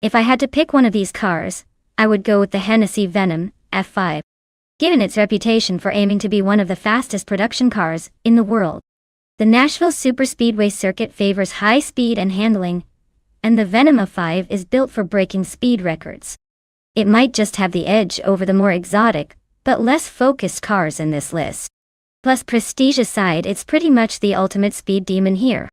If I had to pick one of these cars, I would go with the Hennessy Venom F5, given its reputation for aiming to be one of the fastest production cars in the world. The Nashville Superspeedway circuit favors high speed and handling, and the Venom F5 is built for breaking speed records. It might just have the edge over the more exotic, but less focused cars in this list. Plus prestige aside, it's pretty much the ultimate speed demon here.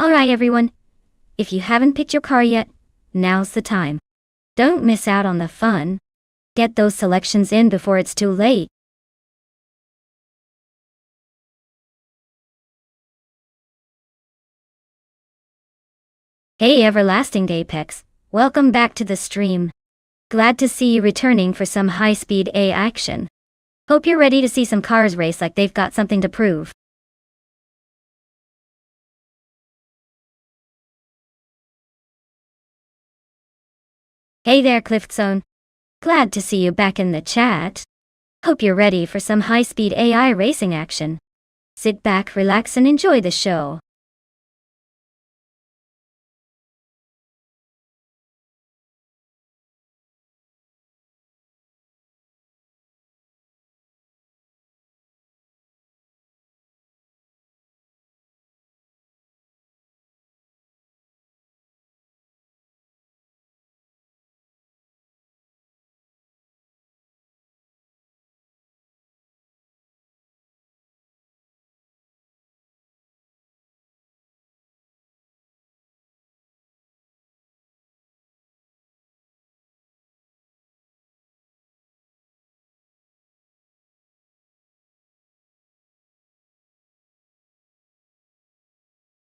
Alright everyone, if you haven't picked your car yet, now's the time. Don't miss out on the fun. Get those selections in before it's too late. Hey Everlasting Apex, welcome back to the stream. Glad to see you returning for some high-speed A action. Hope you're ready to see some cars race like they've got something to prove. Hey there Cliffzone. Glad to see you back in the chat. Hope you're ready for some high-speed AI racing action. Sit back, relax and enjoy the show.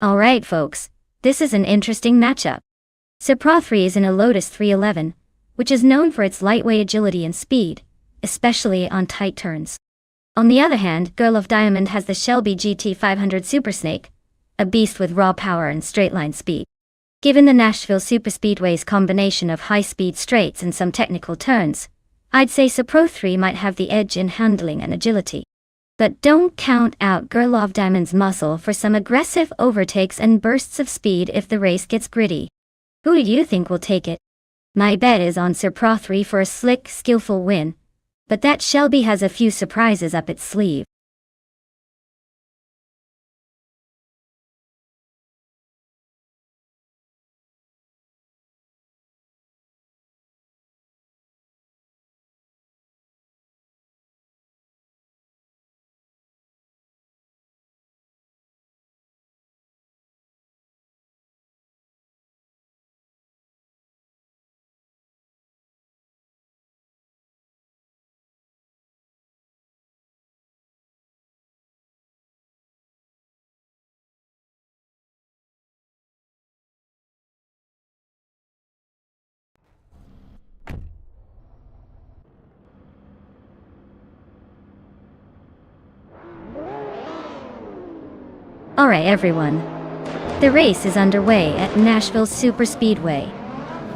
Alright folks, this is an interesting matchup. Supra 3 is in a Lotus 311, which is known for its lightweight agility and speed, especially on tight turns. On the other hand, Girl of Diamond has the Shelby GT500 Supersnake, a beast with raw power and straight-line speed. Given the Nashville Superspeedway's combination of high-speed straights and some technical turns, I'd say Supra 3 might have the edge in handling and agility. But don't count out Girl of Diamond's muscle for some aggressive overtakes and bursts of speed if the race gets gritty. Who do you think will take it? My bet is on Supra 3 for a slick, skillful win, but that Shelby has a few surprises up its sleeve. Alright everyone, the race is underway at Nashville Superspeedway.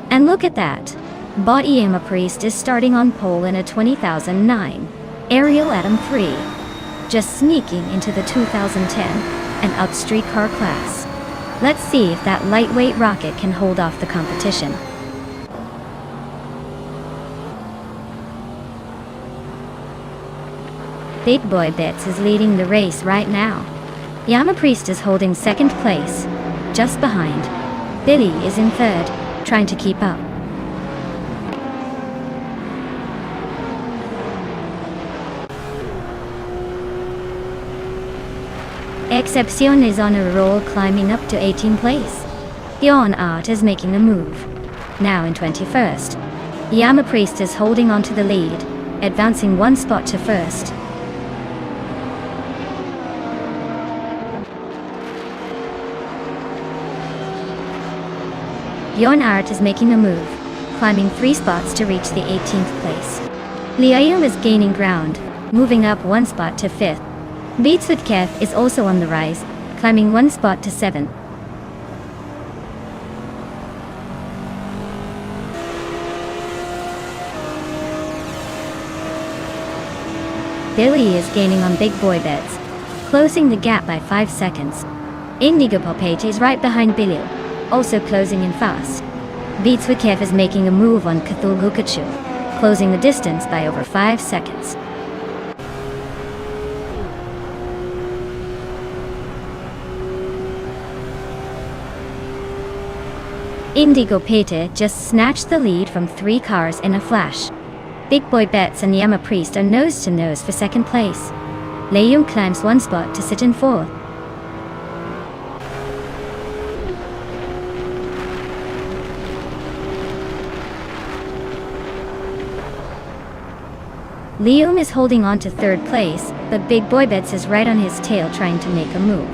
And look at that, Body Emma Priest is starting on pole in a 2009 Ariel Atom 3, just sneaking into the 2010 and up street car class. Let's see if that lightweight rocket can hold off the competition. Big Boy Bits is leading the race right now. Yama Priest is holding second place, just behind. Billy is in third, trying to keep up. Excepcion is on a roll, climbing up to 18th place. Yon Art is making a move. Now in 21st. Yama Priest is holding on to the lead, advancing one spot to first. Yon Art is making a move, climbing 3 spots to reach the 18th place. Liaum is gaining ground, moving up 1 spot to 5th. Beats with Kev is also on the rise, climbing 1 spot to 7th. Billy is gaining on Big Boy Bets, closing the gap by 5 seconds. Indigo Popate is right behind Bilil, also closing in fast. Vitsvikev is making a move on Cthulhukachu, closing the distance by over 5 seconds. Indigo Pete just snatched the lead from 3 cars in a flash. Big Boy Betts and Yama Priest are nose to nose for second place. Leung climbs 1 spot to sit in 4th. Leung is holding on to 3rd place, but Big Boy Betts is right on his tail trying to make a move.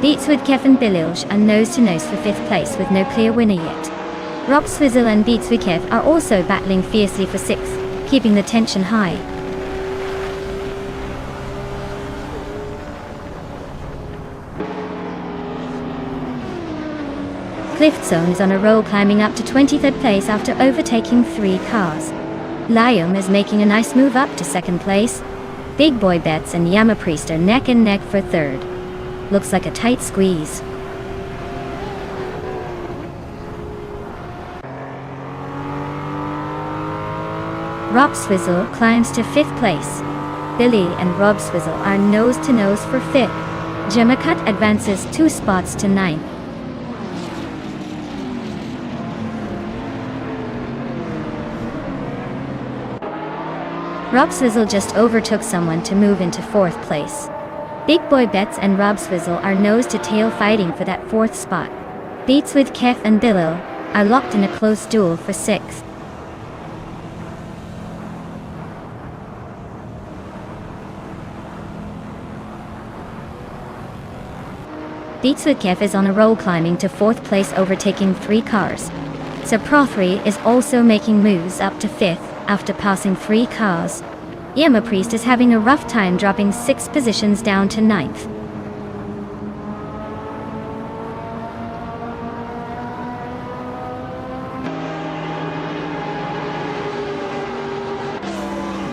Beatswidkev and Bililj are nose to nose for 5th place with no clear winner yet. Rob Swizzle and Beatswidkev are also battling fiercely for 6th, keeping the tension high. Cliftzone is on a roll, climbing up to 23rd place after overtaking 3 cars. Liam is making a nice move up to 2nd place. Big Boy Betts and Yama Priest are neck and neck for 3rd. Looks like a tight squeeze. Rob Swizzle climbs to 5th place. Billy and Rob Swizzle are nose to nose for 5th. Jamakat advances 2 spots to 9th. Rob Swizzle just overtook someone to move into 4th place. Big Boy Betts and Rob Swizzle are nose to tail fighting for that 4th spot. Beats with Kev and Bilil are locked in a close duel for 6th. Beatswidkev is on a roll, climbing to 4th place, overtaking 3 cars. Saprothri is also making moves up to 5th after passing 3 cars. Yama Priest is having a rough time, dropping 6 positions down to 9th.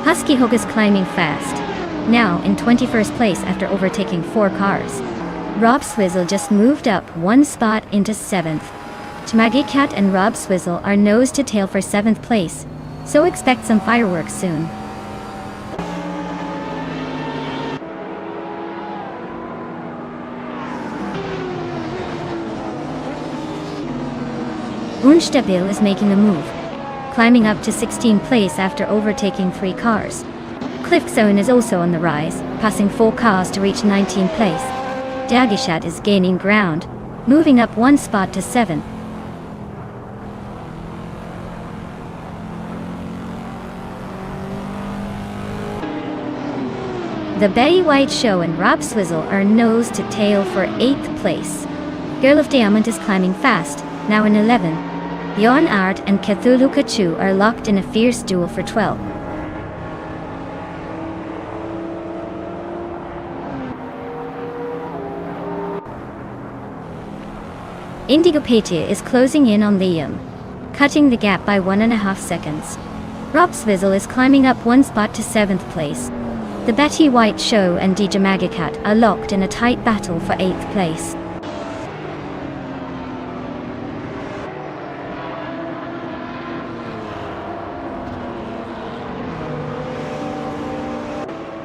Husky Hook is climbing fast, now in 21st place after overtaking 4 cars. Rob Swizzle just moved up 1 spot into 7th. Chmaggy Cat and Rob Swizzle are nose to tail for 7th place, so expect some fireworks soon. Unstabil is making a move, climbing up to 16th place after overtaking 3 cars. Cliffzone is also on the rise, passing 4 cars to reach 19th place. Dagishat is gaining ground, moving up 1 spot to 7th. The Betty White Show and Rob Swizzle are nose to tail for 8th place. Girl of Diamond is climbing fast, now in 11th. Yon Art and Cthulhu Kachu are locked in a fierce duel for 12th. Indigo Patia is closing in on Liam, cutting the gap by 1.5 seconds. Rob Swizzle is climbing up 1 spot to 7th place. The Betty White Show and DJ Magacat are locked in a tight battle for 8th place.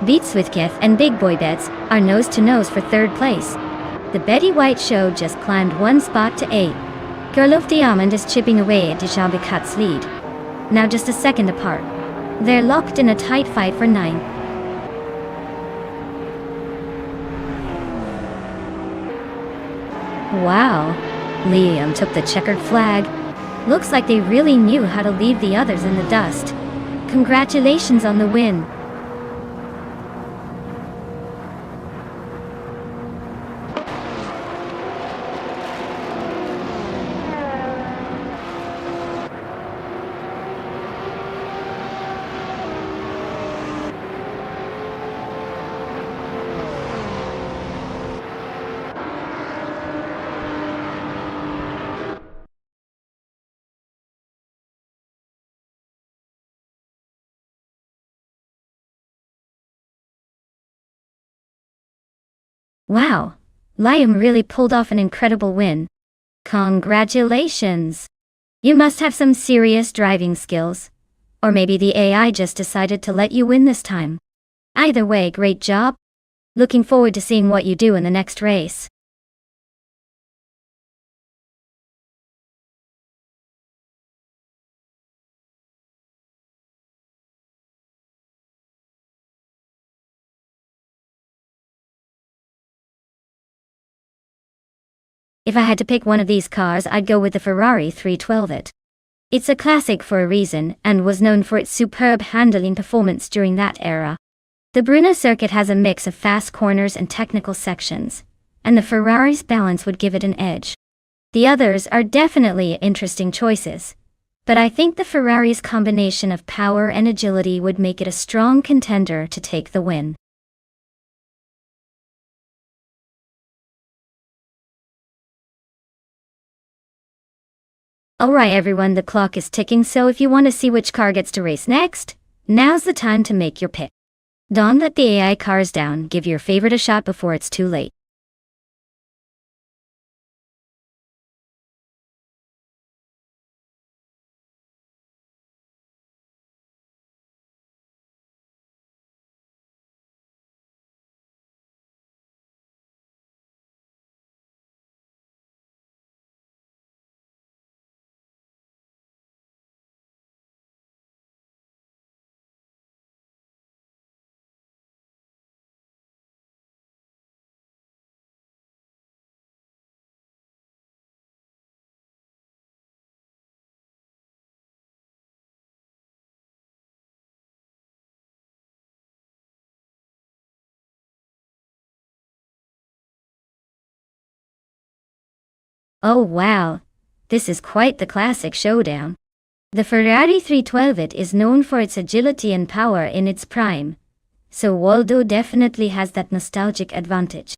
Beatswidkev and Big Boy Betts are nose to nose for 3rd place. The Betty White Show just climbed 1 spot to 8. Girl of Diamond is chipping away at Dijabikat's lead, now just a second apart. They're locked in a tight fight for 9th. Wow, Liam took the checkered flag. Looks like they really knew how to leave the others in the dust. Congratulations on the win. Wow, Liam really pulled off an incredible win. Congratulations! You must have some serious driving skills. Or maybe the AI just decided to let you win this time. Either way, great job. Looking forward to seeing what you do in the next race. If I had to pick one of these cars, I'd go with the Ferrari 312. It's a classic for a reason and was known for its superb handling performance during that era. The Brno circuit has a mix of fast corners and technical sections, and the Ferrari's balance would give it an edge. The others are definitely interesting choices, but I think the Ferrari's combination of power and agility would make it a strong contender to take the win. Alright everyone, the clock is ticking, so if you want to see which car gets to race next, now's the time to make your pick. Don't let the AI cars down, give your favorite a shot before it's too late. Oh wow, this is quite the classic showdown. The Ferrari 312 is known for its agility and power in its prime, so Waldo definitely has that nostalgic advantage.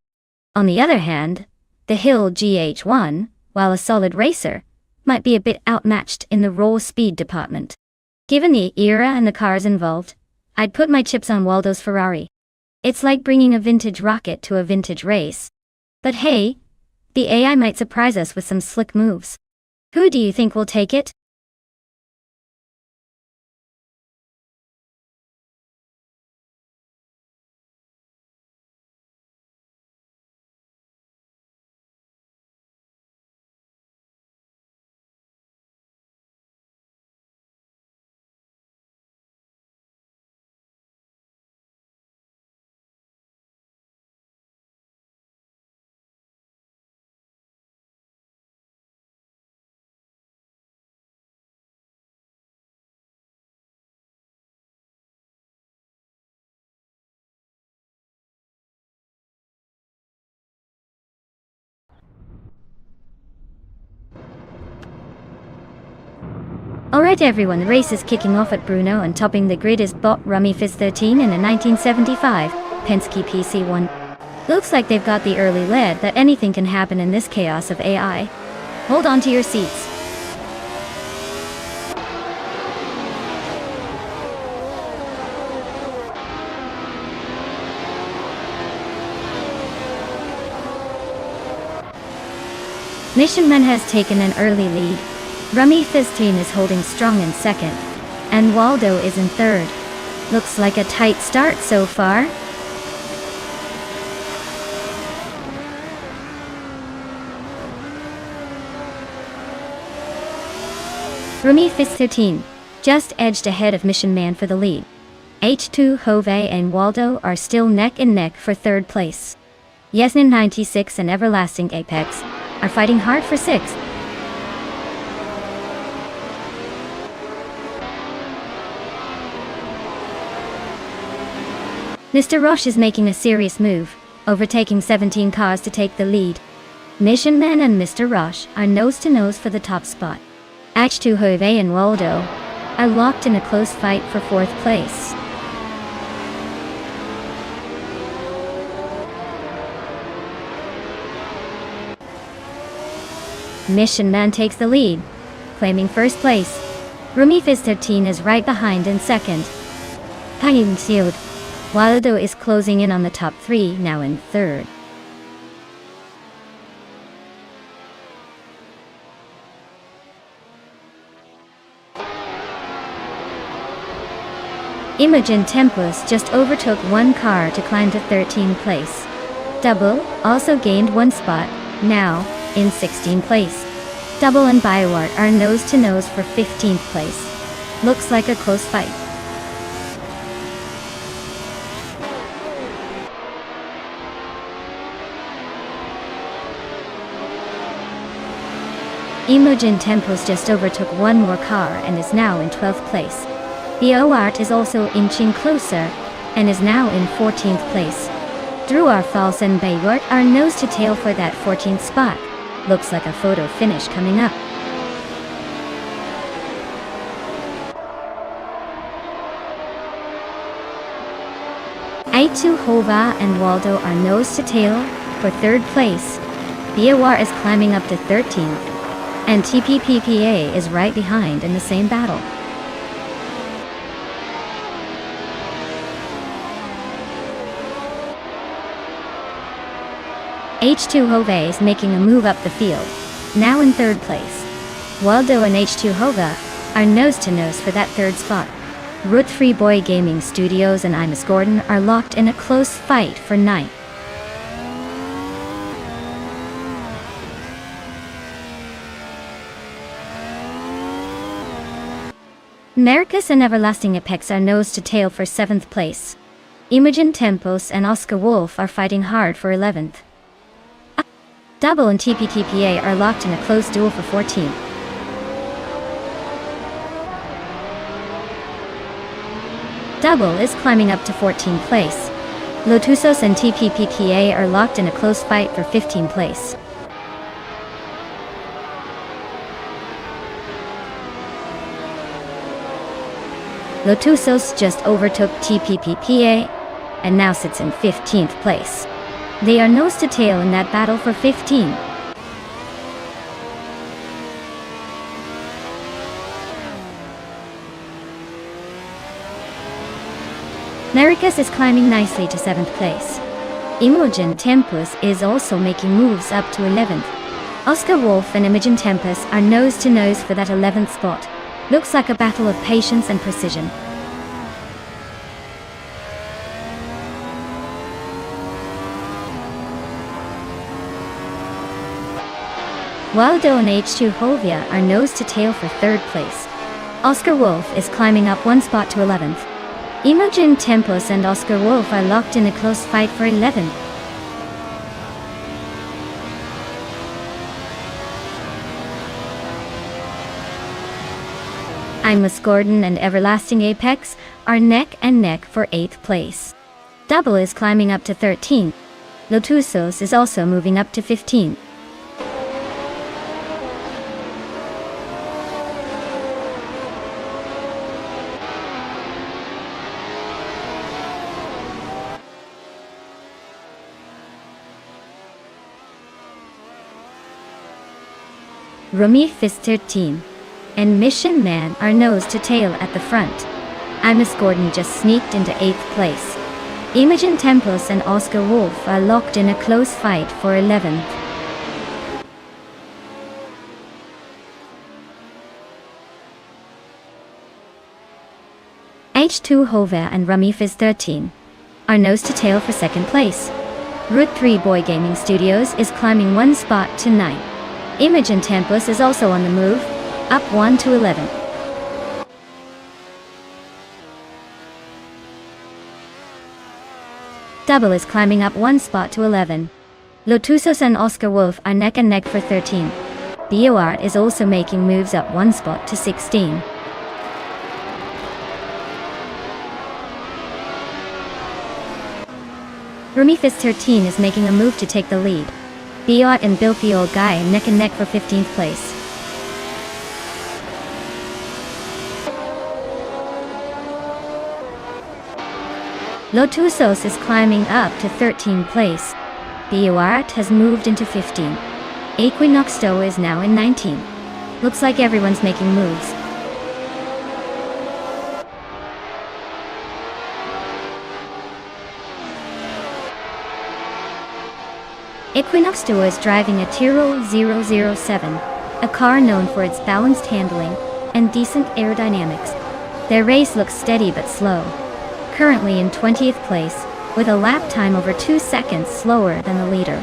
On the other hand, the Hill GH1, while a solid racer, might be a bit outmatched in the raw speed department. Given the era and the cars involved, I'd put my chips on Waldo's Ferrari. It's like bringing a vintage rocket to a vintage race. But hey, the AI might surprise us with some slick moves. Who do you think will take it? Alright everyone, the race is kicking off at Brno, and topping the grid is bot Rummy Fizz 13 in a 1975 Penske PC1. Looks like they've got the early lead that anything can happen in this chaos of AI. Hold on to your seats. Mission Man has taken an early lead. Rummy Fizz team is holding strong in second, and Waldo is in third. Looks like a tight start so far. Rummy Fizz 13 just edged ahead of Mission Man for the lead. H2 Hove and Waldo are still neck and neck for third place. Yesnin 96 and Everlasting Apex are fighting hard for sixth. Mr. Roche is making a serious move, overtaking 17 cars to take the lead. Mission Man and Mr. Roche are nose to nose for the top spot. H2 Hove and Waldo are locked in a close fight for fourth place. Mission Man takes the lead, claiming first place. Rummy Fizz 13 is right behind in second. Waldo is closing in on the top three, now in third. Imogen Tempus just overtook one car to climb to 13th place. Double also gained one spot, now in 16th place. Double and BioArt are nose to nose for 15th place. Looks like a close fight. Imogen Tempus just overtook one more car and is now in 12th place. BioArt is also inching closer and is now in 14th place. Druar Falls and BioArt are nose to tail for that 14th spot. Looks like a photo finish coming up. A2 Hova and Waldo are nose to tail for 3rd place. BioArt is climbing up to 13th. And TPPPA is right behind in the same battle. H2 Hove is making a move up the field, now in 3rd place. Waldo and H2 Hova are nose to nose for that 3rd spot. Root 3 Boy Gaming Studios and Imus Gordon are locked in a close fight for 9th. Marcus and Everlasting Apex are nose to tail for 7th place. Imogen Tempus and Oscar Wolf are fighting hard for 11th. Double and TPTPA are locked in a close duel for 14th. Double is climbing up to 14th place. Lotusos and TPPPA are locked in a close fight for 15th place. Lotusos just overtook TPPPA and now sits in 15th place. They are nose to tail in that battle for 15. Maricus is climbing nicely to 7th place. Imogen Tempus is also making moves up to 11th. Oscar Wolf and Imogen Tempus are nose to nose for that 11th spot. Looks like a battle of patience and precision. Waldo and H2 Hovia are nose to tail for 3rd place. Oscar Wolf is climbing up one spot to 11th. Imogen Tempus and Oscar Wolf are locked in a close fight for 11th. Imus Gordon and Everlasting Apex are neck and neck for 8th place. Double is climbing up to 13. Lotusos is also moving up to 15. Rumi Fist 13 and Mission Man are nose to tail at the front. Imus Gordon just sneaked into 8th place. Imogen Tempus and Oscar Wolf are locked in a close fight for 11th. H2 Hove and Rumi Fizz 13 are nose to tail for 2nd place. Root 3 Boy Gaming Studios is climbing one spot to 9th. Imogen Tempus is also on the move, up 1 to 11. Double is climbing up one spot to 11. Lotusos and Oscar Wolf are neck and neck for 13. BioArt is also making moves up one spot to 16. Rumi Fist 13 is making a move to take the lead. BioArt and Bilthy Old Guy neck and neck for 15th place. Lotusos is climbing up to 13th place. BioArt has moved into 15. Equinoxto is now in 19. Looks like everyone's making moves. Equinoxto is driving a Tyrrell 007, a car known for its balanced handling and decent aerodynamics. Their race looks steady but slow. currently in 20th place, with a lap time over 2 seconds slower than the leader.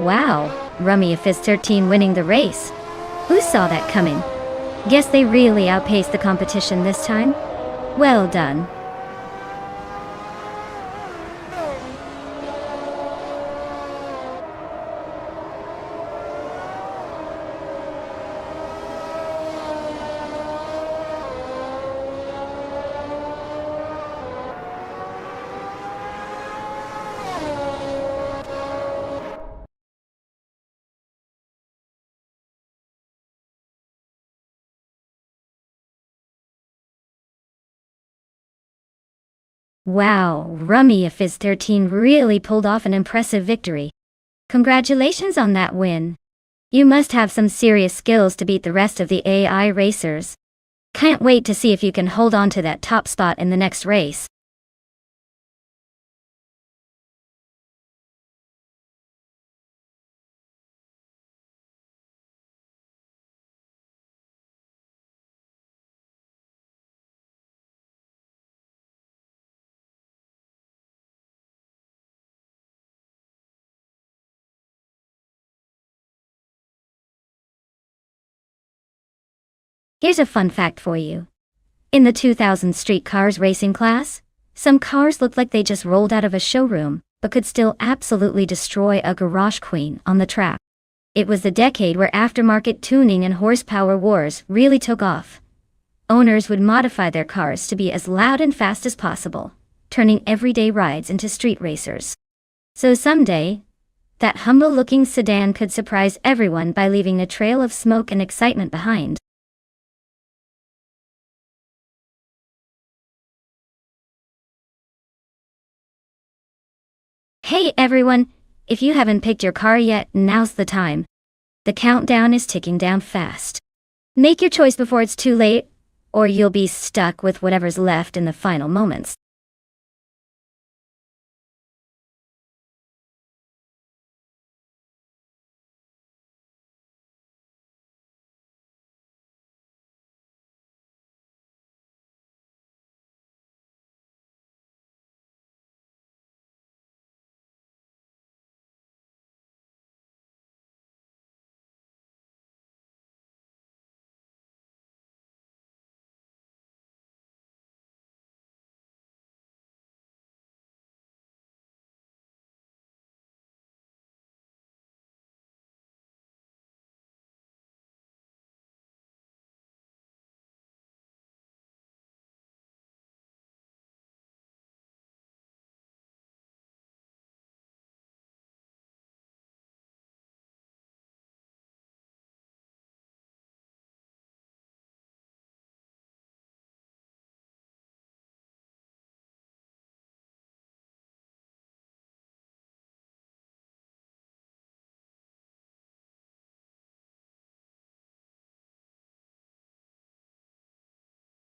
Wow, Rummy Fizz 13 winning the race. Who saw that coming? Guess they really outpaced the competition this time? Well done. Wow, Rummy Fizz 13 really pulled off an impressive victory. Congratulations on that win. You must have some serious skills to beat the rest of the AI racers. Can't wait to see if you can hold on to that top spot in the next race. Here's a fun fact for you. In the 2000 street cars racing class, some cars looked like they just rolled out of a showroom, but could still absolutely destroy a garage queen on the track. It was the decade where aftermarket tuning and horsepower wars really took off. Owners would modify their cars to be as loud and fast as possible, turning everyday rides into street racers. So someday, that humble-looking sedan could surprise everyone by leaving a trail of smoke and excitement behind. Hey everyone, if you haven't picked your car yet, now's the time. The countdown is ticking down fast. Make your choice before it's too late, or you'll be stuck with whatever's left in the final moments.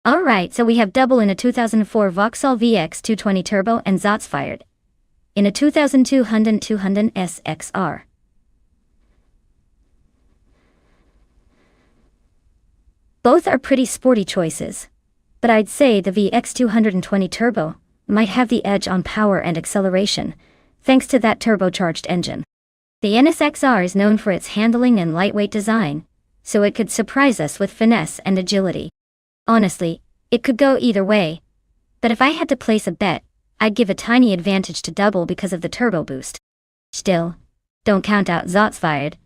Alright, so we have double in a 2004 Vauxhall VX 220 Turbo and Zots fired. In a 2002 Hyundai 200 SXR. Both are pretty sporty choices, but I'd say the VX 220 Turbo might have the edge on power and acceleration, thanks to that turbocharged engine. The NSXR is known for its handling and lightweight design, so it could surprise us with finesse and agility. Honestly, it could go either way, but if I had to place a bet, I'd give a tiny advantage to double because of the turbo boost. Still, don't count out Zots fired.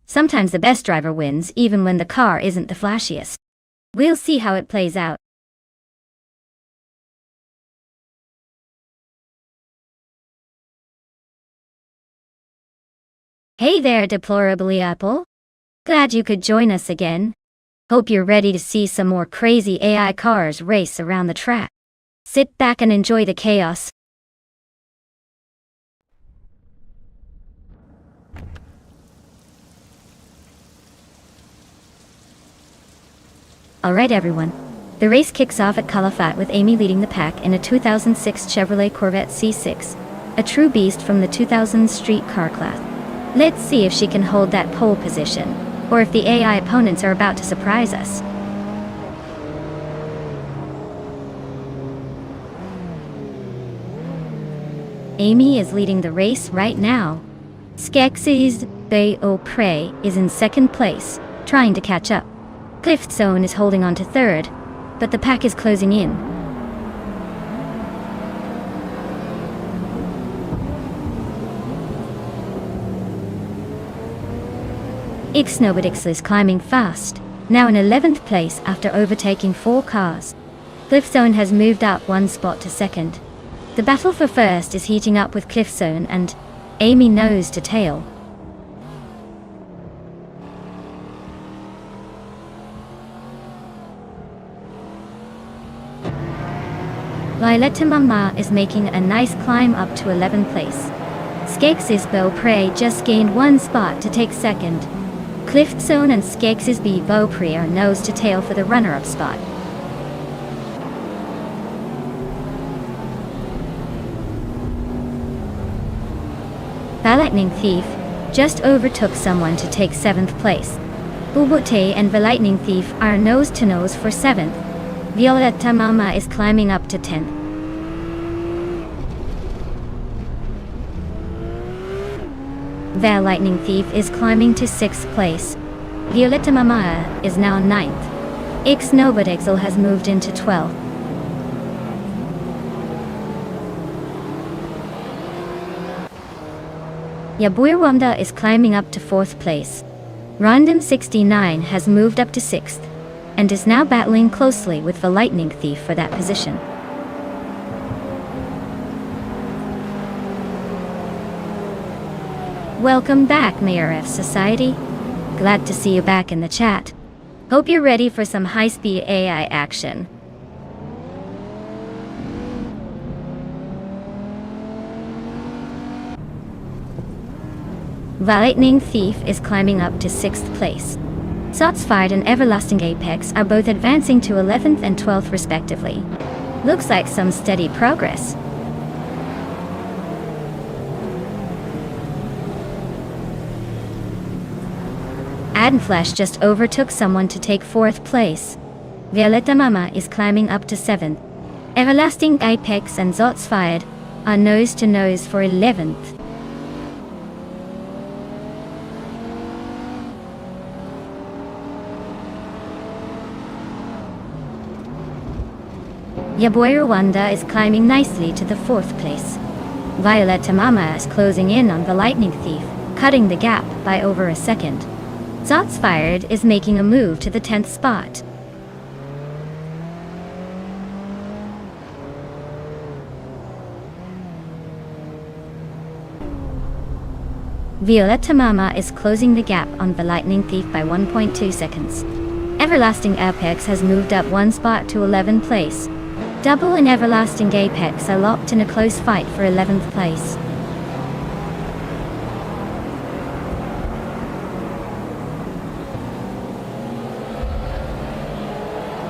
Sometimes the best driver wins even when the car isn't the flashiest. We'll see how it plays out. Hey there, deplorably Apple. Glad you could join us again. Hope you're ready to see some more crazy AI cars race around the track. Sit back and enjoy the chaos. Alright everyone, the race kicks off at Calafat with Amy leading the pack in a 2006 Chevrolet Corvette C6, a true beast from the 2000 street car class. Let's see if she can hold that pole position. or if the AI opponents are about to surprise us. Amy is leading the race right now. Skeksis Prey is in second place, trying to catch up. Cliftzone is holding on to third, but the pack is closing in. Ixnobodix is climbing fast, now in 11th place after overtaking 4 cars. Cliftzone has moved up 1 spot to second. The battle for first is heating up with Cliftzone and Amy nose to tail. Violetta Mama is making a nice climb up to 11th place. Skeksis Prey just gained 1 spot to take second. Cliftzone and Skeksis Prey are nose to tail for the runner-up spot. Lightning Thief just overtook someone to take 7th place. Bubote and the Lightning Thief are nose to nose for 7th. Violetta Mama is climbing up to 10th. The Lightning Thief is climbing to 6th place. Violetta Mama is now 9th. Ixnobodixel has moved into 12th. Yabuirwanda is climbing up to 4th place. Random 69 has moved up to 6th, and is now battling closely with the Lightning Thief for that position. Welcome back, Mayor F Society. Glad to see you back in the chat. Hope you're ready for some high-speed AI action. The Lightning Thief is climbing up to 6th place. Sotsfired and Everlasting Apex are both advancing to 11th and 12th respectively. Looks like some steady progress. Addenflash just overtook someone to take 4th place. Violetta Mama is climbing up to 7th. Everlasting Apex and Zotsfired are nose to nose for 11th. Yabuirwanda is climbing nicely to the 4th place. Violetta Mama is closing in on the Lightning Thief, cutting the gap by over a second. Zotsfired is making a move to the 10th spot. Violetta Mama is closing the gap on the Lightning Thief by 1.2 seconds. Everlasting Apex has moved up 1 spot to 11th place. Double and Everlasting Apex are locked in a close fight for 11th place.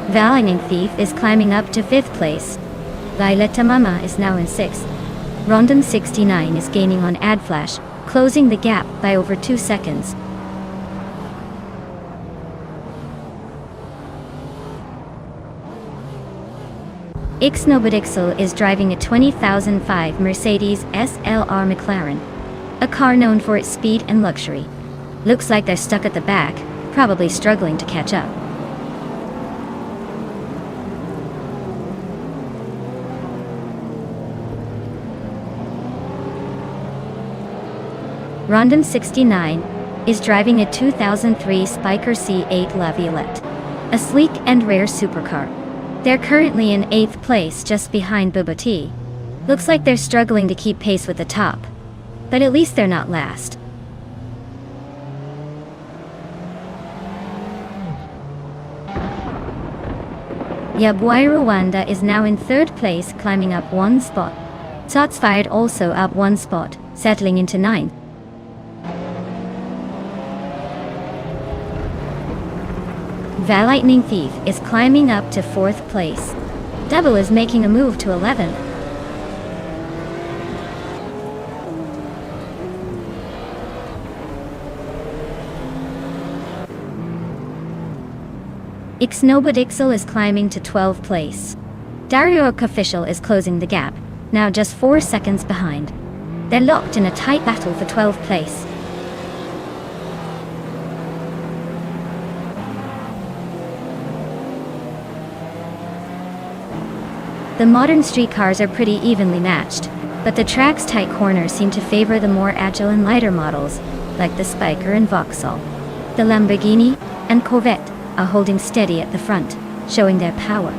The Lightning Thief is climbing up to 5th place. Violetta Mama is now in 6th. Random 69 is gaining on Adflash, closing the gap by over 2 seconds. Ixnobodixel is driving a 2005 Mercedes SLR McLaren, a car known for its speed and luxury. Looks like they're stuck at the back, probably struggling to catch up. Random 69 is driving a 2003 Spiker C8 La Violette, a sleek and rare supercar. They're currently in 8th place just behind Bubba. Looks like they're struggling to keep pace with the top, but at least they're not last. Yabuirwanda is now in 3rd place, climbing up 1 spot. Sotsfired also up 1 spot, settling into 9th. The Lightning Thief is climbing up to 4th place. Double is making a move to 11th. Ixnobodixel is climbing to 12th place. Dario Official is closing the gap, now just 4 seconds behind. They're locked in a tight battle for 12th place. The modern streetcars are pretty evenly matched, but the track's tight corners seem to favor the more agile and lighter models, like the Spiker and Vauxhall. The Lamborghini and Corvette are holding steady at the front, showing their power.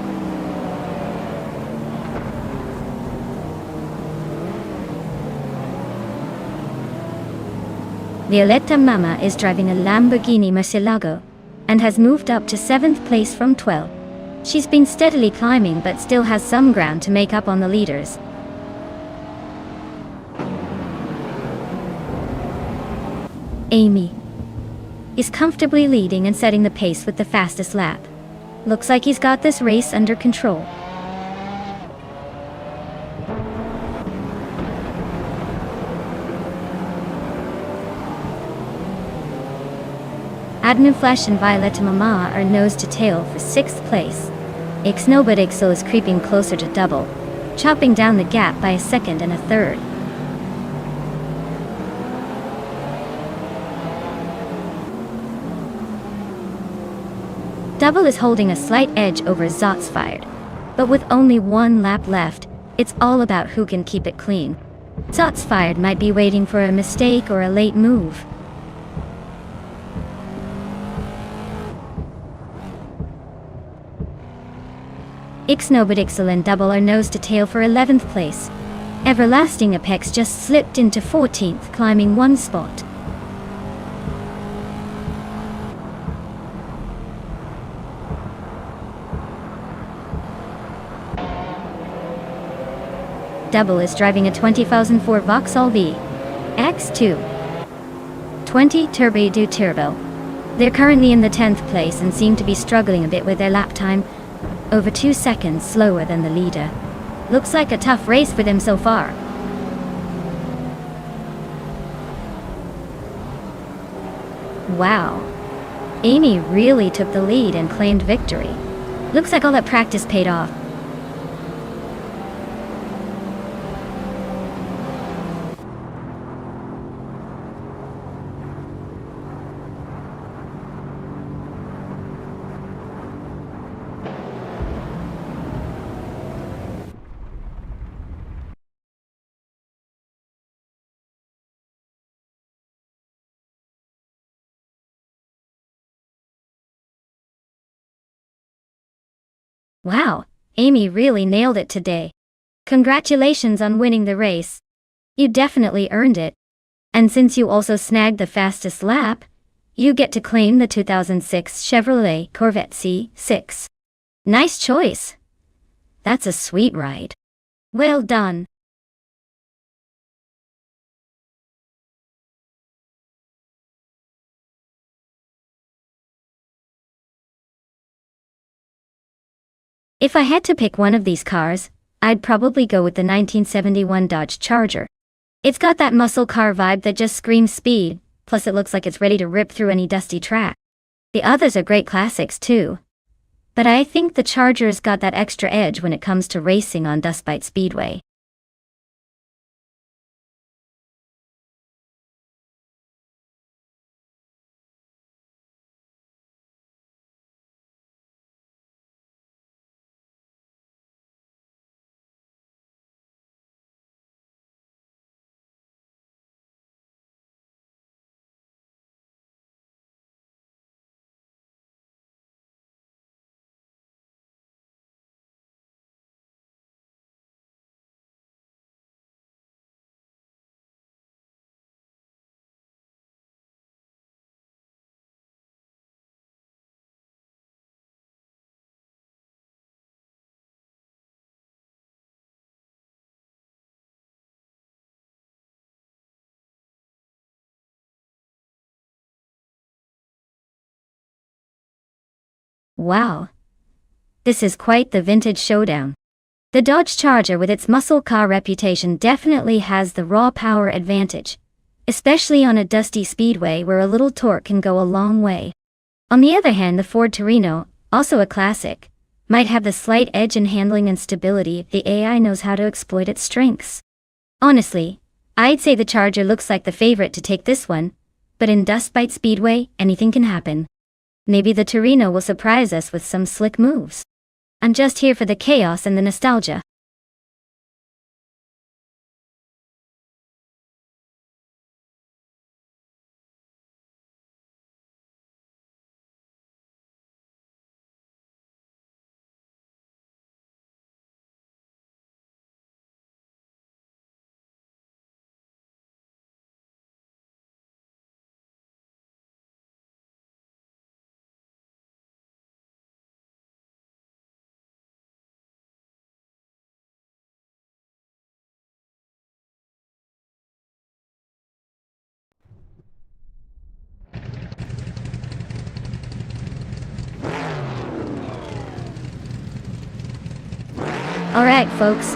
Violetta Mama is driving a Lamborghini Murcielago and has moved up to 7th place from 12th. She's been steadily climbing but still has some ground to make up on the leaders. Amy is comfortably leading and setting the pace with the fastest lap. Looks like he's got this race under control. Adnuflesh and Violetta Mama are nose to tail for 6th place. Ixnobodixel is creeping closer to double, chopping down the gap by a second and a third. Double is holding a slight edge over Zotsfired, but with only 1 lap left, it's all about who can keep it clean. Zotsfired might be waiting for a mistake or a late move. Ixnobodixel and Double are nose to tail for 11th place. Everlasting Apex just slipped into 14th, climbing 1 spot. Double is driving a 2004 Vauxhall V X2 20 Turbo du Turbo. They're currently in the 10th place and seem to be struggling a bit with their lap time, over 2 seconds slower than the leader. Looks like a tough race for them so far. Wow. Amy really took the lead and claimed victory. Looks like all that practice paid off. Wow, Amy really nailed it today. Congratulations on winning the race. You definitely earned it. And since you also snagged the fastest lap, you get to claim the 2006 Chevrolet Corvette C6. Nice choice. That's a sweet ride. Well done. If I had to pick one of these cars, I'd probably go with the 1971 Dodge Charger. It's got that muscle car vibe that just screams speed, plus it looks like it's ready to rip through any dusty track. The others are great classics too. But I think the Charger's got that extra edge when it comes to racing on Dustbite Speedway. Wow. This is quite the vintage showdown. The Dodge Charger with its muscle car reputation definitely has the raw power advantage, especially on a dusty speedway where a little torque can go a long way. On the other hand, the Ford Torino Also a classic. Might have the slight edge in handling and stability if the AI knows how to exploit its strengths. Honestly, I'd say the Charger looks like the favorite to take this one, but in Dustbite Speedway, anything can happen. Maybe the Torino will surprise us with some slick moves. I'm just here for the chaos and the nostalgia. Alright folks,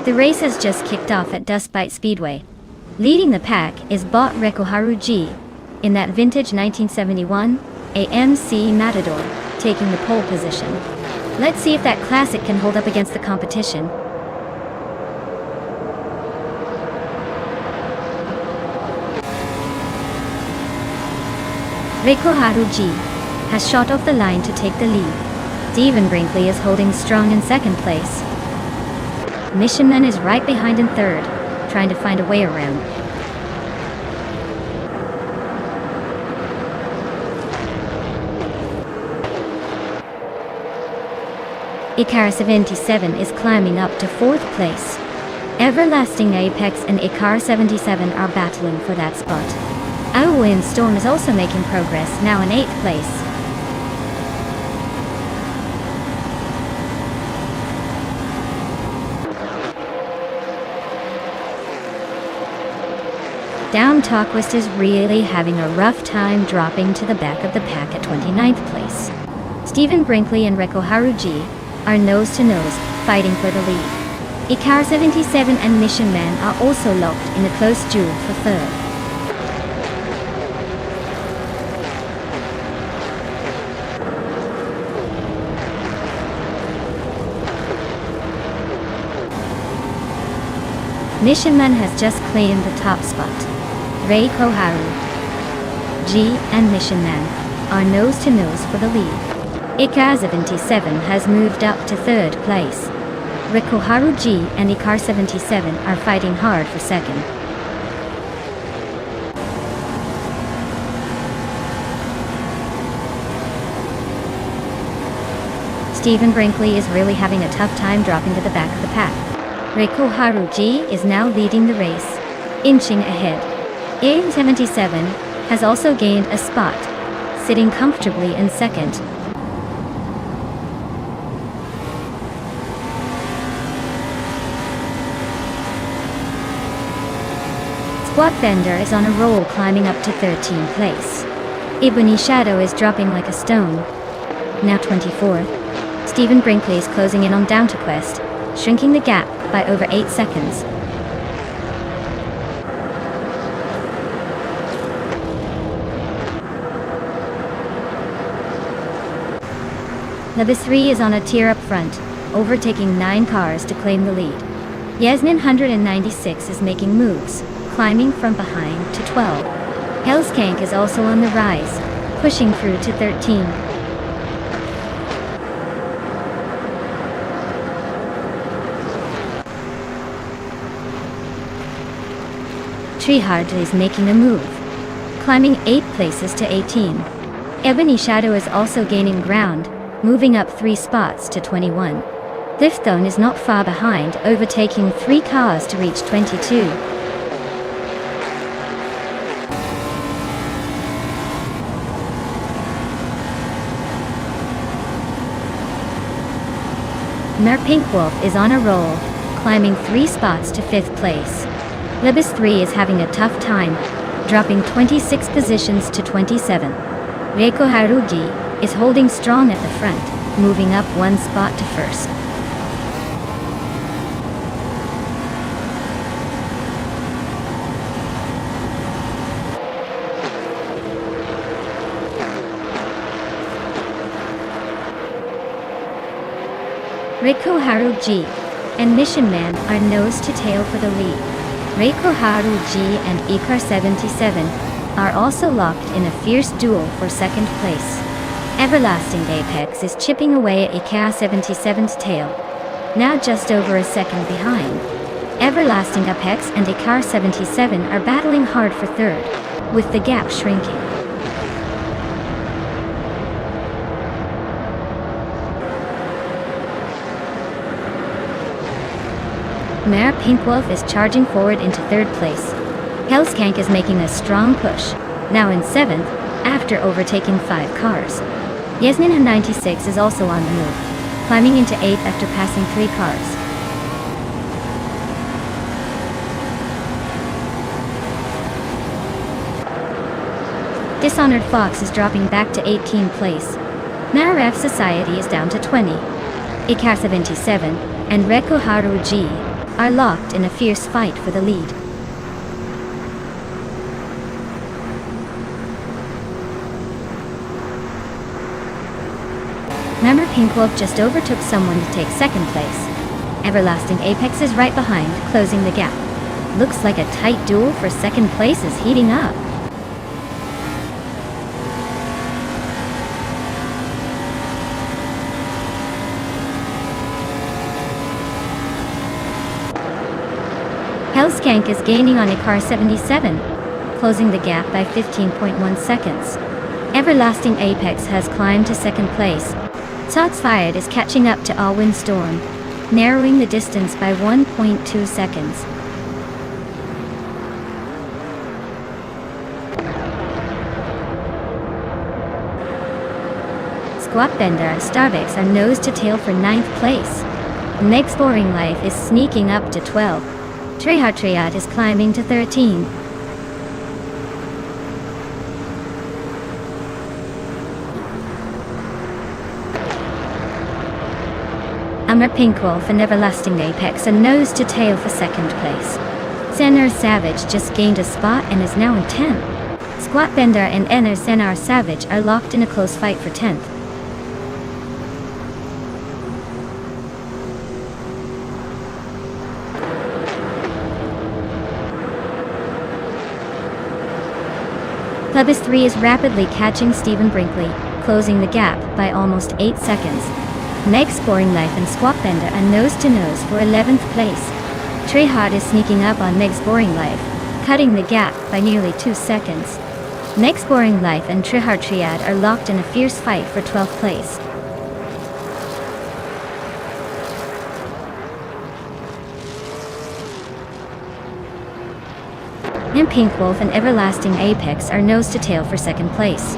the race has just kicked off at Dustbite Speedway. Leading the pack is bot Rekoharu G in that vintage 1971 AMC Matador, taking the pole position. Let's see if that classic can hold up against the competition. Rekoharu G has shot off the line to take the lead. Stephen Brinkley is holding strong in second place. Mission Man is right behind in third, trying to find a way around. Ikara 77 is climbing up to fourth place. Everlasting Apex and Ikara 77 are battling for that spot. Our Windstorm is also making progress, now in 8th place. Down Talkwist is really having a rough time dropping to the back of the pack at 29th place. Stephen Brinkley and Rekoharu G are nose to nose, fighting for the lead. Ikara 77 and Mission Man are also locked in a close duel for third. Mission Man has just claimed the top spot. Rekoharu G and Mission Man are nose to nose for the lead. Ikara 77 has moved up to third place. Rekoharu G and Ikara 77 are fighting hard for second. Stephen Brinkley is really having a tough time dropping to the back of the pack. Rekoharu G is now leading the race, inching ahead. AM77 has also gained a spot, sitting comfortably in second. Squat Bender is on a roll, climbing up to 13th place. Ebony Shadow is dropping like a stone, now 24th. Stephen Brinkley is closing in on Down to Quest, shrinking the gap by over 8 seconds. Number 3 is on a tier up front, overtaking 9 cars to claim the lead. Yasmin 196 is making moves, climbing from behind to 12. Hellskank is also on the rise, pushing through to 13. Treehard is making a move, climbing 8 places to 18. Ebony Shadow is also gaining ground, moving up 3 spots to 21. Lifthone is not far behind, overtaking 3 cars to reach 22. Mer Pinkwolf is on a roll, climbing 3 spots to 5th place. Libis 3 is having a tough time, dropping 26 positions to 27. Reiko Harugi is holding strong at the front, moving up 1 spot to 1st. Reiko Haruji and Mission Man are nose to tail for the lead. Reiko Haruji and Ikar 77 are also locked in a fierce duel for second place. Everlasting Apex is chipping away at Ikar 77's tail, now just over a second behind. Everlasting Apex and Ikar 77 are battling hard for third, with the gap shrinking. Mare Pink Wolf is charging forward into third place. Hellskank is making a strong push, now in 7th, after overtaking 5 cars. Yasninha 96 is also on the move, climbing into 8th after passing 3 cars. Dishonored Fox is dropping back to 18th place. Narav Society is down to 20. Ikar 77 and Reiko Haruji are locked in a fierce fight for the lead. Member Pink Wolf just overtook someone to take second place. Everlasting Apex is right behind, closing the gap. Looks like a tight duel for second place is heating up. Hellskank is gaining on Ikar 77, closing the gap by 15.1 seconds. Everlasting Apex has climbed to second place. Shots Fired is catching up to Allwind Storm, narrowing the distance by 1.2 seconds. Squatbender and Starbucks are nose to tail for 9th place. Meg's Boring Life is sneaking up to 12. Triad is climbing to 13. Amber Pink Wolf and Everlasting Apex are nose to tail for second place. Senar Savage just gained a spot and is now in 10th. Squatbender and Ener Senar Savage are locked in a close fight for 10th. Clubbis 3 is rapidly catching Stephen Brinkley, closing the gap by almost 8 seconds. Meg's Boring Life and Squatbender are nose to nose for 11th place. Treyhard is sneaking up on Meg's Boring Life, cutting the gap by nearly 2 seconds. Meg's Boring Life and Treyhard Triad are locked in a fierce fight for 12th place. And Pink Wolf and Everlasting Apex are nose to tail for second place.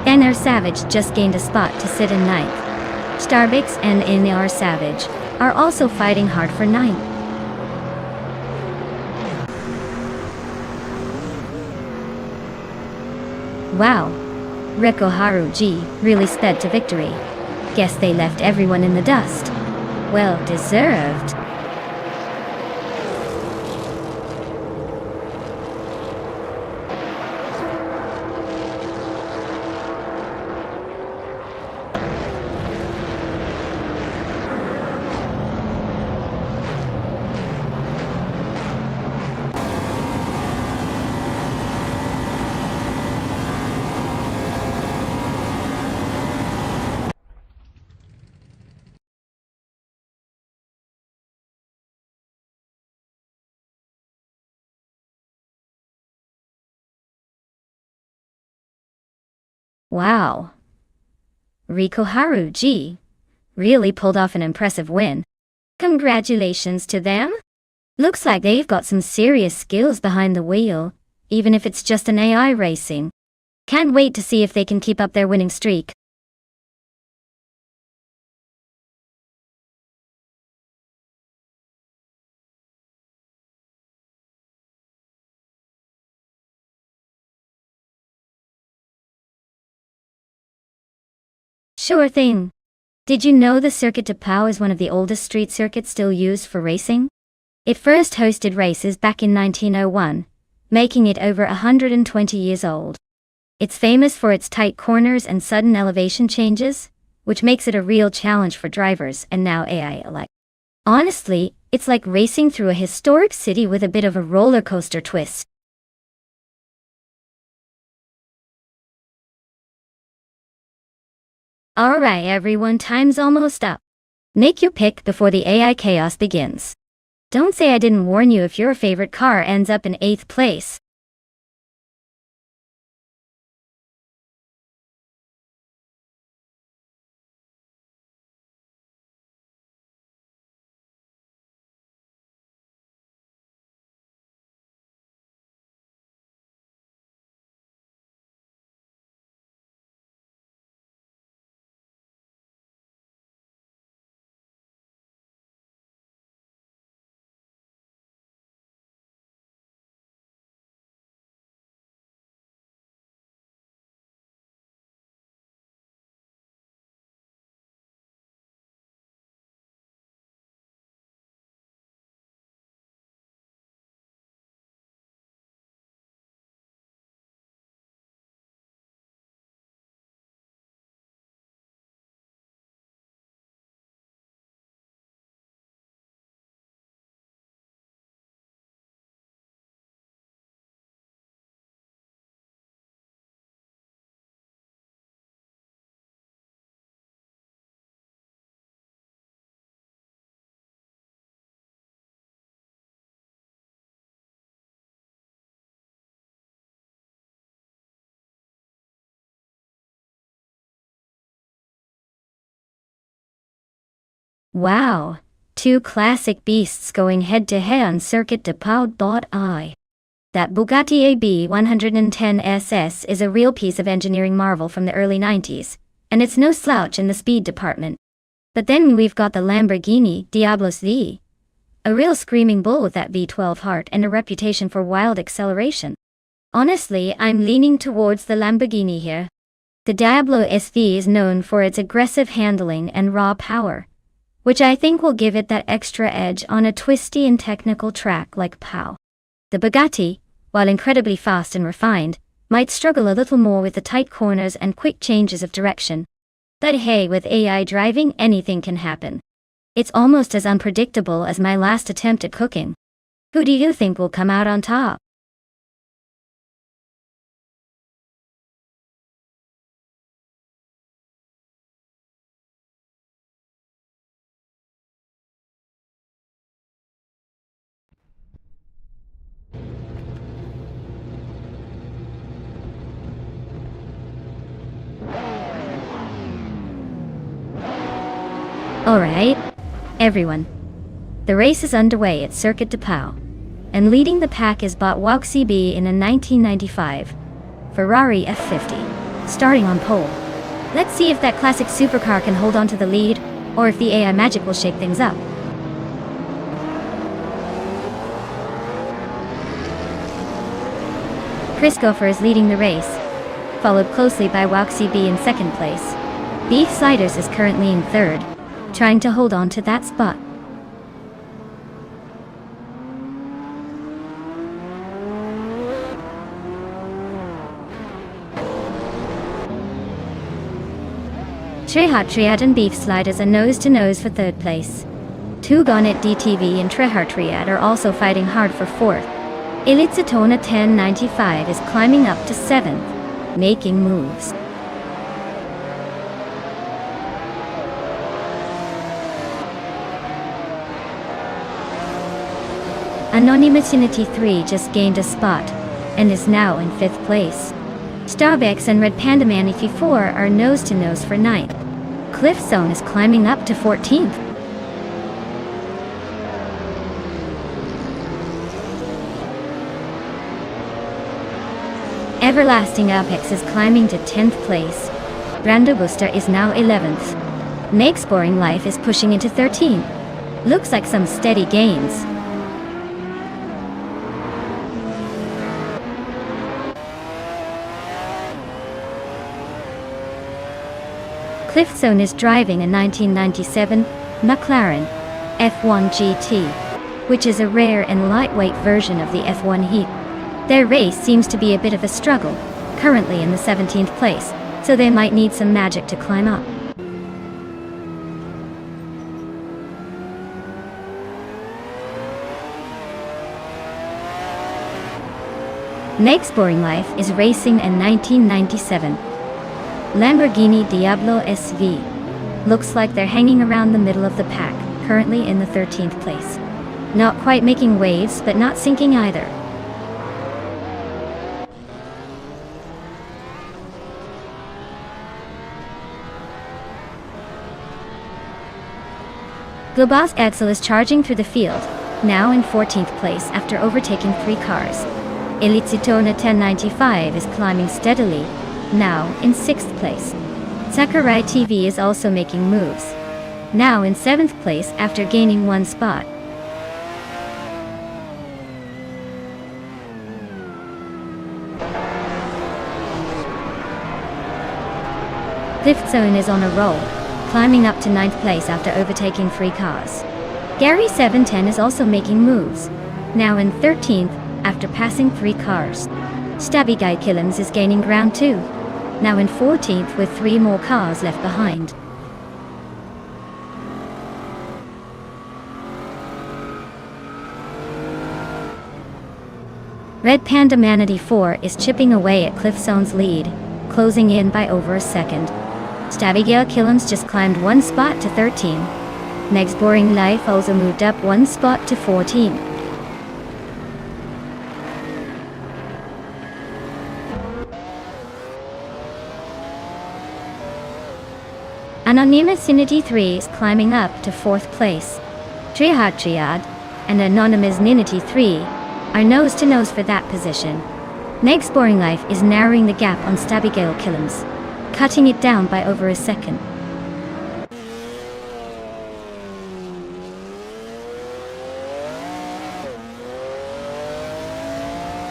NR Savage just gained a spot to sit in 9th. Starbucks and NR Savage are also fighting hard for 9th. Wow! Reiko Haruji really sped to victory. Guess they left everyone in the dust. Well deserved. Wow. Reiko Haruji really pulled off an impressive win. Congratulations to them. Looks like they've got some serious skills behind the wheel, even if it's just an AI racing. Can't wait to see if they can keep up their winning streak. Sure thing. Did you know the Circuit de Pau is one of the oldest street circuits still used for racing? It first hosted races back in 1901, making it over 120 years old. It's famous for its tight corners and sudden elevation changes, which makes it a real challenge for drivers and now AI alike. Honestly, it's like racing through a historic city with a bit of a roller coaster twist. Alright everyone, time's almost up. Make your pick before the AI chaos begins. Don't say I didn't warn you if your favorite car ends up in 8th place. Wow, two classic beasts going head to head on Circuit de Pau. That Bugatti AB 110 SS is a real piece of engineering marvel from the early 90s, and it's no slouch in the speed department. But then we've got the Lamborghini Diablos V, a real screaming bull with that V12 heart and a reputation for wild acceleration. Honestly, I'm leaning towards the Lamborghini here. The Diablo SV is known for its aggressive handling and raw power, which I think will give it that extra edge on a twisty and technical track like Pau. The Bugatti, while incredibly fast and refined, might struggle a little more with the tight corners and quick changes of direction. But hey, with AI driving, anything can happen. It's almost as unpredictable as my last attempt at cooking. Who do you think will come out on top? Alright, everyone. The race is underway at Circuit de Pau, and leading the pack is bought CB in a 1995 Ferrari F50, starting on pole. Let's see if that classic supercar can hold on to the lead, or if the AI magic will shake things up. Christopher is leading the race, followed closely by CB in second place. Beef Sliders is currently in third, trying to hold on to that spot. Triad and Beef Sliders are nose-to-nose for third place. Two Gonnet DTV and Triad are also fighting hard for fourth. Elitsatona 1095 is climbing up to seventh, making moves. Anonymity 3 just gained a spot, and is now in 5th place. Starbucks and Red Panda Manifi 4 are nose-to-nose for 9th. Cliff Zone is climbing up to 14th. Everlasting Apex is climbing to 10th place. Brando Booster is now 11th. Nake's Boring Life is pushing into 13th. Looks like some steady gains. Cliff Zone is driving a 1997 McLaren F1 GT, which is a rare and lightweight version of the F1 Heat. Their race seems to be a bit of a struggle, currently in the 17th place, so they might need some magic to climb up. Next Boring Life is racing in 1997. Lamborghini Diablo SV. Looks like they're hanging around the middle of the pack, currently in the 13th place. Not quite making waves, but not sinking either. Globos Edsel is charging through the field, now in 14th place after overtaking 3 cars. Elitsitona 1095 is climbing steadily, now in 6th place. Sakurai TV is also making moves, now in 7th place after gaining 1 spot. Cliftzone is on a roll, climbing up to 9th place after overtaking 3 cars. Gary 710 is also making moves, now in 13th after passing 3 cars. Stabby Guy Killens is gaining ground too, now in 14th with 3 more cars left behind. Red Panda Manatee 4 is chipping away at Clifzone's lead, closing in by over a second. Stabby Killens just climbed 1 spot to 13. Next Boring Life also moved up 1 spot to 14. Anonymous Ninity 3 is climbing up to 4th place. Triad and Anonymous Ninity 3 are nose to nose for that position. Next Boring Life is narrowing the gap on Stabby Killens, cutting it down by over a second.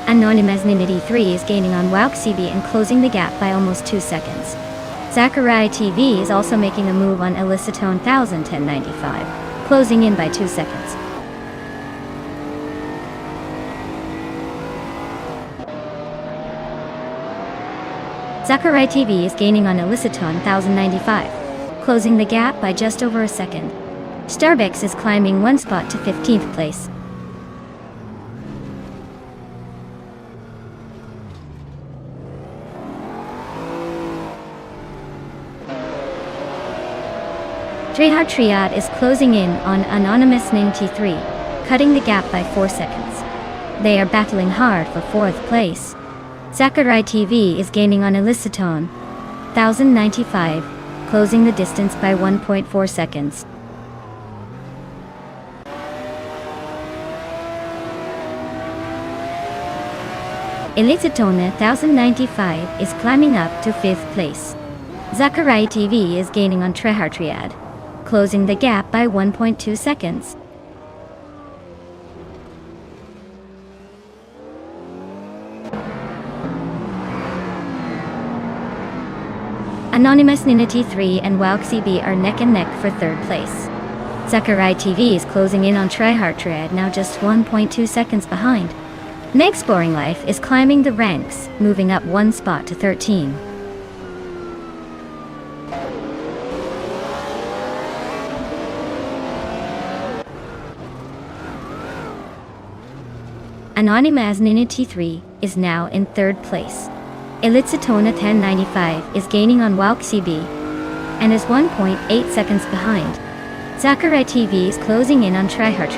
Anonymous Ninity 3 is gaining on WowCB and closing the gap by almost 2 seconds. Sakurai TV is also making a move on Elicitone 1095, closing in by 2 seconds. Sakurai TV is gaining on Elicitone 1095, closing the gap by just over a second. Starbucks is climbing 1 spot to 15th place. Triad is closing in on Anonymous Ninety 3, cutting the gap by 4 seconds. They are battling hard for 4th place. Sakurai TV is gaining on Elicitone 1095, closing the distance by 1.4 seconds. Elicitone 1095 is climbing up to 5th place. Sakurai TV is gaining on Triad, closing the gap by 1.2 seconds. Anonymous Ninity 3 and WowCB are neck and neck for 3rd place. Sakurai TV is closing in on Triad, now just 1.2 seconds behind. Next Boring Life is climbing the ranks, moving up 1 spot to 13. Anonymous Ninity 3 is now in 3rd place. Elicitona 1095 is gaining on WowCB and is 1.8 seconds behind. Sakurai TV is closing in on Triad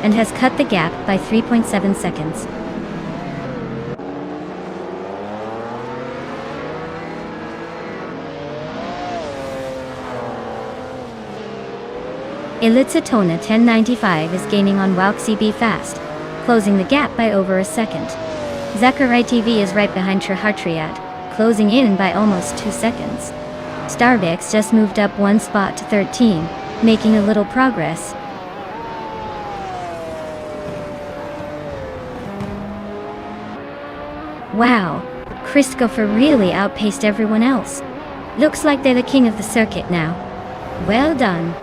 and has cut the gap by 3.7 seconds. Elicitona 1095 is gaining on WowCB fast, closing the gap by over a second. Sakurai TV is right behind Triad, closing in by almost 2 seconds. Starbucks just moved up 1 spot to 13, making a little progress. Wow, Christopher really outpaced everyone else. Looks like they're the king of the circuit now. Well done.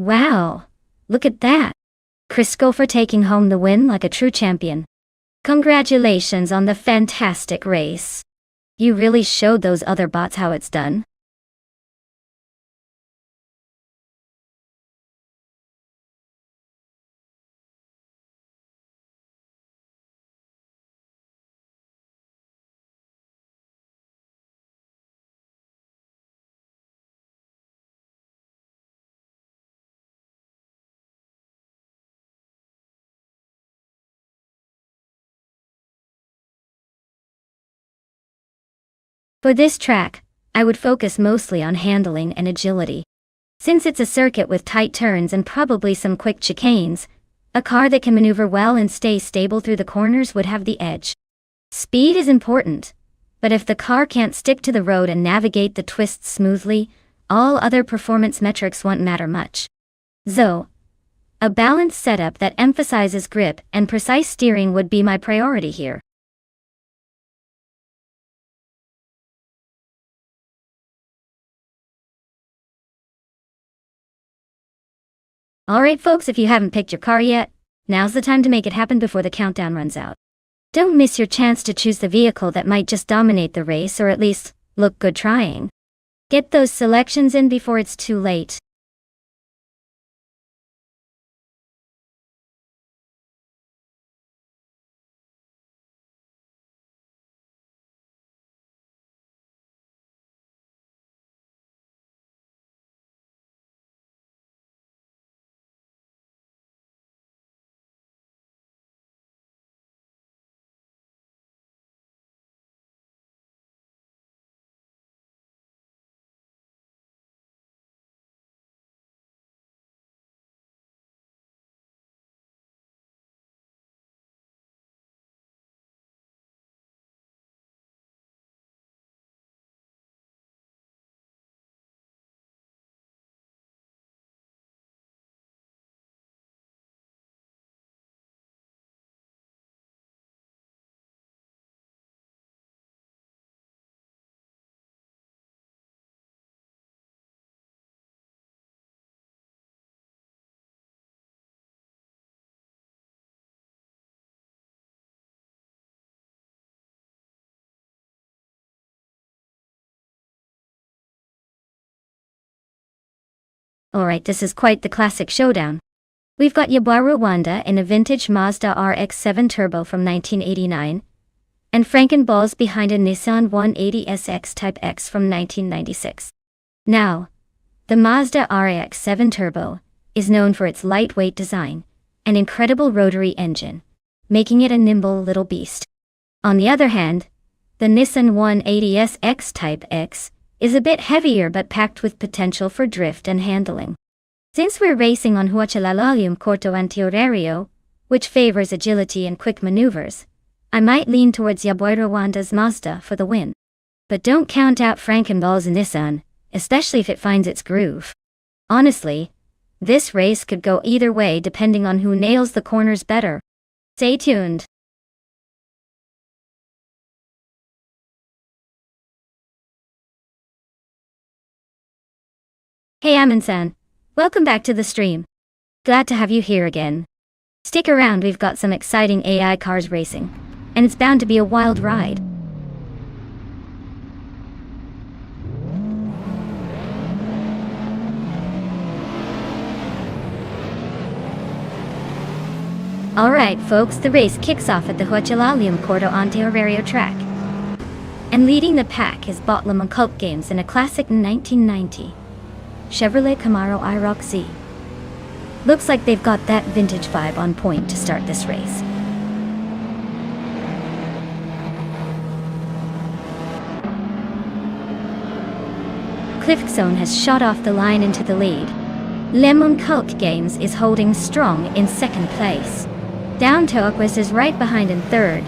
Wow! Look at that! Crisco for taking home the win like a true champion. Congratulations on the fantastic race. You really showed those other bots how it's done. For this track, I would focus mostly on handling and agility. Since it's a circuit with tight turns and probably some quick chicanes, a car that can maneuver well and stay stable through the corners would have the edge. Speed is important, but if the car can't stick to the road and navigate the twists smoothly, all other performance metrics won't matter much. So, a balanced setup that emphasizes grip and precise steering would be my priority here. Alright folks, if you haven't picked your car yet, now's the time to make it happen before the countdown runs out. Don't miss your chance to choose the vehicle that might just dominate the race or at least look good trying. Get those selections in before it's too late. Alright, this is quite the classic showdown. We've got Yabaru Wanda in a vintage Mazda RX-7 Turbo from 1989, and Frankenballs behind a Nissan 180SX Type X from 1996. Now, the Mazda RX-7 Turbo is known for its lightweight design and incredible rotary engine, making it a nimble little beast. On the other hand, the Nissan 180SX Type X is a bit heavier but packed with potential for drift and handling. Since we're racing on Huachalalalium Corto Antihorario, which favors agility and quick maneuvers, I might lean towards Yabaru Wanda's Mazda for the win. But don't count out Frankenball's Nissan, especially if it finds its groove. Honestly, this race could go either way depending on who nails the corners better. Stay tuned. Hey Amin-san, welcome back to the stream. Glad to have you here again. Stick around, we've got some exciting AI cars racing, and it's bound to be a wild ride. Alright folks, the race kicks off at the Huachalalalium Corto Antihorario track. And leading the pack is Botlam Cult Games in a classic 1990 Chevrolet Camaro IROC Z. Looks like they've got that vintage vibe on point to start this race. Cliffzone has shot off the line into the lead. Lemon Cult Games is holding strong in second place. Down Toquist is right behind in third,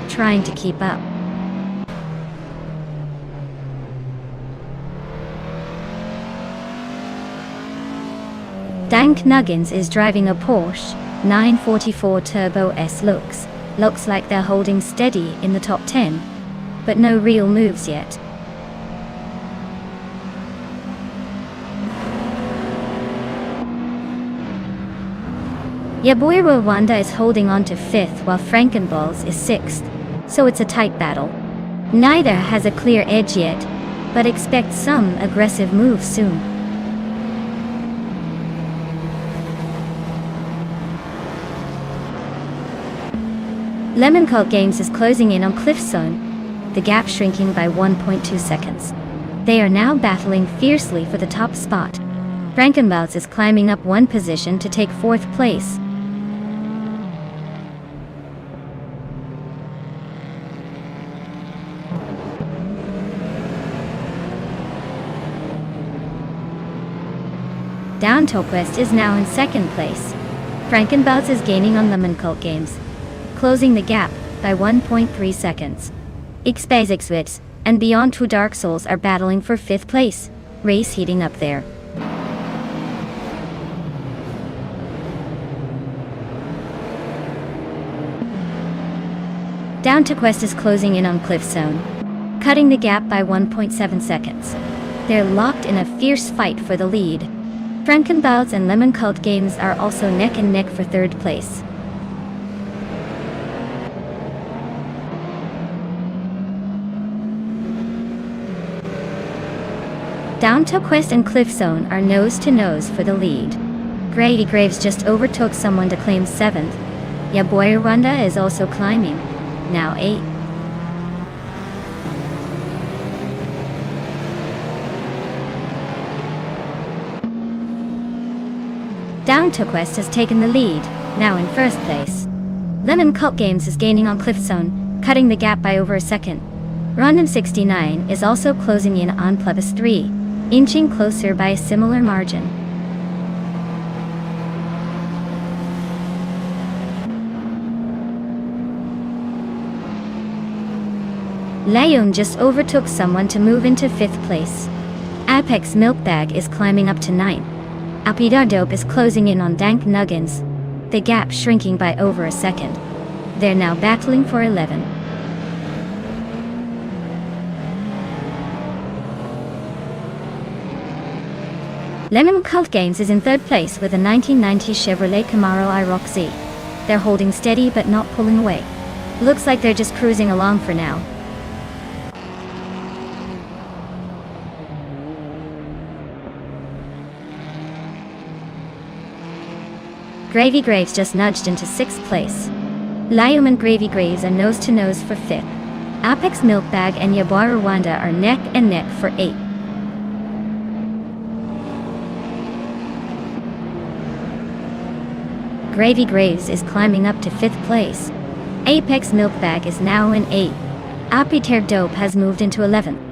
trying to keep up. Dank Nuggins is driving a Porsche 944 Turbo S. Looks like they're holding steady in the top 10, but no real moves yet. boy Rwanda is holding on to 5th while Frankenballs is 6th, so it's a tight battle. Neither has a clear edge yet, but expect some aggressive moves soon. Lemon Cult Games is closing in on Cliff Zone, the gap shrinking by 1.2 seconds. They are now battling fiercely for the top spot. Frankenballs is climbing up one position to take 4th place. Down Quest is now in 2nd place. Frankenballs is gaining on Lemon Cult Games, closing the gap by 1.3 seconds. Xpazixwitz and Beyond 2 Dark Souls are battling for 5th place. Race heating up there. Down Quest is closing in on Cliff Zone, cutting the gap by 1.7 seconds. They're locked in a fierce fight for the lead. Frankenballs and Lemon Cult Games are also neck and neck for 3rd place. Down Quest and Cliff Zone are nose to nose for the lead. Grady Graves just overtook someone to claim 7th. Boy Rwanda is also climbing, now 8th. Down Quest has taken the lead, now in 1st place. Lemon Cult Games is gaining on Cliff Zone, cutting the gap by over a second. Random69 is also closing in on Plebis 3, inching closer by a similar margin. Lion just overtook someone to move into 5th place. Apex Milkbag is climbing up to 9th. Alpidardope is closing in on Dank Nuggins, the gap shrinking by over a second. They're now battling for 11th. Lemon Cult Games is in 3rd place with a 1990 Chevrolet Camaro IROC Z. They're holding steady but not pulling away. Looks like they're just cruising along for now. Gravy Graves just nudged into 6th place. Liam and Gravy Graves are nose to nose for 5th. Apex Milkbag and Yaboy Rwanda are neck and neck for 8th. Gravy Graves is climbing up to 5th place. Apex Milkbag is now in 8th. Apiter Dope has moved into 11th.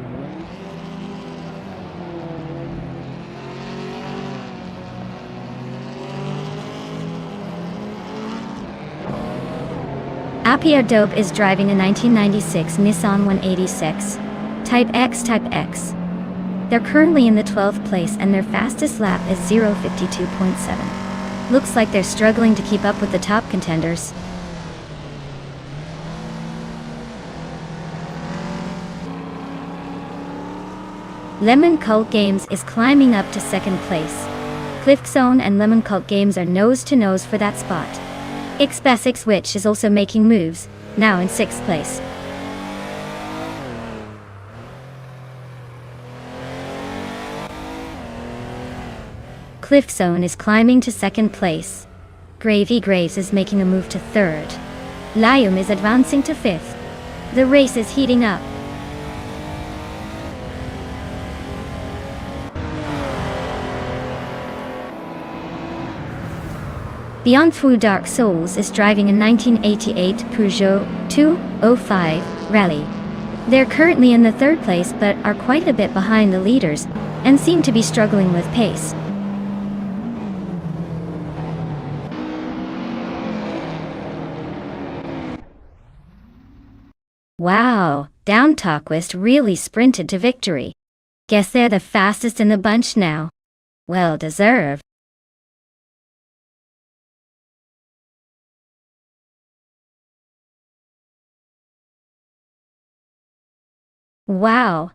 Apiter Dope is driving a 1996 Nissan 186 Type X. They're currently in the 12th place and their fastest lap is 0:52.7. Looks like they're struggling to keep up with the top contenders. Lemon Cult Games is climbing up to 2nd place. Cliff Zone and Lemon Cult Games are nose to nose for that spot. Xpazixwitz is also making moves, now in 6th place. Cliff Zone is climbing to 2nd place. Gravy Graves is making a move to 3rd. Liam is advancing to 5th. The race is heating up. Beyond Through Dark Souls is driving a 1988 Peugeot 205 Rally. They're currently in the 3rd place but are quite a bit behind the leaders and seem to be struggling with pace. Wow, Down Quest really sprinted to victory. Guess they're the fastest in the bunch now. Well deserved. Wow,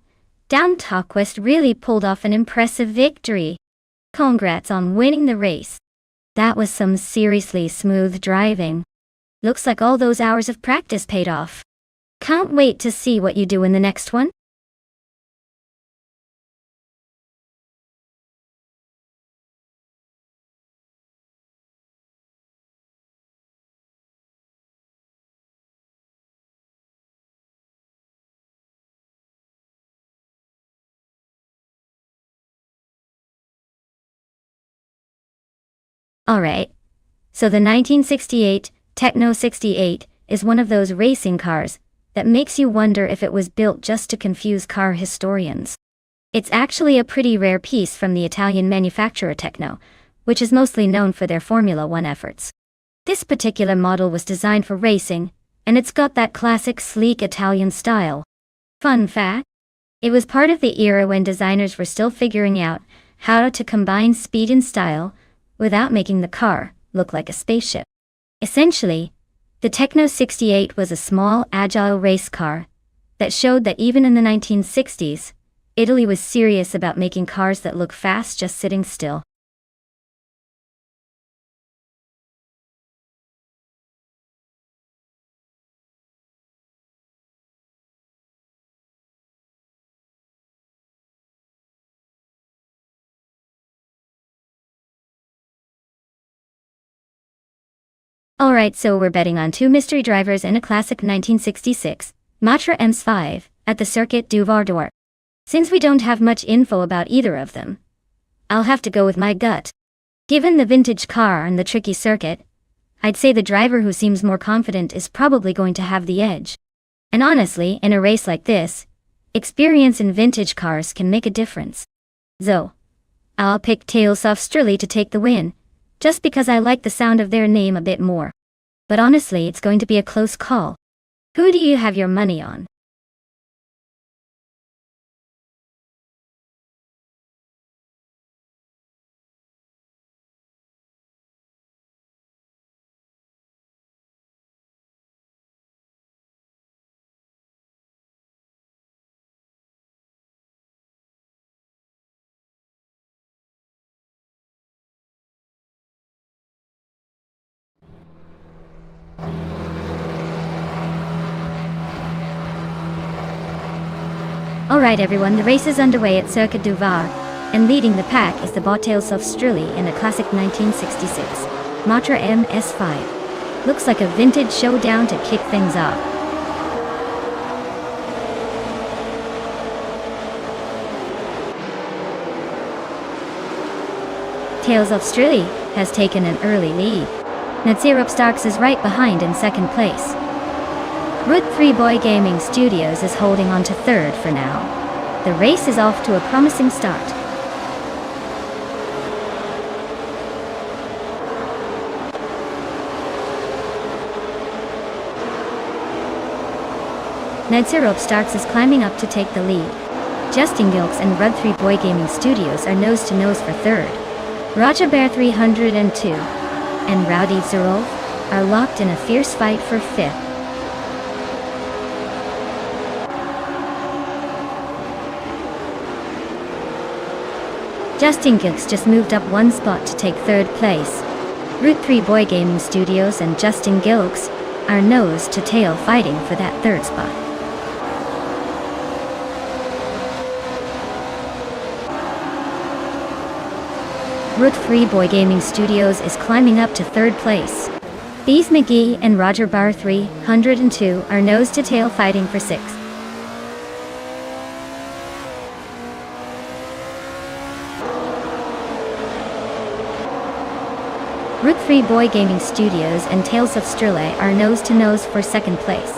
Down Quest really pulled off an impressive victory. Congrats on winning the race. That was some seriously smooth driving. Looks like all those hours of practice paid off. Can't wait to see what you do in the next one. Alright. So the 1968 Techno 68 is one of those racing cars that makes you wonder if it was built just to confuse car historians. It's actually a pretty rare piece from the Italian manufacturer Techno, which is mostly known for their Formula One efforts. This particular model was designed for racing, and it's got that classic sleek Italian style. Fun fact: it was part of the era when designers were still figuring out how to combine speed and style without making the car look like a spaceship. Essentially, the Techno 68 was a small, agile race car that showed that even in the 1960s, Italy was serious about making cars that look fast just sitting still. Alright, so we're betting on two mystery drivers and a classic 1966 Matra M5 at the Circuit du Vardor. Since we don't have much info about either of them, I'll have to go with my gut. Given the vintage car and the tricky circuit, I'd say the driver who seems more confident is probably going to have the edge. And honestly, in a race like this, experience in vintage cars can make a difference. So, I'll pick Tales of Strully to take the win, just because I like the sound of their name a bit more. But honestly, it's going to be a close call. Who do you have your money on? Alright everyone, the race is underway at Circuit du Var, and leading the pack is the Tales of Strully in a classic 1966 Matra MS5. Looks like a vintage showdown to kick things off. Tales of Strully has taken an early lead. Nonstop Starks is right behind in second place. Root 3 Boy Gaming Studios is holding on to third for now. The race is off to a promising start. Nonstop Starks is climbing up to take the lead. Justin Gilks and Rud 3 Boy Gaming Studios are nose to nose for third. Roger Bear 302 and Rowdy Zerolf are locked in a fierce fight for fifth. Justin Gilks just moved up one spot to take third place. Root 3 Boy Gaming Studios and Justin Gilks are nose to tail fighting for that third spot. Root 3 Boy Gaming Studios is climbing up to third place. Bees McGee and Roger Bar 302 are nose to tail fighting for sixth. Root 3 Boy Gaming Studios and Tales of Strully are nose to nose for second place.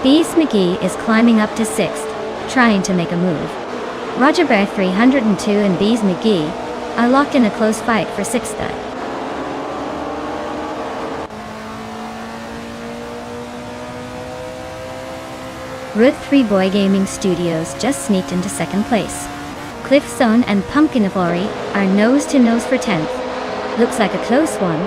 Bees McGee is climbing up to sixth, trying to make a move. Roger Bear 302 and Bees McGee are locked in a close fight for sixth spot. Root 3 Boy Gaming Studios just sneaked into second place. Cliff Zone and Pumpkiniflori are nose to nose for 10th. Looks like a close one.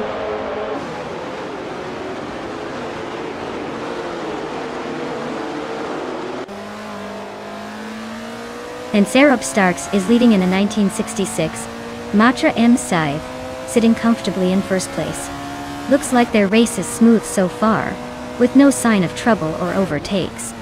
And Nonstop Starks is leading in a 1966 Matra M5 sitting comfortably in first place. Looks like their race is smooth so far, with no sign of trouble or overtakes.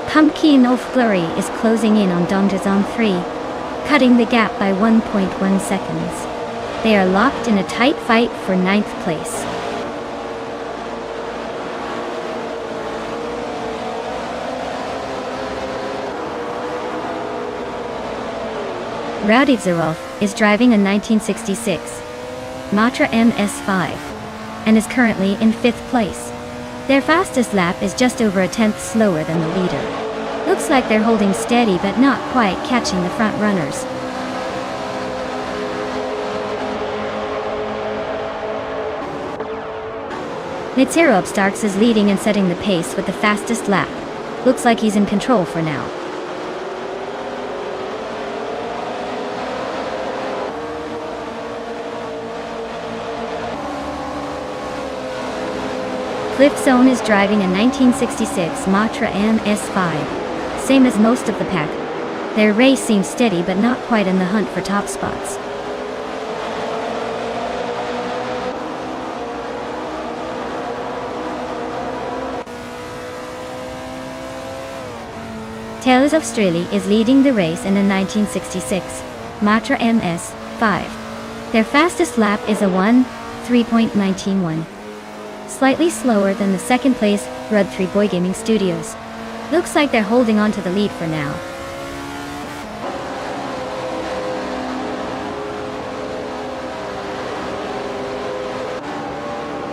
Pumpkin of Glory is closing in on Dongers on 3, cutting the gap by 1.1 seconds. They are locked in a tight fight for 9th place. Radivzerov is driving a 1966 Matra MS5 and is currently in 5th place. Their fastest lap is just over a tenth slower than the leader. Looks like they're holding steady but not quite catching the front runners. Nizarov Starks is leading and setting the pace with the fastest lap. Looks like he's in control for now. Cliff Zone is driving a 1966 Matra MS5, same as most of the pack. Their race seems steady but not quite in the hunt for top spots. Tales of Australia is leading the race in a 1966 Matra MS5. Their fastest lap is a 1:3.19:1. Slightly slower than the second place Rud 3 Boy Gaming Studios. Looks like they're holding on to the lead for now.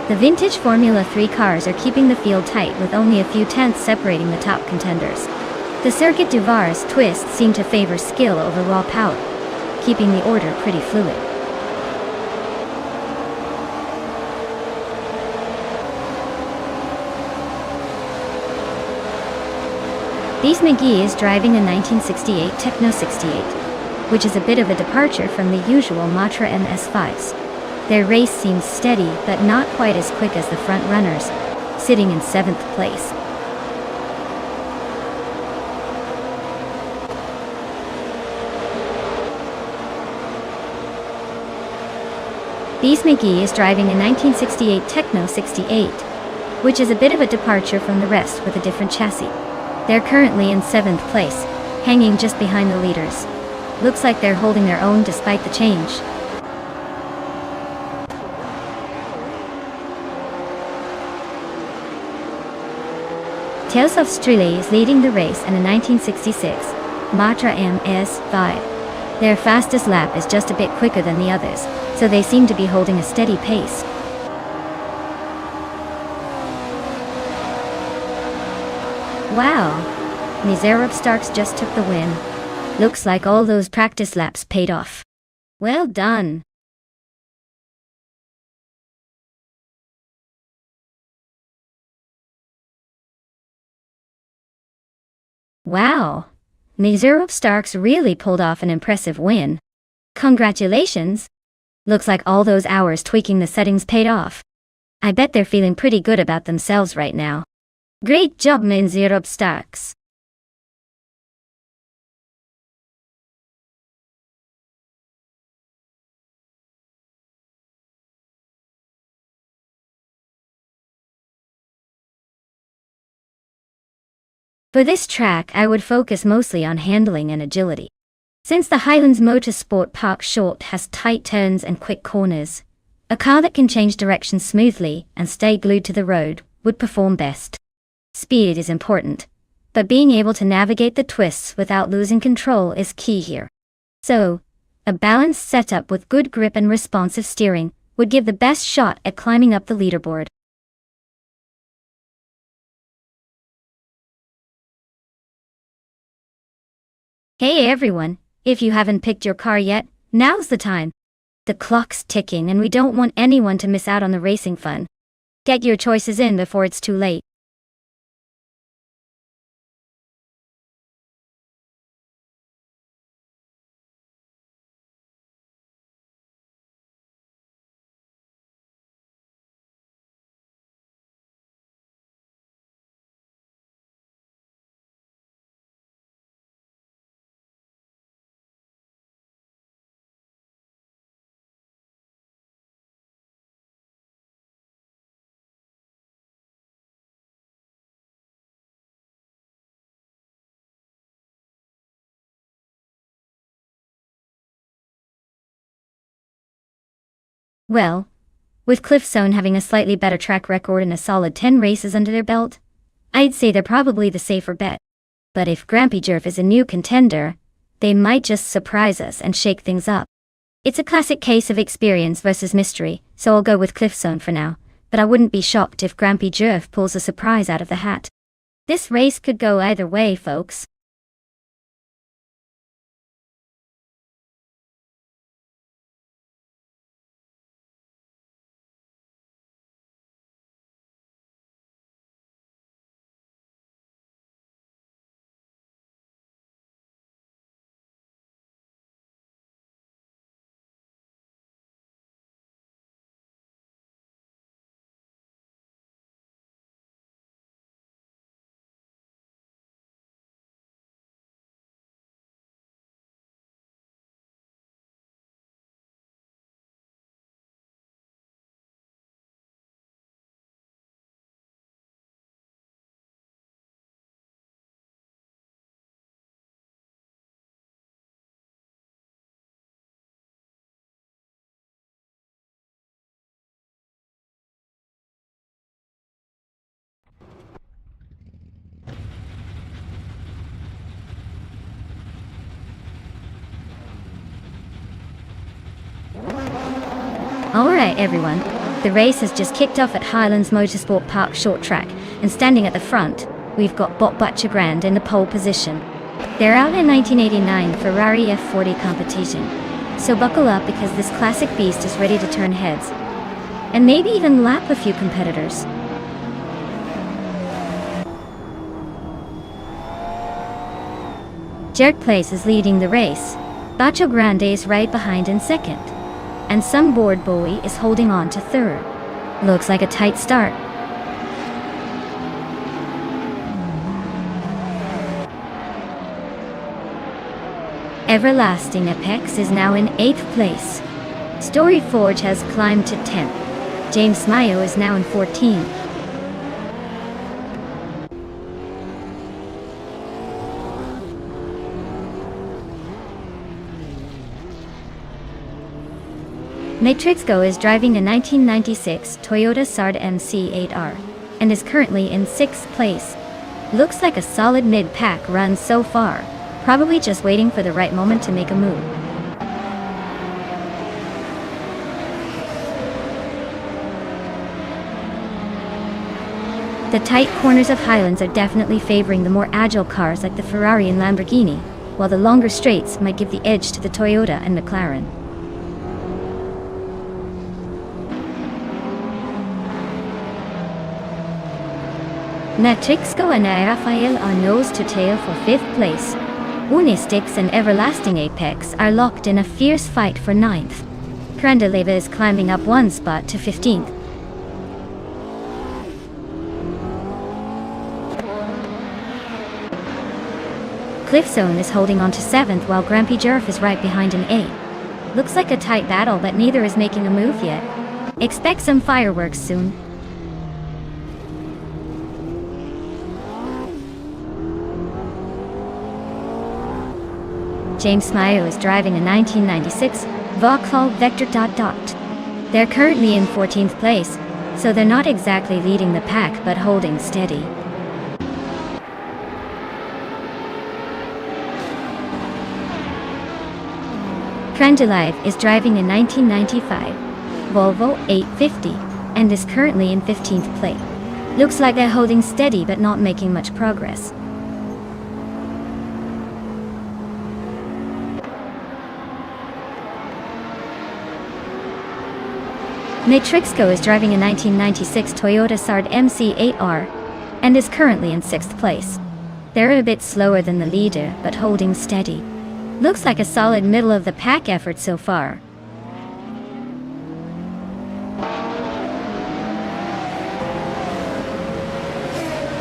The vintage Formula 3 cars are keeping the field tight with only a few tenths separating the top contenders. The Circuit du Var's twists seem to favor skill over raw power, keeping the order pretty fluid. Bees McGee is driving a 1968 Techno 68, which is a bit of a departure from the usual Matra MS5s. Their race seems steady but not quite as quick as the front runners, sitting in 7th place. Bees McGee is driving a 1968 Techno 68, which is a bit of a departure from the rest with a different chassis. They're currently in 7th place, hanging just behind the leaders. Looks like they're holding their own despite the change. Tales of Australia is leading the race in a 1966 Matra MS5. Their fastest lap is just a bit quicker than the others, so they seem to be holding a steady pace. Wow! Nizarov Starks just took the win. Looks like all those practice laps paid off. Well done! Wow! Nizarov Starks really pulled off an impressive win. Congratulations! Looks like all those hours tweaking the settings paid off. I bet they're feeling pretty good about themselves right now. Great job, Nizarov Starks! For this track I would focus mostly on handling and agility. Since the Highlands Motorsport Park Short has tight turns and quick corners, a car that can change direction smoothly and stay glued to the road would perform best. Speed is important, but being able to navigate the twists without losing control is key here. So, a balanced setup with good grip and responsive steering would give the best shot at climbing up the leaderboard. Hey everyone, if you haven't picked your car yet, now's the time. The clock's ticking and we don't want anyone to miss out on the racing fun. Get your choices in before it's too late. Well, with Cliffzone having a slightly better track record and a solid 10 races under their belt, I'd say they're probably the safer bet. But if Grampy Jerf is a new contender, they might just surprise us and shake things up. It's a classic case of experience versus mystery, so I'll go with Cliffzone for now, but I wouldn't be shocked if Grampy Jerf pulls a surprise out of the hat. This race could go either way, folks. Alright everyone, the race has just kicked off at Highlands Motorsport Park short track, and standing at the front, we've got Bob Butchergrand in the pole position. They're out in 1989 Ferrari F40 competition, so buckle up because this classic beast is ready to turn heads, and maybe even lap a few competitors. Jerk Place is leading the race, Bacho Grande is right behind in second, and Some Board Boy is holding on to third. Looks like a tight start. Everlasting Apex is now in 8th place. Story Forge has climbed to 10th. James Mayo is now in 14th. Matrixco is driving a 1996 Toyota Sard MC8R and is currently in 6th place. Looks like a solid mid-pack run so far, probably just waiting for the right moment to make a move. The tight corners of Highlands are definitely favoring the more agile cars like the Ferrari and Lamborghini, while the longer straights might give the edge to the Toyota and McLaren. Matrixco and Rafael are nose to tail for 5th place. Unistix and Everlasting Apex are locked in a fierce fight for 9th. Crandaleva is climbing up one spot to 15th. Cliffzone is holding on to 7th while Grampy Jerf is right behind in 8th. Looks like a tight battle, but neither is making a move yet. Expect some fireworks soon. James Mayo is driving a 1996 Vauxhall Vector. They're currently in 14th place, so they're not exactly leading the pack but holding steady. Trendalive is driving a 1995 Volvo 850 and is currently in 15th place. Looks like they're holding steady but not making much progress. Matrixco is driving a 1996 Toyota Sard MC8R and is currently in 6th place. They're a bit slower than the leader, but holding steady. Looks like a solid middle-of-the-pack effort so far.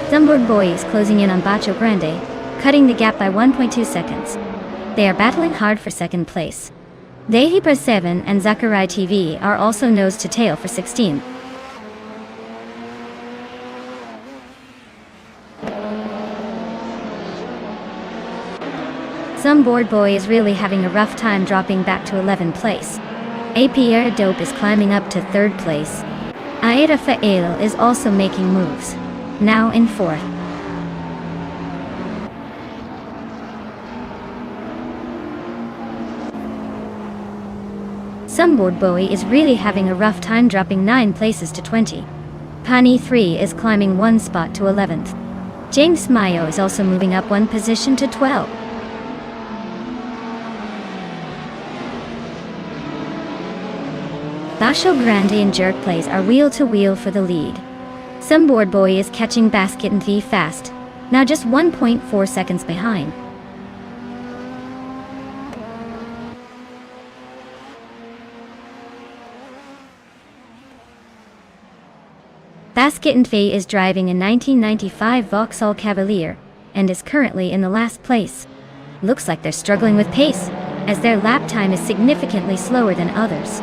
Dumboard Boy is closing in on Bacho Grande, cutting the gap by 1.2 seconds. They are battling hard for 2nd place. Dehibra 7 and Zachary TV are also nose to tail for 16th. Some Board Boy is really having a rough time dropping back to 11th place. APR Dope is climbing up to 3rd place. Aira Fael is also making moves, now in 4th. Sunboard Bowie is really having a rough time, dropping 9 places to 20. Pani 3 is climbing 1 spot to 11th. James Mayo is also moving up 1 position to 12. Basho Grande and Jerk Plays are wheel to wheel for the lead. Sunboard Boy is catching Basket and Thief fast, now just 1.4 seconds behind. Basket and Thief is driving a 1995 Vauxhall Cavalier and is currently in the last place. Looks like they're struggling with pace, as their lap time is significantly slower than others.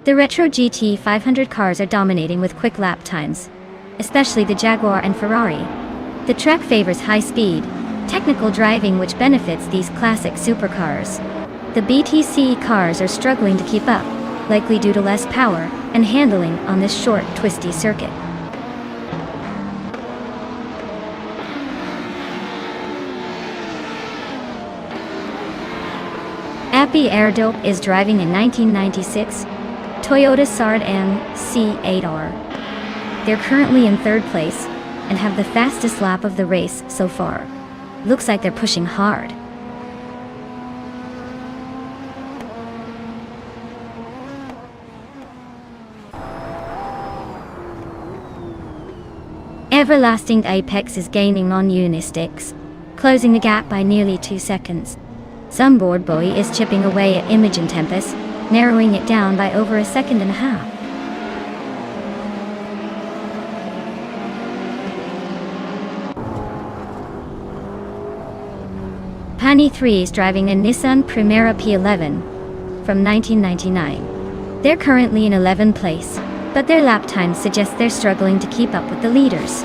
The Retro GT 500 cars are dominating with quick lap times, especially the Jaguar and Ferrari. The track favors high speed, technical driving, which benefits these classic supercars. The BTC cars are struggling to keep up, likely due to less power and handling on this short, twisty circuit. APR Dope is driving a 1996 Toyota Sard MC8R. They're currently in 3rd place and have the fastest lap of the race so far. Looks like they're pushing hard. Everlasting Apex is gaining on Unisticks, closing the gap by nearly 2 seconds. Sunboard Boy is chipping away at Imogen Tempest, narrowing it down by over 1.5 seconds. Pani 3 is driving a Nissan Primera P11 from 1999. They're currently in 11th place, but their lap time suggests they're struggling to keep up with the leaders.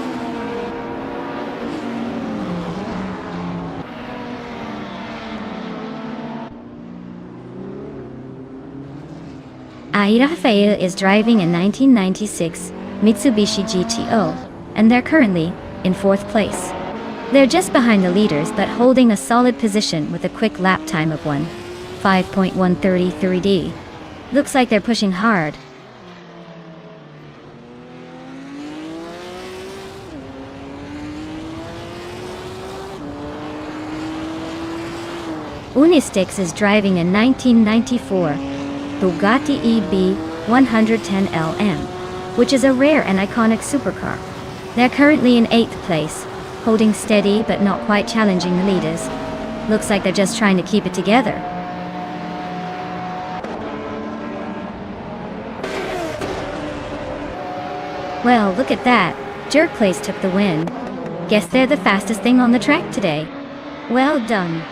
Aira Fail is driving a 1996 Mitsubishi GTO, and they're currently in 4th place. They're just behind the leaders but holding a solid position with a quick lap time of 5.133D. Looks like they're pushing hard. Unisticks is driving a 1994 Bugatti EB 110LM, which is a rare and iconic supercar. They're currently in 8th place, holding steady but not quite challenging the leaders. Looks like they're just trying to keep it together. Well, look at that. Jerk Place took the win. Guess they're the fastest thing on the track today. Well done.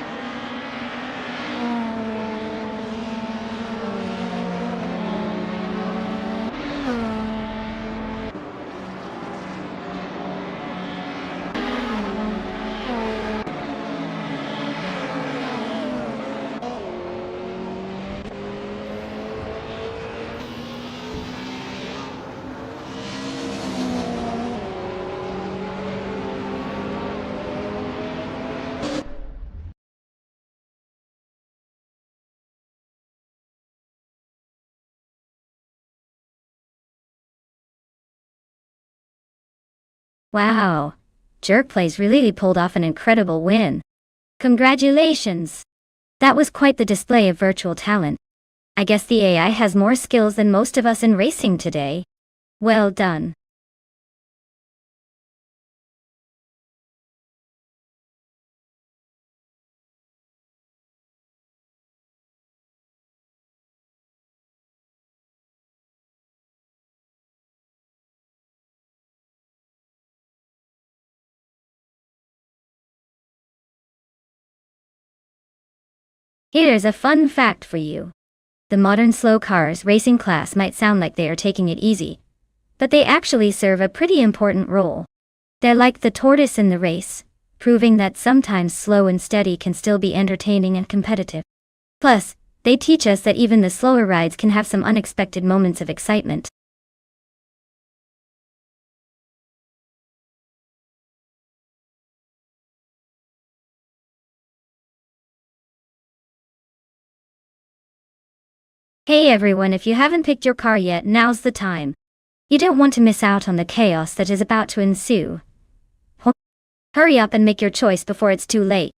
Wow, Jerk Plays really pulled off an incredible win. Congratulations! That was quite the display of virtual talent. I guess the AI has more skills than most of us in racing today. Well done. Here's a fun fact for you. The modern slow cars racing class might sound like they are taking it easy, but they actually serve a pretty important role. They're like the tortoise in the race, proving that sometimes slow and steady can still be entertaining and competitive. Plus, they teach us that even the slower rides can have some unexpected moments of excitement. Hey everyone, if you haven't picked your car yet, now's the time. You don't want to miss out on the chaos that is about to ensue. Hurry up and make your choice before it's too late.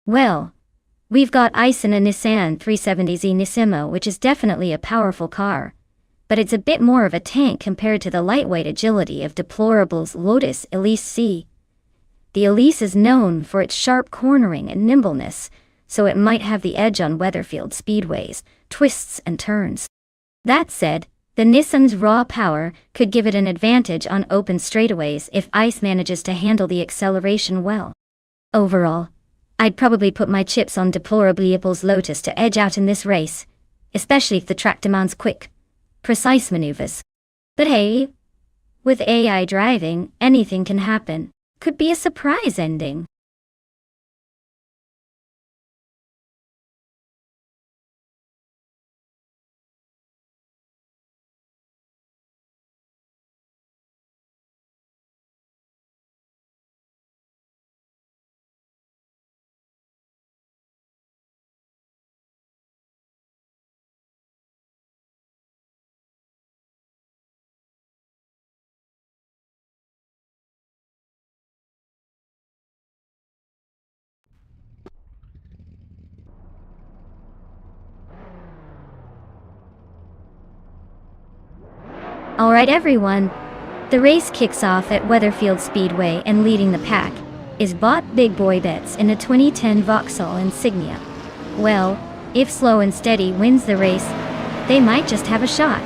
Well, we've got ice in a Nissan 370Z Nissimo, which is definitely a powerful car, but it's a bit more of a tank compared to the lightweight agility of deplorable's Lotus Elise C. The Elise is known for its sharp cornering and nimbleness, so it might have the edge on weather-filled speedways, twists and turns. That said, the Nissan's raw power could give it an advantage on open straightaways if ice manages to handle the acceleration well. Overall, I'd probably put my chips on deplorable's Lotus to edge out in this race, especially if the track demands quick, precise maneuvers. But hey, with AI driving, anything can happen. Could be a surprise ending. Alright everyone, the race kicks off at Weatherfield Speedway, and leading the pack is Bot Big Boy Bets in a 2010 Vauxhall Insignia. Well, if Slow and Steady wins the race, they might just have a shot.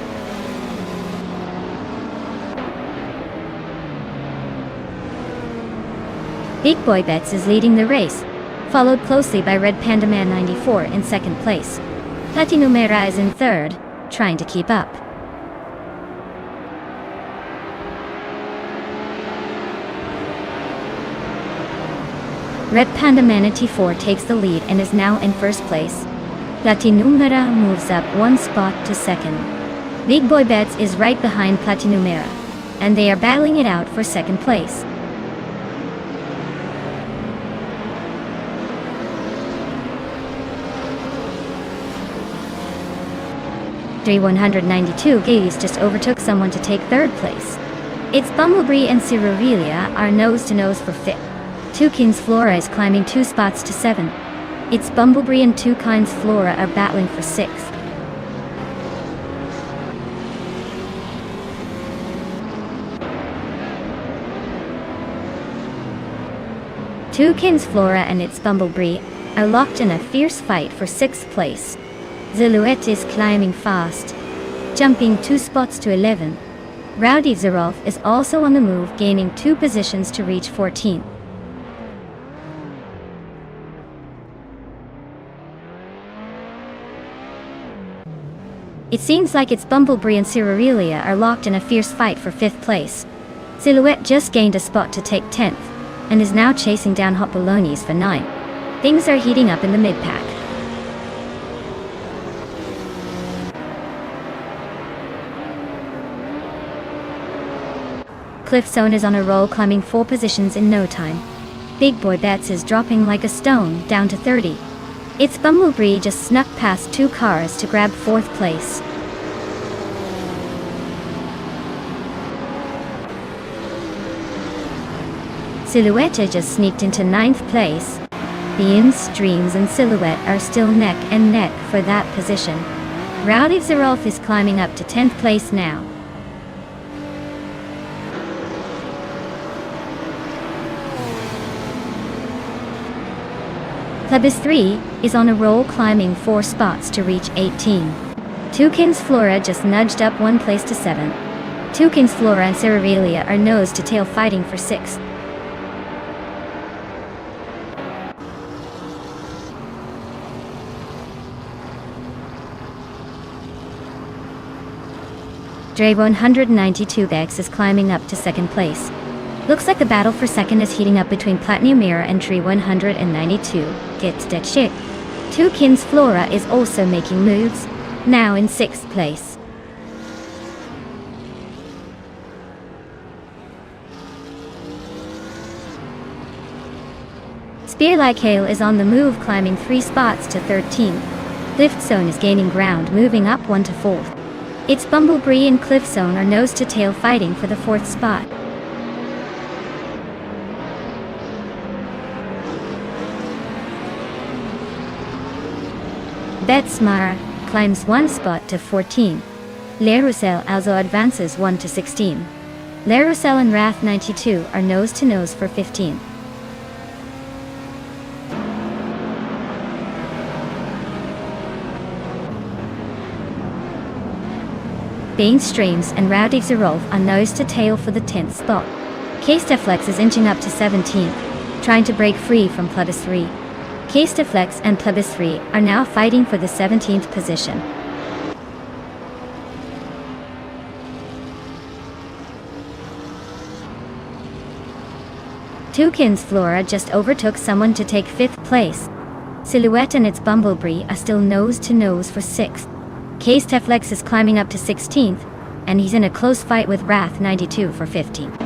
Big Boy Bets is leading the race, followed closely by Red Panda Man 94 in second place. Platinumera is in third, trying to keep up. Red Panda Man 94 takes the lead and is now in first place. Platinumera moves up one spot to second. Big Boy Bets is right behind Platinumera, and they are battling it out for second place. $192 Gaze just overtook someone to take third place. It's Bumblebee and Cirurelia are nose-to-nose for fifth. Two Kings Flora is climbing 2 spots to 7. It's Bumblebee and Two Kinds Flora are battling for 6th. Two Kings Flora and its Bumblebee are locked in a fierce fight for 6th place. Ziluette is climbing fast, jumping 2 spots to 11. Rowdy Zerolf is also on the move, gaining 2 positions to reach 14th. It seems like it's Bumblebee and Cerealia are locked in a fierce fight for 5th place. Silhouette just gained a spot to take 10th, and is now chasing down Hot Balonies for 9th. Things are heating up in the mid-pack. Cliffzone is on a roll, climbing 4 positions in no time. Big Boy Bets is dropping like a stone, down to 30. It's Bumblebee just snuck past 2 cars to grab 4th place. Silhouette just sneaked into 9th place. Beans, Dreams and Silhouette are still neck and neck for that position. Rowdy Zerolf is climbing up to 10th place now. Plebis 3 is on a roll, climbing 4 spots to reach 18. Toucan's Flora just nudged up 1 place to 7. Toucan's Flora and Cerealia are nose to tail fighting for 6th. Dre 192X is climbing up to 2nd place. Looks like the battle for 2nd is heating up between Platinum Mirror and Tree 192. Gets that shit. Toucan's Flora is also making moves, now in 6th place. Spear Like Hail is on the move, climbing 3 spots to 13th. Cliffzone is gaining ground, moving up 1 to 4th. It's Bumblebee and Cliffzone are nose to tail fighting for the 4th spot. Betsmara climbs 1 spot to 14. Le Roussel also advances 1 to 16. Le Roussel and Wrath 92 are nose to nose for 15. Bane Streams and Rowdy Zerolf are nose to tail for the 10th spot. K-Steflex is inching up to 17th, trying to break free from Plebis 3. K-Steflex and Plebis 3 are now fighting for the 17th position. Toucan's Flora just overtook someone to take 5th place. Silhouette and its Bumblebee are still nose to nose for 6th. K-Steflex is climbing up to 16th, and he's in a close fight with Wrath 92 for 15th.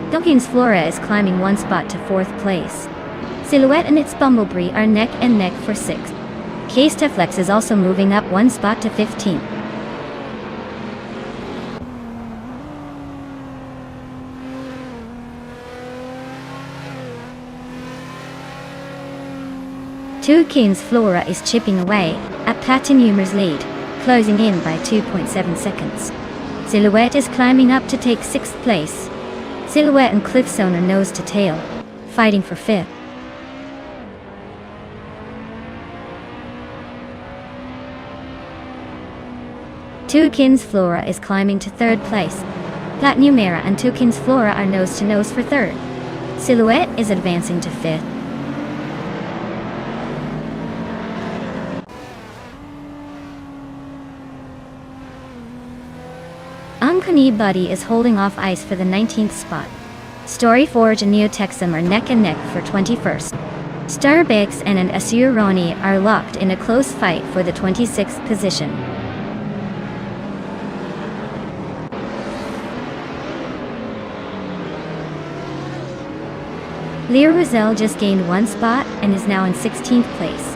Toucan's Flora is climbing 1 spot to 4th place. Silhouette and its Bumblebee are neck and neck for 6th. K-Steflex is also moving up 1 spot to 15th. Toucan's Flora is chipping away at Platinum's lead, closing in by 2.7 seconds. Silhouette is climbing up to take 6th place. Silhouette and Cliffzone are nose to tail, fighting for 5th. Toucan's Flora is climbing to 3rd place. Platinum Era and Toucan's Flora are nose to nose for 3rd. Silhouette is advancing to 5th. Uncanny Buddy is holding off Ice for the 19th spot. Storyforge and Neotexum are neck and neck for 21st. Starbix and an Asuroni are locked in a close fight for the 26th position. Le Roussel just gained 1 spot and is now in 16th place.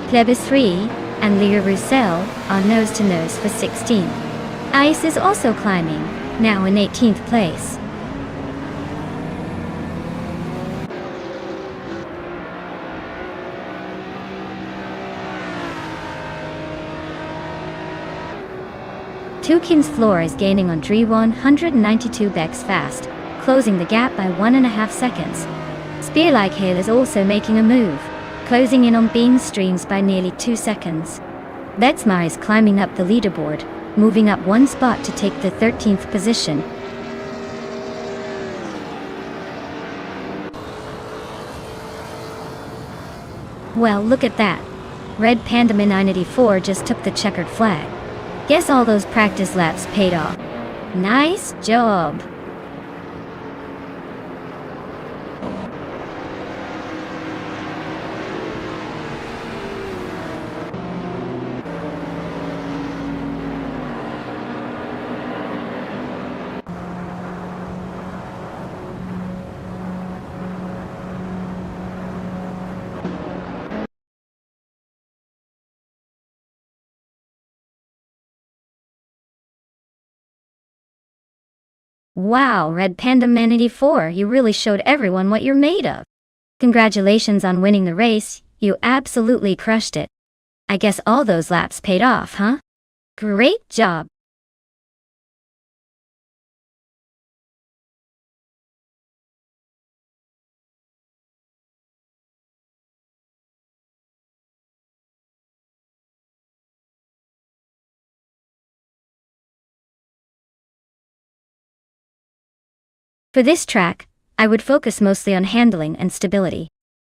Plebis 3 and Le Roussel are nose to nose for 16th. Ice is also climbing, now in 18th place. Toucan's Flora is gaining on Dree 192 Bex fast, closing the gap by 1.5 seconds. Spear Like Hail is also making a move, closing in on Bean Streams by nearly 2 seconds. Betsmar is climbing up the leaderboard, moving up 1 spot to take the 13th position. Well, look at that. Red Panda Min 984 just took the checkered flag. Guess all those practice laps paid off. Nice job. Wow, Red Panda Man 84, you really showed everyone what you're made of. Congratulations on winning the race, you absolutely crushed it. I guess all those laps paid off, huh? Great job. For this track, I would focus mostly on handling and stability.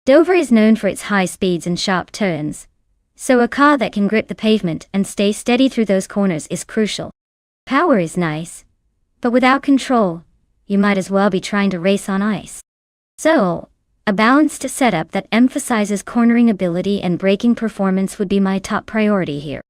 Dover is known for its high speeds and sharp turns, so a car that can grip the pavement and stay steady through those corners is crucial. Power is nice, but without control, you might as well be trying to race on ice. So, a balanced setup that emphasizes cornering ability and braking performance would be my top priority here.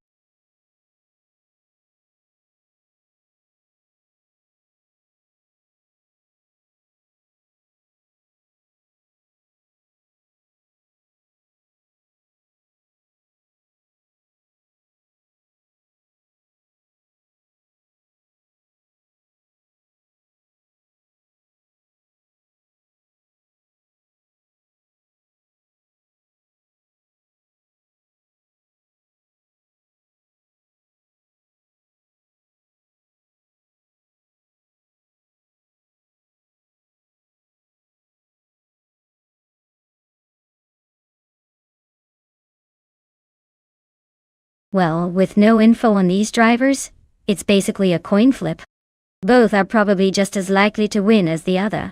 Well, with no info on these drivers, it's basically a coin flip. Both are probably just as likely to win as the other.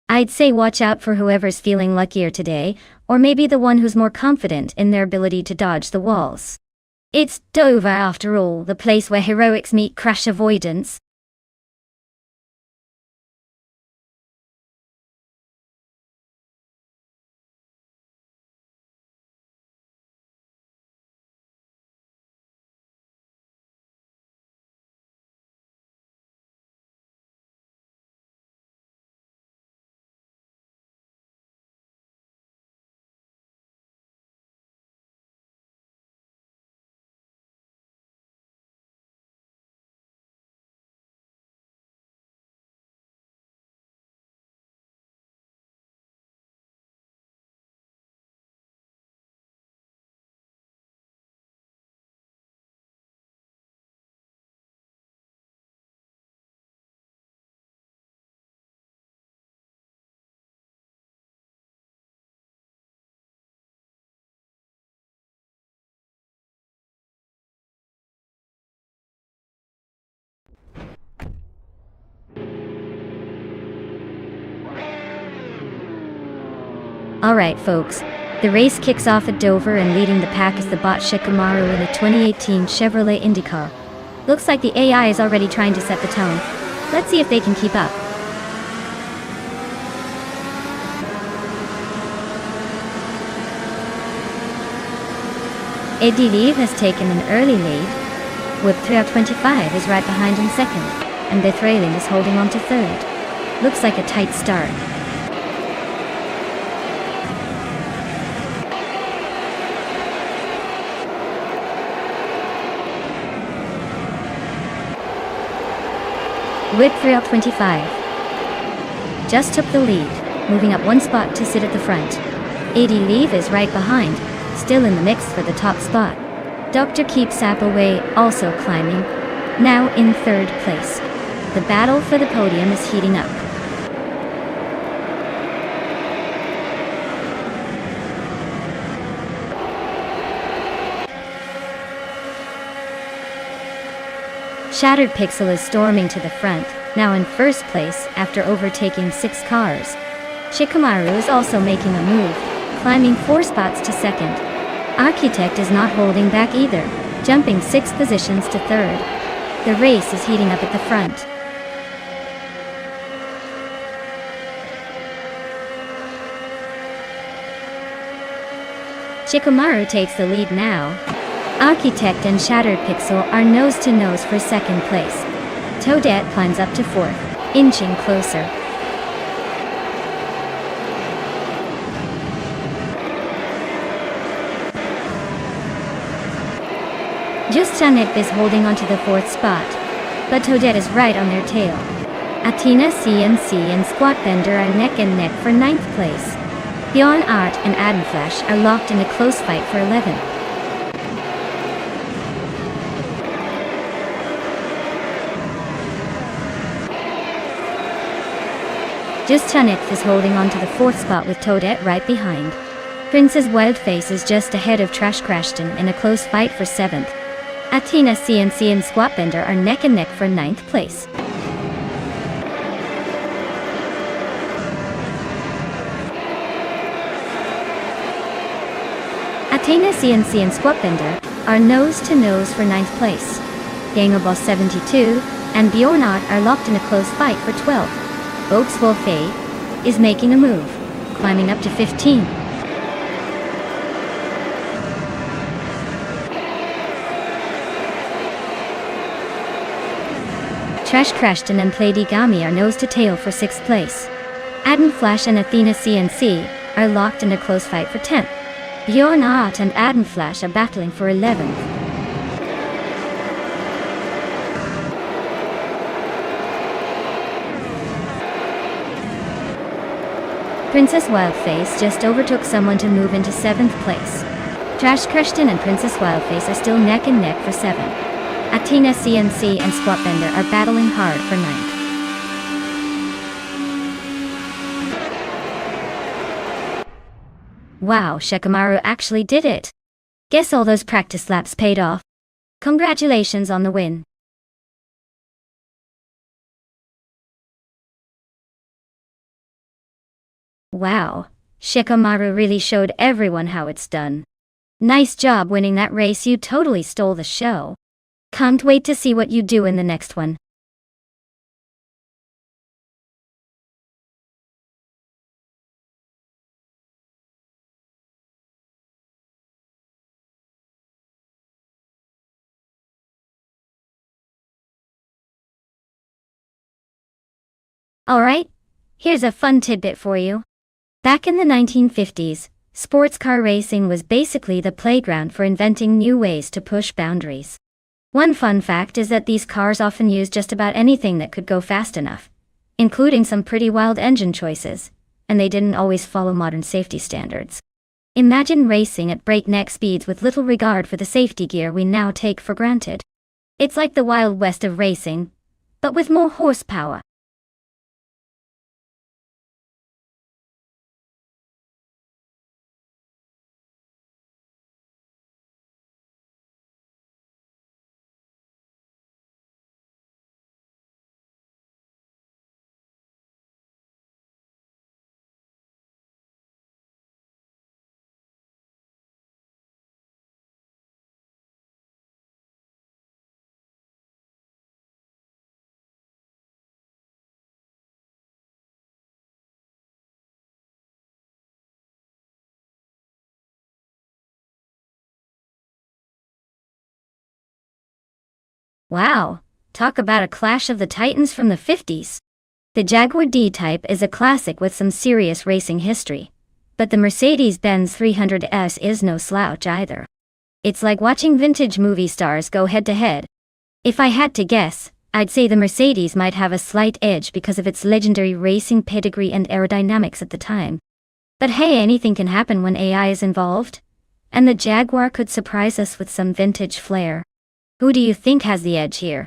I'd say watch out for whoever's feeling luckier today, or maybe the one who's more confident in their ability to dodge the walls. It's Dover after all, the place where heroics meet crash avoidance. Alright folks, the race kicks off at Dover and leading the pack is the bot Shikamaru in a 2018 Chevrolet IndyCar. Looks like the AI is already trying to set the tone. Let's see if they can keep up. Eddie Leave has taken an early lead. Whip 325 is right behind in second, and Bethralin is holding on to third. Looks like a tight start. Whip 325 just took the lead, moving up one spot to sit at the front. AD Leave is right behind, still in the mix for the top spot. Dr. Keep Sapaway also climbing, now in third place. The battle for the podium is heating up. Shattered Pixel is storming to the front, now in first place after overtaking 6 cars. Shikamaru is also making a move, climbing 4 spots to second. Architect is not holding back either, jumping 6 positions to third. The race is heating up at the front. Shikamaru takes the lead now. Architect and Shattered Pixel are nose-to-nose for second place. Toadette climbs up to fourth, inching closer. Just Janet is holding onto the fourth spot, but Toadette is right on their tail. Athena, CNC, and Squatbender are neck and neck for ninth place. Bjorn Art and Adam Flash are locked in a close fight for 11th. Just Janet is holding on to the fourth spot with Toadette right behind. Princess Wildface is just ahead of Trash Crashton in a close fight for 7th. Athena, CNC, and Squatbender are neck and neck for 9th place. Athena, CNC, and Squatbender are nose-to-nose for 9th place. Gangoboss 72 and Bjornart are locked in a close fight for 12th. Oakswolfay is making a move, climbing up to 15. Trash Crashton and Playdigami are nose-to-tail for 6th place. Adam Flash and Athena, CNC are locked in a close fight for 10th. Bjorn Art and Adam Flash are battling for 11th. Princess Wildface just overtook someone to move into 7th place. Trash Crashton and Princess Wildface are still neck and neck for 7th. Athena, CNC, and Squatbender are battling hard for 9th. Wow, Shikamaru actually did it! Guess all those practice laps paid off. Congratulations on the win. Wow, Shikamaru really showed everyone how it's done. Nice job winning that race, you totally stole the show. Can't wait to see what you do in the next one. Alright, here's a fun tidbit for you. Back in the 1950s, sports car racing was basically the playground for inventing new ways to push boundaries. One fun fact is that these cars often used just about anything that could go fast enough, including some pretty wild engine choices, and they didn't always follow modern safety standards. Imagine racing at breakneck speeds with little regard for the safety gear we now take for granted. It's like the Wild West of racing, but with more horsepower. Wow, talk about a clash of the titans from the 50s. The Jaguar D-Type is a classic with some serious racing history, but the Mercedes-Benz 300S is no slouch either. It's like watching vintage movie stars go head-to-head. If I had to guess, I'd say the Mercedes might have a slight edge because of its legendary racing pedigree and aerodynamics at the time. But hey, anything can happen when AI is involved, and the Jaguar could surprise us with some vintage flair. Who do you think has the edge here?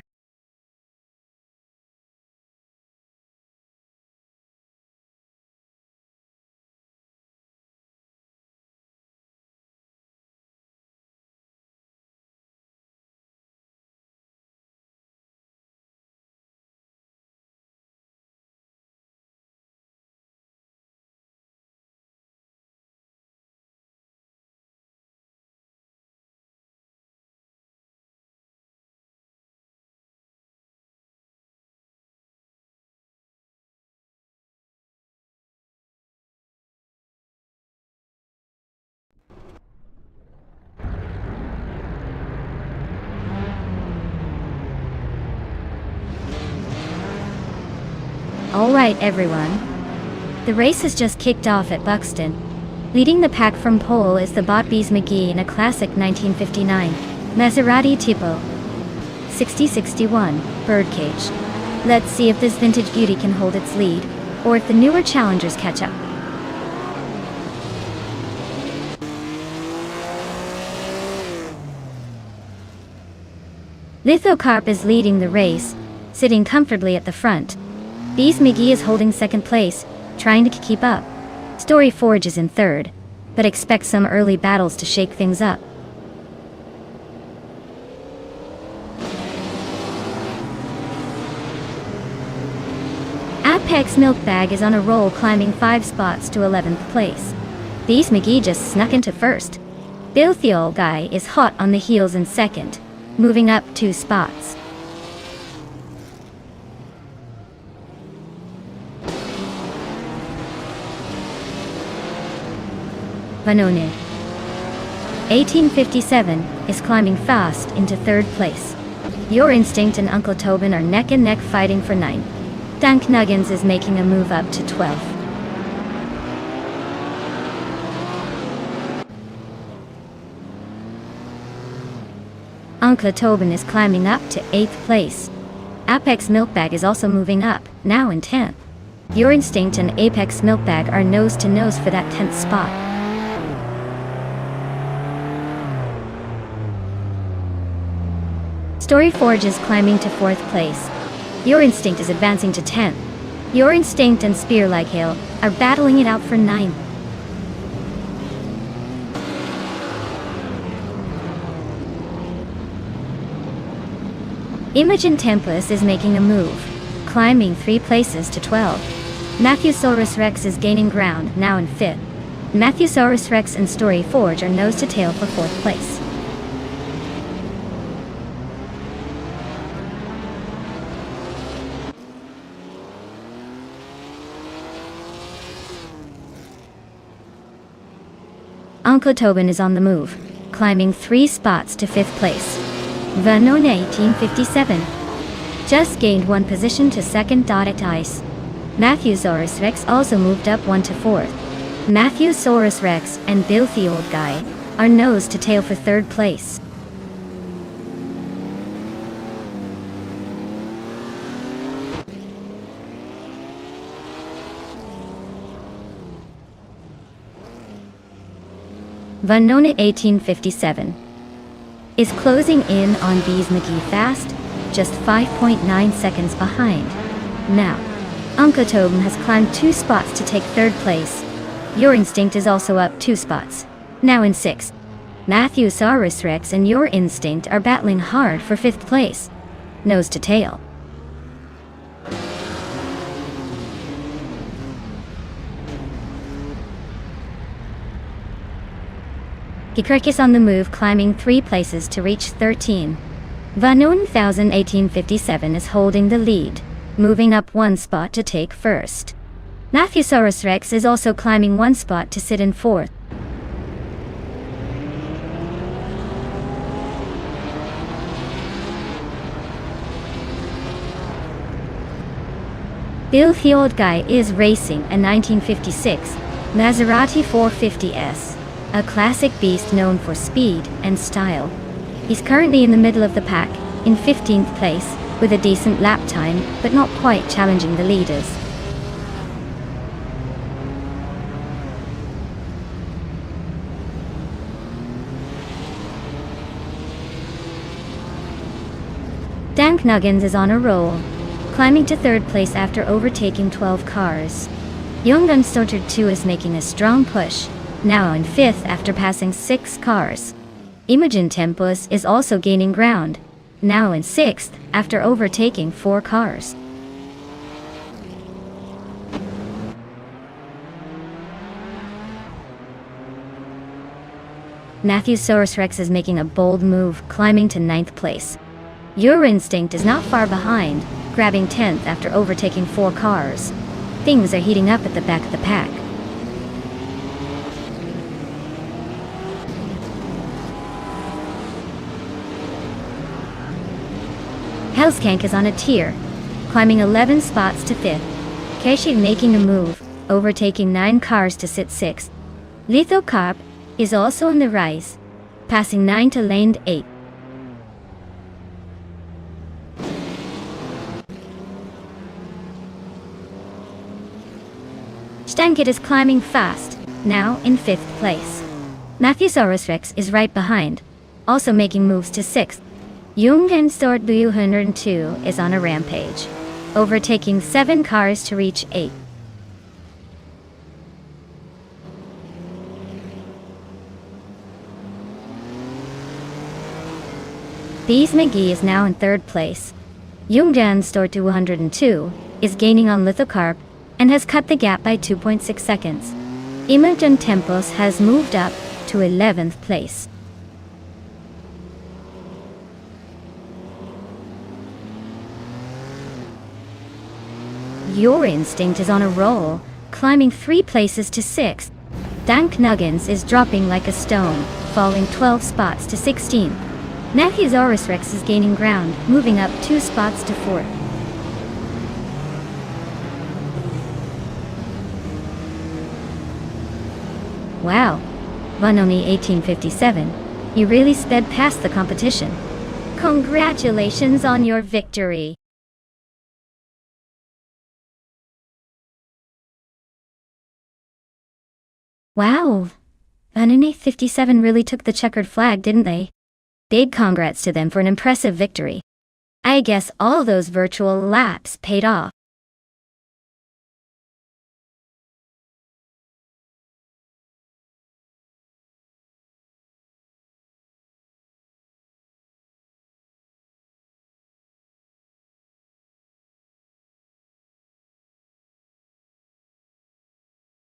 Alright everyone. The race has just kicked off at Buxton. Leading the pack from pole is the Bot Bees McGee in a classic 1959 Maserati Tipo 6061 Birdcage. Let's see if this vintage beauty can hold its lead, or if the newer challengers catch up. Lithocarp is leading the race, sitting comfortably at the front. Bees McGee is holding second place, trying to keep up. Story Forge is in third, but expect some early battles to shake things up. Apex Milkbag is on a roll, climbing 5 spots to 11th place. Bees McGee just snuck into first. Filthy Old Guy is hot on the heels in second, moving up 2 spots. Vanone 1857 is climbing fast into third place. Your Instinct and Uncle Tobin are neck and neck fighting for 9th. Dank Nuggins is making a move up to 12th. Uncle Tobin is climbing up to 8th place. Apex Milkbag is also moving up, now in 10th. Your Instinct and Apex Milkbag are nose to nose for that 10th spot. Story Forge is climbing to 4th place. Your Instinct is advancing to 10th. Your Instinct and Spear Like Hail are battling it out for 9th. Imogen Tempest is making a move, climbing 3 places to 12. Matthewsaurus Rex is gaining ground, now in 5th. Matthewsaurus Rex and Story Forge are nose to tail for 4th place. Uncle Tobin is on the move, climbing 3 spots to 5th place. Vanone 1857 just gained 1 position to 2nd. At Ice. Matthewsaurus Rex also moved up 1 to 4th. Matthewsaurus Rex and Filthy Old Guy are nose to tail for 3rd place. Vanone 1857 is closing in on Bees McGee fast, just 5.9 seconds behind. Now, Uncle Tobin has climbed 2 spots to take 3rd place. Your Instinct is also up 2 spots, now in 6th. Matthewsaurus Rex and Your Instinct are battling hard for 5th place, nose to tail. Gekirk is on the move, climbing 3 places to reach 13. Vanone 1857 is holding the lead, moving up 1 spot to take 1st. Matthewsaurus Rex is also climbing 1 spot to sit in 4th. Filthy Old Guy is racing a 1956 Maserati 450S. A classic beast known for speed and style. He's currently in the middle of the pack, in 15th place, with a decent lap time, but not quite challenging the leaders. Dank Nuggins is on a roll, climbing to 3rd place after overtaking 12 cars. Young Unstottered 2 is making a strong push, now in 5th after passing 6 cars. Imogen Tempest is also gaining ground, now in 6th after overtaking 4 cars. Matthewsaurus Rex is making a bold move, climbing to 9th place. Your Instinct is not far behind, grabbing 10th after overtaking 4 cars. Things are heating up at the back of the pack. Hellskank is on a tier, climbing 11 spots to 5th. Keishi making a move, overtaking 9 cars to sit 6th. Lithocarp is also on the rise, passing 9 to lane 8. Stankit is climbing fast, now in 5th place. Matthesaurus Rex is right behind, also making moves to 6th. Jungen Sword 202 is on a rampage, overtaking 7 cars to reach 8. Bees McGee is now in 3rd place. Jungjan Store 202 is gaining on Lithocarp and has cut the gap by 2.6 seconds. Imogen Tempos has moved up to 11th place. Your Instinct is on a roll, climbing 3 places to 6th. Dank Nuggins is dropping like a stone, falling 12 spots to 16th. Nathusaurus Rex is gaining ground, moving up 2 spots to 4th. Wow, Vanoni 1857, you really sped past the competition. Congratulations on your victory! Wow, Vanoni 57 really took the checkered flag, didn't they? Big congrats to them for an impressive victory. I guess all those virtual laps paid off.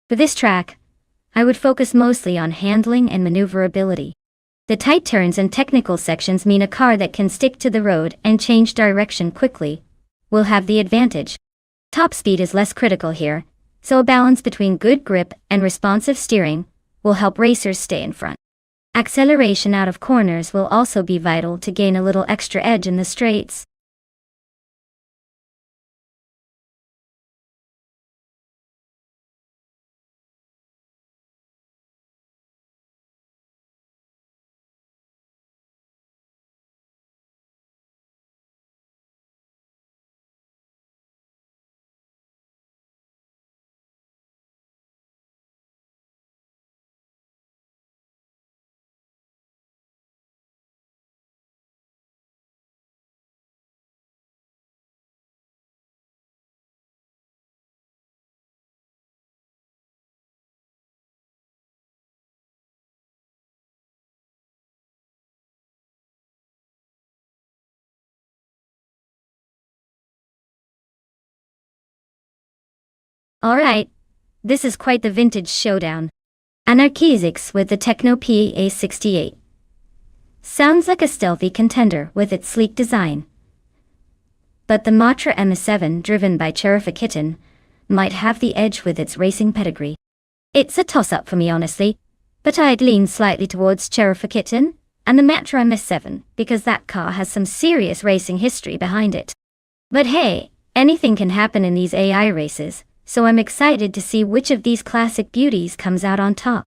For this track, I would focus mostly on handling and maneuverability. The tight turns and technical sections mean a car that can stick to the road and change direction quickly will have the advantage. Top speed is less critical here, so a balance between good grip and responsive steering will help racers stay in front. Acceleration out of corners will also be vital to gain a little extra edge in the straights. Alright, this is quite the vintage showdown. Anarchizix with the Techno PA68. Sounds like a stealthy contender with its sleek design. But the Matra MS7 driven by Cheriffa Kitten might have the edge with its racing pedigree. It's a toss-up for me honestly, but I'd lean slightly towards Cheriffa Kitten and the Matra MS7 because that car has some serious racing history behind it. But hey, anything can happen in these AI races, so I'm excited to see which of these classic beauties comes out on top.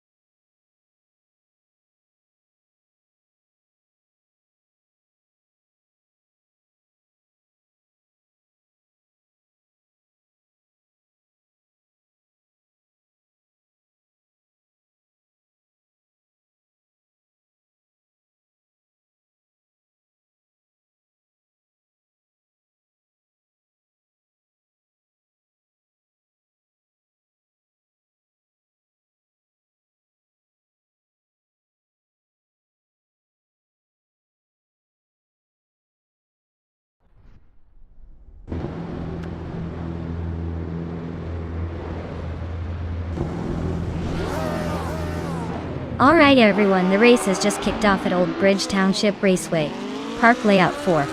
Alright everyone, the race has just kicked off at Old Bridge Township Raceway, Park Layout 4.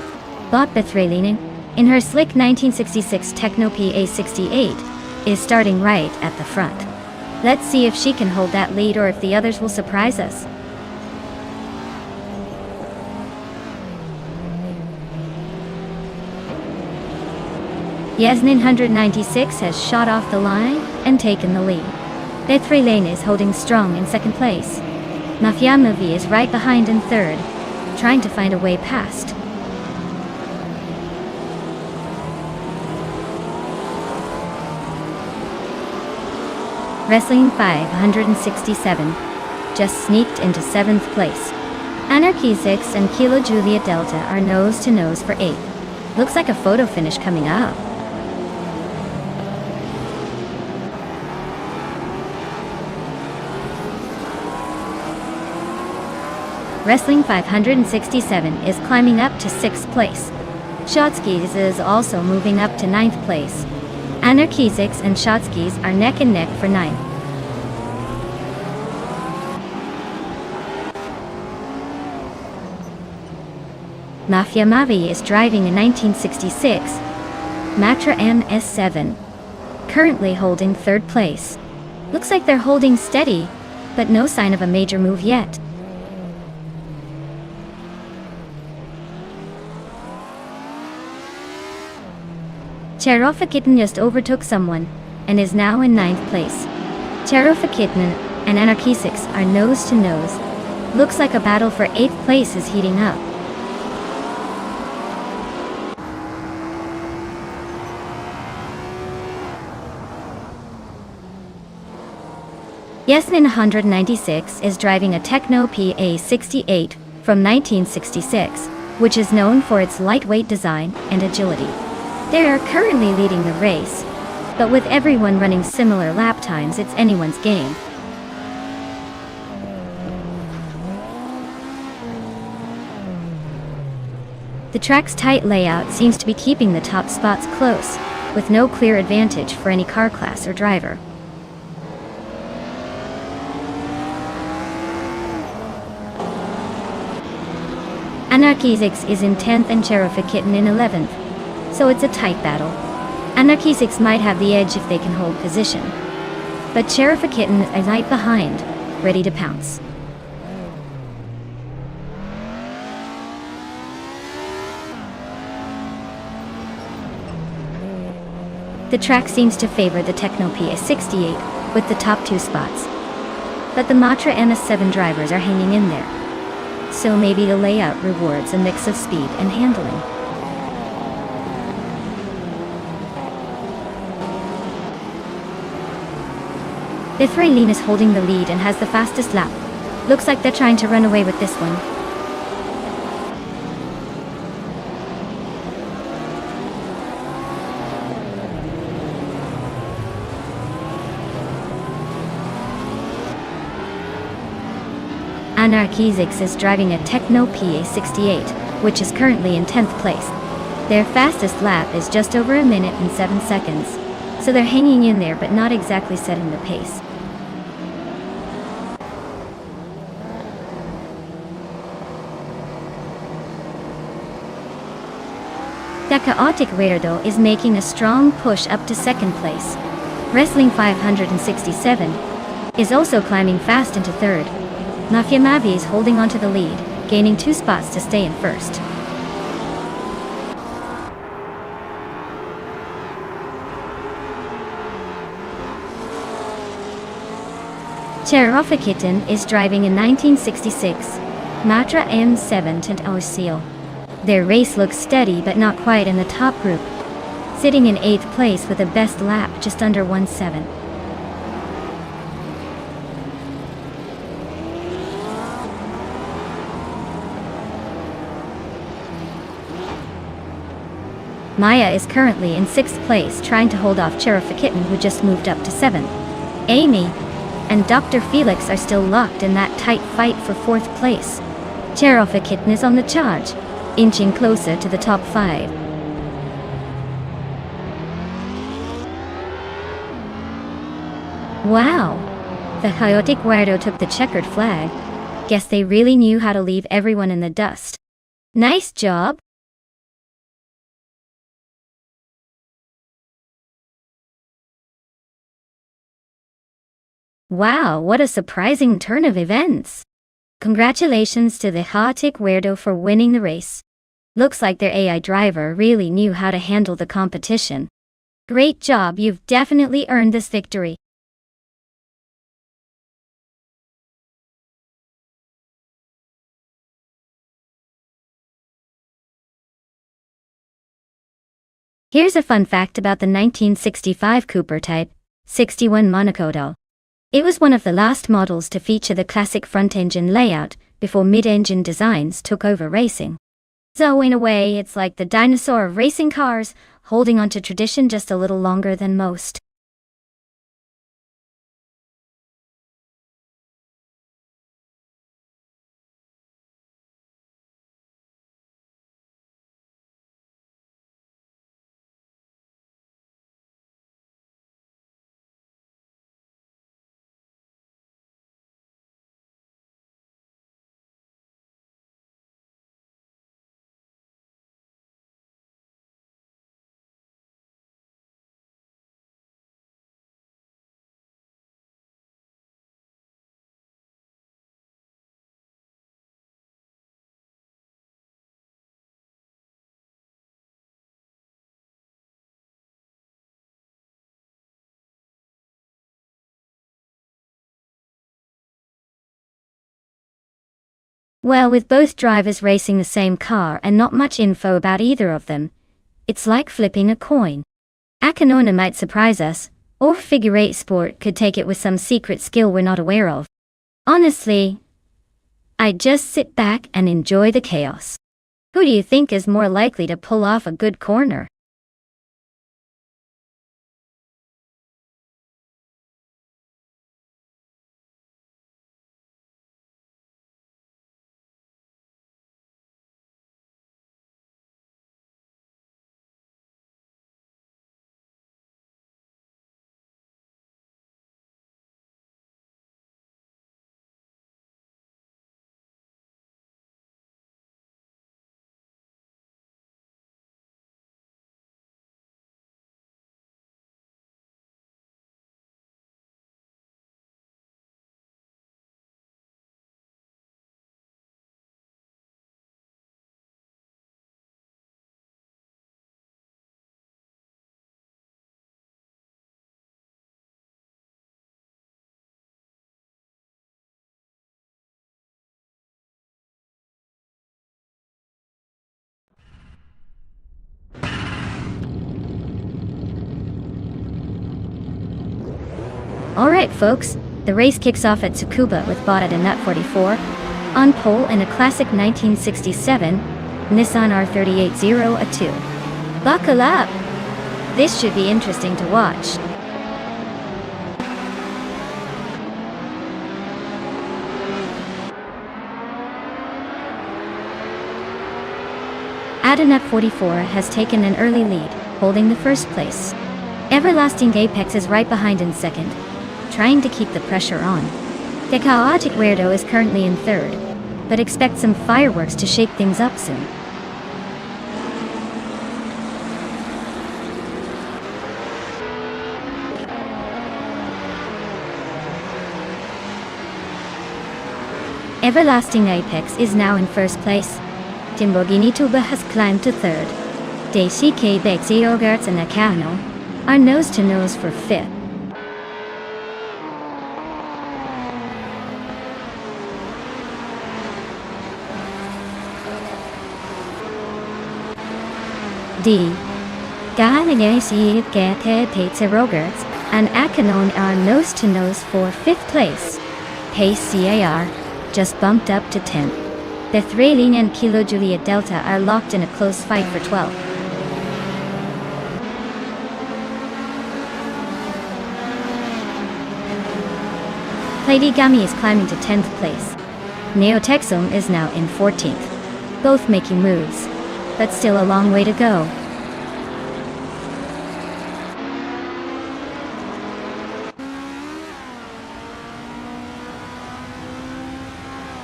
Bot Bethralinen, in her slick 1966 Techno PA68, is starting right at the front. Let's see if she can hold that lead or if the others will surprise us. Yasnin 196 has shot off the line and taken the lead. The 3 lane is holding strong in second place. Mafia Movie is right behind in third, trying to find a way past. Wrestling 567 just sneaked into 7th place. Anarchy 6 and Kilo Juliet Delta are nose to nose for 8th. Looks like a photo finish coming up. Wrestling 567 is climbing up to 6th place. Shotskis is also moving up to 9th place. Anarchy 6 and Shotskis are neck and neck for 9th. Mafia Mavi is driving a 1966 Matra MS7, currently holding 3rd place. Looks like they're holding steady, but no sign of a major move yet. Cherofa Kitten just overtook someone, and is now in 9th place. Cherofa Kitten and Anarchy 6 are nose to nose. Looks like a battle for 8th place is heating up. Yasmin 196 is driving a Techno PA68 from 1966, which is known for its lightweight design and agility. They are currently leading the race, but with everyone running similar lap times, it's anyone's game. The track's tight layout seems to be keeping the top spots close, with no clear advantage for any car class or driver. Anarchy 6 is in 10th and Cherofa Kitten in 11th. So it's a tight battle. Anarchy 6 might have the edge if they can hold position, but Cherofa Kitten is right behind, ready to pounce. The track seems to favor the Techno PA68 with the top 2 spots, but the Matra MS7 drivers are hanging in there, so maybe the layout rewards a mix of speed and handling. The 3 lane is holding the lead and has the fastest lap. Looks like they're trying to run away with this one. Anarchy 6 is driving a Techno PA68, which is currently in 10th place. Their fastest lap is just over 1 minute and 7 seconds, so they're hanging in there but not exactly setting the pace. The Chaotic Weirdo is making a strong push up to 2nd place. Wrestling 567 is also climbing fast into 3rd. Mafia Mavi is holding onto the lead, gaining 2 spots to stay in 1st. Cherofa Kitten is driving a 1966 Matra M7 Tent Seal. Their race looks steady but not quite in the top group, sitting in 8th place with a best lap just under 1:7. Maya is currently in 6th place trying to hold off Cherofa Kitten, who just moved up to 7th. Amy and Dr. Felix are still locked in that tight fight for 4th place. Cherofa Kitten is on the charge, inching closer to the top 5. Wow! The Chaotic Weirdo took the checkered flag. Guess they really knew how to leave everyone in the dust. Nice job! Wow, what a surprising turn of events! Congratulations to the Chaotic Weirdo for winning the race. Looks like their AI driver really knew how to handle the competition. Great job, you've definitely earned this victory. Here's a fun fact about the 1965 Cooper Type 61 monocodal. It was one of the last models to feature the classic front-engine layout before mid-engine designs took over racing. So in a way, it's like the dinosaur of racing cars, holding on to tradition just a little longer than most. Well, with both drivers racing the same car and not much info about either of them, it's like flipping a coin. Akinona might surprise us, or Figure 8 Sport could take it with some secret skill we're not aware of. Honestly, I'd just sit back and enjoy the chaos. Who do you think is more likely to pull off a good corner? Alright folks, the race kicks off at Tsukuba with Bot at a nut 44, on pole in a classic 1967 Nissan R38 a 2. Buckle up! This should be interesting to watch. Adenut 44 has taken an early lead, holding the first place. Everlasting Apex is right behind in second, trying to keep the pressure on. The chaotic weirdo is currently in third, but expect some fireworks to shake things up soon. Everlasting Apex is now in first place. Timborghini Tuba has climbed to third. DCK Bexi Ogarts and Nakano are nose-to-nose for fifth. D. Galinesi Gete Pizza Rogerts and Akanon are nose-to-nose for fifth place. Pace CAR just bumped up to 10th. The Thraling and Kilo Juliet Delta are locked in a close fight for 12th. Pladigami is climbing to 10th place. Neotexum is now in 14th. Both making moves, but still a long way to go.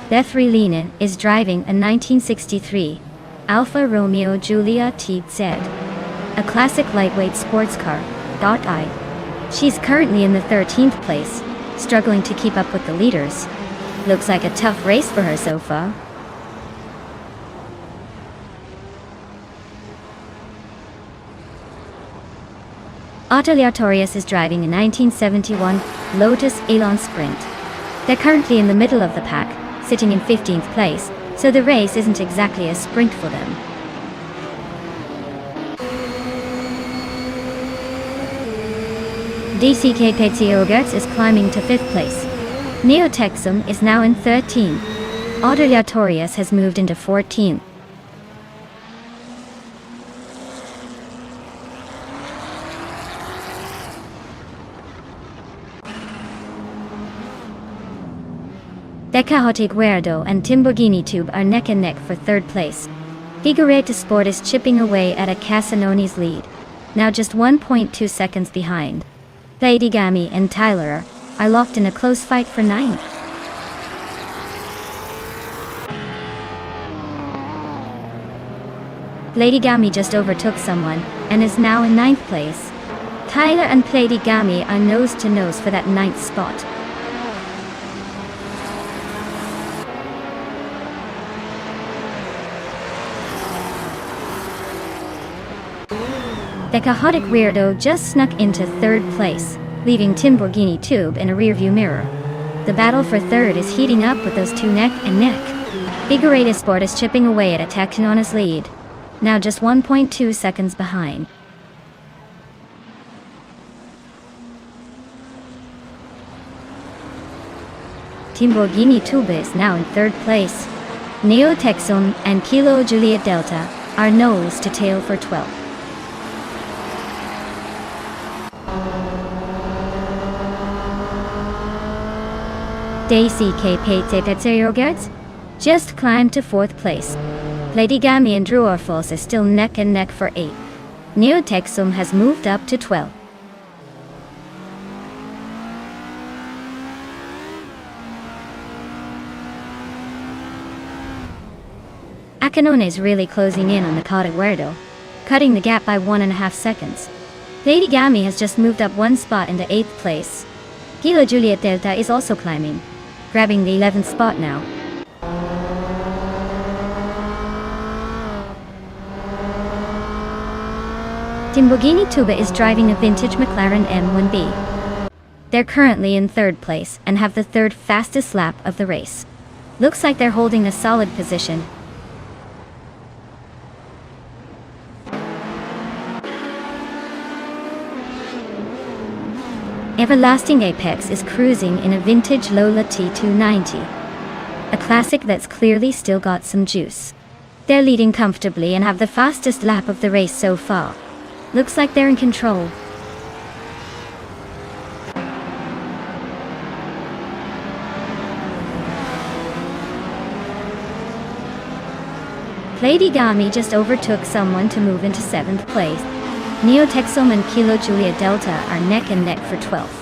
Bethrelinen is driving a 1963 Alfa Romeo Giulia TZ, a classic lightweight sports car. She's currently in the 13th place, struggling to keep up with the leaders. Looks like a tough race for her so far. Autoliatorius is driving a 1971 Lotus Elan Sprint. They're currently in the middle of the pack, sitting in 15th place, so the race isn't exactly a sprint for them. DCK Petsiogertz is climbing to 5th place. Neotexum is now in 13th. Autoliatorius has moved into 14th. Decahote Guerdo and Timborghini Tube are neck and neck for 3rd place. Figueroa Sport is chipping away at a Casanoni's lead, now just 1.2 seconds behind. Lady Gami and Tyler are locked in a close fight for 9th. Lady Gami just overtook someone and is now in 9th place. Tyler and Lady Gami are nose to nose for that 9th spot. The chaotic weirdo just snuck into 3rd place, leaving Timborghini Tube in a rearview mirror. The battle for 3rd is heating up with those two neck and neck. Figueroa Sport is chipping away at Tacnona's lead, now just 1.2 seconds behind. Timborghini Tube is now in 3rd place. Neotexum and Kilo Juliet Delta are nose to tail for 12th. DCK Petsiogertz just climbed to 4th place. Lady Gami and Druorfos is still neck and neck for 8th. Neotexum has moved up to 12th. Acanone is really closing in on the Cataguerdo, cutting the gap by 1.5 seconds. Lady Gami has just moved up 1 spot into 8th place. Kilo Juliet Delta is also climbing, grabbing the 11th spot now. Timborghini Tube is driving a vintage McLaren M1B. They're currently in 3rd place and have the 3rd fastest lap of the race. Looks like they're holding a solid position. Everlasting Apex is cruising in a vintage Lola T290. A classic that's clearly still got some juice. They're leading comfortably and have the fastest lap of the race so far. Looks like they're in control. Lady Gami just overtook someone to move into 7th place. Neotexum and Kilo Juliet Delta are neck and neck for 12th.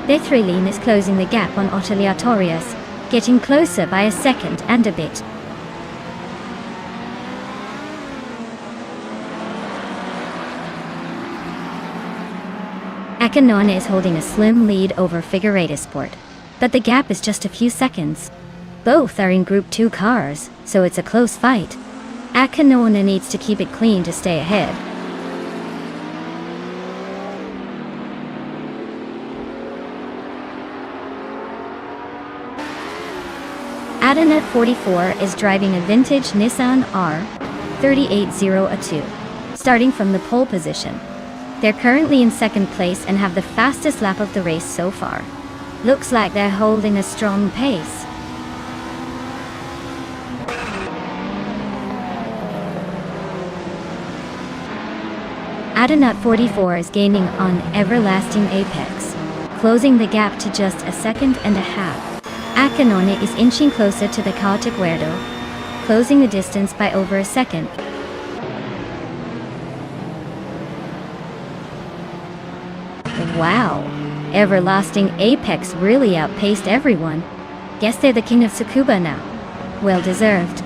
Bethrilene is closing the gap on Autoliatorius, getting closer by a second and a bit. Acanone is holding a slim lead over Figueroa Sport, but the gap is just a few seconds. Both are in Group 2 cars, so it's a close fight. Acanone needs to keep it clean to stay ahead. Adanut 44 is driving a vintage Nissan R380A2, starting from the pole position. They're currently in 2nd place and have the fastest lap of the race so far. Looks like they're holding a strong pace. Adanut 44 is gaining on Everlasting Apex, closing the gap to just a second and a half. Acanone is inching closer to the Cataguerdo, closing the distance by over a second. Wow, Everlasting Apex really outpaced everyone. Guess they're the king of Tsukuba now. Well deserved.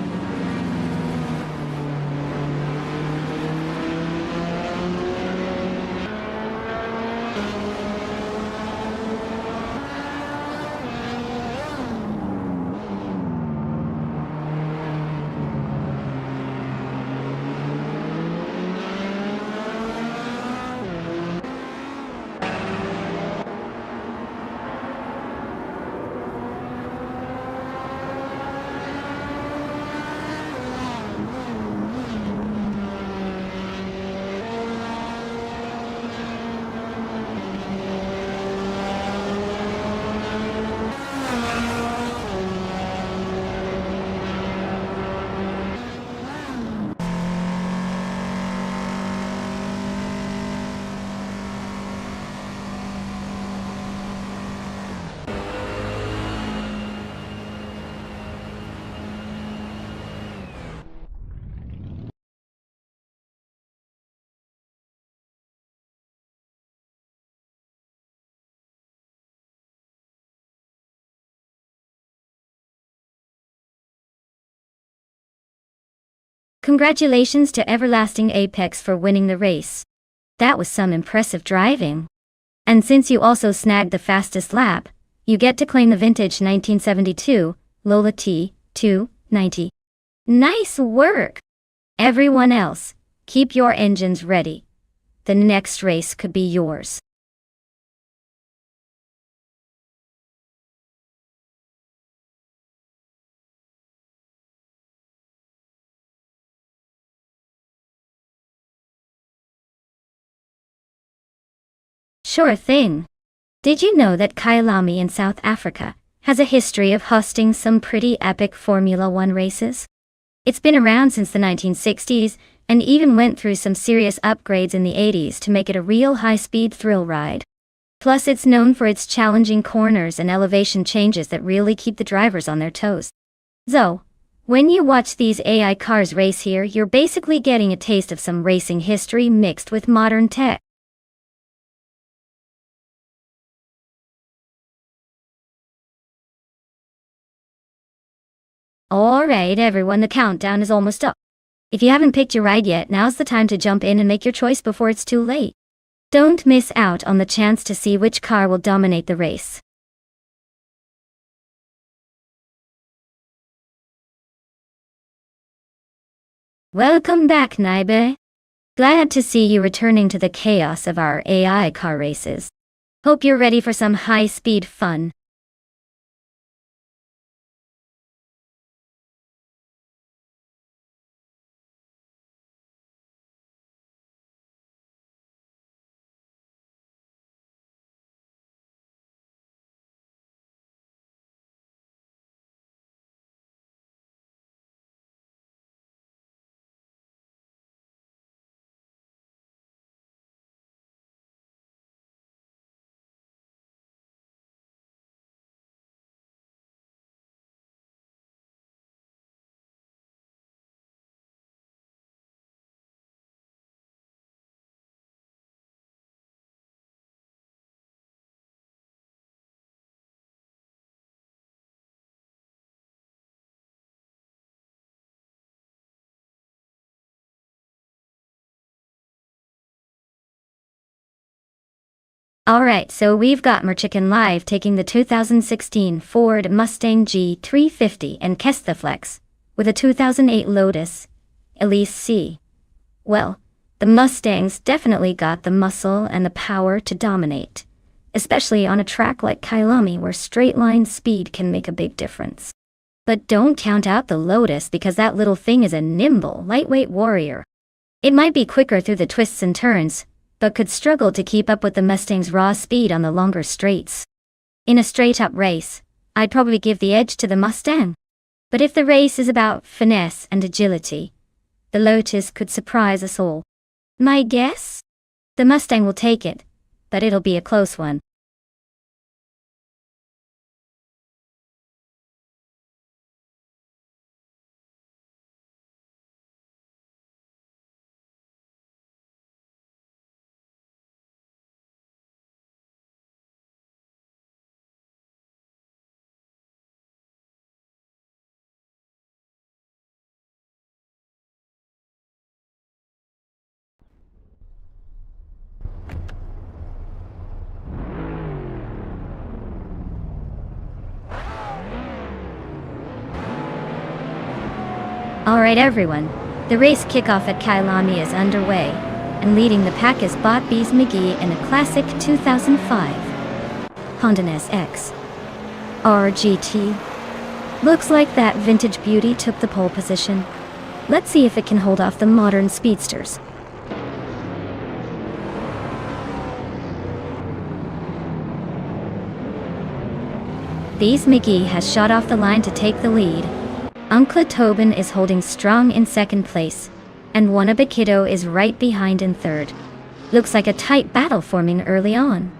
Congratulations to Everlasting Apex for winning the race. That was some impressive driving. And since you also snagged the fastest lap, you get to claim the vintage 1972 Lola T290. Nice work! Everyone else, keep your engines ready. The next race could be yours. Sure thing. Did you know that Kyalami in South Africa has a history of hosting some pretty epic Formula One races? It's been around since the 1960s and even went through some serious upgrades in the 80s to make it a real high-speed thrill ride. Plus, it's known for its challenging corners and elevation changes that really keep the drivers on their toes. So, when you watch these AI cars race here, you're basically getting a taste of some racing history mixed with modern tech. Alright everyone, the countdown is almost up. If you haven't picked your ride yet, now's the time to jump in and make your choice before it's too late. Don't miss out on the chance to see which car will dominate the race. Welcome back, Naibe. Glad to see you returning to the chaos of our AI car races. Hope you're ready for some high-speed fun. Alright, so we've got Merchicken Live taking the 2016 Ford Mustang G350 and Kestaflex with a 2008 Lotus Elise C. Well, the Mustangs definitely got the muscle and the power to dominate, especially on a track like Kyalami where straight-line speed can make a big difference. But don't count out the Lotus because that little thing is a nimble, lightweight warrior. It might be quicker through the twists and turns, but could struggle to keep up with the Mustang's raw speed on the longer straights. In a straight-up race, I'd probably give the edge to the Mustang. But if the race is about finesse and agility, the Lotus could surprise us all. My guess? The Mustang will take it, but it'll be a close one. Alright everyone, the race kickoff at Kyalami is underway, and leading the pack is Bot Bees McGee in a classic 2005 Honda SX RGT. Looks like that vintage beauty took the pole position. Let's see if it can hold off the modern speedsters. Bees McGee has shot off the line to take the lead. Uncle Tobin is holding strong in second place, and Wannabe Kiddo is right behind in third. Looks like a tight battle forming early on.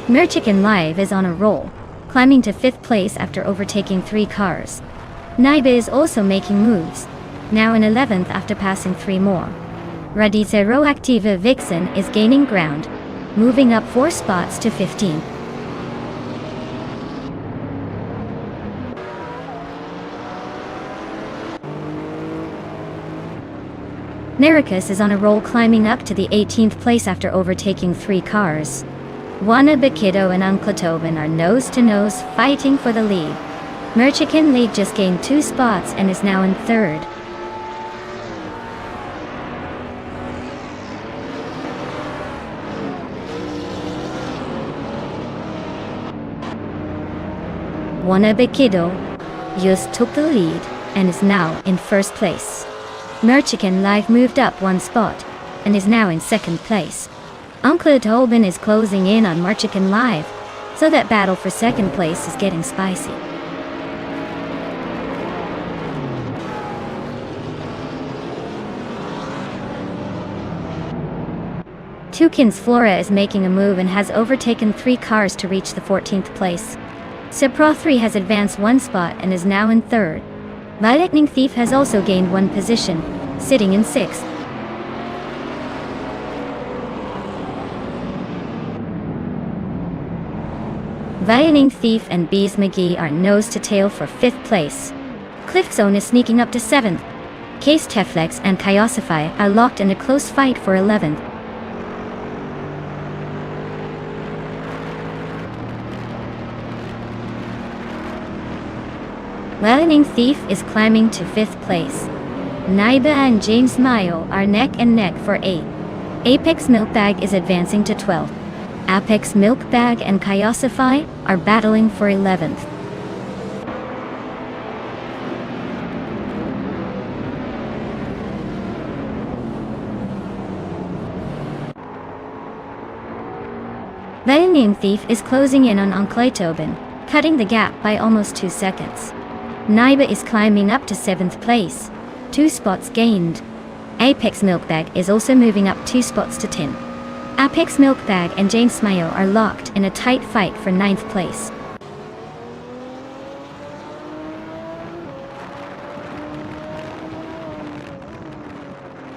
Merchicken Live is on a roll, climbing to 5th place after overtaking 3 cars. Naibe is also making moves, now in 11th after passing 3 more. Radicero Activa Vixen is gaining ground, moving up 4 spots to 15. Nericus is on a roll, climbing up to the 18th place after overtaking 3 cars. Wanabakido and Uncle Tobin are nose-to-nose fighting for the lead. Merchican League just gained 2 spots and is now in 3rd. Wanabakido just took the lead and is now in 1st place. Merchican Live moved up 1 spot and is now in 2nd place. Uncle Tobin is closing in on Merchican Live, so that battle for 2nd place is getting spicy. Toucan's Flora is making a move and has overtaken 3 cars to reach the 14th place. Sepro 3 has advanced 1 spot and is now in 3rd. Lightning Thief has also gained 1 position, sitting in 6th. Lightning Thief and Bees McGee are nose to tail for 5th place. Cliffzone is sneaking up to 7th. Case Teflex and Kyosify are locked in a close fight for 11th. Lightning Thief is climbing to 5th place. Naiba and James Mayo are neck and neck for 8th. Apex Milkbag is advancing to 12th. Apex Milkbag and Kyosify are battling for 11th. Lightning Thief is closing in on Uncle Tobin, cutting the gap by almost 2 seconds. Naiba is climbing up to 7th place, 2 spots gained. Apex Milkbag is also moving up 2 spots to 10. Apex Milkbag and James Mayo are locked in a tight fight for 9th place.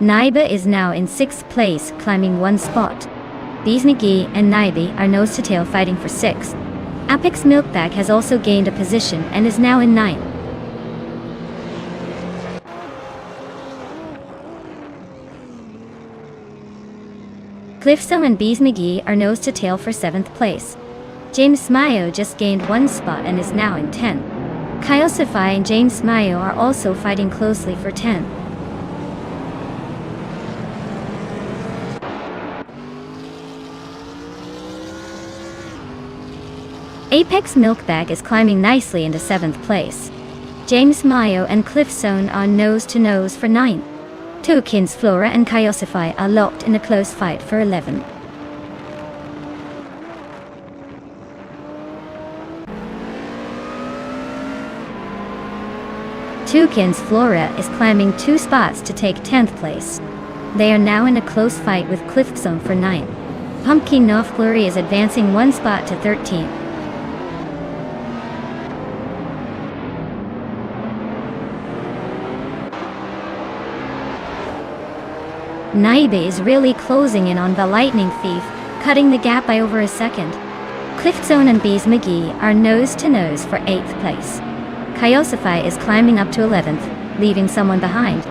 Naiba is now in 6th place, climbing 1 spot. Bees McGee and Naiba are nose to tail fighting for 6th. Apex Milkbag has also gained a position and is now in 9th. Cliffzone and Bees McGee are nose to tail for 7th place. James Mayo just gained 1 spot and is now in 10th. Kyosify and James Mayo are also fighting closely for 10th. Apex Milkbag is climbing nicely into 7th place. James Mayo and Cliffzone are nose to nose for 9th. Toucan's Flora and Kyosify are locked in a close fight for 11th. Toucan's Flora is climbing 2 spots to take 10th place. They are now in a close fight with Cliffzone for 9th. Pumpkin North Glory is advancing 1 spot to 13th. Naiba is really closing in on the Lightning Thief, cutting the gap by over a second. Cliffzone and Bees McGee are nose to nose for 8th place. Kyosify is climbing up to 11th, leaving someone behind.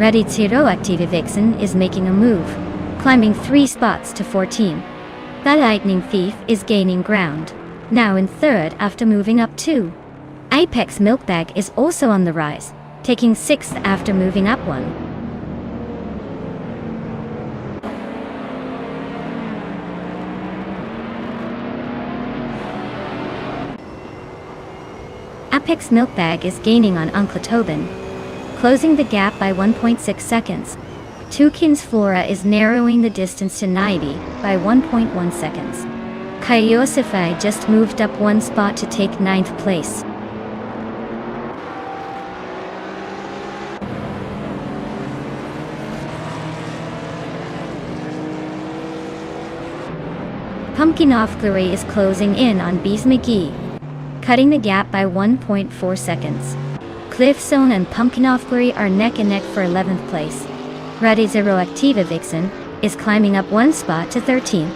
Ready Tiro Active Vixen is making a move, climbing 3 spots to 14. The Lightning Thief is gaining ground, now in 3rd after moving up 2. Apex Milkbag is also on the rise, taking 6th after moving up 1. Apex Milkbag is gaining on Uncle Tobin, closing the gap by 1.6 seconds. Toucan's Flora is narrowing the distance to Naibi by 1.1 seconds. Kyosify just moved up 1 spot to take 9th place. Pumpkin Off Glory is closing in on Bees McGee. cutting the gap by 1.4 seconds. Cliffzone and Pumpkinoff Glory are neck and neck for 11th place. Radio Zero Activa Vixen is climbing up one spot to 13.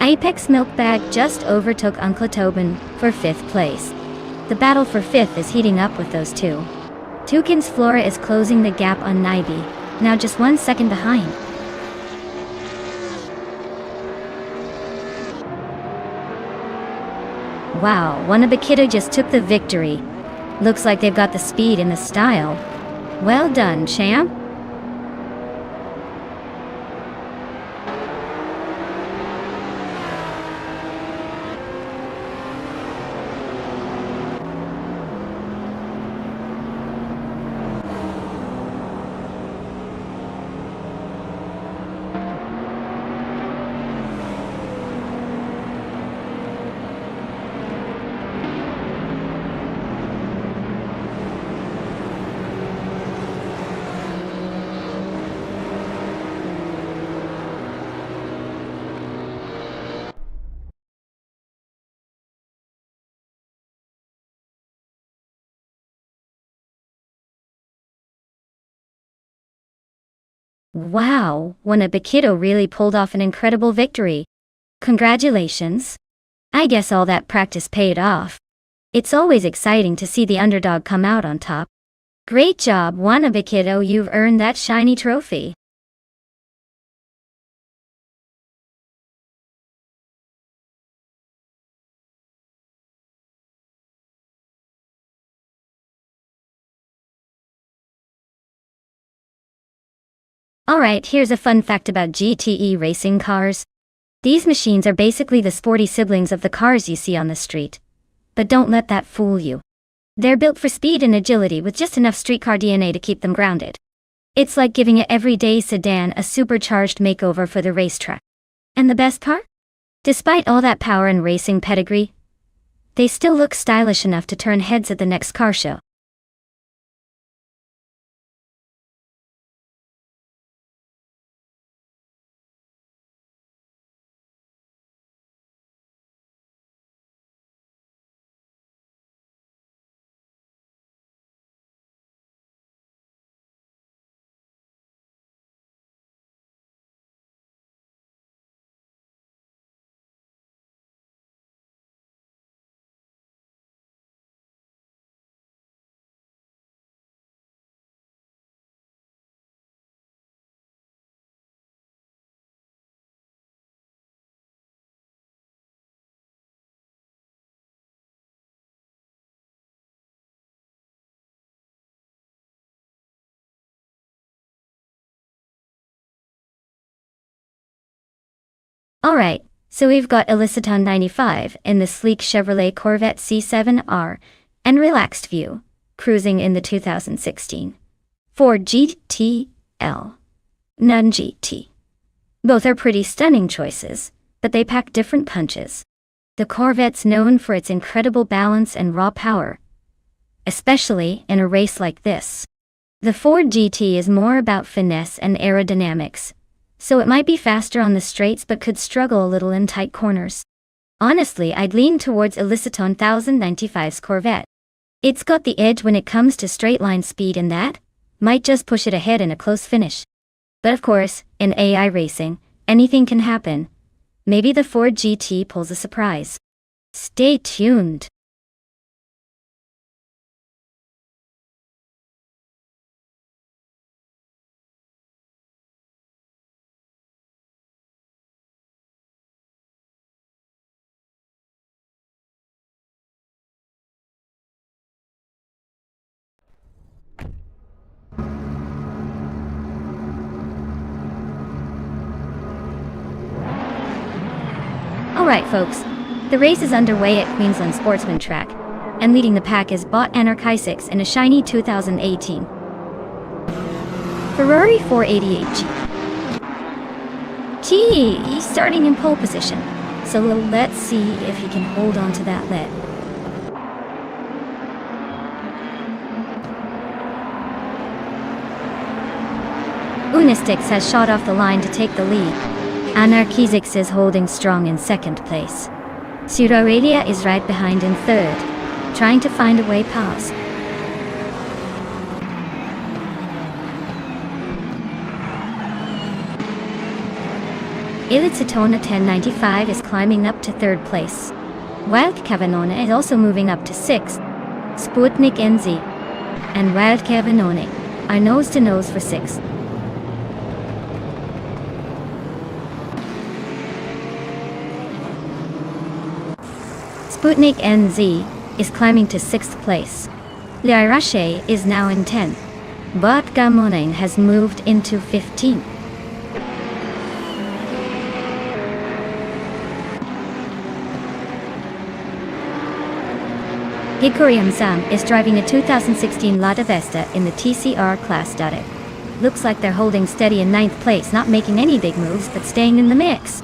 Apex Milk Bag just overtook Uncle Tobin for 5th place. The battle for 5th is heating up with those two. Toucan's Flora is closing the gap on Naibi, now just 1 second behind. Wow, Wanabakita just took the victory. Looks like they've got the speed and the style. Well done, champ. Wow, Wanabakito really pulled off an incredible victory. Congratulations. I guess all that practice paid off. It's always exciting to see the underdog come out on top. Great job, Wanabakito, you've earned that shiny trophy. Alright, here's a fun fact about GTE racing cars. These machines are basically the sporty siblings of the cars you see on the street. But don't let that fool you. They're built for speed and agility with just enough streetcar DNA to keep them grounded. It's like giving an everyday sedan a supercharged makeover for the racetrack. And the best part? Despite all that power and racing pedigree, they still look stylish enough to turn heads at the next car show. Alright, so we've got Eliciton 95 in the sleek Chevrolet Corvette C7R, and Relaxed View, cruising in the 2016 Ford GTL. None GT. Both are pretty stunning choices, but they pack different punches. The Corvette's known for its incredible balance and raw power, especially in a race like this. The Ford GT is more about finesse and aerodynamics, so it might be faster on the straights but could struggle a little in tight corners. Honestly, I'd lean towards Eliciton 1095's Corvette. It's got the edge when it comes to straight line speed, and that might just push it ahead in a close finish. But of course, in AI racing, anything can happen. Maybe the Ford GT pulls a surprise. Stay tuned. Alright folks, the race is underway at Queensland Sportsman Track, and leading the pack is Bot Anarchisix in a shiny 2018 Ferrari 488G. Gee, he's starting in pole position, so let's see if he can hold on to that lead. Unistix has shot off the line to take the lead. Anarchizix is holding strong in second place. Pseudorelia is right behind in third, trying to find a way past. Illicitona 1095 is climbing up to third place. Wild Cavanona is also moving up to sixth. Sputnik NZ and Wild Cavanona are nose to nose for sixth. Sputnik NZ is climbing to sixth place. Liarache is now in 10th. Vodka Monain has moved into 15th. Hikorium Sam is driving a 2016 Lada Vesta in the TCR class. Looks like they're holding steady in 9th place, not making any big moves, but staying in the mix.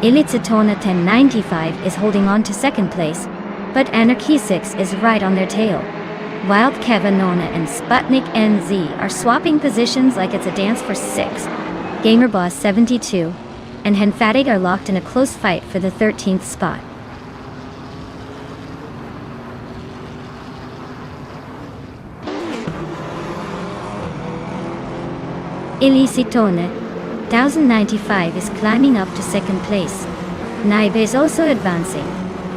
Illicitona 1095 is holding on to second place, but Anarchizix is right on their tail. Wild Cavanona and Sputnik NZ are swapping positions like it's a dance for six. Gamerboss 72 and Henfatig are locked in a close fight for the 13th spot. Illicitona 1095 is climbing up to second place. Naibe is also advancing,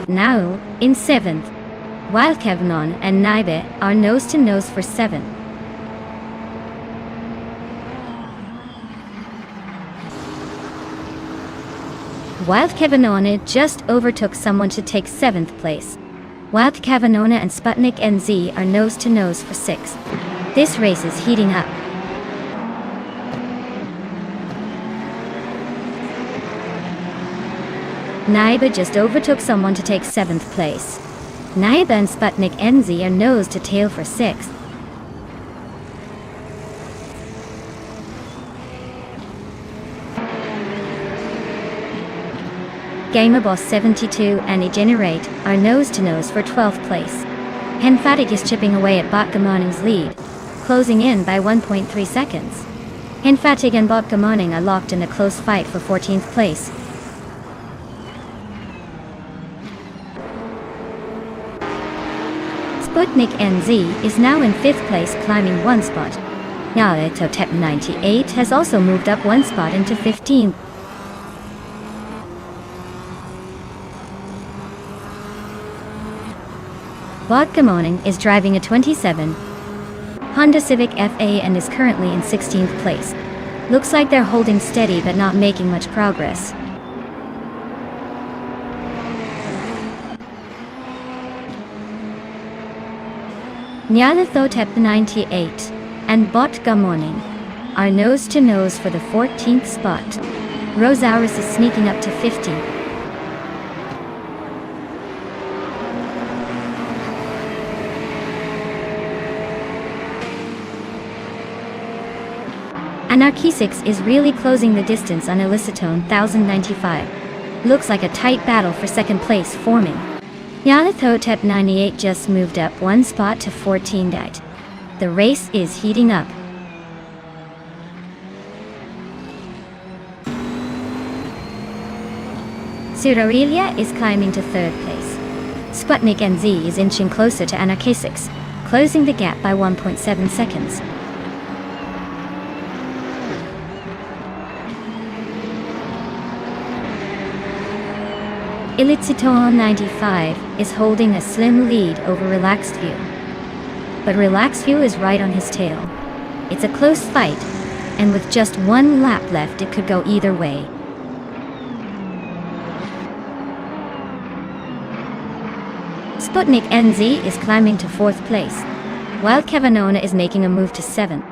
now in 7th. Wild Cavanon and Naibe are nose to nose for 7. Wild Cavanona just overtook someone to take 7th place. Wild Cavanona and Sputnik NZ are nose to nose for 6. This race is heating up. Naibe just overtook someone to take 7th place. Naibe and Sputnik NZ are nose to tail for 6th. Gamerboss 72 and Egenerate are nose to nose for 12th place. Henfatig is chipping away at Botgamoning's lead, closing in by 1.3 seconds. Henfatig and Botgamoning are locked in a close fight for 14th place. Sputnik NZ is now in 5th place, climbing 1 spot. Nyarlathotep 98 has also moved up 1 spot into 15th. Botgamoning is driving a 27 Honda Civic FA and is currently in 16th place. Looks like they're holding steady but not making much progress. Nyarlathotep 98 and Botgamoning are nose to nose for the 14th spot. Rosaurus is sneaking up to 50. Anarchizix is really closing the distance on Illicitone 1095. Looks like a tight battle for second place forming. Nyarlathotep 98 just moved up 1 spot to 14th. The race is heating up. Pseudorelia is climbing to 3rd place. Sputnik NZ is inching closer to Anarchizix, closing the gap by 1.7 seconds. Illicitone 95 is holding a slim lead over Relaxed View. But Relaxed View is right on his tail. It's a close fight, and with just 1 lap left it could go either way. Sputnik NZ is climbing to 4th place, while Cavanona is making a move to 7th.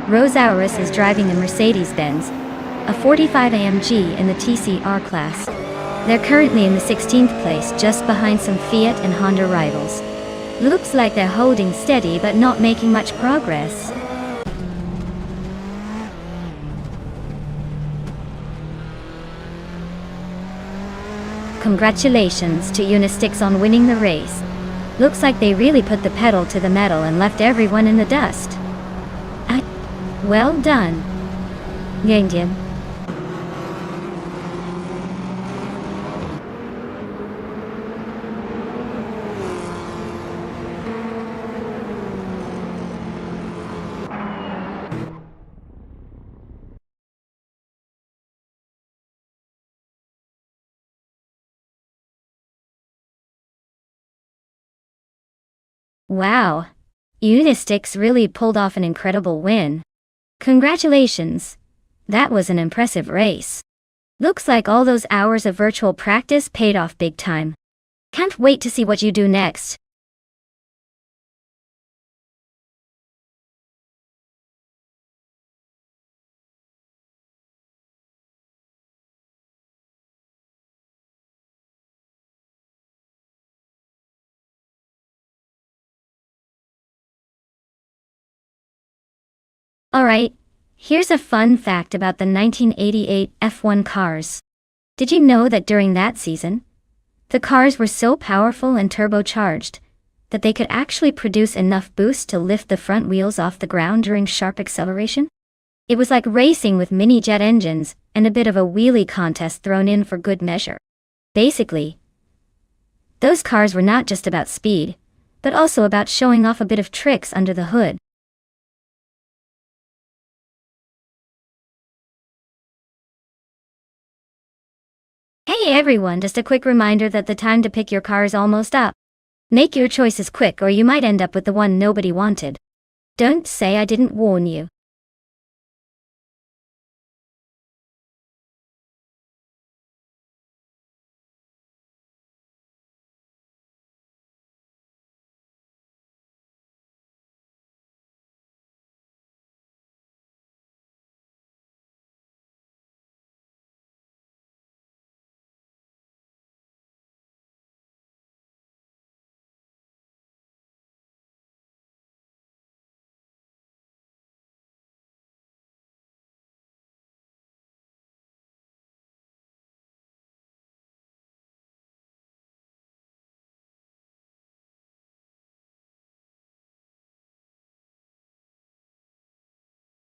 Rosaurus is driving a Mercedes-Benz, a 45 AMG in the TCR class. They're currently in the 16th place, just behind some Fiat and Honda rivals. Looks like they're holding steady but not making much progress. Congratulations to Unistix on winning the race. Looks like they really put the pedal to the metal and left everyone in the dust. Well done. Yandian. Wow. Unistix really pulled off an incredible win. Congratulations. That was an impressive race. Looks like all those hours of virtual practice paid off big time. Can't wait to see what you do next. Alright, here's a fun fact about the 1988 F1 cars. Did you know that during that season, the cars were so powerful and turbocharged that they could actually produce enough boost to lift the front wheels off the ground during sharp acceleration? It was like racing with mini jet engines and a bit of a wheelie contest thrown in for good measure. Basically, those cars were not just about speed, but also about showing off a bit of tricks under the hood. Hey everyone, just a quick reminder that the time to pick your car is almost up. Make your choices quick or you might end up with the one nobody wanted. Don't say I didn't warn you.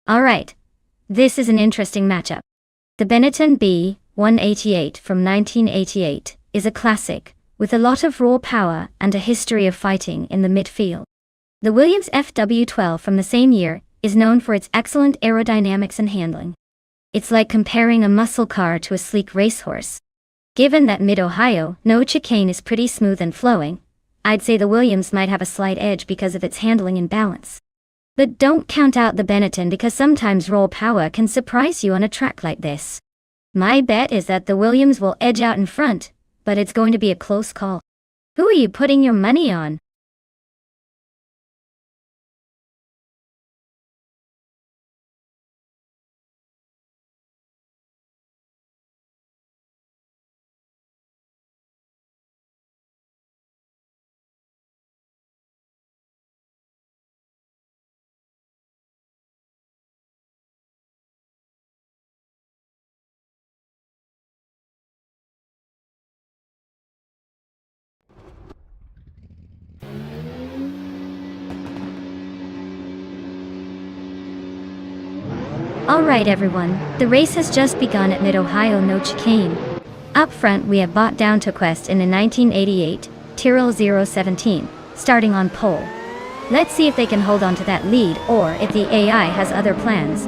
Alright. This is an interesting matchup. The Benetton B188 from 1988 is a classic, with a lot of raw power and a history of fighting in the midfield. The Williams FW12 from the same year is known for its excellent aerodynamics and handling. It's like comparing a muscle car to a sleek racehorse. Given that Mid-Ohio, no chicane is pretty smooth and flowing, I'd say the Williams might have a slight edge because of its handling and balance. But don't count out the Benetton because sometimes raw power can surprise you on a track like this. My bet is that the Williams will edge out in front, but it's going to be a close call. Who are you putting your money on? Alright everyone, the race has just begun at Mid-Ohio no chicane. Up front we have Bot Down to Quest in the 1988 Tyrrell 017, starting on pole. Let's see if they can hold on to that lead or if the AI has other plans.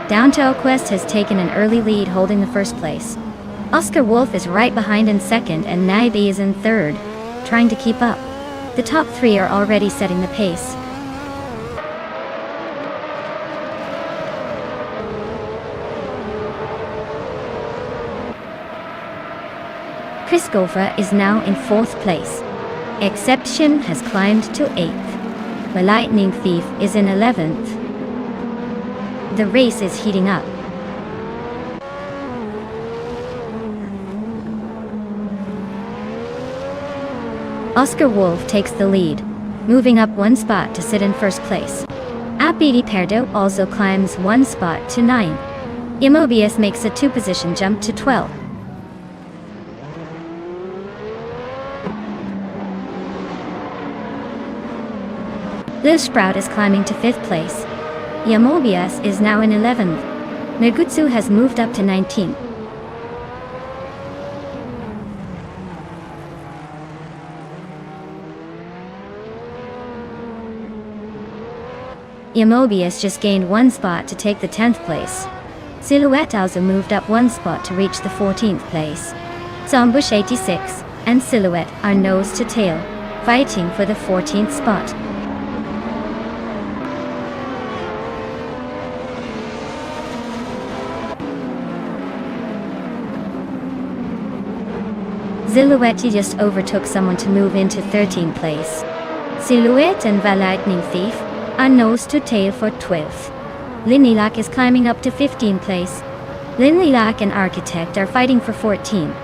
Down to Quest has taken an early lead, holding the first place. Oscar Wolf is right behind in second and Naibi is in third, trying to keep up. The top three are already setting the pace. Chris Gofra is now in fourth place. Exception has climbed to 8th. The Lightning Thief is in 11th. The race is heating up. Oscar Wolf takes the lead, moving up 1 spot to sit in first place. Apidi Perdo also climbs 1 spot to 9. Imobius makes a 2-position jump to 12. Lil Sprout is climbing to 5th place. Imobius is now in 11th. Negutsu has moved up to 19th. Imobius just gained 1 spot to take the 10th place. Silhouette also moved up 1 spot to reach the 14th place. Zombush 86 and Silhouette are nose to tail, fighting for the 14th spot. Silhouette just overtook someone to move into 13th place. Silhouette and Lightning Thief are nose to tail for 12th. Linlilac is climbing up to 15th place. Linlilac and Architect are fighting for 14th.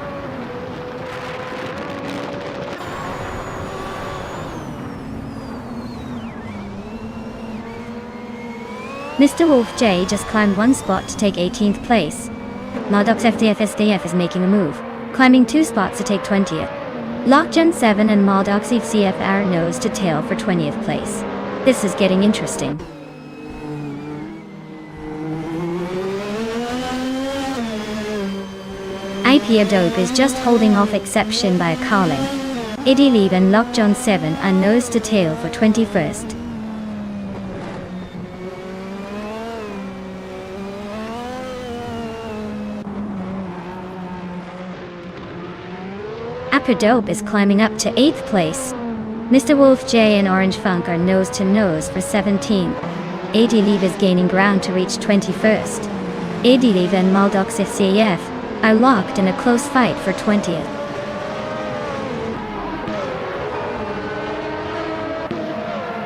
Mr. Wolf J just climbed 1 spot to take 18th place. Maldox FDF SDF is making a move, climbing 2 spots to take 20th. Lockgen 7 and Maldox CF are nose to tail for 20th place. This is getting interesting. IP Adobe is just holding off exception by a calling. Idilive and Lockjohn 7 are nose to tail for 21st. Apidope is climbing up to 8th place. Mr. Wolf J and Orange Funk are nose to nose for 17th. Idilive is gaining ground to reach 21st. Idilive and Maldox FCF are locked in a close fight for 20th.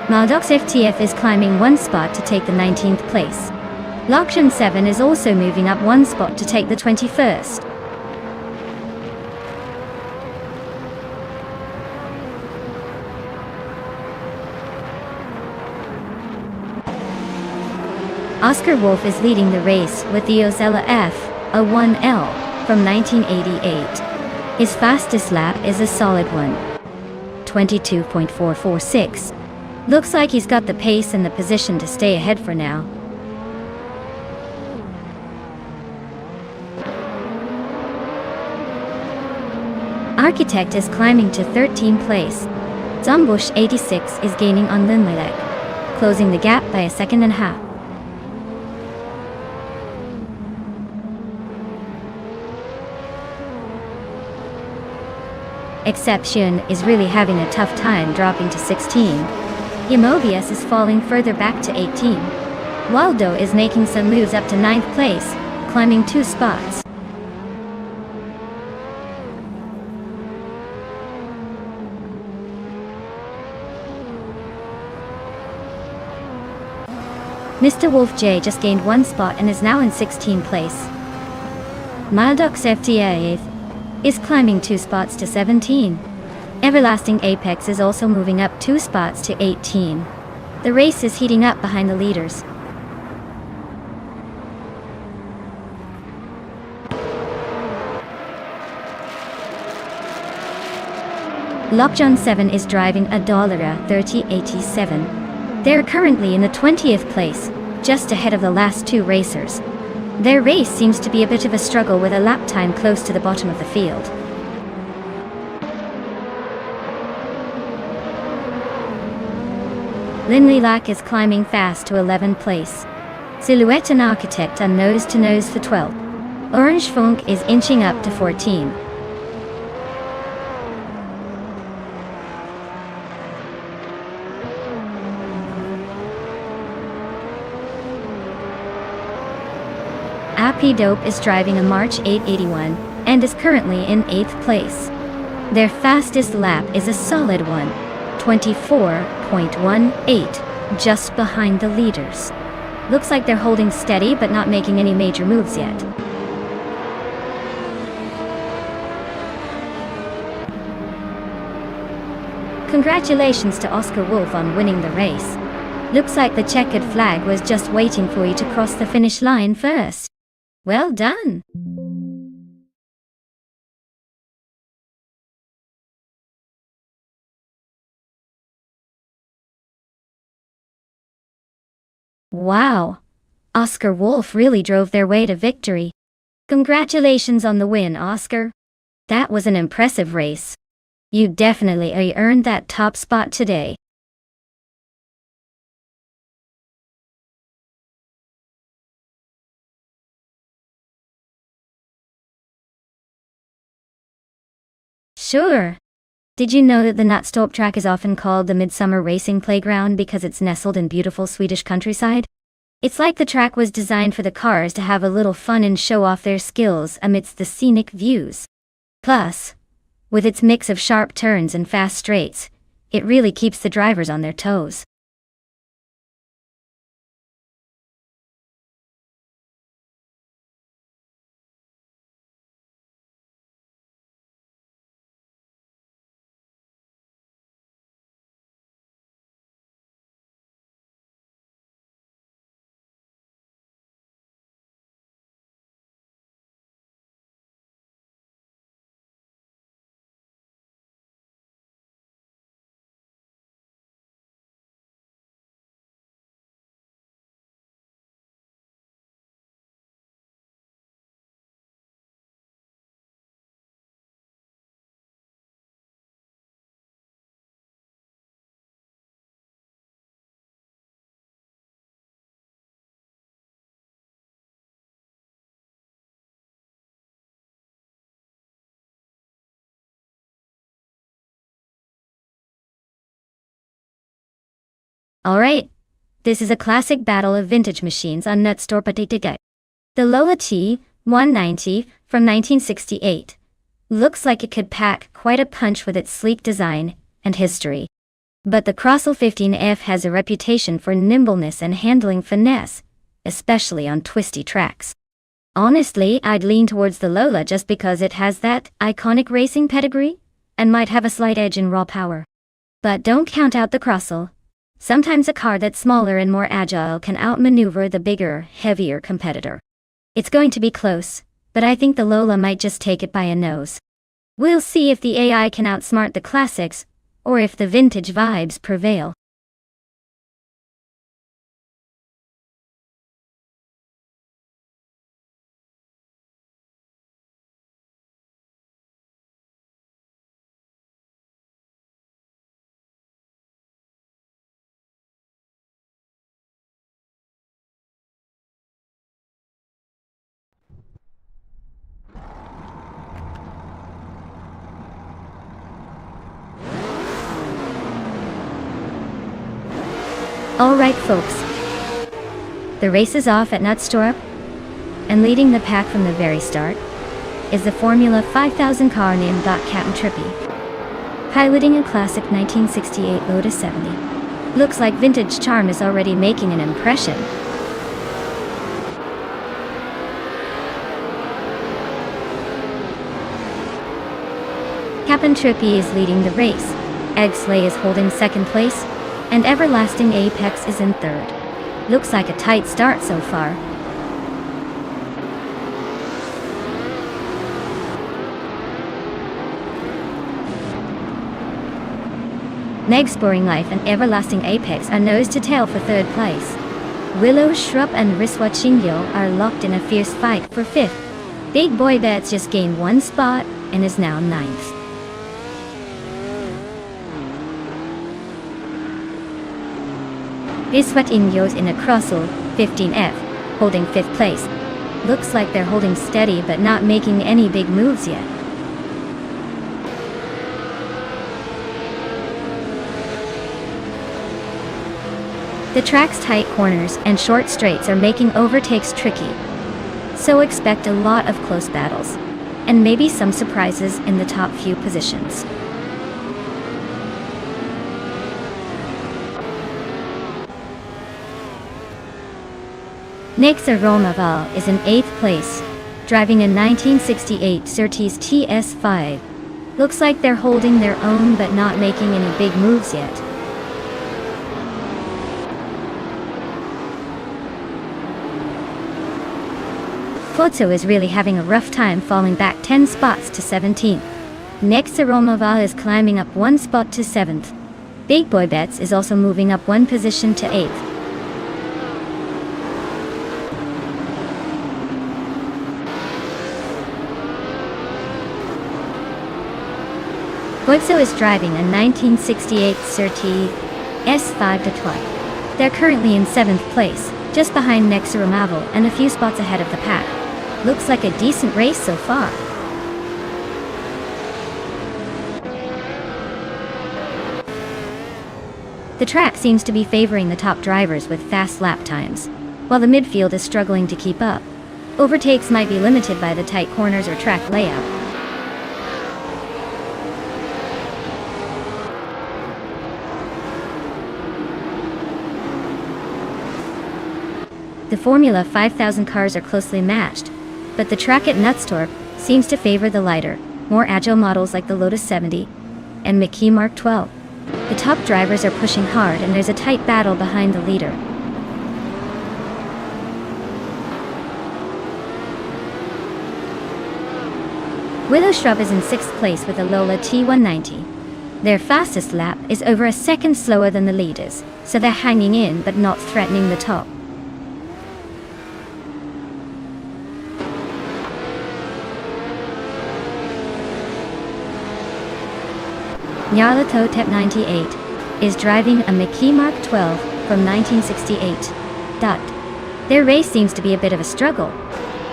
Maldox FTF is climbing 1 spot to take the 19th place. Lockgen 7 is also moving up 1 spot to take the 21st. Oscar Wolf is leading the race with the Ozella F, a 1L, from 1988. His fastest lap is a solid one. 22.446. Looks like he's got the pace and the position to stay ahead for now. Architect is climbing to 13th place. Zombush 86 is gaining on Linlilac, closing the gap by a 1.5 seconds. Exception is really having a tough time dropping to 16. Imobius is falling further back to 18. Waldo is making some moves up to 9th place, climbing 2 spots. Mr. Wolf J just gained 1 spot and is now in 16th place. Maldox FTA is climbing 2 spots to 17. Everlasting Apex is also moving up 2 spots to 18. The race is heating up behind the leaders. Lockjohn 7 is driving a Dollara 3087. They're currently in the 20th place, just ahead of the last 2 racers. Their race seems to be a bit of a struggle with a lap time close to the bottom of the field. Linlilac is climbing fast to 11th place. Silhouette and Architect are nose to nose for 12th. Orange Funk is inching up to 14. Appy Dope is driving a March 881 and is currently in 8th place. Their fastest lap is a solid one, 24.18, just behind the leaders. Looks like they're holding steady but not making any major moves yet. Congratulations to Oscar Wolf on winning the race. Looks like the checkered flag was just waiting for you to cross the finish line first. Well done! Wow! Oscar Wolf really drove their way to victory. Congratulations on the win, Oscar. That was an impressive race. You definitely earned that top spot today. Sure. Did you know that the Nonstop track is often called the Midsummer Racing Playground because it's nestled in beautiful Swedish countryside? It's like the track was designed for the cars to have a little fun and show off their skills amidst the scenic views. Plus, with its mix of sharp turns and fast straights, it really keeps the drivers on their toes. Alright, this is a classic battle of vintage machines on Nonstop. The Lola T190 from 1968 looks like it could pack quite a punch with its sleek design and history. But the Crossel 15F has a reputation for nimbleness and handling finesse, especially on twisty tracks. Honestly, I'd lean towards the Lola just because it has that iconic racing pedigree and might have a slight edge in raw power. But don't count out the Crossel. Sometimes a car that's smaller and more agile can outmaneuver the bigger, heavier competitor. It's going to be close, but I think the Lola might just take it by a nose. We'll see if the AI can outsmart the classics, or if the vintage vibes prevail. Alright folks, the race is off at Nonstop, and leading the pack from the very start is the Formula 5000 car named Captain Trippy, piloting a classic 1968 Lotus 70. Looks like vintage charm is already making an impression. Captain Trippy is leading the race, Eggsley is holding second place, and Everlasting Apex is in third. Looks like a tight start so far. Meg Sporing Life and Everlasting Apex are nose to tail for third place. Willow Shrub and Riswa Chingyo are locked in a fierce fight for fifth. Big Boy Bets just gained one spot and is now ninth. Riswa Chingyo's in a Crossel 15F, holding fifth place. Looks like they're holding steady but not making any big moves yet. The track's tight corners and short straights are making overtakes tricky, so expect a lot of close battles, and maybe some surprises in the top few positions. Nexa Romaval is in 8th place, driving a 1968 Surtees TS5. Looks like they're holding their own but not making any big moves yet. Foto is really having a rough time, falling back 10 spots to 17th. Nexa Romaval is climbing up 1 spot to 7th. Big Boy Bets is also moving up 1 position to 8th. Boitso is driving a 1968 Surtees S5 to 12. They're currently in 7th place, just behind Nexa Romaval and a few spots ahead of the pack. Looks like a decent race so far. The track seems to be favoring the top drivers with fast lap times, while the midfield is struggling to keep up. Overtakes might be limited by the tight corners or track layout. The Formula 5000 cars are closely matched, but the track at Nonstop seems to favor the lighter, more agile models like the Lotus 70 and Mickey Mark 12. The top drivers are pushing hard and there's a tight battle behind the leader. Willow Shrub is in 6th place with a Lola T190. Their fastest lap is over a second slower than the leaders, so they're hanging in but not threatening the top. Nyarlathotep Tep 98 is driving a Mickey Mark 12 from 1968. Their race seems to be a bit of a struggle,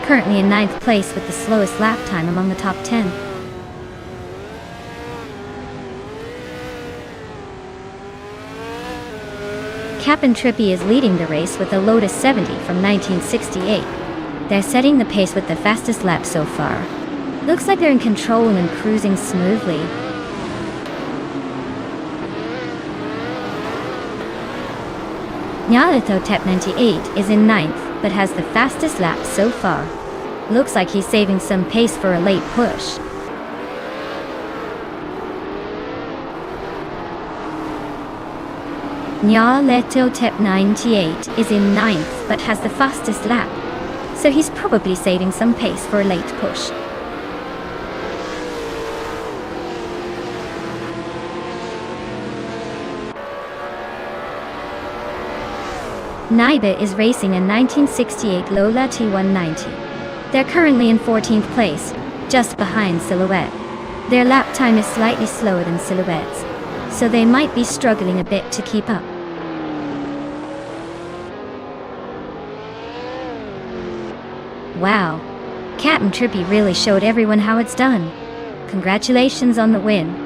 currently in 9th place with the slowest lap time among the top 10. Cap'n Trippy is leading the race with a Lotus 70 from 1968. They're setting the pace with the fastest lap so far. Looks like they're in control and cruising smoothly. Nyarlathotep Tep 98 is in 9th, but has the fastest lap so far. Looks like he's saving some pace for a late push. Nyarlathotep Tep 98 is in 9th, but has the fastest lap, so he's probably saving some pace for a late push. Naiba is racing a 1968 Lola T190. They're currently in 14th place, just behind Silhouette. Their lap time is slightly slower than Silhouette's, so they might be struggling a bit to keep up. Wow, Cap'n Trippy really showed everyone how it's done. Congratulations on the win.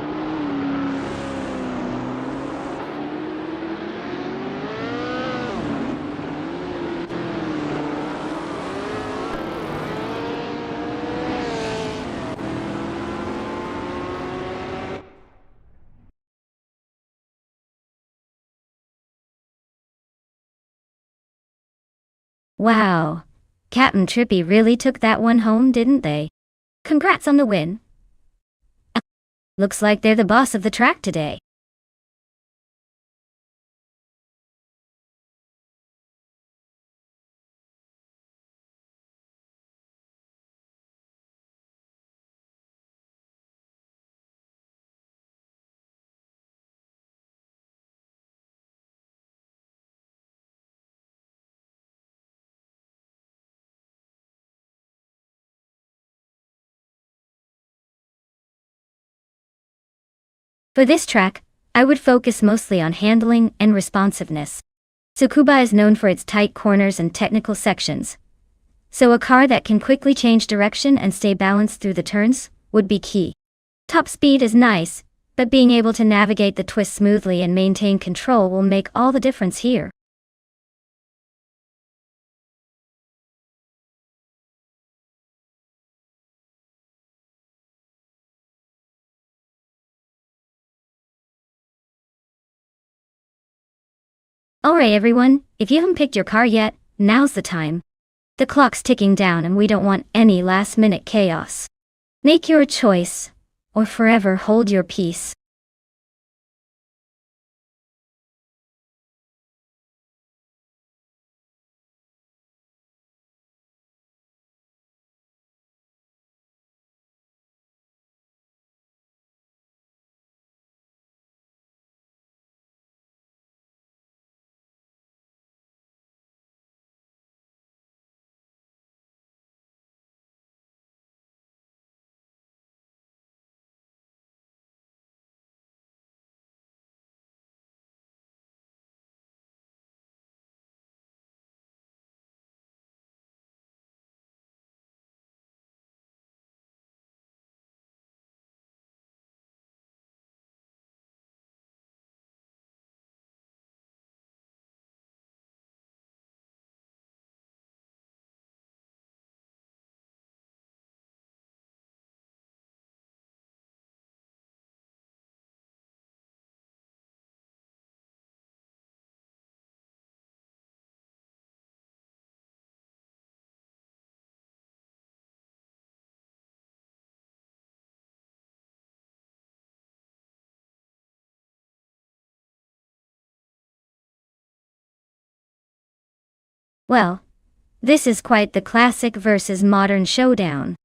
Wow, Cap'n Trippy really took that one home, didn't they? Congrats on the win. Looks like they're the boss of the track today. For this track, I would focus mostly on handling and responsiveness. Tsukuba is known for its tight corners and technical sections, so a car that can quickly change direction and stay balanced through the turns would be key. Top speed is nice, but being able to navigate the twists smoothly and maintain control will make all the difference here. Alright everyone, if you haven't picked your car yet, now's the time. The clock's ticking down and we don't want any last-minute chaos. Make your choice, or forever hold your peace. Well, this is quite the classic versus modern showdown.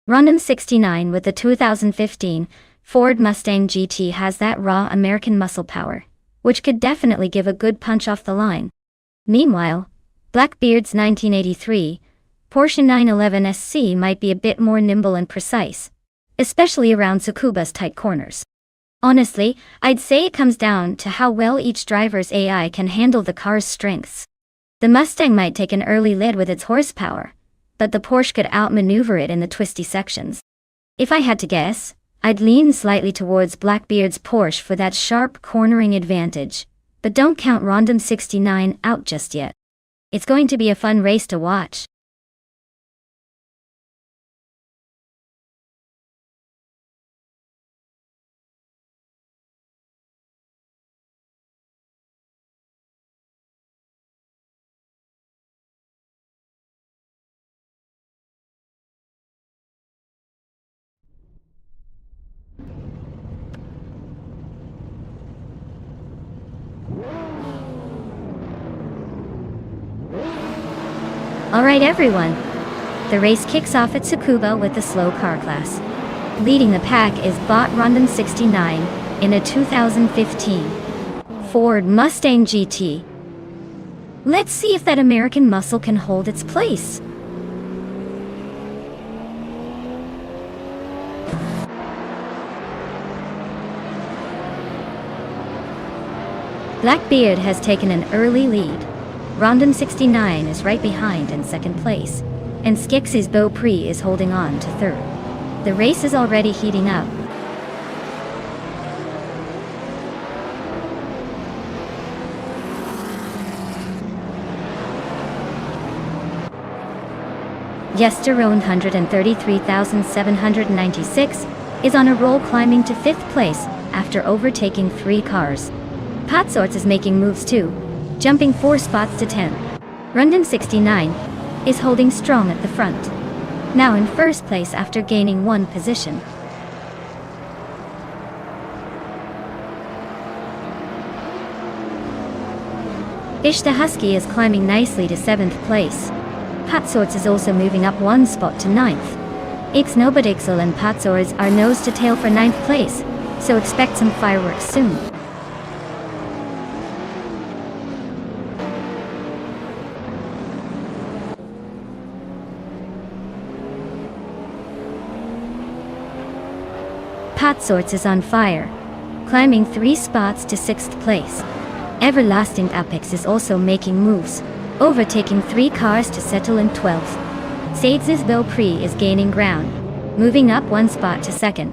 Random 69 with the 2015 Ford Mustang GT has that raw American muscle power, which could definitely give a good punch off the line. Meanwhile, Blackbeard's 1983 Porsche 911 SC might be a bit more nimble and precise, especially around Tsukuba's tight corners. Honestly, I'd say it comes down to how well each driver's AI can handle the car's strengths. The Mustang might take an early lead with its horsepower, but the Porsche could outmaneuver it in the twisty sections. If I had to guess, I'd lean slightly towards Blackbeard's Porsche for that sharp cornering advantage, but don't count Random 69 out just yet. It's going to be a fun race to watch. Alright everyone, the race kicks off at Tsukuba with the slow car class. Leading the pack is Bot Random 69 in a 2015 Ford Mustang GT. Let's see if that American muscle can hold its place. Blackbeard has taken an early lead. Random 69 is right behind in second place, and Skeksis Beaupré is holding on to third. The race is already heating up. Yesterone 133,796 is on a roll, climbing to 5th place after overtaking 3 cars. Patsorts is making moves too, jumping 4 spots to 10. Random 69 is holding strong at the front, now in first place after gaining 1 position. Ish the Husky is climbing nicely to 7th place. Patsorts is also moving up 1 spot to 9th. Ixnobadixel and Patsors are nose to tail for 9th place, so expect some fireworks soon. Patsorts is on fire, climbing 3 spots to 6th place. Everlasting Apex is also making moves, overtaking 3 cars to settle in 12th. Sades's Beaupré is gaining ground, moving up 1 spot to 2nd.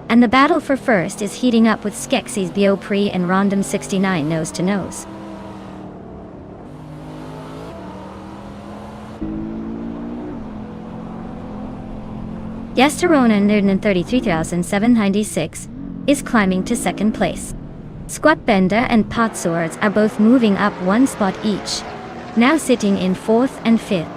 And the battle for first is heating up with Skeksis Beaupré and Random 69 nose to nose. Yesterona 133,796 is climbing to 2nd place. Squatbender and Patsorts are both moving up 1 spot each, now sitting in 4th and 5th.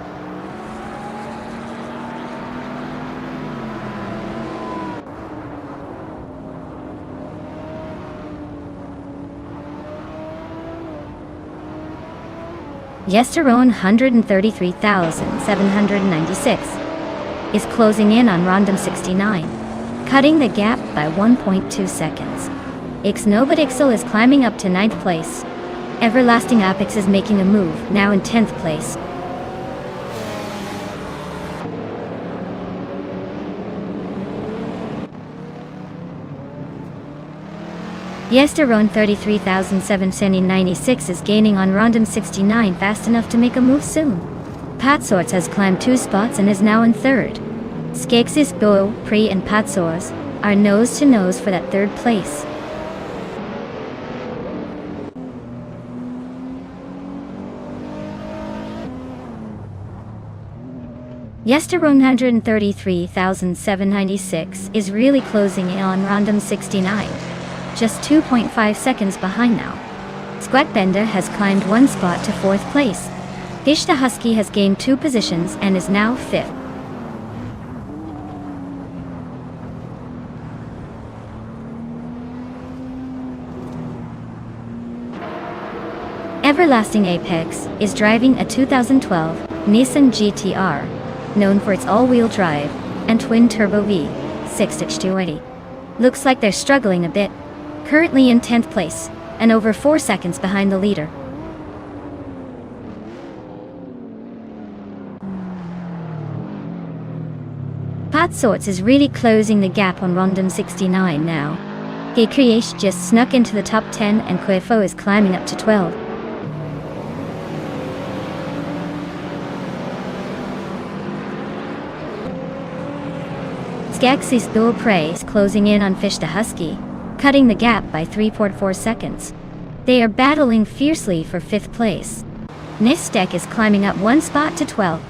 Yesterone 133,796 is closing in on Rondom 69, cutting the gap by 1.2 seconds. Ixnobadixel is climbing up to 9th place. Everlasting Apex is making a move, now in 10th place. Yesterone 33,796 is gaining on Rondom 69 fast enough to make a move soon. Patsorts has climbed 2 spots and is now in 3rd. Skeksis, Bo, Pri and Patsors are nose to nose for that 3rd place. Yesterone 133,796 is really closing in on Rondom 69. Just 2.5 seconds behind now. Squatbender has climbed 1 spot to 4th place. Gishta Husky has gained 2 positions and is now 5th. Everlasting Apex is driving a 2012 Nissan GT-R, known for its all-wheel drive and twin-turbo V6H280. Looks like they're struggling a bit. Currently in 10th place, and over 4 seconds behind the leader. Patsorts is really closing the gap on Rondom 69 now. Gekriyesh just snuck into the top 10 and Quefo is climbing up to 12. Skeksis Thor Prey is closing in on Fish the Husky, cutting the gap by 3.4 seconds. They are battling fiercely for 5th place. Nistek is climbing up 1 spot to 12.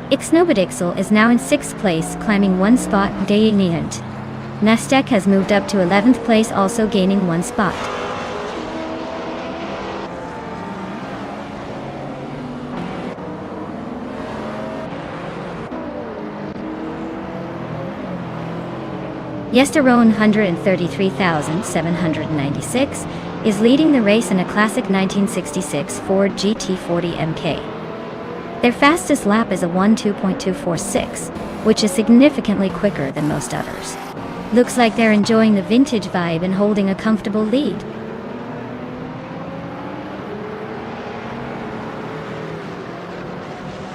Ixnobadixel is now in 6th place, climbing 1 spot. Dayniant. Nastek has moved up to 11th place, also gaining 1 spot. Yesterone 133,796 is leading the race in a classic 1966 Ford GT40 MK. Their fastest lap is a 1:2.246, which is significantly quicker than most others. Looks like they're enjoying the vintage vibe and holding a comfortable lead.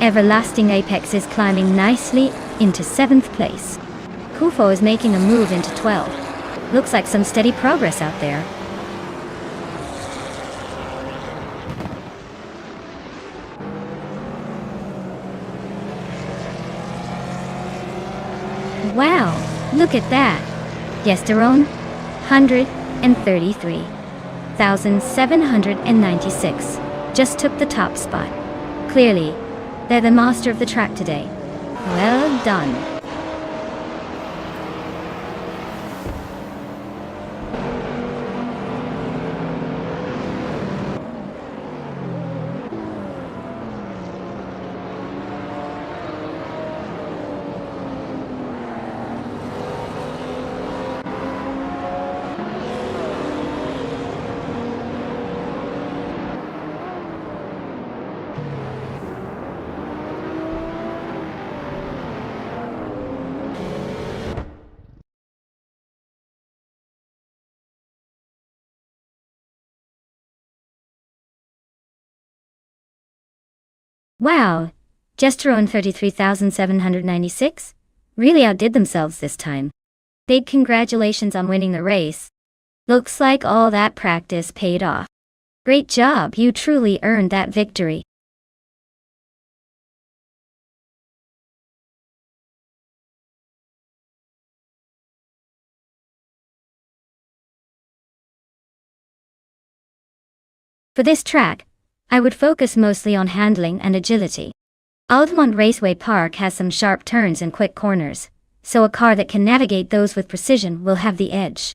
Everlasting Apex is climbing nicely into 7th place. Kufo is making a move into 12. Looks like some steady progress out there. Wow, look at that. Yesterone 133,796 just took the top spot. Clearly, they're the master of the track today. Well done. Wow, Gesterone 33,796 really outdid themselves this time. Big congratulations on winning the race. Looks like all that practice paid off. Great job, you truly earned that victory. For this track, I would focus mostly on handling and agility. Altamont Raceway Park has some sharp turns and quick corners, so a car that can navigate those with precision will have the edge.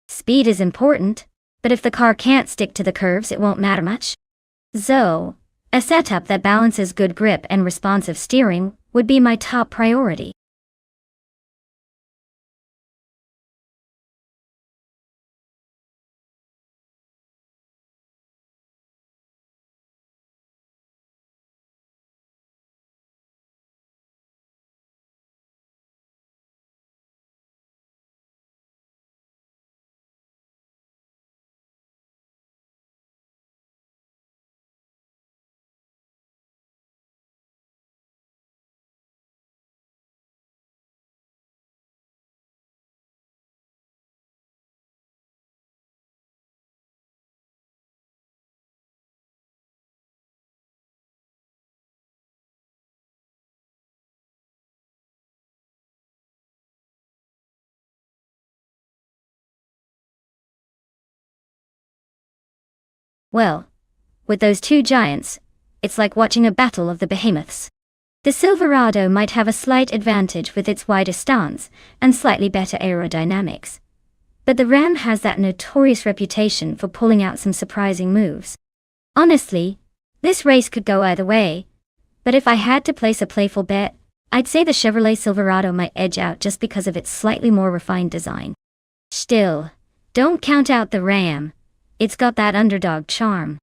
Speed is important, but if the car can't stick to the curves, it won't matter much. So, a setup that balances good grip and responsive steering would be my top priority. Well, with those two giants, it's like watching a battle of the behemoths. The Silverado might have a slight advantage with its wider stance and slightly better aerodynamics. But the Ram has that notorious reputation for pulling out some surprising moves. Honestly, this race could go either way, but if I had to place a playful bet, I'd say the Chevrolet Silverado might edge out just because of its slightly more refined design. Still, don't count out the Ram. It's got that underdog charm.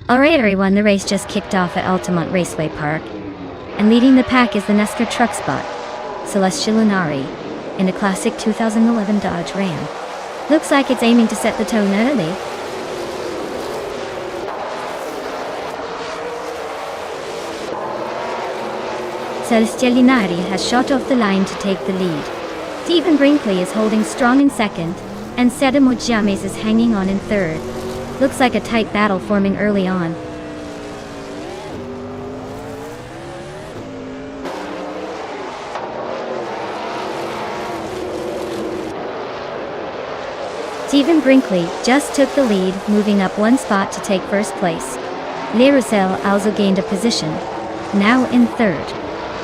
Alright everyone, the race just kicked off at Altamont Raceway Park, and leading the pack is the NASCAR truck spot, Celestial Lunari, in a classic 2011 Dodge Ram. Looks like it's aiming to set the tone early. Celestial Lunari has shot off the line to take the lead. Stephen Brinkley is holding strong in second, and Sedamo James is hanging on in third. Looks like a tight battle forming early on. Stephen Brinkley just took the lead, moving up one spot to take first place. Le Roussel also gained a position, now in third.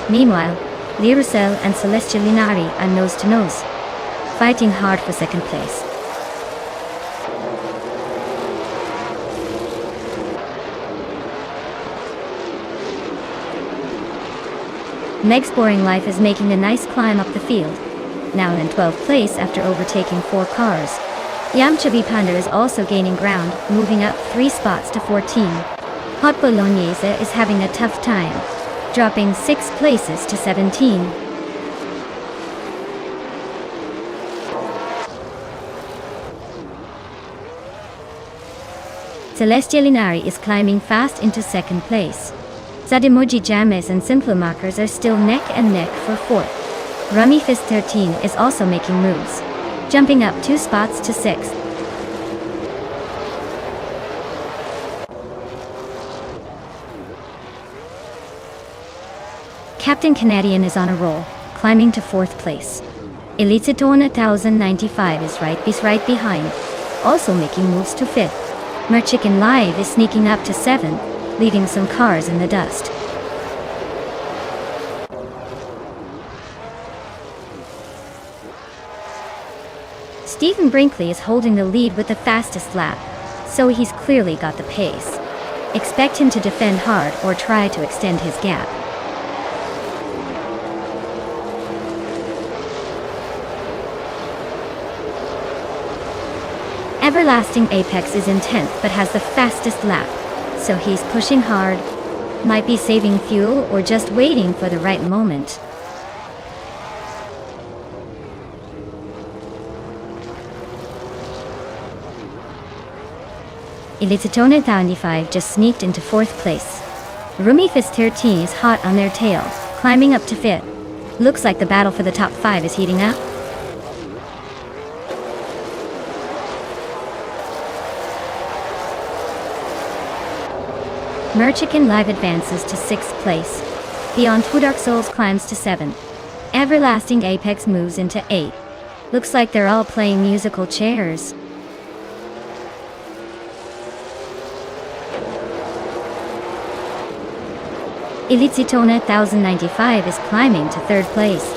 Meanwhile, Le Roussel and Celestial Lunari are nose to nose, fighting hard for second place. Meg's Boring Life is making a nice climb up the field, now in 12th place after overtaking 4 cars. Yamchavi Panda is also gaining ground, moving up 3 spots to 14. Hot Bolognese is having a tough time, dropping 6 places to 17. Celestial Lunari is climbing fast into second place. Zademoji James and Simplemakers are still neck and neck for 4th. Rummy Fist 13 is also making moves, jumping up 2 spots to 6th. Captain Canadian is on a roll, climbing to 4th place. Elititona 1095 is right behind, also making moves to 5th. Merchicken Live is sneaking up to 7th, leaving some cars in the dust. Stephen Brinkley is holding the lead with the fastest lap, so he's clearly got the pace. Expect him to defend hard or try to extend his gap. Everlasting Apex is in 10th but has the fastest lap, so he's pushing hard, might be saving fuel or just waiting for the right moment. Elititone 95 just sneaked into 4th place. Rumi Fist 13 is hot on their tail, climbing up to 5th. Looks like the battle for the top 5 is heating up. Merchicken Live advances to 6th place. Beyond Two Dark Souls climbs to 7th. Everlasting Apex moves into 8th. Looks like they're all playing musical chairs. Elititona 1095 is climbing to 3rd place.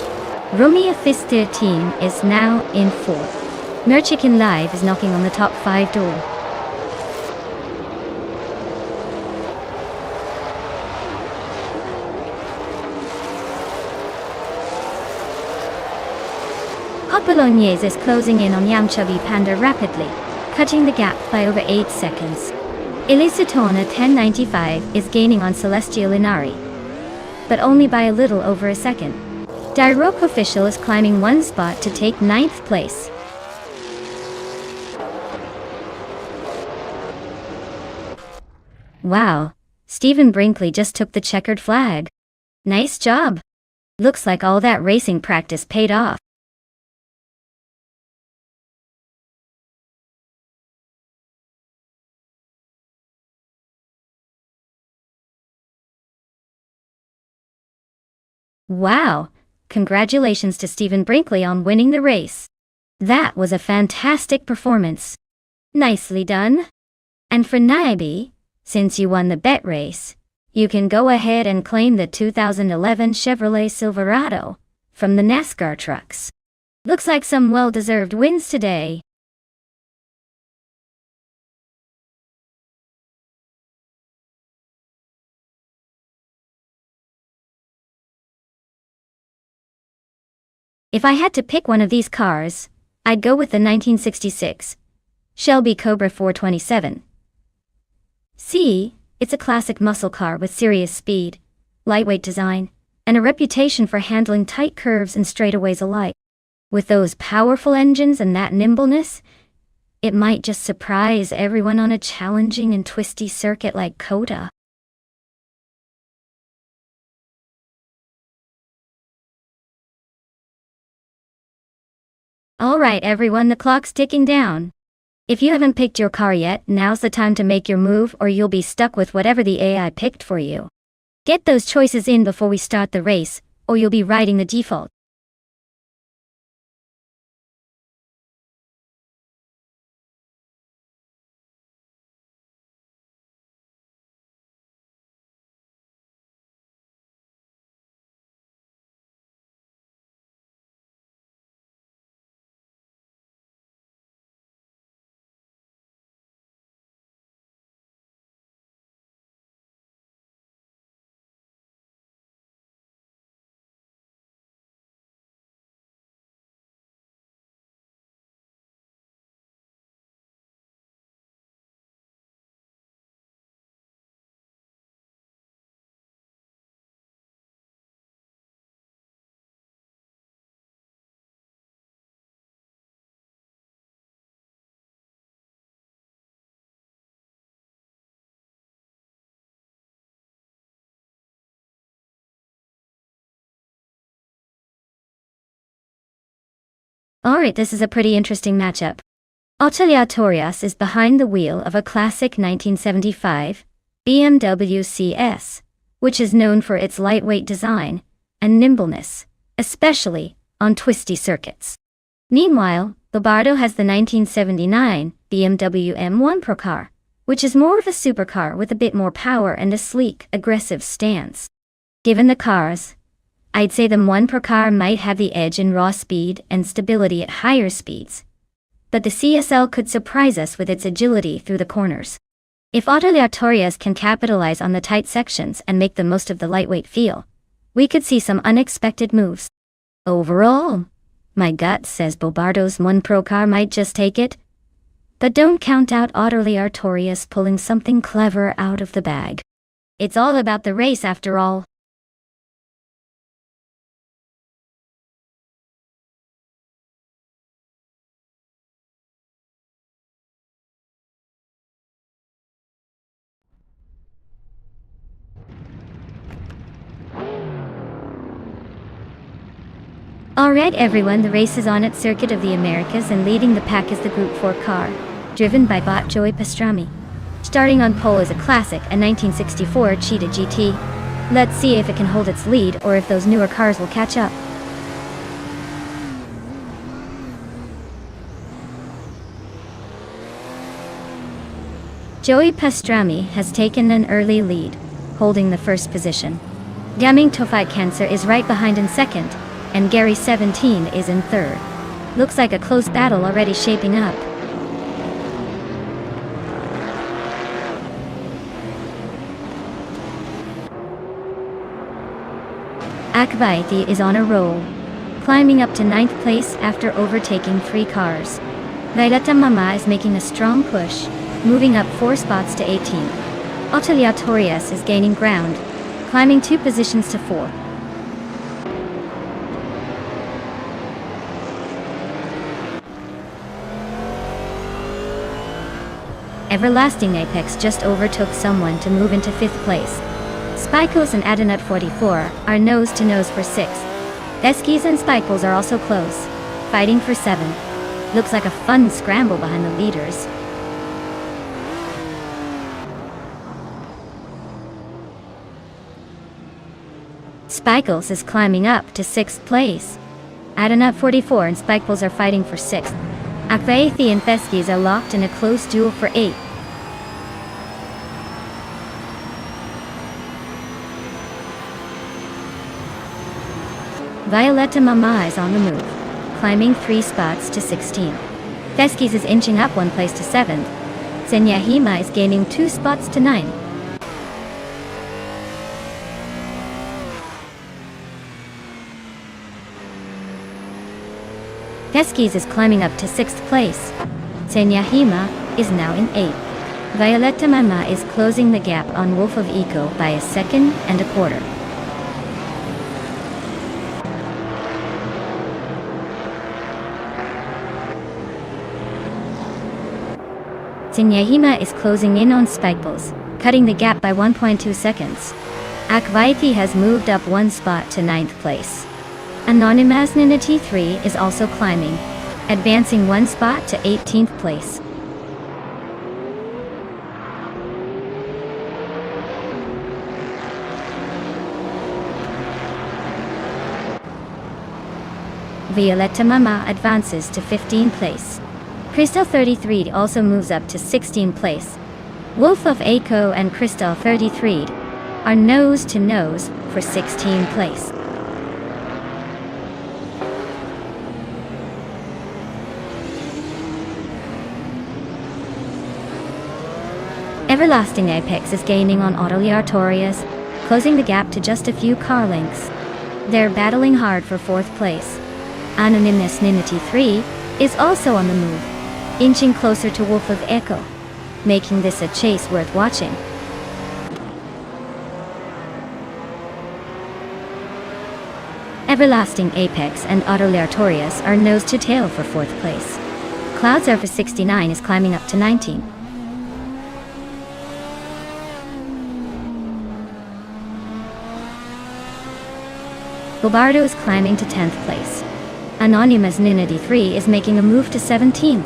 Romeo Fist 13 is now in 4th. Merchicken Live is knocking on the top 5 door. Hot Bolognese is closing in on Yamchavi Panda rapidly, cutting the gap by over 8 seconds. Ilisitona 1095 is gaining on Celestial Inari, but only by a little over a second. Diroc Official is climbing one spot to take 9th place. Wow, Stephen Brinkley just took the checkered flag. Nice job. Looks like all that racing practice paid off. Wow, congratulations to Stephen Brinkley on winning the race. That was a fantastic performance. Nicely done. And for Naibi, since you won the bet race, you can go ahead and claim the 2011 Chevrolet Silverado from the NASCAR trucks. Looks like some well-deserved wins today. If I had to pick one of these cars, I'd go with the 1966 Shelby Cobra 427. See, it's a classic muscle car with serious speed, lightweight design, and a reputation for handling tight curves and straightaways alike. With those powerful engines and that nimbleness, it might just surprise everyone on a challenging and twisty circuit like COTA. Alright everyone, the clock's ticking down. If you haven't picked your car yet, now's the time to make your move or you'll be stuck with whatever the AI picked for you. Get those choices in before we start the race, or you'll be riding the default. Alright, this is a pretty interesting matchup. Aleatorias is behind the wheel of a classic 1975 BMW CS, which is known for its lightweight design and nimbleness, especially on twisty circuits. Meanwhile, Bobardo has the 1979 BMW M1 Pro car, which is more of a supercar with a bit more power and a sleek, aggressive stance. Given the cars, I'd say the M1 Pro car might have the edge in raw speed and stability at higher speeds, but the CSL could surprise us with its agility through the corners. If Aleatorias can capitalize on the tight sections and make the most of the lightweight feel, we could see some unexpected moves. Overall, my gut says Bobardo's M1 Pro car might just take it, but don't count out Aleatorias pulling something clever out of the bag. It's all about the race after all. Alright everyone, the race is on at Circuit of the Americas and leading the pack is the Group 4 car, driven by bot Joey Pastrami. Starting on pole is a classic, a 1964 Cheetah GT. Let's see if it can hold its lead or if those newer cars will catch up. Joey Pastrami has taken an early lead, holding the first position. Gaming Tofite Cancer is right behind in second, and Gary 17 is in third. Looks like a close battle already shaping up. Akbaiti is on a roll, climbing up to 9th place after overtaking 3 cars. Vailata Mama is making a strong push, moving up 4 spots to 18. Aleatorius is gaining ground, climbing 2 positions to 4. Everlasting Apex just overtook someone to move into 5th place. Spikles and Adenut 44 are nose to nose for 6th. Eskis and Spikles are also close, fighting for 7. Looks like a fun scramble behind the leaders. Spikles is climbing up to 6th place. Adenut 44 and Spikles are fighting for 6th. Akvaethi and Theskis are locked in a close duel for 8. Violetta Mama is on the move, climbing 3 spots to 16. Theskis is inching up 1 place to 7th. Senyahima is gaining 2 spots to 9. Theskis is climbing up to 6th place. Senyahima is now in 8th. Violetta Mama is closing the gap on Wolf of Eco by 1 second and 1/4. Senyahima is closing in on Spikles, cutting the gap by 1.2 seconds. Akvaethi has moved up 1 spot to 9th place. Anonymous Ninity 3 is also climbing, advancing 1 spot to 18th place. Violetta Mama advances to 15th place. Crystal 33 also moves up to 16th place. Wolf of Eco and Crystal 33 are nose to nose for 16th place. Everlasting Apex is gaining on Aleatorius, closing the gap to just a few car lengths. They're battling hard for 4th place. Anonymous Ninity 3 is also on the move, inching closer to Wolf of Echo, making this a chase worth watching. Everlasting Apex and Aleatorius are nose to tail for 4th place. Cloud Surface 69 is climbing up to 19. Bobardo is climbing to 10th place. Anonymous Ninity 3 is making a move to 17th.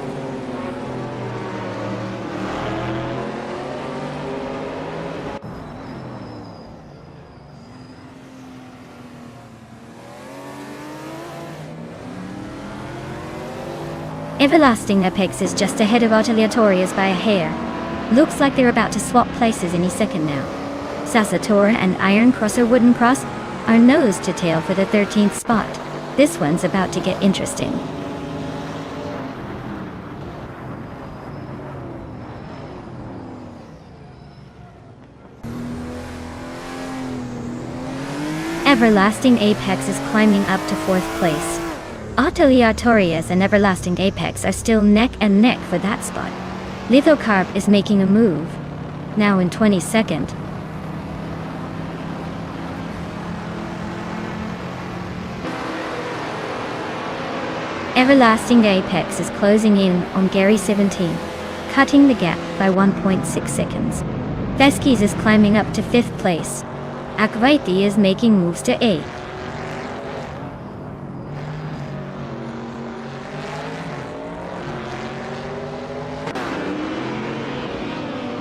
Everlasting Apex is just ahead of Aleatorius by a hair. Looks like they're about to swap places any second now. Sasatora and Iron Crosser Wooden Cross are nose to tail for the 13th spot. This one's about to get interesting. Everlasting Apex is climbing up to 4th place. Aleatorius and Everlasting Apex are still neck and neck for that spot. Lithocarp is making a move, now in 22nd. Everlasting Apex is closing in on Gary 17, cutting the gap by 1.6 seconds. Theskis is climbing up to 5th place. Akvaethi is making moves to 8th.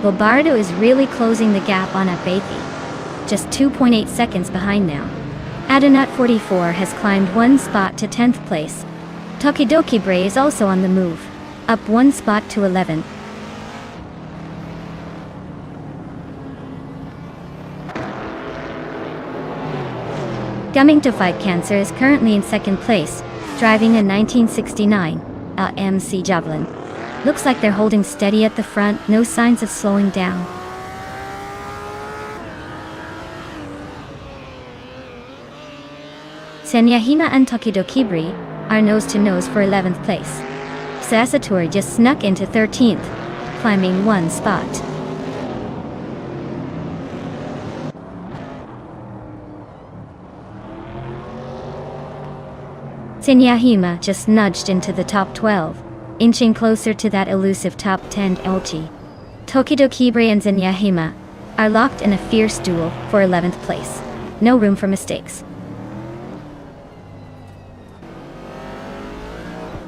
Bobardo is really closing the gap on Akvaethi, just 2.8 seconds behind now. Adenut 44 has climbed 1 spot to 10th place. Tokidoki Bray is also on the move, up 1 spot to 11th. Coming to Fight Cancer is currently in 2nd place, driving a 1969 AMC Javelin. Looks like they're holding steady at the front, no signs of slowing down. Senyahima and Tokidokibri are nose to nose for 11th place. Sasatori just snuck into 13th, climbing one spot. Tsunyahima just nudged into the top 12, inching closer to that elusive top 10 LG. Tokidokibre and Tsunyahima are locked in a fierce duel for 11th place. No room for mistakes.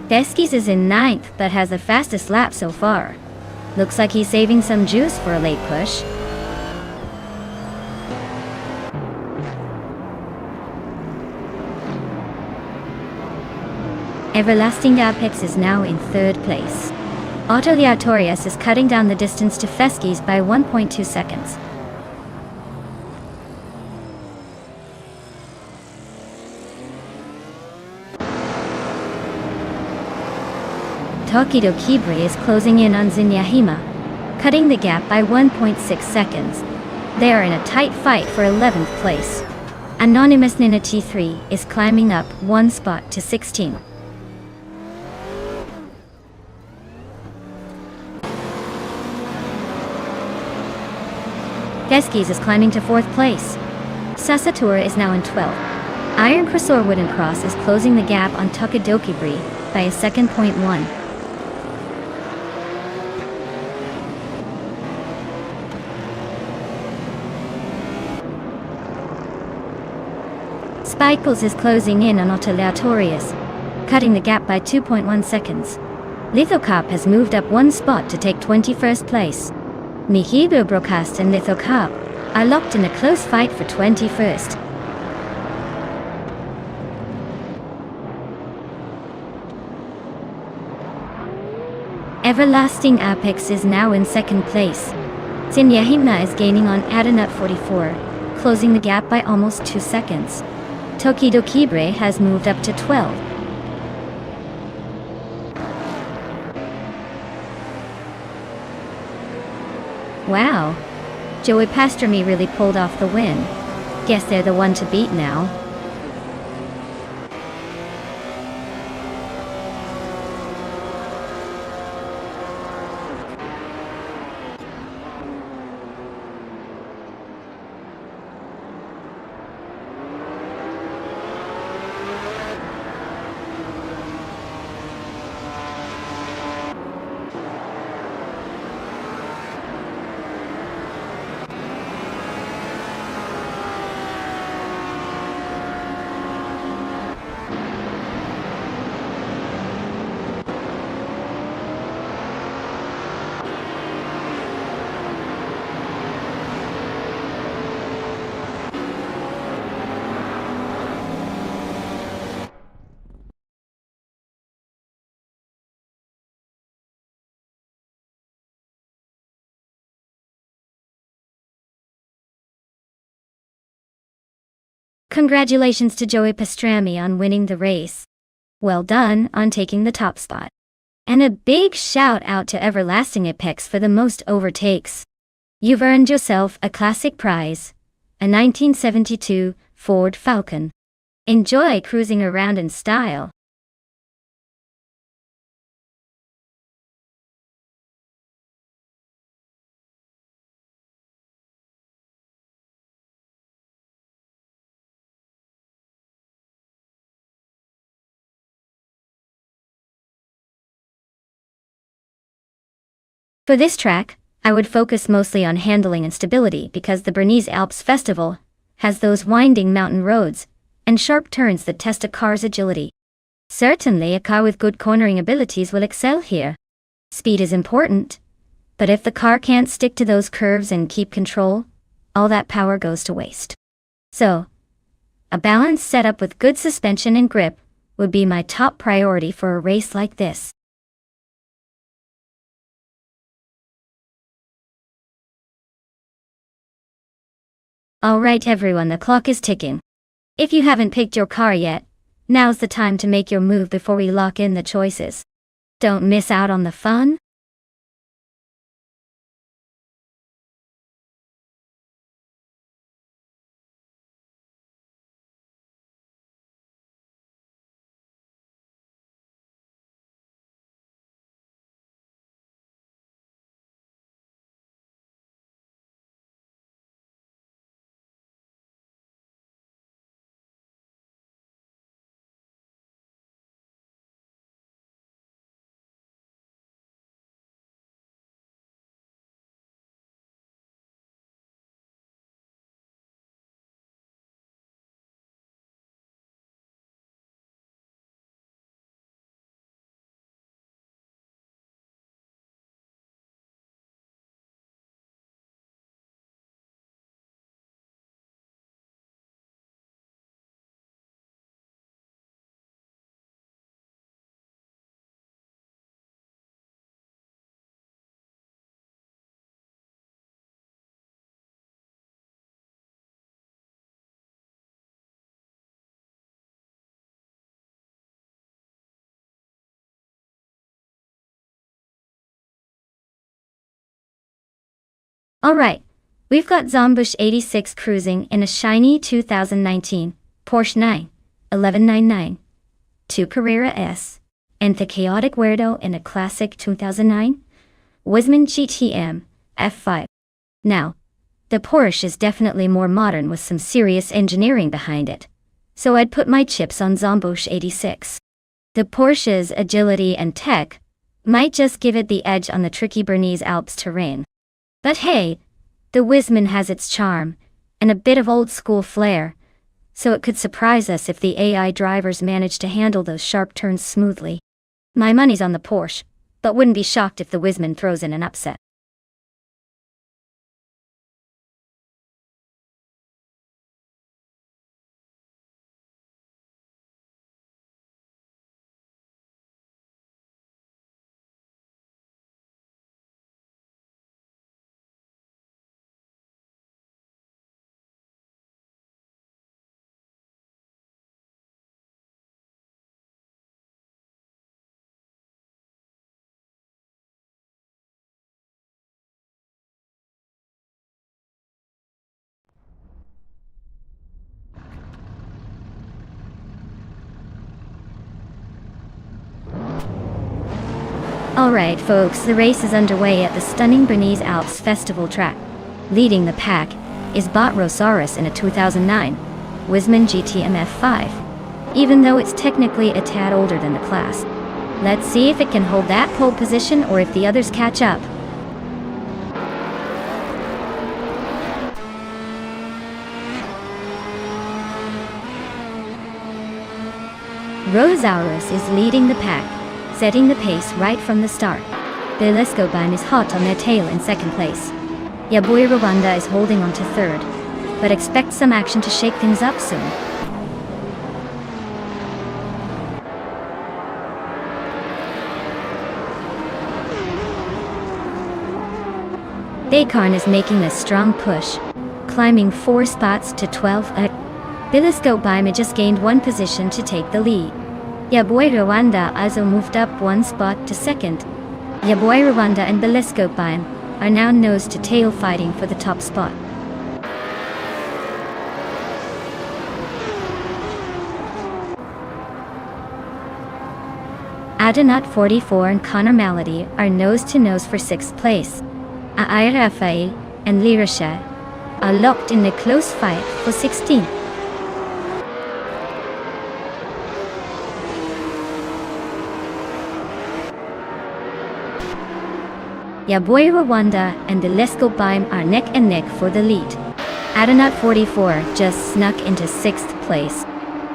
Beskis is in 9th but has the fastest lap so far. Looks like he's saving some juice for a late push. Everlasting Apex is now in 3rd place. Autoliatorius is cutting down the distance to Feskis by 1.2 seconds. Tokidokibre is closing in on Tsunyahima, cutting the gap by 1.6 seconds. They are in a tight fight for 11th place. Anonymous Nina T3 is climbing up one spot to 16. Geskis is climbing to 4th place. Sasatura is now in 12th. Iron Crossor Wooden Cross is closing the gap on Tokidokibre by a second. .1. Spikles is closing in on Autoliatorius, cutting the gap by 2.1 seconds. Lithocop has moved up one spot to take 21st place. Mihigo Broadcast and Lithocop are locked in a close fight for 21st. Everlasting Apex is now in 2nd place. Tsunyahima is gaining on Adanut 44, closing the gap by almost 2 seconds. Tokidokibre has moved up to 12. Wow, Joey Pastrami really pulled off the win. Guess they're the one to beat now. Congratulations to Joey Pastrami on winning the race. Well done on taking the top spot. And a big shout out to Everlasting Apex for the most overtakes. You've earned yourself a classic prize, a 1972 Ford Falcon. Enjoy cruising around in style. For this track, I would focus mostly on handling and stability because the Bernese Alps Festival has those winding mountain roads and sharp turns that test a car's agility. Certainly a car with good cornering abilities will excel here. Speed is important, but if the car can't stick to those curves and keep control, all that power goes to waste. So, a balanced setup with good suspension and grip would be my top priority for a race like this. Alright everyone, the clock is ticking. If you haven't picked your car yet, now's the time to make your move before we lock in the choices. Don't miss out on the fun. Alright, we've got Zombush 86 cruising in a shiny 2019 Porsche 91199, 2 Carrera S, and the chaotic weirdo in a classic 2009 Wisman GTM F5. Now, the Porsche is definitely more modern with some serious engineering behind it, so I'd put my chips on Zombush 86. The Porsche's agility and tech might just give it the edge on the tricky Bernese Alps terrain. But hey, the Wisman has its charm, and a bit of old-school flair, so it could surprise us if the AI drivers manage to handle those sharp turns smoothly. My money's on the Porsche, but wouldn't be shocked if the Wisman throws in an upset. Alright folks, the race is underway at the stunning Bernese Alps Festival track. Leading the pack is Rosaurus in a 2009 Wisman GTM F5, even though it's technically a tad older than the class. Let's see if it can hold that pole position or if the others catch up. Rosaurus is leading the pack, setting the pace right from the start. Belescoban is hot on their tail in second place. Ya boy Rwanda is holding on to third, but expect some action to shake things up soon. Baykarn is making a strong push, climbing 4 spots to 12. Belescoban just gained 1 position to take the lead. Yaboy Rwanda also moved up 1 spot to second. Yaboy Rwanda and Belescoban are now nose to tail fighting for the top spot. Adanut 44 and Connor Malady are nose to nose for 6th place. Ai Rafael and Lirisha are locked in a close fight for 16th. Yaboy Rwanda and Belescoban are neck and neck for the lead. Adanut 44 just snuck into 6th place.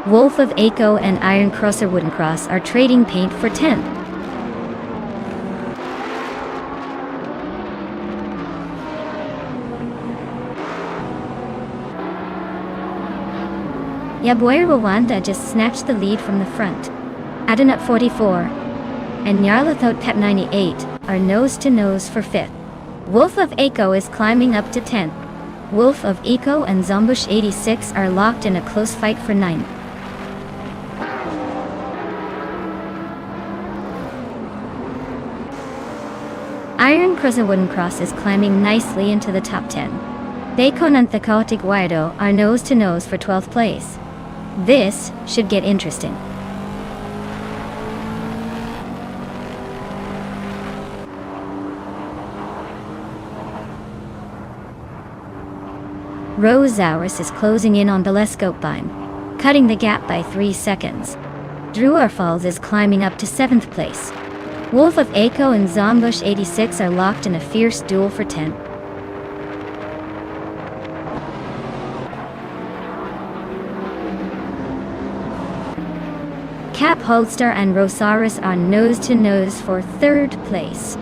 Wolf of Aco and Iron Crosser Wooden Cross are trading paint for 10th. Yaboy Rwanda just snatched the lead from the front. Adanut 44 and Nyarlathot Pep 98 are nose to nose for 5th. Wolf of Aco is climbing up to 10th. Wolf of Eco and Zombush 86 are locked in a close fight for 9th. Iron Crosser Wooden Cross is climbing nicely into the top 10. Bacon and the Chaotic Weirdo are nose to nose for 12th place. This should get interesting. Rosaurus is closing in on Belescoban, cutting the gap by 3 seconds. Druarfalls is climbing up to 7th place. Wolf of Aco and Zombush 86 are locked in a fierce duel for 10th. Cap Holster and Rosaurus are nose to nose for 3rd place.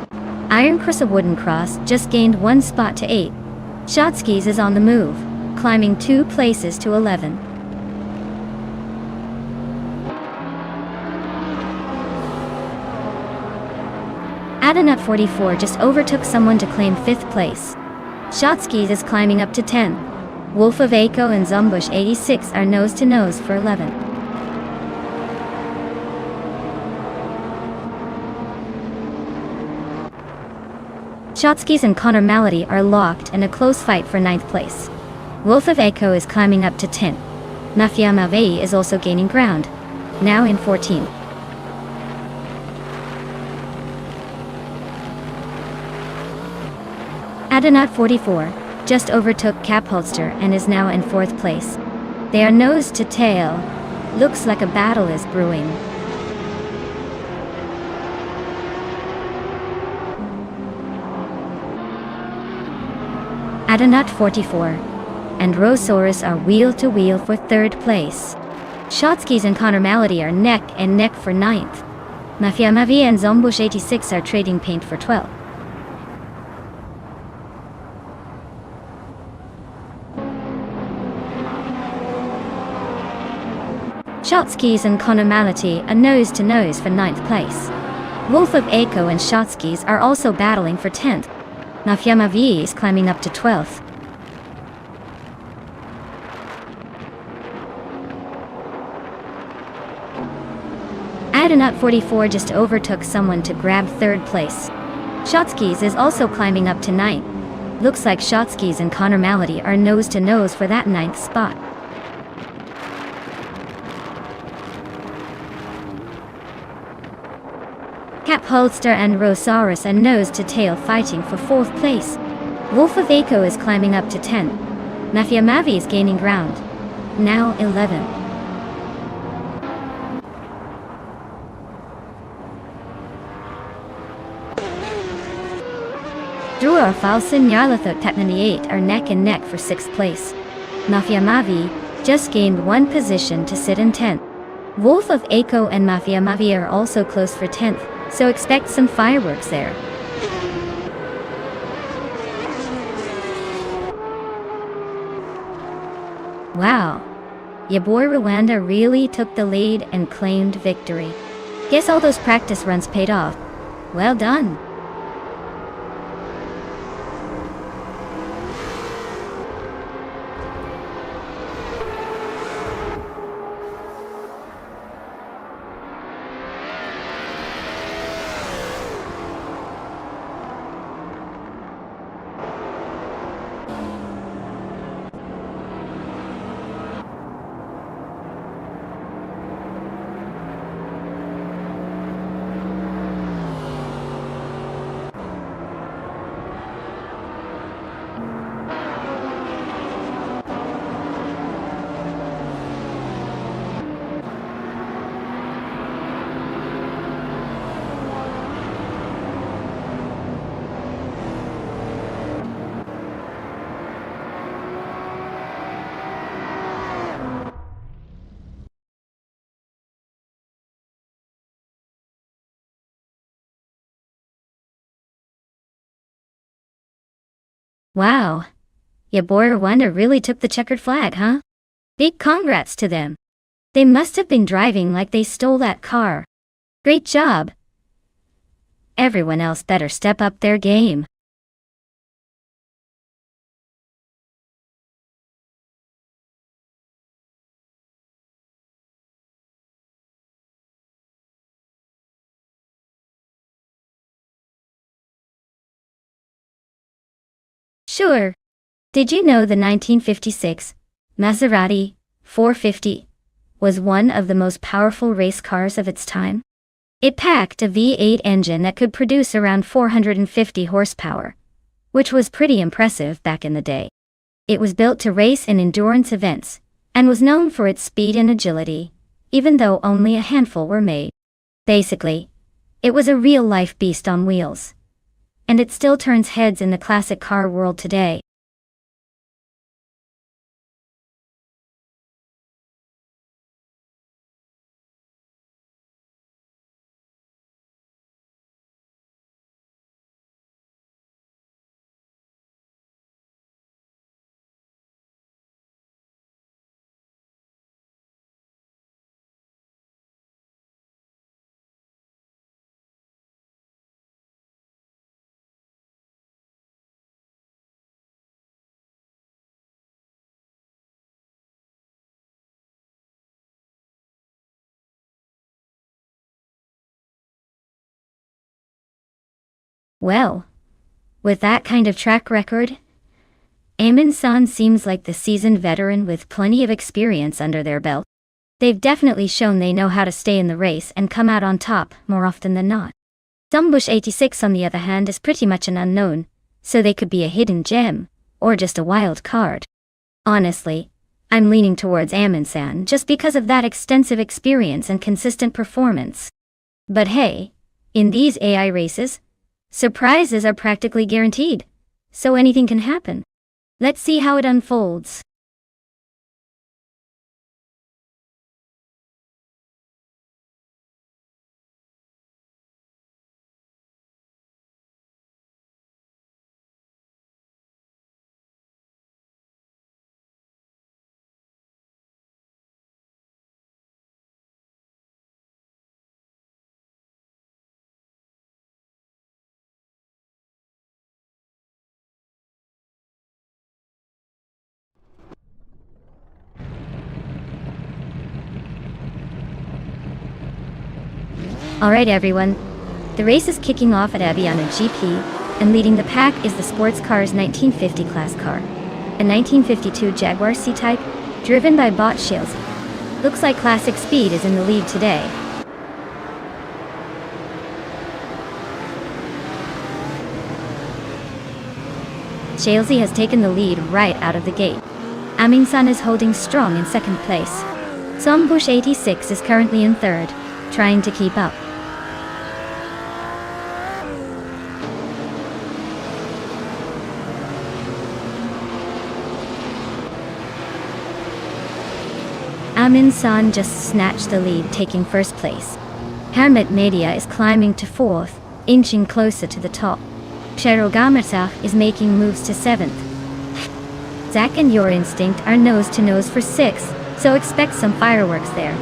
Iron Crosser Wooden Cross just gained 1 spot to 8. Shotskis is on the move, climbing 2 places to 11. Adanut 44 just overtook someone to claim 5th place. Shotskis is climbing up to 10. Wolf of Aco and Zombush 86 are nose to nose for 11. Shotskis and Connor Malady are locked in a close fight for ninth place. Wolf of Echo is climbing up to 10th. Mafia Mavei is also gaining ground, now in 14th. Adonat 44 just overtook Cap Holster and is now in 4th place. They are nose to tail. Looks like a battle is brewing. Adonat 44 and Rosaurus are wheel to wheel for 3rd place. Shotskis and Connor Malady are neck and neck for 9th. Mafia Mavi and Zombush 86 are trading paint for 12th. Shotskis and Connor Malady are nose to nose for 9th place. Wolf of Echo and Shotskis are also battling for 10th. Mafia Mavi is climbing up to 12th. Adonat 44 just overtook someone to grab 3rd place. Shotskis is also climbing up to 9th. Looks like Shotskis and Connor Malady are nose to nose for that 9th spot. Cap Holster and Rosaurus are nose to tail fighting for 4th place. Wolf of Echo is climbing up to 10th. Mafia Mavi is gaining ground, now 11th. Druar Falson Yarlathot Tat 98 are neck and neck for 6th place. Mafia Mavi just gained 1 position to sit in 10th. Wolf of Echo and Mafia Mavi are also close for 10th, so expect some fireworks there. Wow, ya boy Rwanda really took the lead and claimed victory. Guess all those practice runs paid off. Well done. Wow, ya boy Rwanda really took the checkered flag, huh? Big congrats to them. They must have been driving like they stole that car. Great job. Everyone else better step up their game. Sure. Did you know the 1956 Maserati 450 was one of the most powerful race cars of its time? It packed a V8 engine that could produce around 450 horsepower, which was pretty impressive back in the day. It was built to race in endurance events, and was known for its speed and agility, even though only a handful were made. Basically, it was a real-life beast on wheels. And it still turns heads in the classic car world today. Well, With that kind of track record, Amin-san seems like the seasoned veteran with plenty of experience under their belt. They've definitely shown they know how to stay in the race and come out on top more often than not. Sombush 86 on the other hand is pretty much an unknown, so they could be a hidden gem, or just a wild card. Honestly, I'm leaning towards Amin-san just because of that extensive experience and consistent performance. But hey, in these AI races, surprises are practically guaranteed, so anything can happen. Let's see how it unfolds. Alright everyone, the race is kicking off at Aviano GP, and leading the pack is the sports car's 1950 class car. A 1952 Jaguar C-Type, driven by bot Shales. Looks like Classic Speed is in the lead today. Shalesy has taken the lead right out of the gate. Amin-san is holding strong in second place. Sombush 86 is currently in third, trying to keep up. Amin-san just snatched the lead, taking first place. Hermit Media is climbing to fourth, inching closer to the top. Cherogamersa is making moves to seventh. Zack and Your Instinct are nose to nose for sixth, so expect some fireworks there.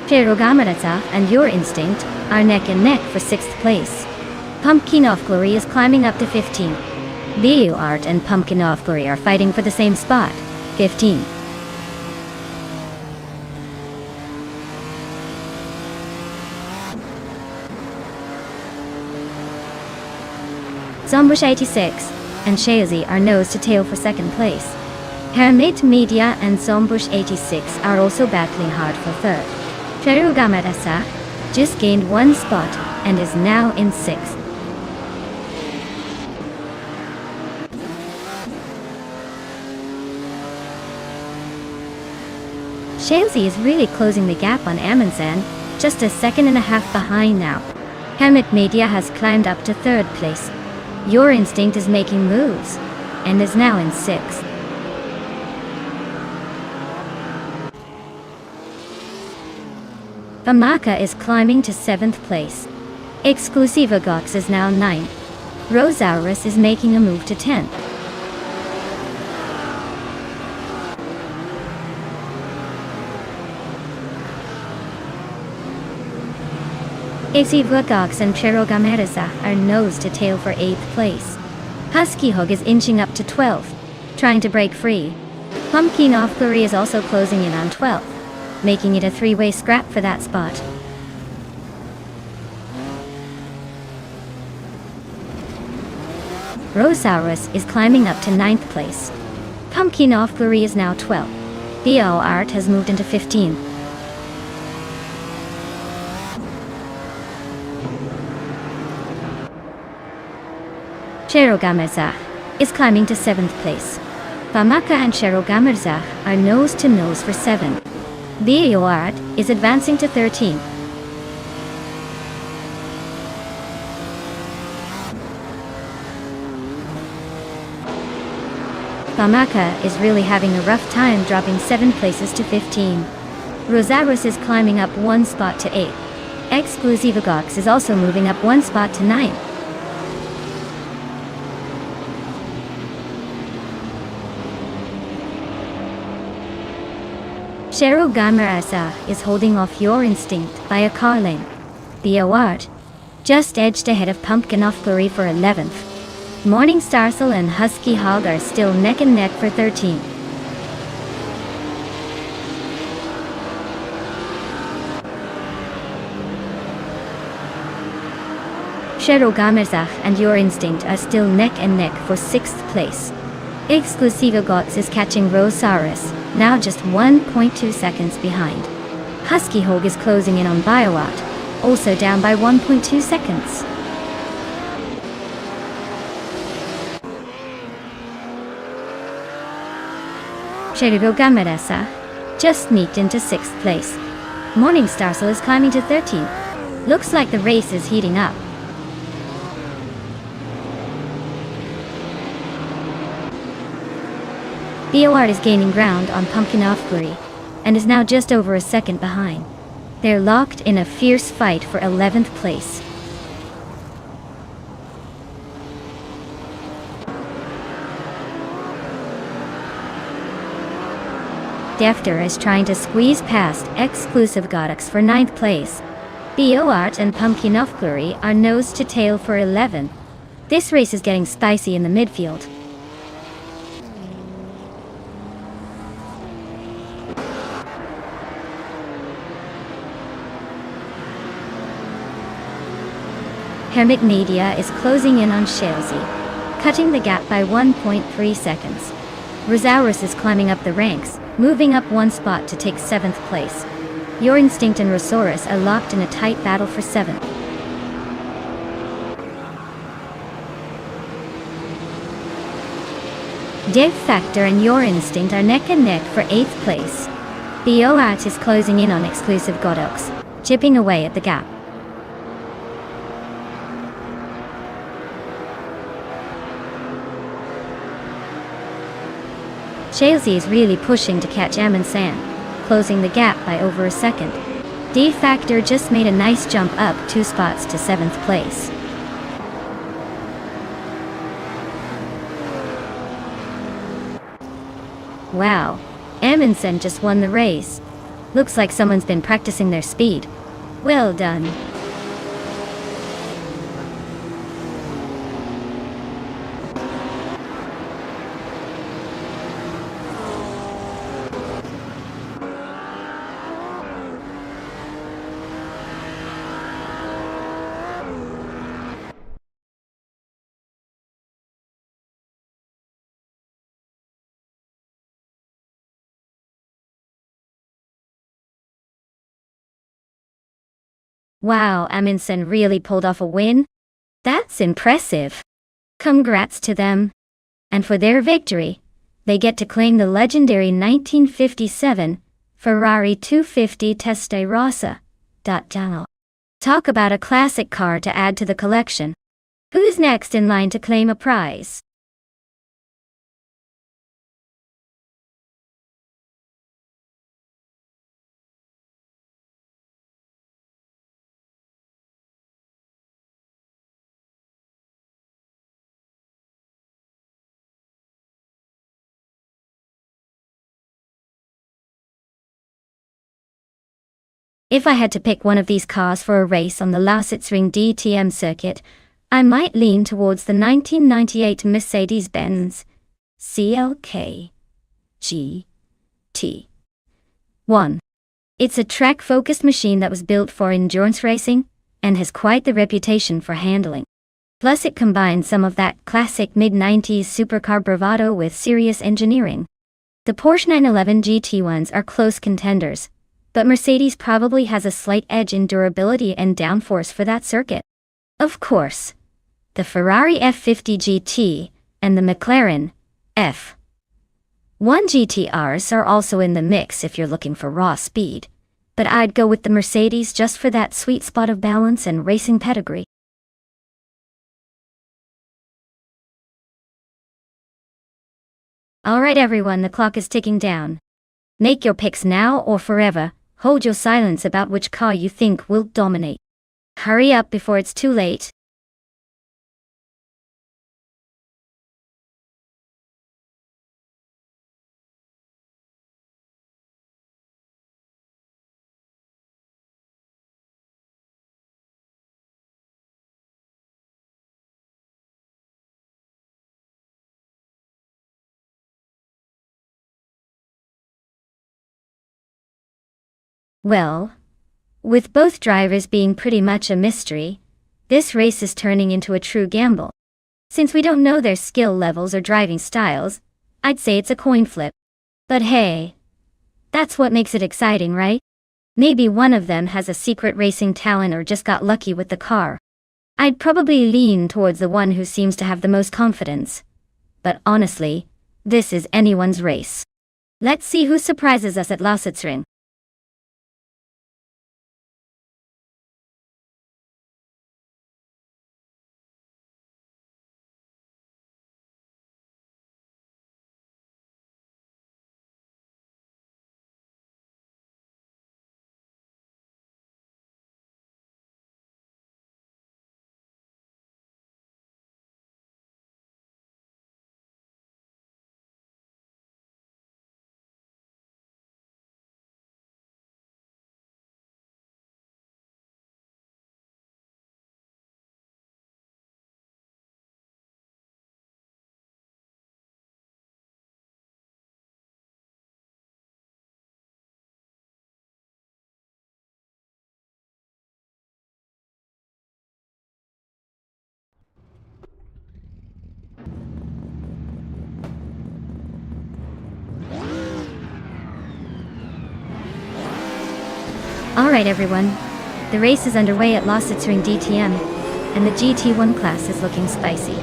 Cherogamersa and Your Instinct are neck and neck for sixth place. Pumpkin of Glory is climbing up to 15. BU Art and Pumpkin of Glory are fighting for the same spot, 15. Sombush 86 and Shazi are nose to tail for second place. Hermit Media and Sombush 86 are also battling hard for third. Cherugamerasa just gained one spot and is now in sixth. Shalesy is really closing the gap on Amin-san, just a second and a half behind now. Hermit Media has climbed up to third place. Your Instinct is making moves, and is now in sixth. Famaka is climbing to seventh place. Exclusiva Gox is now ninth. Rosaurus is making a move to 10th. Exivlagox and Cherogamerza are nose to tail for 8th place. Husky Hog is inching up to 12th, trying to break free. Pumpkin of Glory is also closing in on 12th, making it a three-way scrap for that spot. Rosaurus is climbing up to 9th place. Pumpkin of Glory is now 12th. BO Art has moved into 15th. Cherogamerza is climbing to 7th place. Famaka and Cherogamerza are nose to nose for 7th. BO Art is advancing to 13th. Famaka is really having a rough time, dropping 7 places to 15. Rosaurus is climbing up 1 spot to 8. Exclusivagox is also moving up 1 spot to 9. Cherogamerasa is holding off Your Instinct by a car length. BO Art just edged ahead of Pumpkin of Glory for 11th. Morning Starsel and Husky Hog are still neck and neck for 13th. Gamerzach and Your Instinct are still neck and neck for 6th place. Exclusivo Gots is catching Rosaurus, now just 1.2 seconds behind. Husky Hog is closing in on BioArt, also down by 1.2 seconds. Gameresa just sneaked into 6th place. Morning Starsel is climbing to 13th. Looks like the race is heating up. BioArt is gaining ground on Pumpkin Offbury, and is now just over a second behind. They're locked in a fierce fight for 11th place. Defter is trying to squeeze past Exclusive Godux for 9th place. BioArt and Pumpkin Offbury are nose to tail for 11. This race is getting spicy in the midfield. Hermit Media is closing in on Shalesy, cutting the gap by 1.3 seconds. Rosaurus is climbing up the ranks, moving up 1 spot to take 7th place. Your Instinct and Rosaurus are locked in a tight battle for 7th. Dev Factor and Your Instinct are neck and neck for 8th place. BioArt is closing in on Exclusive Godox, chipping away at the gap. Shalesy is really pushing to catch Amundsen, closing the gap by over a second. D Factor just made a nice jump up 2 spots to 7th place. Wow, Amundsen just won the race. Looks like someone's been practicing their speed. Well done. Wow, Amundsen really pulled off a win? That's impressive. Congrats to them. And for their victory, they get to claim the legendary 1957 Ferrari 250 Testarossa. Talk about a classic car to add to the collection. Who's next in line to claim a prize? If I had to pick one of these cars for a race on the Lausitzring DTM circuit, I might lean towards the 1998 Mercedes-Benz CLK GT 1. It's a track-focused machine that was built for endurance racing, and has quite the reputation for handling. Plus it combines some of that classic mid-90s supercar bravado with serious engineering. The Porsche 911 GT1s are close contenders, but Mercedes probably has a slight edge in durability and downforce for that circuit. Of course, the Ferrari F50 GT and the McLaren F1 GTRs are also in the mix if you're looking for raw speed, but I'd go with the Mercedes just for that sweet spot of balance and racing pedigree. Alright everyone, the clock is ticking down. Make your picks now or forever. Hold your silence about which car you think will dominate. Hurry up before it's too late. Well, with both drivers being pretty much a mystery, This race is turning into a true gamble. Since we don't know their skill levels or driving styles, I'd say it's a coin flip. But hey, that's what makes it exciting, right? Maybe one of them has a secret racing talent or just got lucky with the car. I'd probably lean towards the one who seems to have the most confidence. But honestly, this is anyone's race. Let's see who surprises us at Lausitzring. Alright everyone, the race is underway at Lausitzring DTM, and the GT1 class is looking spicy.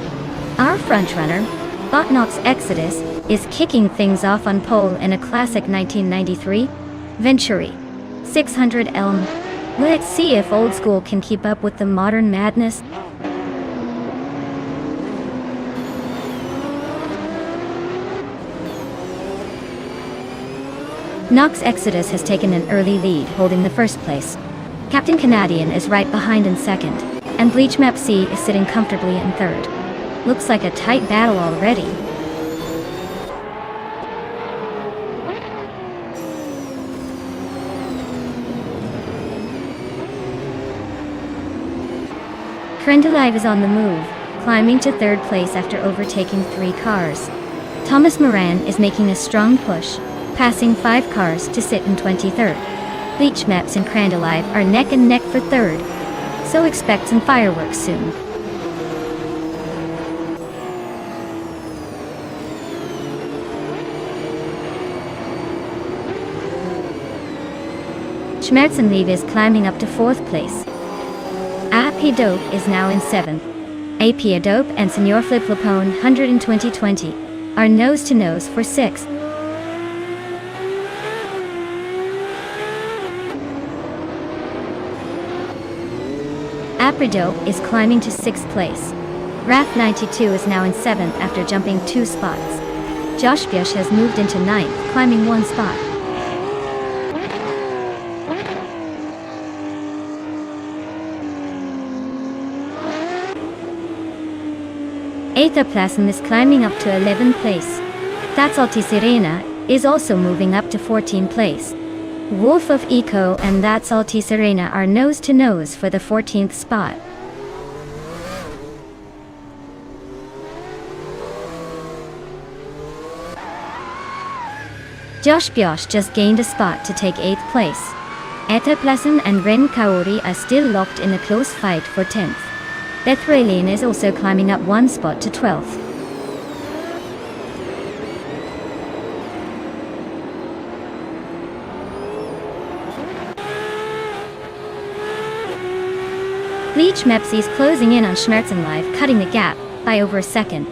Our frontrunner, Botnox Exodus, is kicking things off on pole in a classic 1993 Venturi 600 Elm. Let's see if old school can keep up with the modern madness. Nox Exodus has taken an early lead, holding the first place. Captain Canadian is right behind in second, and Bleach Map C is sitting comfortably in third. Looks like a tight battle already. Krendelive is on the move, climbing to third place after overtaking 3 cars. Thomas Moran is making a strong push, passing 5 cars to sit in 23rd. Bleach Maps and Krendelive are neck and neck for third, so expect some fireworks soon. Schmerzenliebe is climbing up to 4th place. AP Dope is now in 7th. AP Dope and Senor Flip-Flopone 100 in 2020 are nose-to-nose for 6th. Apridope is climbing to 6th place. Wrath 92 is now in 7th after jumping 2 spots. Josh Bush has moved into 9th, climbing 1 spot. Aethaplasm is climbing up to 11th place. That's Altisirena is also moving up to 14th place. Wolf of Eco and That's Altisirena are nose-to-nose for the 14th spot. Josh Biosh just gained a spot to take 8th place. Etaplasm and Ren Kaori are still locked in a close fight for 10th. Bethralian is also climbing up 1 spot to 12th. Bleach Mepsi is closing in on Schmerzenlive, cutting the gap by over a second.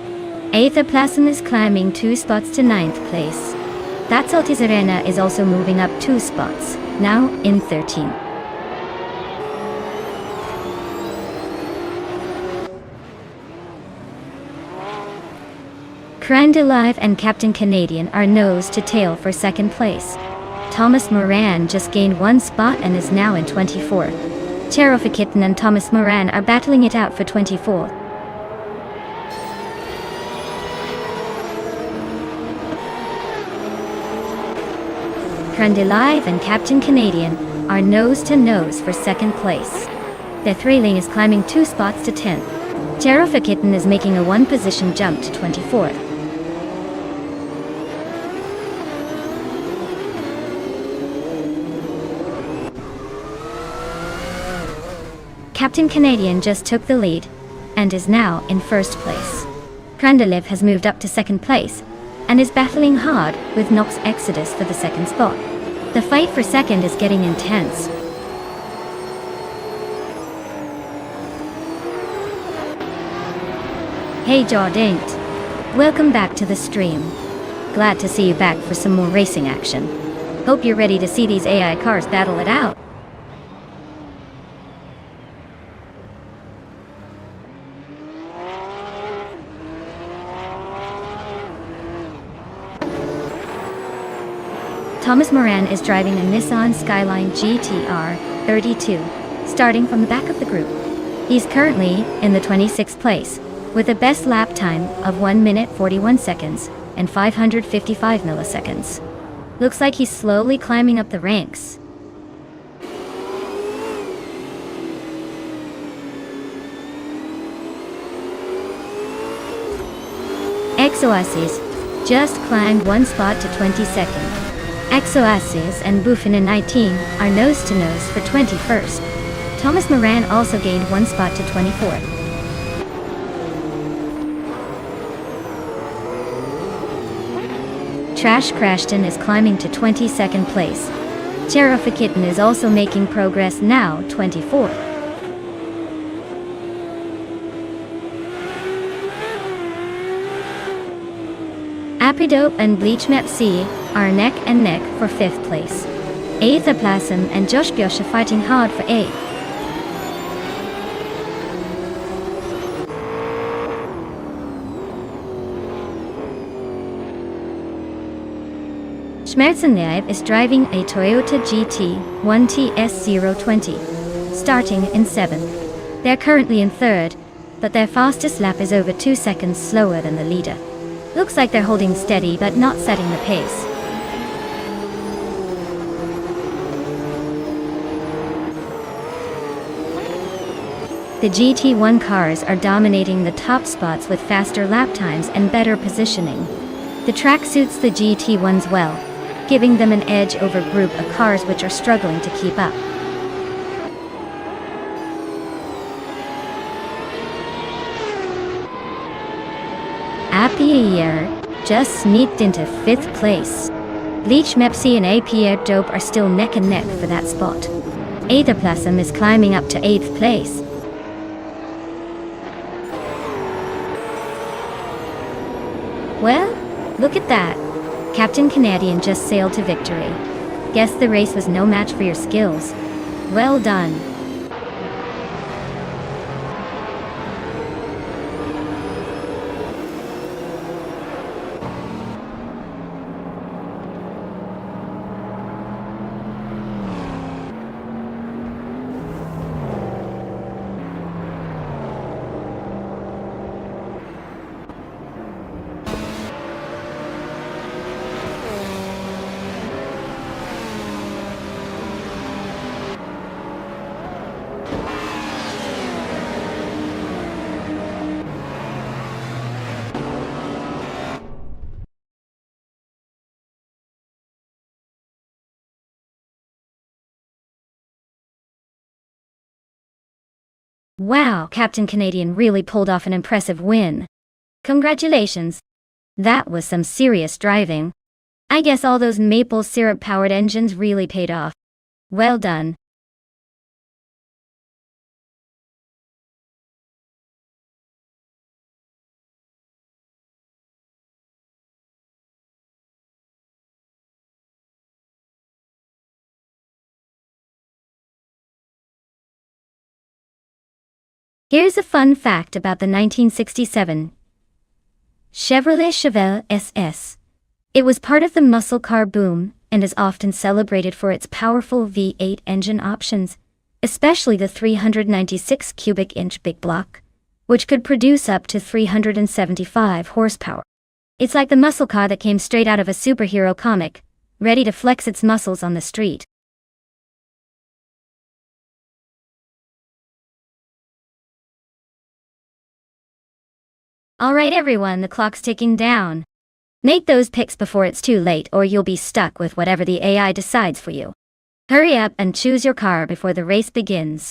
Aethaplasm is climbing 2 spots to 9th place. That's Altisirena is also moving up 2 spots, now in 13th. Krendelive and Captain Canadian are nose to tail for 2nd place. Thomas Moran just gained 1 spot and is now in 24th. Cherofikitten and Thomas Moran are battling it out for 24th. Krendelive and Captain Canadian are nose to nose for 2nd place. Bethralian is climbing 2 spots to 10th. Cherofikitten is making a 1 position jump to 24th. Captain Canadian just took the lead and is now in first place. Krandalev has moved up to second place and is battling hard with Nox Exodus for the second spot. The fight for second is getting intense. Hey Jordaint, welcome back to the stream. Glad to see you back for some more racing action. Hope you're ready to see these AI cars battle it out. Thomas Moran is driving a Nissan Skyline GTR 32, starting from the back of the group. He's currently in the 26th place, with a best lap time of 1 minute 41 seconds and 555 milliseconds. Looks like he's slowly climbing up the ranks. Exoasis just climbed one spot to 22nd. Exoasis and Buffinen 19 are nose to nose for 21st. Thomas Moran also gained one spot to 24th. Trash Crashton is climbing to 22nd place. Cherofikitten is also making progress, now 24th. Apridope and Bleachmap C are neck and neck for 5th place. Aethaplasm and Josh Biosh are fighting hard for 8th. Schmerzenleib is driving a Toyota GT 1TS020, starting in 7th. They're currently in 3rd, but their fastest lap is over 2 seconds slower than the leader. Looks like they're holding steady but not setting the pace. The GT1 cars are dominating the top spots with faster lap times and better positioning. The track suits the GT1s well, giving them an edge over group of cars which are struggling to keep up. Apier just sneaked into 5th place. Bleach Mepsi and Apier Dope are still neck and neck for that spot. Aethaplasm is climbing up to 8th place. Well, look at that. Captain Canadian just sailed to victory. Guess the race was no match for your skills. Well done. Wow, Captain Canadian really pulled off an impressive win. Congratulations. That was some serious driving. I guess all those maple syrup-powered engines really paid off. Well done. Here's a fun fact about the 1967 Chevrolet Chevelle SS. It was part of the muscle car boom and is often celebrated for its powerful V8 engine options, especially the 396 cubic inch big block, which could produce up to 375 horsepower. It's like the muscle car that came straight out of a superhero comic, ready to flex its muscles on the street. Alright everyone, the clock's ticking down. Make those picks before it's too late or you'll be stuck with whatever the AI decides for you. Hurry up and choose your car before the race begins.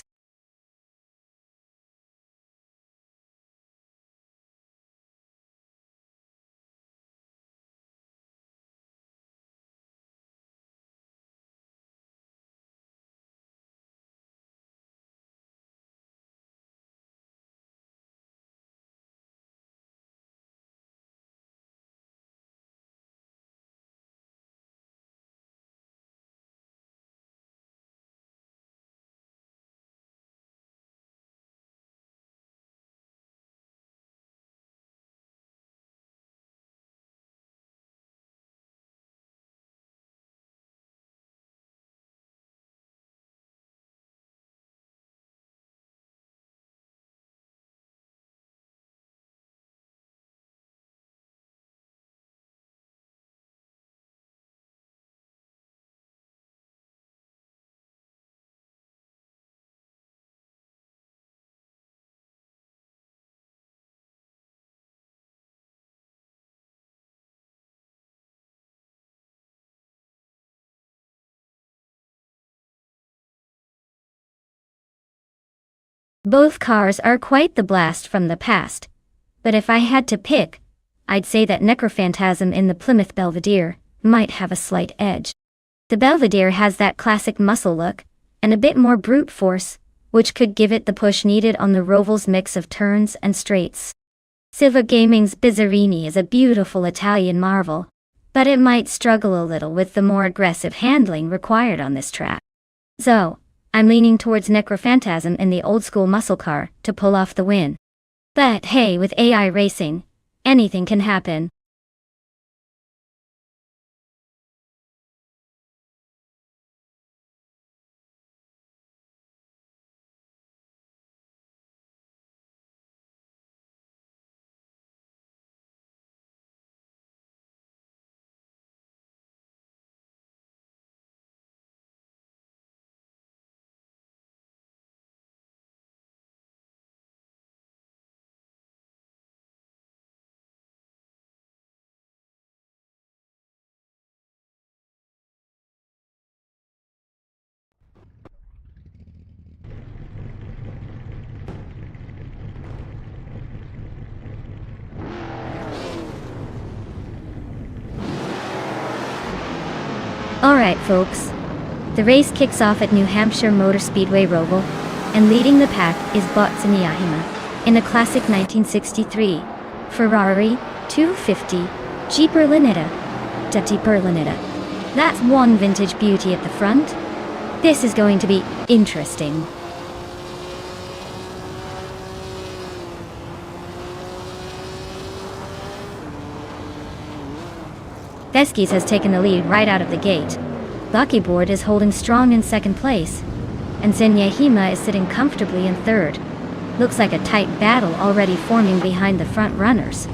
Both cars are quite the blast from the past, but if I had to pick, I'd say that Necrophantasm in the Plymouth Belvedere might have a slight edge. The Belvedere has that classic muscle look, and a bit more brute force, which could give it the push needed on the Roval's mix of turns and straights. Silva Gaming's Bizzarini is a beautiful Italian marvel, but it might struggle a little with the more aggressive handling required on this track. So, I'm leaning towards Necrophantasm in the old-school muscle car to pull off the win. But hey, with AI racing, anything can happen. Alright folks, the race kicks off at New Hampshire Motor Speedway Roval, and leading the pack is Botsuni Yahima in a classic 1963 Ferrari 250 Jeep Berlinetta. Jeep Berlinetta. That's one vintage beauty at the front. This is going to be interesting. Veskis has taken the lead right out of the gate. Buckyboard is holding strong in second place, and Yahima is sitting comfortably in third. Looks like a tight battle already forming behind the front runners.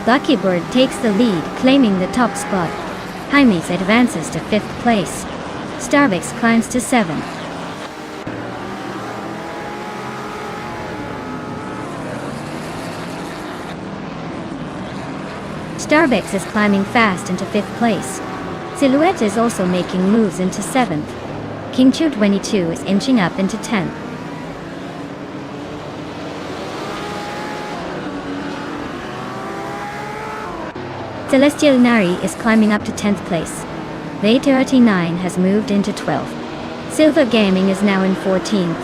Buckyboard takes the lead, claiming the top spot. Jaimes advances to 5th place. Starbucks climbs to 7th. Starbucks is climbing fast into 5th place. Silhouette is also making moves into 7th. King Chu 22 is inching up into 10th. Celestial Nari is climbing up to 10th place. V39 has moved into 12th. Silva Gaming is now in 14th.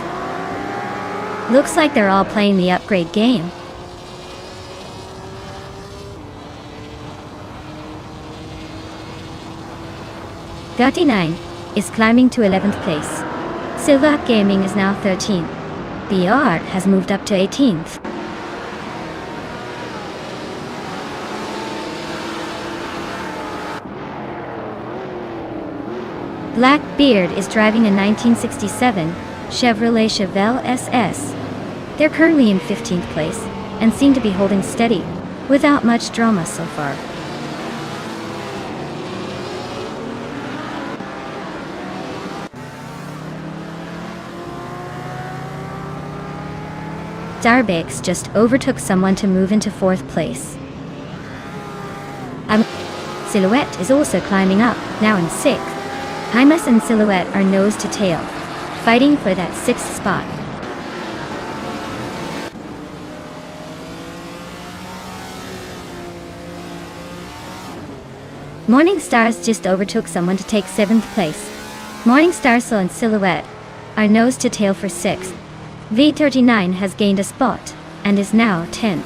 Looks like they're all playing the upgrade game. V39 is climbing to 11th place. Silva Gaming is now 13th. BR has moved up to 18th. Blackbeard is driving a 1967 Chevrolet Chevelle SS. They're currently in 15th place and seem to be holding steady, without much drama so far. Starbucks just overtook someone to move into 4th place. Silhouette is also climbing up, now in 6th. Jaimes and Silhouette are nose to tail, fighting for that 6th spot. Morning Stars just overtook someone to take 7th place. Morning Stars and Silhouette are nose to tail for 6th. V39 has gained a spot, and is now 10th.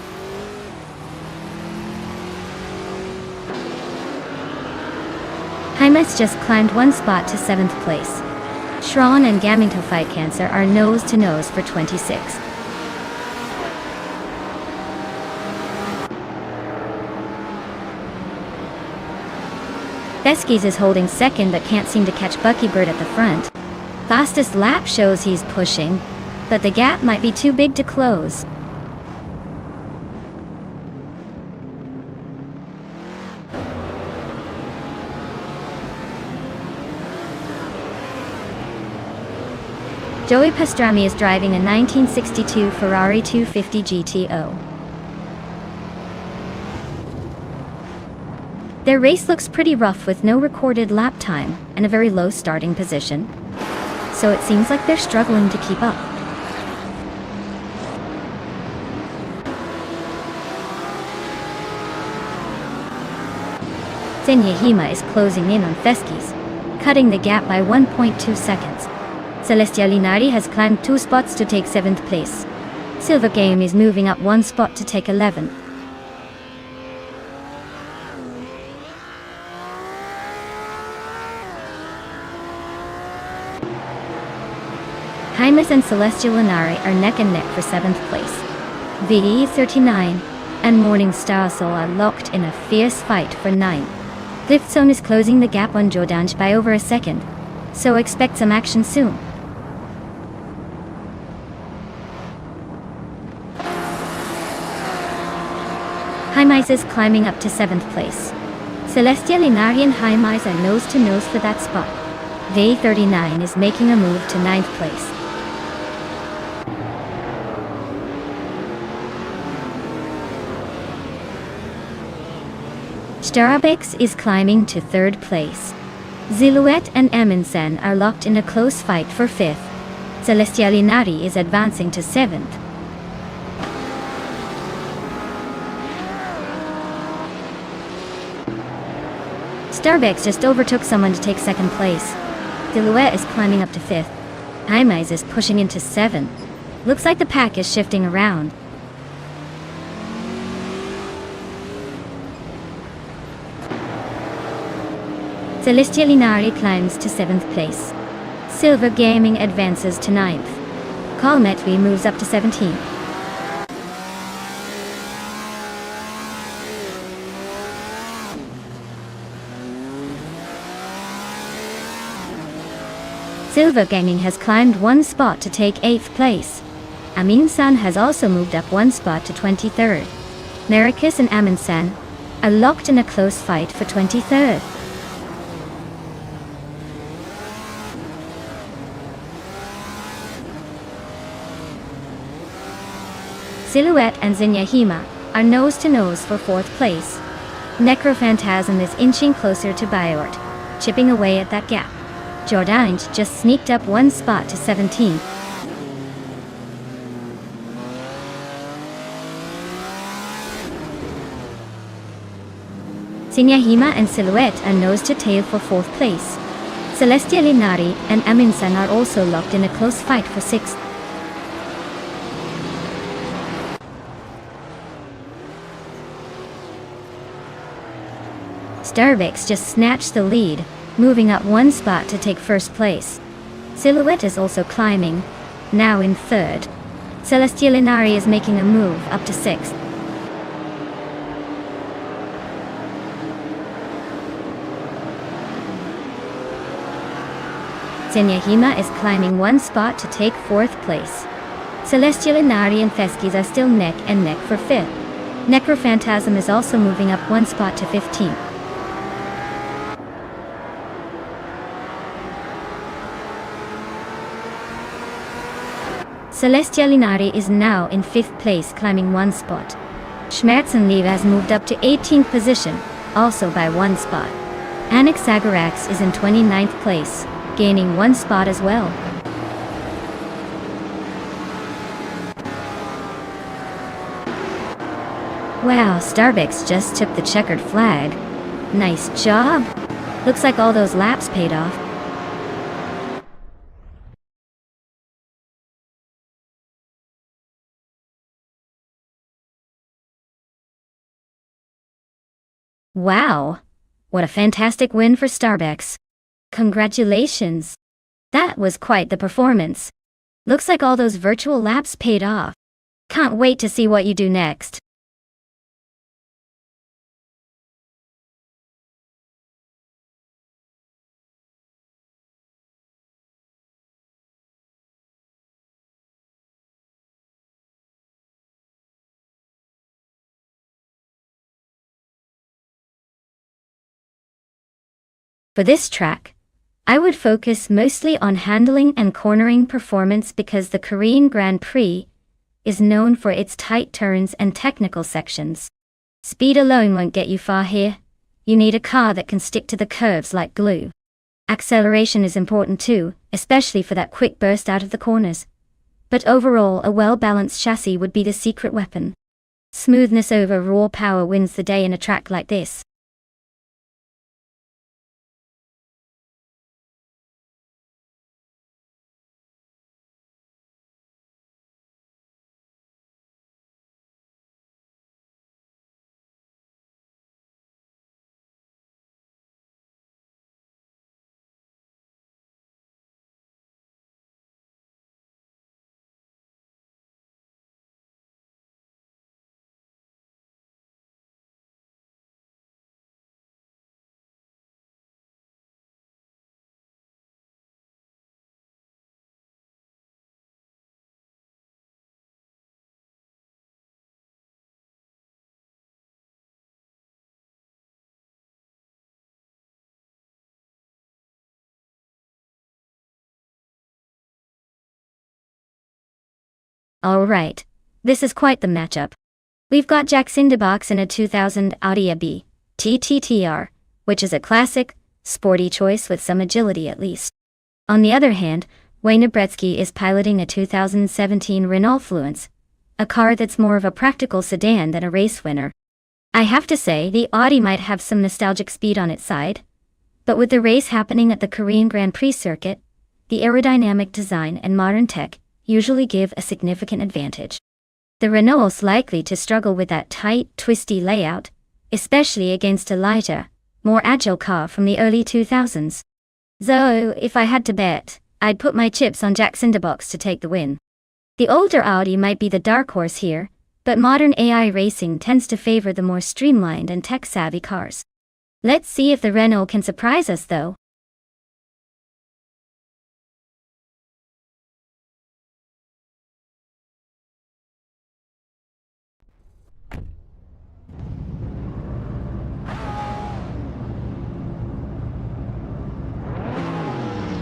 Jaimes just climbed 1 spot to 7th place. Shron and Gaminto Fight Cancer are nose to nose for 26th. Veskis is holding 2nd but can't seem to catch Buckybird at the front. Fastest lap shows he's pushing, but the gap might be too big to close. Joey Pastrami is driving a 1962 Ferrari 250 GTO. Their race looks pretty rough with no recorded lap time and a very low starting position, so it seems like they're struggling to keep up. Zenyahima is closing in on Feskis, cutting the gap by 1.2 seconds. Celestia Linari has climbed 2 spots to take 7th place. Silver Game is moving up 1 spot to take 11th. Hymas and Celestia Linari are neck and neck for 7th place. VE39 and Morning Star Soul are locked in a fierce fight for 9th. Glyphzone is closing the gap on Jordanj by over a second, so expect some action soon. Hymas is climbing up to 7th place. Celestia Linari and Hymas are nose to nose for that spot. VE39 is making a move to 9th place. Starbex is climbing to 3rd place. Ziluet and Amundsen are locked in a close fight for 5th. Celestia Linari is advancing to 7th. Starbex just overtook someone to take 2nd place. Ziluet is climbing up to 5th. Hymas is pushing into 7th. Looks like the pack is shifting around. Celestia Linari climbs to 7th place. Silver Gaming advances to 9th. Kalmetwi moves up to 17th. Silver Gaming has climbed 1 spot to take 8th place. Amin-san has also moved up 1 spot to 23rd. Maricus and Amundsen are locked in a close fight for 23rd. Silhouette and Zenyahima are nose to nose for 4th place. Necrophantasm is inching closer to Biort, chipping away at that gap. Jordanj just sneaked up 1 spot to 17th. Zenyahima and Silhouette are nose to tail for 4th place. Celestia Linari and Amundsen are also locked in a close fight for 6th. Starbex just snatched the lead, moving up 1 spot to take 1st place. Silhouette is also climbing, now in 3rd. Celestia Linari is making a move up to 6th. Zenyahima is climbing 1 spot to take 4th place. Celestia Linari and Feskis are still neck and neck for 5th. Necrophantasm is also moving up 1 spot to 15th. Celestia Linari is now in 5th place, climbing 1 spot. Schmerzenliebe has moved up to 18th position, also by 1 spot. Anaxagorax is in 29th place, gaining 1 spot as well. Wow, Starbex just took the checkered flag. Nice job! Looks like all those laps paid off. Wow! What a fantastic win for Starbex. Congratulations! That was quite the performance. Looks like all those virtual laps paid off. Can't wait to see what you do next. For this track, I would focus mostly on handling and cornering performance because the Korean Grand Prix is known for its tight turns and technical sections. Speed alone won't get you far here. you need a car that can stick to the curves like glue. Acceleration is important too, especially for that quick burst out of the corners. But overall, a well-balanced chassis would be the secret weapon. Smoothness over raw power wins the day in a track like this. Alright, this is quite the matchup. We've got Jack-in-the-Box in a 2000 Audi A/B TTTR, which is a classic, sporty choice with some agility at least. On the other hand, Wayne Gretzky is piloting a 2017 Renault Fluence, a car that's more of a practical sedan than a race winner. I have to say, the Audi might have some nostalgic speed on its side, but with the race happening at the Korean Grand Prix circuit, the aerodynamic design and modern tech usually give a significant advantage. The Renault's likely to struggle with that tight, twisty layout, especially against a lighter, more agile car from the early 2000s. So, if I had to bet, I'd put my chips on Jack-in-the-Box to take the win. The older Audi might be the dark horse here, but modern AI racing tends to favor the more streamlined and tech-savvy cars. Let's see if the Renault can surprise us though.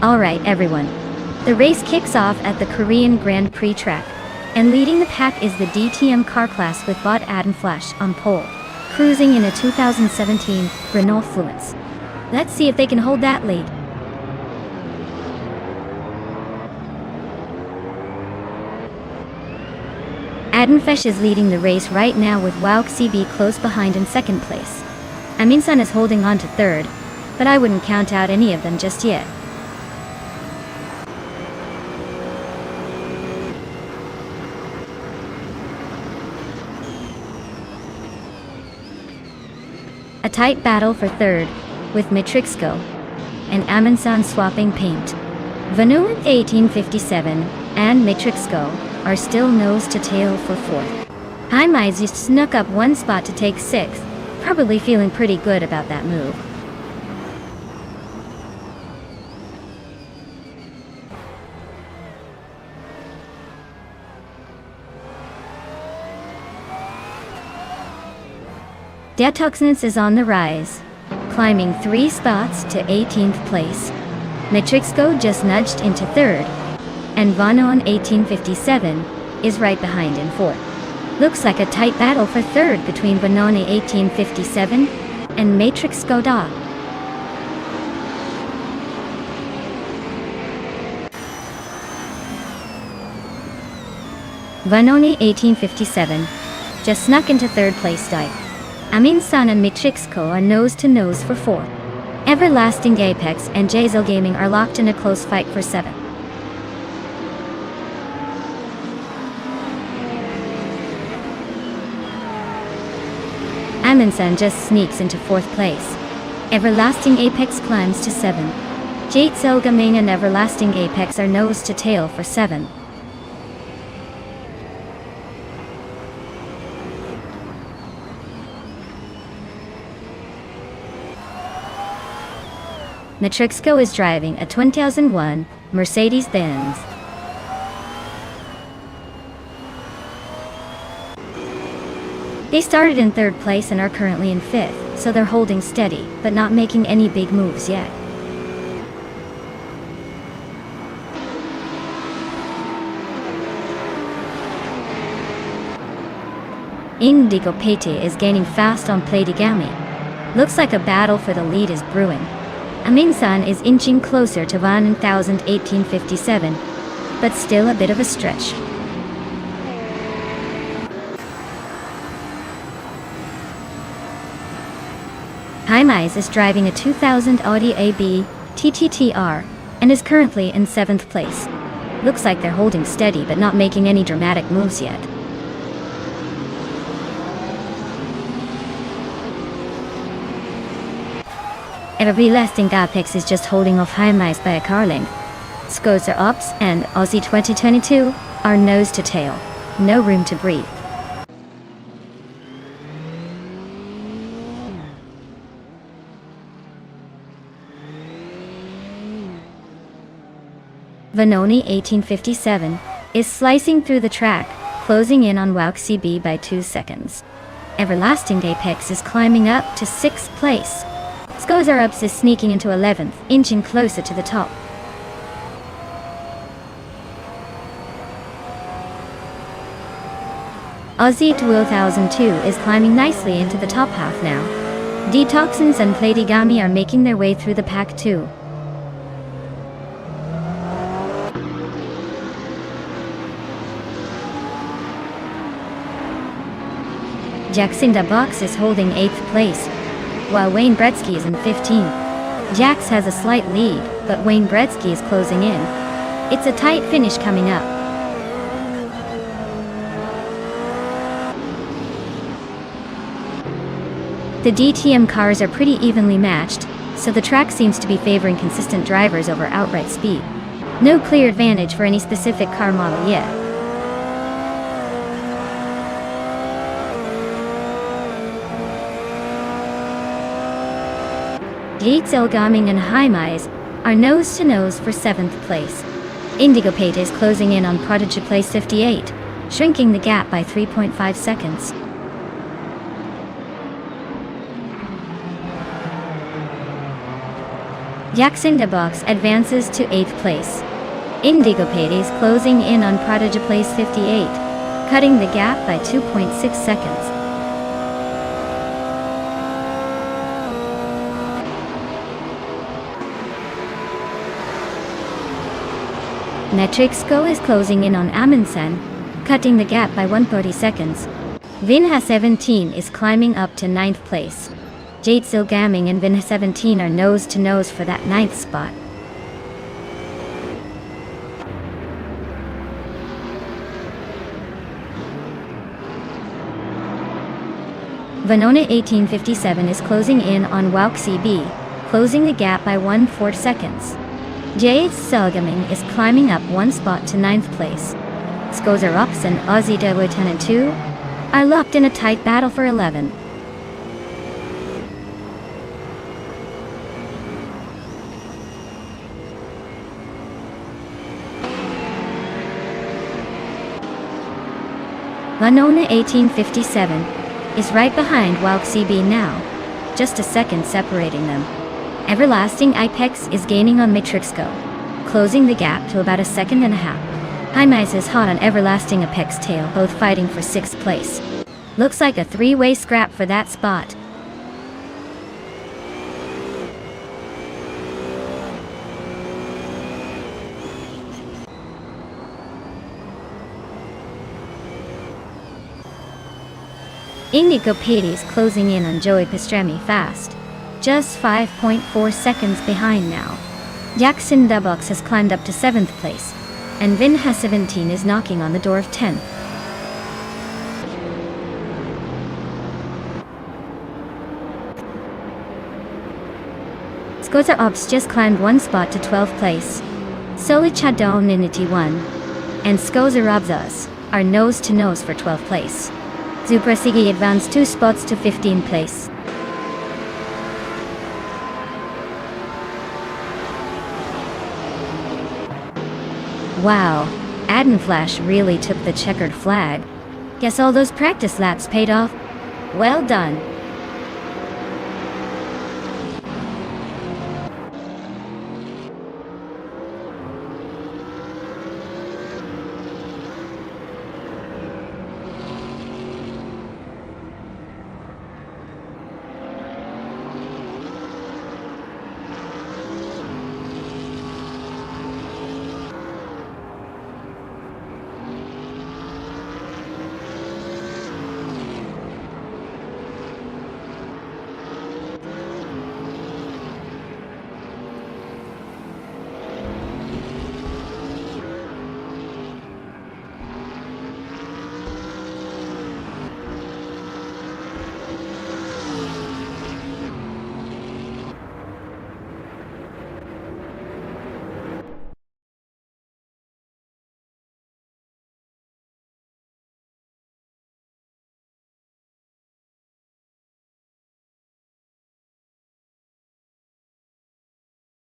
Alright everyone, the race kicks off at the Korean Grand Prix track, and leading the pack is the DTM car class with bot Adam Flash on pole, cruising in a 2017 Renault Fluence. Let's see if they can hold that lead. Adam Flash is leading the race right now with Wouk CB close behind in second place. Amin-san is holding on to third, but I wouldn't count out any of them just yet. A tight battle for third, with Matrixco and Amin-san swapping paint. Vanilla 1857 and Matrixco are still nose to tail for fourth. Haimai just snuck up one spot to take sixth, probably feeling pretty good about that move. Detoxness is on the rise, climbing 3 spots to 18th place. Matrixco just nudged into third, and Vanon 1857 is right behind in fourth. Looks like a tight battle for third between Vanoni 1857 and Matrixco Da. Vanoni 1857 just snuck into third place dive. Amin-san and Matrixco are nose to nose for fourth. Everlasting Apex and Jazel Gaming are locked in a close fight for seventh. Amin-san just sneaks into fourth place. Everlasting Apex climbs to 7. Jazel Gaming and Everlasting Apex are nose to tail for 7. Matrixco is driving a 2001 Mercedes-Benz. They started in third place and are currently in fifth, so they're holding steady, but not making any big moves yet. Indigo Pete is gaining fast on Platigami. Looks like a battle for the lead is brewing. Aminsan is inching closer to 1857, but still a bit of a stretch. Jaimais is driving a 2000 Audi AB TTTR and is currently in 7th place. Looks like they're holding steady but not making any dramatic moves yet. Everlasting Apex is just holding off Jaimais by a car length. Scozer Ops and Aussie 2022 are nose to tail. No room to breathe. Vanoni 1857 is slicing through the track, closing in on Wouk CB by 2 seconds. Everlasting Apex is climbing up to 6th place. Scozer Ups is sneaking into 11th, inching closer to the top. Aussie 2002 is climbing nicely into the top half now. Detoxins and Platigami are making their way through the pack too. Jackson Box is holding 8th place, while Wayne Gretzky is in 15th. Jax has a slight lead, but Wayne Gretzky is closing in. It's a tight finish coming up. The DTM cars are pretty evenly matched, so the track seems to be favoring consistent drivers over outright speed. No clear advantage for any specific car model yet. Yates Elgaming and Jaimais are nose to nose for 7th place. Indigo Pate is closing in on Prodigy place 58, shrinking the gap by 3.5 seconds. Jackson Box advances to 8th place. Indigo Pate is closing in on Prodigy place 58, cutting the gap by 2.6 seconds. Metrixco is closing in on Amundsen, cutting the gap by 130 seconds. Vinha 17 is climbing up to 9th place. Jade Silgaming and Vinha 17 are nose to nose for that 9th spot. Vanona 1857 is closing in on Wouk CB, closing the gap by 1/4 seconds. Jade Silgaming is climbing up 1 spot to 9th place. Scozer Ops and Aussie 2002 are locked in a tight battle for 11. Vanona 1857 is right behind Wouk CB now, just a second separating them. Everlasting Apex is gaining on Matrixco, closing the gap to about 1.5 seconds. Jaimais is hot on Everlasting Apex tail, both fighting for 6th place. Looks like a 3-way scrap for that spot. Indigo Pate is closing in on Joey Pastrami fast, just 5.4 seconds behind now. Jackson Box has climbed up to 7th place, and Vinha 17 is knocking on the door of 10th. Scozer Ops just climbed 1 spot to 12th place. Soli Chadon Ninity 1 and Scozer Obzas are nose to nose for 12th place. Zubrasigi advanced 2 spots to 15th place. Wow, Adden Flash really took the checkered flag. Guess all those practice laps paid off. Well done.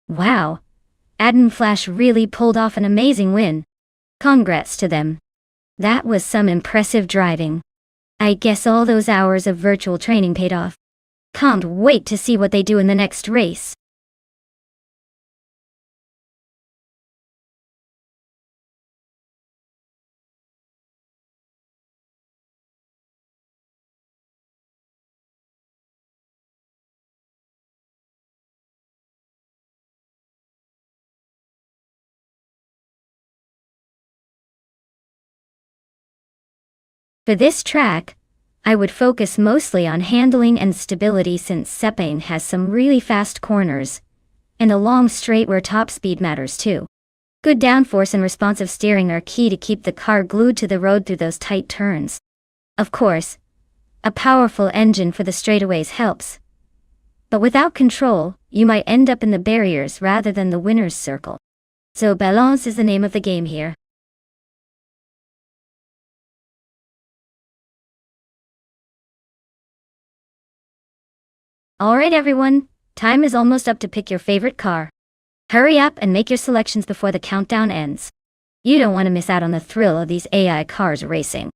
Wow, Adden Flash really pulled off an amazing win. Congrats to them. That was some impressive driving. I guess all those hours of virtual training paid off. Can't wait to see what they do in the next race. For this track, I would focus mostly on handling and stability since Sepang has some really fast corners, and a long straight where top speed matters too. Good downforce and responsive steering are key to keep the car glued to the road through those tight turns. Of course, a powerful engine for the straightaways helps. But without control, you might end up in the barriers rather than the winner's circle. So balance is the name of the game here. Alright everyone, time is almost up to pick your favorite car. Hurry up and make your selections before the countdown ends. You don't want to miss out on the thrill of these AI cars racing.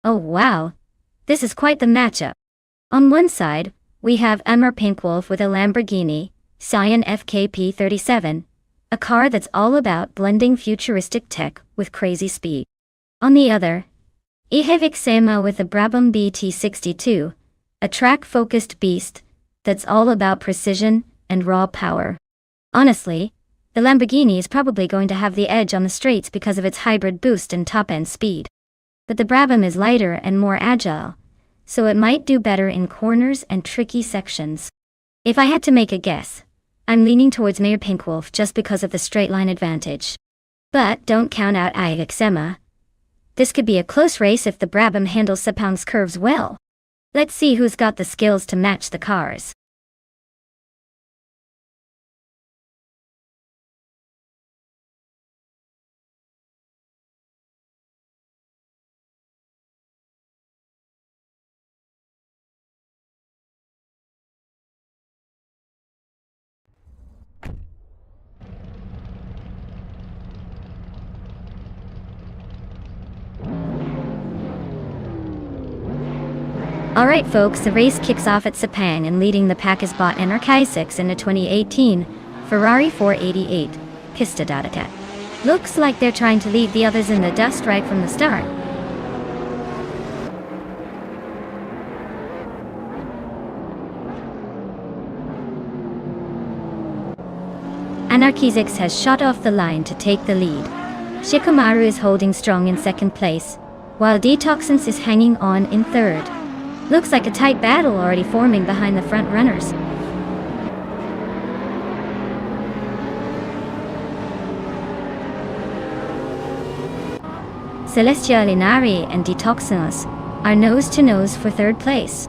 Oh wow, this is quite the matchup. On one side, we have Emmer Pinkwolf with a Lamborghini Scion FKP37, a car that's all about blending futuristic tech with crazy speed. On the other, Ihevik Sema with the Brabham BT62, a track-focused beast that's all about precision and raw power. Honestly, the Lamborghini is probably going to have the edge on the straights because of its hybrid boost and top-end speed. But the Brabham is lighter and more agile, so it might do better in corners and tricky sections. If I had to make a guess, I'm leaning towards Mayor Pinkwolf just because of the straight line advantage. But don't count out Ihevik. This could be a close race if the Brabham handles Sepang's curves well. Let's see who's got the skills to match the cars. Alright folks, the race kicks off at Sepang and leading the pack is bought NRK6 in a 2018 Ferrari 488 Pista Data. Looks like they're trying to leave the others in the dust right from the start. NRK6 has shot off the line to take the lead. Shikamaru is holding strong in second place, while Detoxins is hanging on in third. Looks like a tight battle already forming behind the front runners. Celestia Linari and Detoxinus are nose-to-nose for third place.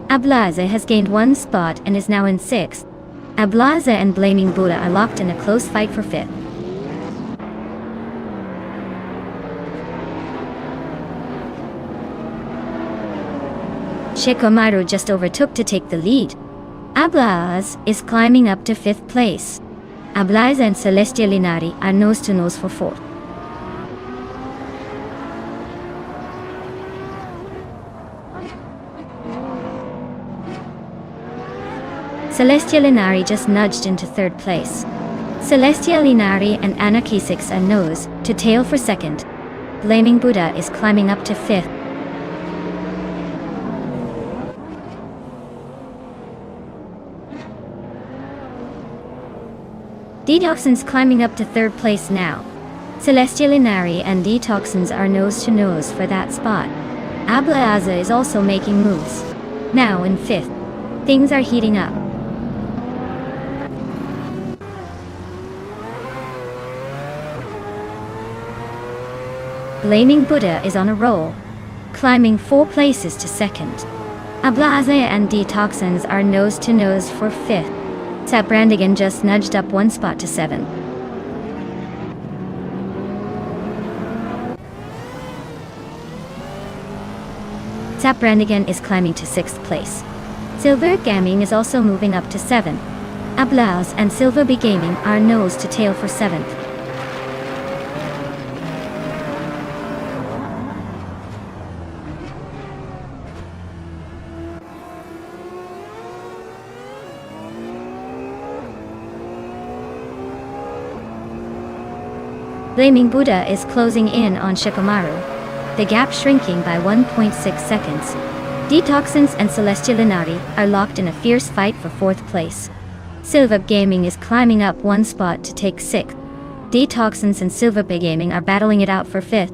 Ablaze has gained one spot and is now in sixth. Ablaze and Blaming Buddha are locked in a close fight for fifth. Shikamaru just overtook to take the lead. Ablaz is climbing up to 5th place. Ablaz and Celestial Inari are nose to nose for 4th. Celestial Inari just nudged into 3rd place. Celestial Inari and Anarchisix are nose to tail for 2nd. Blaming Buddha is climbing up to 5th. Detoxins climbing up to 3rd place now. Celestial Inari and Detoxins are nose to nose for that spot. Ablaza is also making moves. Now in 5th. Things are heating up. Blaming Buddha is on a roll, climbing 4 places to 2nd. Ablaze and Detoxins are nose to nose for 5th. Saprandigan just nudged up 1 spot to 7. Saprandigan is climbing to 6th place. Silver Gaming is also moving up to 7. Ablaze and Silver B Gaming are nose to tail for 7th. Blaming Buddha is closing in on Shikamaru, the gap shrinking by 1.6 seconds. Detoxins and Celestial Inari are locked in a fierce fight for 4th place. Silver Gaming is climbing up 1 spot to take 6th. Detoxins and Silver Bay Gaming are battling it out for 5th.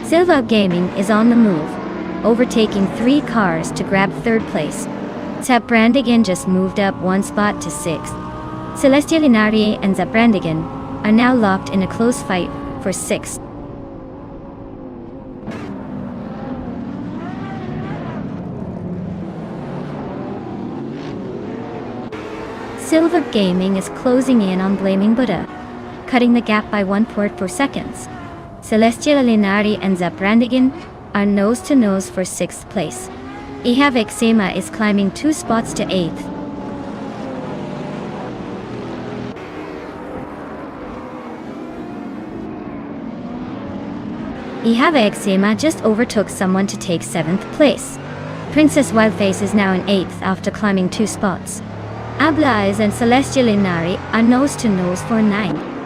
Silver Gaming is on the move, overtaking 3 cars to grab 3rd place. Zaprandigan just moved up 1 spot to 6th. Celestial Inari and Zaprandigan are now locked in a close fight for 6th. Silver Gaming is closing in on Blaming Buddha, cutting the gap by 1.4 seconds. Celestial Inari and Zaprandigan are nose to nose for 6th place. Ihave Eczema is climbing 2 spots to 8th. Ihave Eczema just overtook someone to take 7th place. Princess Wildface is now in 8th after climbing 2 spots. Ablaze and Celestial Inari are nose to nose for 9th.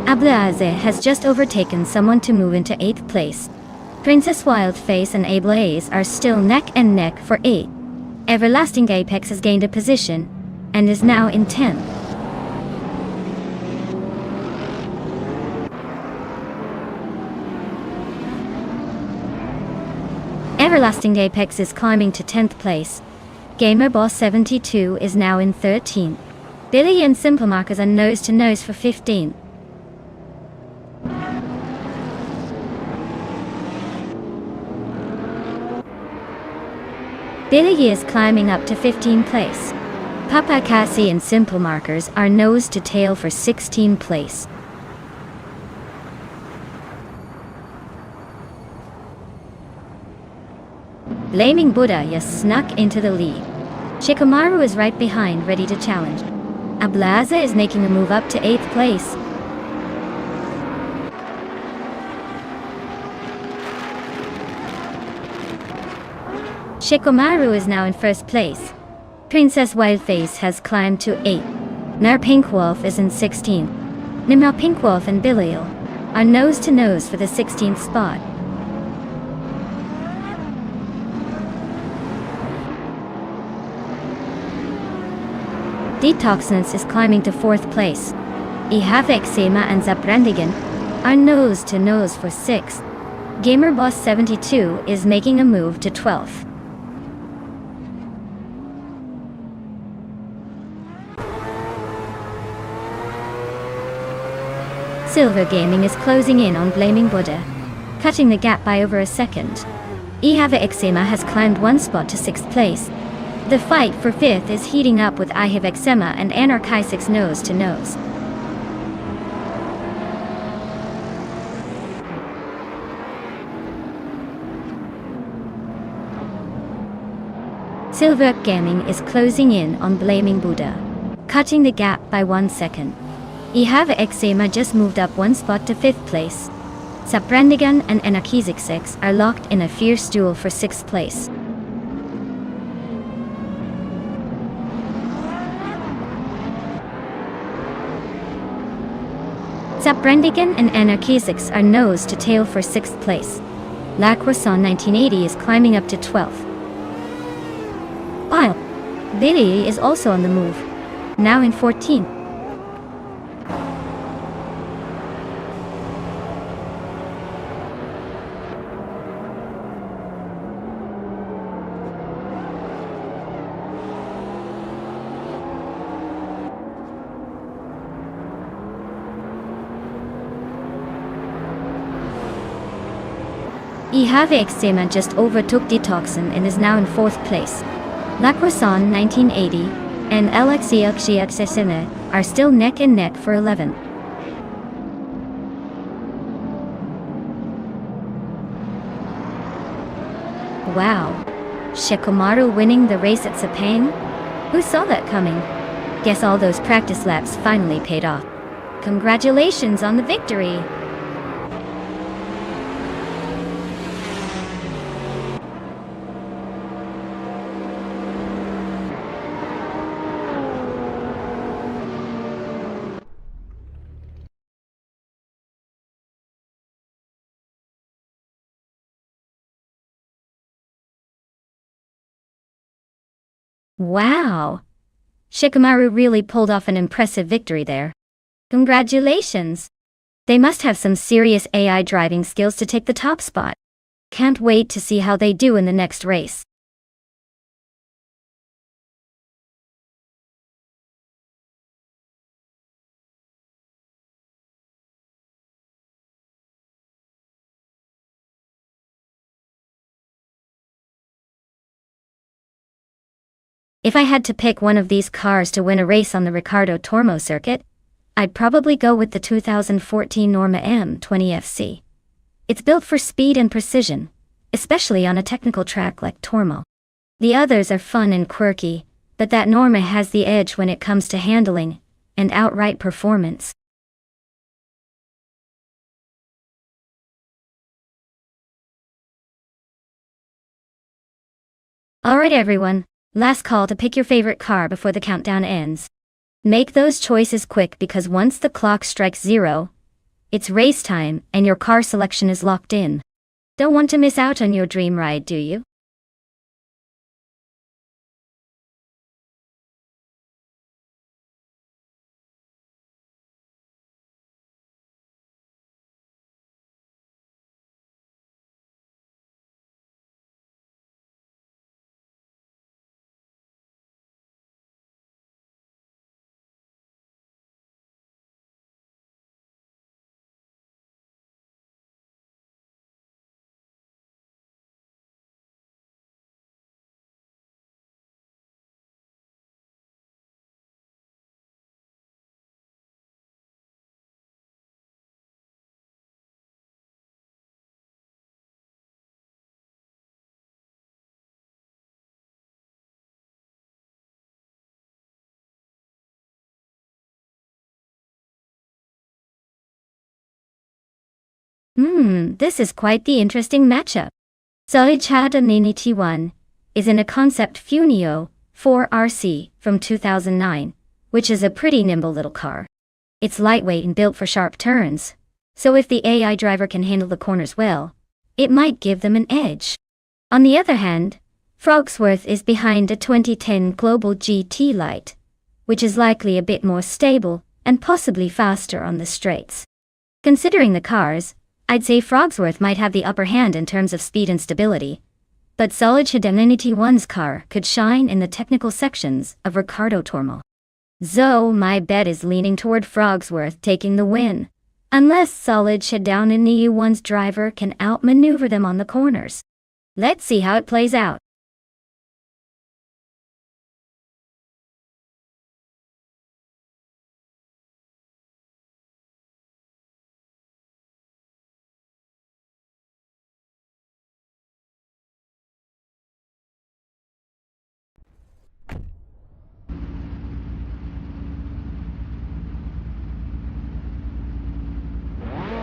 Ablaze has just overtaken someone to move into 8th place. Princess Wildface and Ablaze are still neck and neck for 8th. Everlasting Apex has gained a position and is now in 10th. Everlasting Apex is climbing to 10th place. Gamer Boss 72 is now in 13th. Billy and Simple Markers are nose to nose for 15th. Billy is climbing up to 15th place. Papa Cassie and Simple Markers are nose to tail for 16th place. Blaming Buddha just snuck into the lead. Shikamaru is right behind, ready to challenge. Ablaza is making a move up to 8th place. Shikamaru is now in 1st place. Princess Wildface has climbed to 8th. Nar Pink Wolf is in 16th. Nimra Pink Wolf and Bilil are nose to nose for the 16th spot. Detoxins is climbing to 4th place. Ihave Eczema and Zaprandigan are nose to nose for 6th. Gamer Boss 72 is making a move to 12th. Silver Gaming is closing in on Blaming Buddha, cutting the gap by over a second. Ihave Eczema has climbed one spot to 6th place. The fight for 5th is heating up with Ihave Eczema and Anarchisix nose to nose. Silver Gaming is closing in on Blaming Buddha, cutting the gap by 1 second. Ihave Eczema just moved up 1 spot to 5th place. Saprandigan and Anarchisix are locked in a fierce duel for 6th place. Saprandigan and Anarchisix are nose to tail for 6th place. La Croissant 1980 is climbing up to 12th. While Billy is also on the move, now in 14th. Ihave Eczema just overtook Detoxin and is now in 4th place. La Croissant 1980 and Alexiaxisine are still neck and neck for 11th. Wow! Shikamaru winning the race at Sepang? Who saw that coming? Guess all those practice laps finally paid off. Congratulations on the victory! Wow! Shikamaru really pulled off an impressive victory there. Congratulations! They must have some serious AI driving skills to take the top spot. Can't wait to see how they do in the next race. If I had to pick one of these cars to win a race on the Ricardo Tormo circuit, I'd probably go with the 2014 Norma M20FC. It's built for speed and precision, especially on a technical track like Tormo. The others are fun and quirky, but that Norma has the edge when it comes to handling and outright performance. Alright everyone, last call to pick your favorite car before the countdown ends. Make those choices quick because once the clock strikes 0, it's race time and your car selection is locked in. Don't want to miss out on your dream ride, do you? This is quite the interesting matchup. Soichada Niniti-1 is in a concept Funio 4RC from 2009, which is a pretty nimble little car. It's lightweight and built for sharp turns, so if the AI driver can handle the corners well, it might give them an edge. On the other hand, Frogsworth is behind a 2010 Global GT Lite, which is likely a bit more stable and possibly faster on the straights. Considering the cars, I'd say Frogsworth might have the upper hand in terms of speed and stability, but Soichada Niniti-1's car could shine in the technical sections of Ricardo Tormo. So my bet is leaning toward Frogsworth taking the win, unless Soichada Niniti-1's driver can outmaneuver them on the corners. Let's see how it plays out.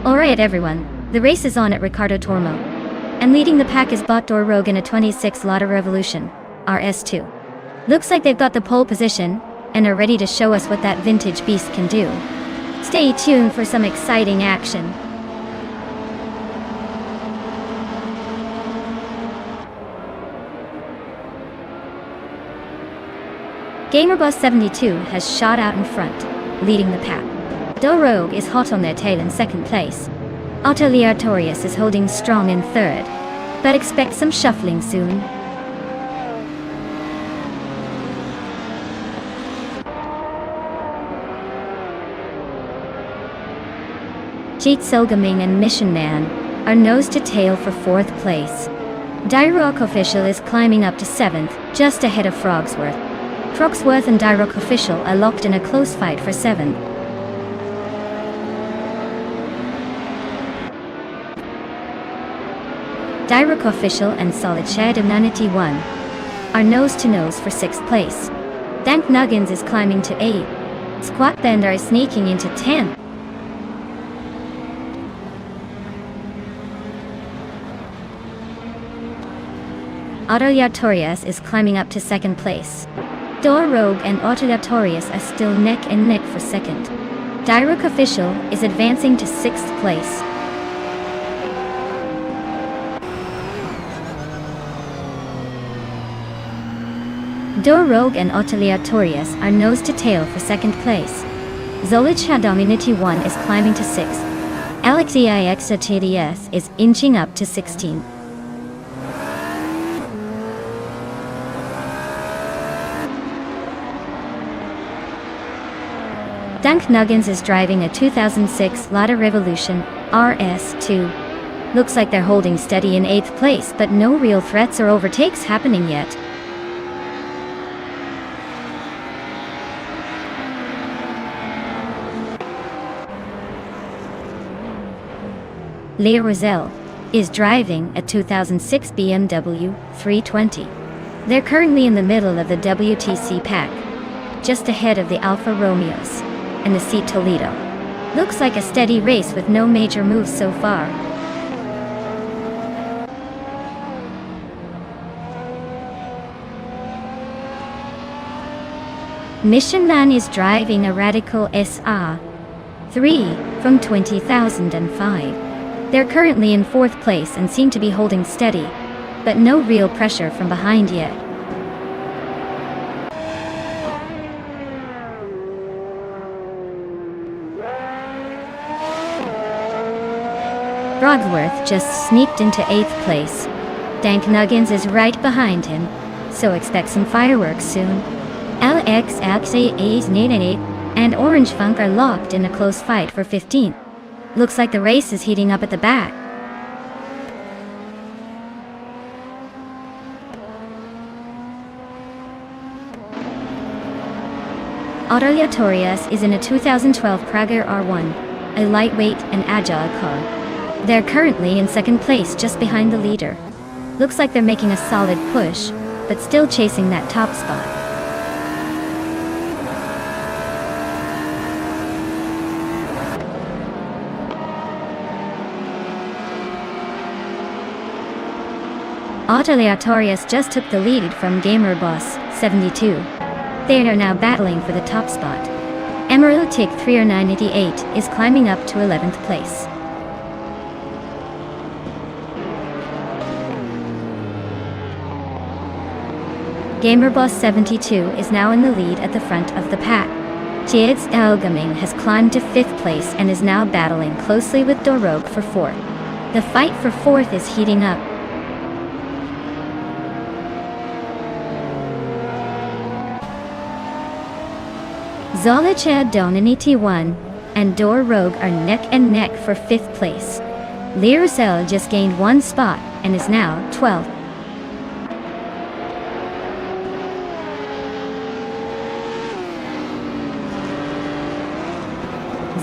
Alright everyone, the race is on at Ricardo Tormo. And leading the pack is Bot Door Rogue in a 26 Lotta Revolution, RS2. Looks like they've got the pole position, and are ready to show us what that vintage beast can do. Stay tuned for some exciting action. GamerBoss72 has shot out in front, leading the pack. Rogue is hot on their tail in second place. Autoliartorius is holding strong in third, but expect some shuffling soon. Jeet Selgaming and Mission Man are nose to tail for fourth place. Dyrock Official is climbing up to seventh, just ahead of Frogsworth. Frogsworth and Dyrock Official are locked in a close fight for seventh. Dyrock Official and Solid Shed Humanity 1 are nose to nose for 6th place. Dank Nuggins is climbing to 8. Squat Bender is sneaking into 10th. Autoliartorius is climbing up to 2nd place. Door Rogue and Autoliartorius are still neck and neck for 2nd. Dyrock Official is advancing to 6th place. Door Rogue and Autoliartorius are nose to tail for 2nd place. Zolicha Dominity 1 is climbing to 6th. Alexei TDS is inching up to 16th. Dank Nuggins is driving a 2006 Lotta Revolution RS2. Looks like they're holding steady in 8th place, but no real threats or overtakes happening yet. Leah Roselle is driving a 2006 BMW 320. They're currently in the middle of the WTC pack, just ahead of the Alfa Romeos and the Seat Toledo. Looks like a steady race with no major moves so far. Mission Man is driving a Radical SR3 from 2005. They're currently in 4th place and seem to be holding steady, but no real pressure from behind yet. Broadworth just sneaked into 8th place. Dank Nuggins is right behind him, so expect some fireworks soon. LXXA's and Orange Funk are locked in a close fight for 15th. Looks like the race is heating up at the back. Autoliartorius is in a 2012 Prager R1, a lightweight and agile car. They're currently in 2nd place just behind the leader. Looks like they're making a solid push, but still chasing that top spot. Autoliartorius just took the lead from GamerBoss72. They are now battling for the top spot. Emeraldic 3988 is climbing up to 11th place. GamerBoss72 is now in the lead at the front of the pack. Jids Elgaming has climbed to 5th place and is now battling closely with Dorogue for 4th. The fight for 4th is heating up. Zolicha Donanity 1 and Door Rogue are neck and neck for 5th place. Lirusel just gained 1 spot and is now 12th.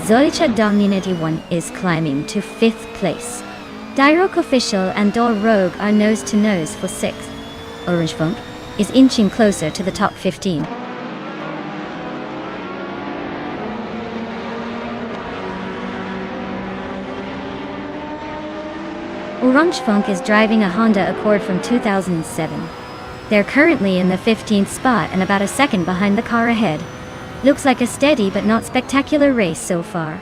Zolicha Dominity 1 is climbing to 5th place. Dirok Official and Dor Rogue are nose to nose for 6th. Orange Funk is inching closer to the top 15. Orange Funk is driving a Honda Accord from 2007. They're currently in the 15th spot and about a second behind the car ahead. Looks like a steady but not spectacular race so far.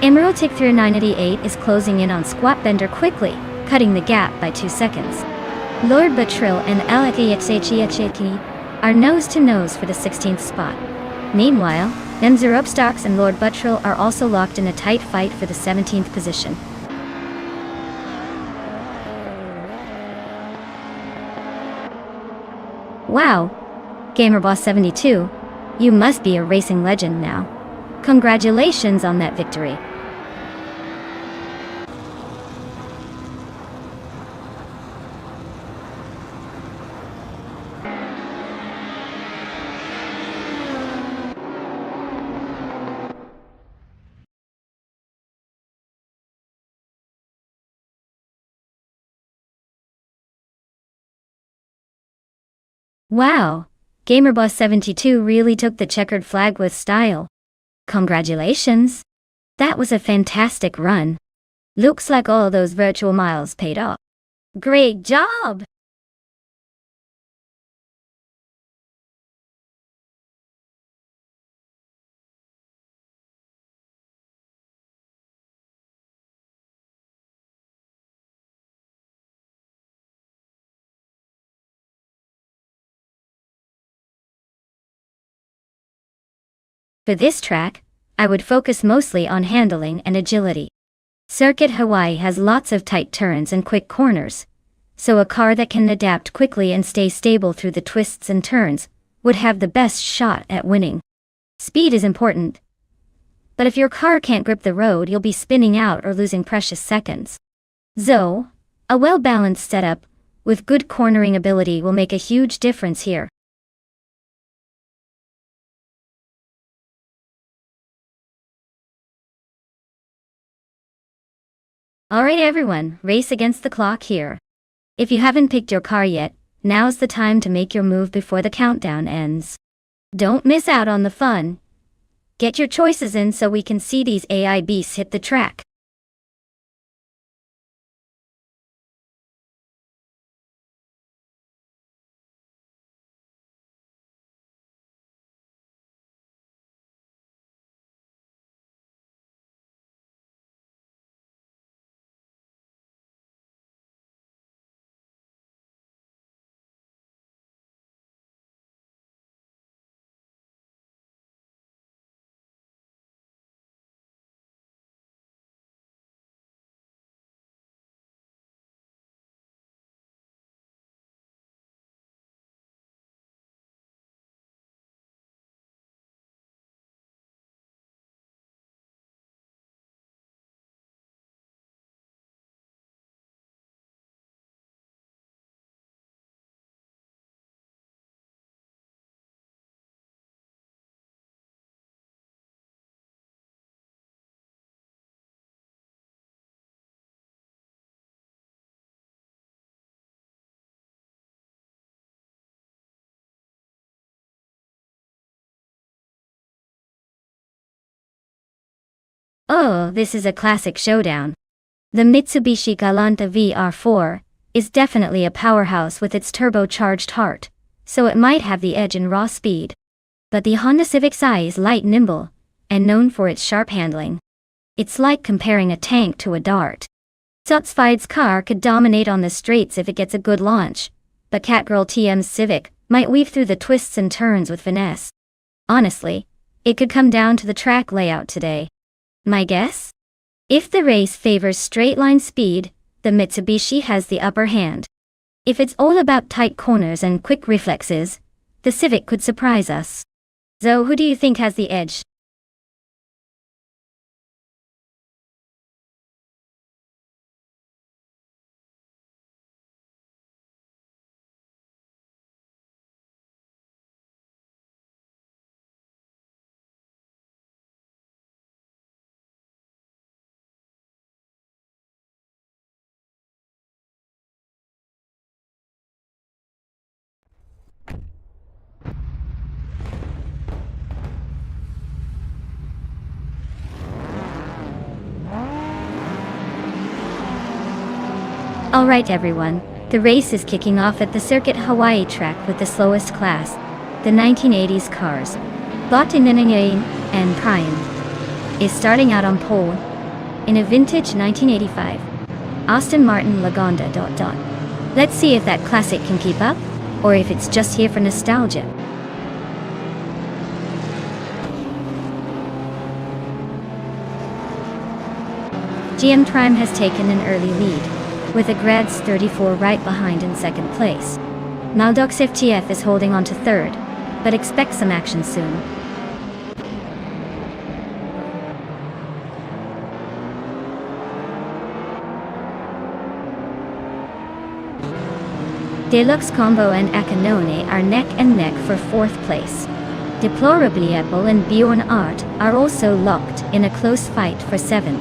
Emerald Tick through 988 is closing in on Squat Bender quickly, cutting the gap by 2 seconds. Lord Batril and Alakayetsachiyachiki are nose to nose for the 16th spot. Meanwhile, Nemzer Upstocks and Lord Buttrill are also locked in a tight fight for the 17th position. Wow! GamerBoss72, you must be a racing legend now. Congratulations on that victory. Wow! GamerBoss72 really took the checkered flag with style. Congratulations! That was a fantastic run. Looks like all those virtual miles paid off. Great job! For this track, I would focus mostly on handling and agility. Circuit Hawaii has lots of tight turns and quick corners, so a car that can adapt quickly and stay stable through the twists and turns would have the best shot at winning. Speed is important, but if your car can't grip the road, you'll be spinning out or losing precious seconds. So, a well-balanced setup with good cornering ability will make a huge difference here. Alright everyone, race against the clock here. If you haven't picked your car yet, now's the time to make your move before the countdown ends. Don't miss out on the fun. Get your choices in so we can see these AI beasts hit the track. Oh, this is a classic showdown. The Mitsubishi Galanta VR4 is definitely a powerhouse with its turbocharged heart, so it might have the edge in raw speed. But the Honda Civic Si is light and nimble, and known for its sharp handling. It's like comparing a tank to a dart. Sotsfied's car could dominate on the straights if it gets a good launch, but Catgirl TM's Civic might weave through the twists and turns with finesse. Honestly, it could come down to the track layout today. My guess? If the race favors straight-line speed, the Mitsubishi has the upper hand. If it's all about tight corners and quick reflexes, the Civic could surprise us. So who do you think has the edge? Alright everyone, the race is kicking off at the Circuit Hawaii track with the slowest class, the 1980s cars. Botinenengain and Prime is starting out on pole in a vintage 1985 Aston Martin Lagonda. Let's see if that classic can keep up, or if it's just here for nostalgia. GM Prime has taken an early lead, with a Grads 34 right behind in second place. Maldox FTF is holding on to third, but expect some action soon. Deluxe Combo and Akanone are neck and neck for fourth place. Deplorably Apple and Bjorn Art are also locked in a close fight for seventh.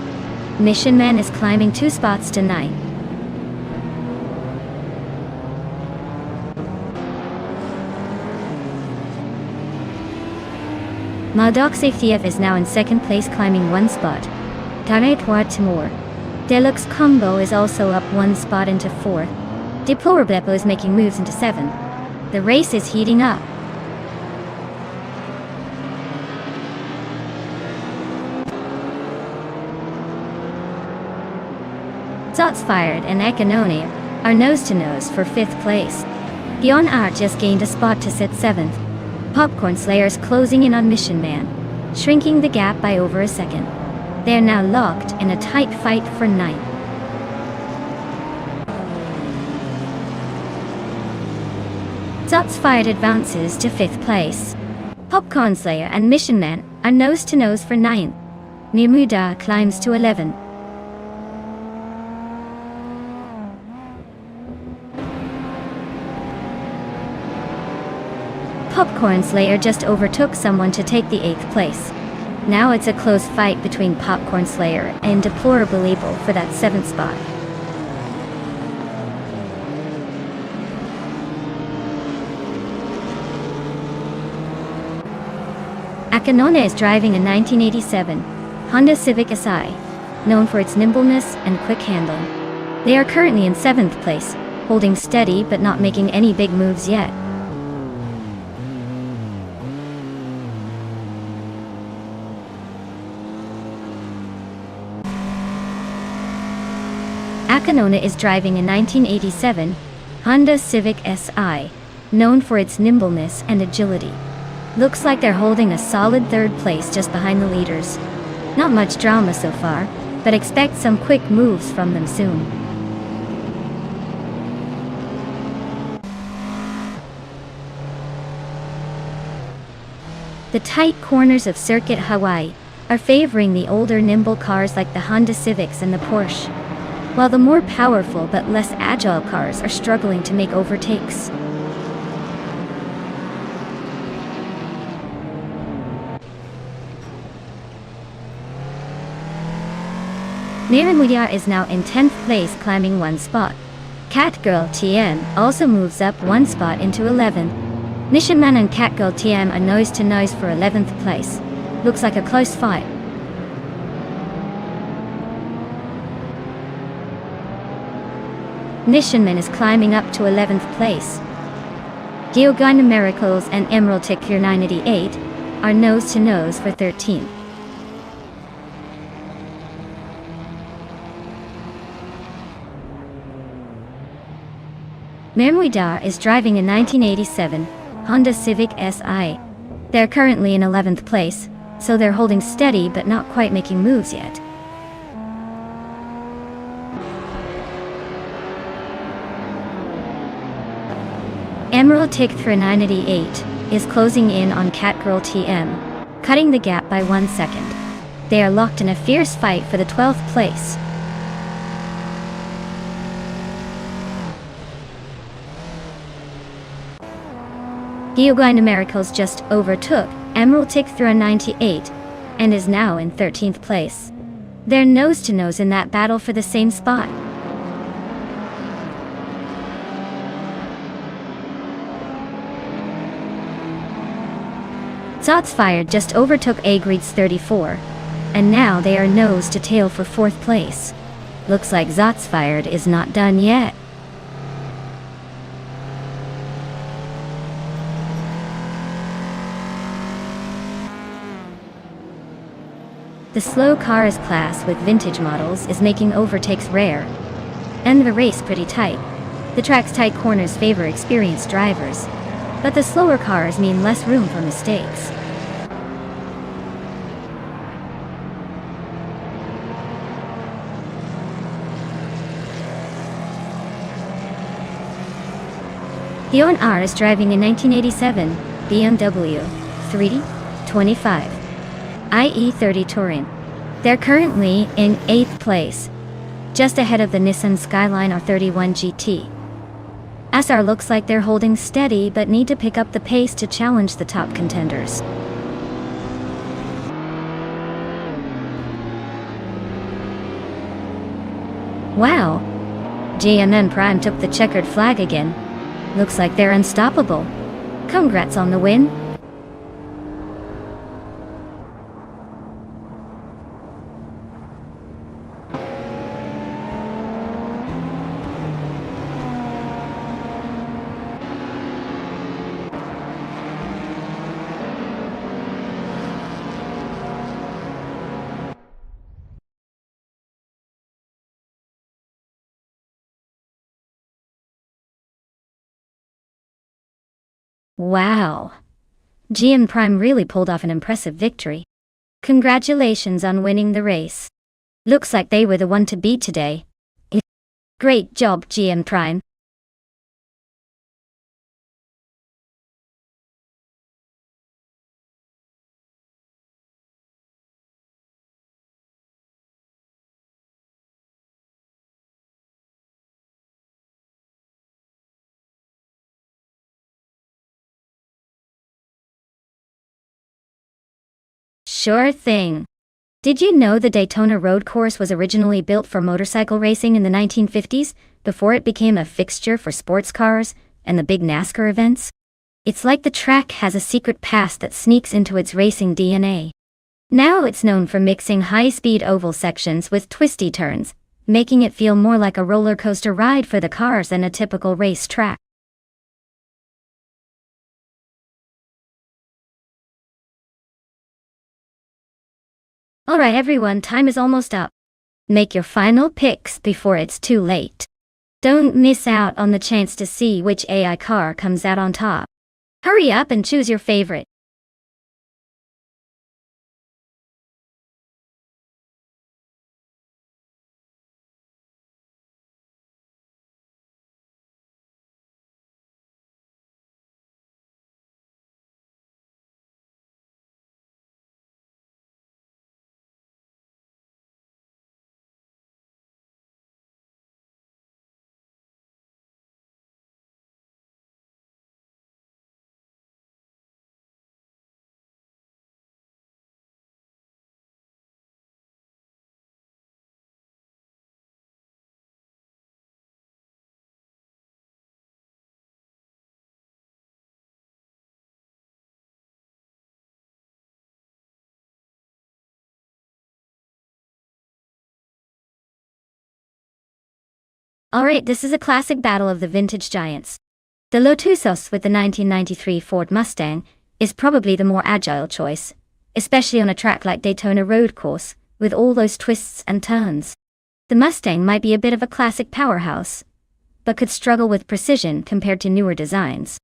Mission Man is climbing 2 spots to 9. Maldox FTF is now in second place, climbing 1 spot. Directoire Timur. Deluxe Combo is also up 1 spot into 4th. Deplorable Apple is making moves into 7th. The race is heating up. Shots Fired and Ekanone are nose-to-nose for 5th place. Bjorn Art just gained a spot to sit 7th. Popcorn Slayers closing in on Mission Man, shrinking the gap by over a second. They are now locked in a tight fight for 9th. Shots Fired advances to 5th place. Popcorn Slayer and Mission Man are nose-to-nose for 9th. Mimuda climbs to 11th. Popcorn Slayer just overtook someone to take the 8th place. Now it's a close fight between Popcorn Slayer and Deplorable Evil for that 7th spot. Akanone is driving a 1987 Honda Civic Si, known for its nimbleness and quick handle. They are currently in 7th place, holding steady but not making any big moves yet. Akanone is driving a 1987 Honda Civic Si, known for its nimbleness and agility. Looks like they're holding a solid 3rd place just behind the leaders. Not much drama so far, but expect some quick moves from them soon. The tight corners of Circuit Hawaii are favoring the older nimble cars like the Honda Civics and the Porsche, while the more powerful but less agile cars are struggling to make overtakes. Mirimudia is now in 10th place, climbing 1 spot. Catgirl TM also moves up 1 spot into 11th. Mission Man and Catgirl TM are nose-to-nose for 11th place. Looks like a close fight. Mission Man is climbing up to 11th place. Geogina Miracles and Emerald Ticker 988 are nose-to-nose for 13th. Mermuidar is driving a 1987 Honda Civic Si. They're currently in 11th place, so they're holding steady but not quite making moves yet. Emerald Tick 988 is closing in on Catgirl TM, cutting the gap by 1 second. They are locked in a fierce fight for the 12th place. Geogina Miracles just overtook Emerald Tick 98 and is now in 13th place. They're nose-to-nose in that battle for the same spot. Shots Fired just overtook Agreeds 34, and now they are nose to tail for 4th place. Looks like Zot's fired is not done yet. The slow cars class with vintage models is making overtakes rare, and the race pretty tight. The track's tight corners favor experienced drivers, but the slower cars mean less room for mistakes. The owner is driving a 1987 BMW 325 IE30 Touring. They're currently in 8th place, just ahead of the Nissan Skyline R31 GT. SR looks like they're holding steady but need to pick up the pace to challenge the top contenders. Wow! GMM Prime took the checkered flag again. Looks like they're unstoppable. Congrats on the win. Wow! GM Prime really pulled off an impressive victory. Congratulations on winning the race. Looks like they were the one to beat today. Great job, GM Prime. Sure thing. Did you know the Daytona Road Course was originally built for motorcycle racing in the 1950s, before it became a fixture for sports cars and the big NASCAR events? It's like the track has a secret past that sneaks into its racing DNA. Now it's known for mixing high-speed oval sections with twisty turns, making it feel more like a roller coaster ride for the cars than a typical race track. Alright everyone, time is almost up. Make your final picks before it's too late. Don't miss out on the chance to see which AI car comes out on top. Hurry up and choose your favorite. Alright, this is a classic battle of the vintage giants. The Lotusos with the 1993 Ford Mustang is probably the more agile choice, especially on a track like Daytona Road Course, with all those twists and turns. The Mustang might be a bit of a classic powerhouse, but could struggle with precision compared to newer designs.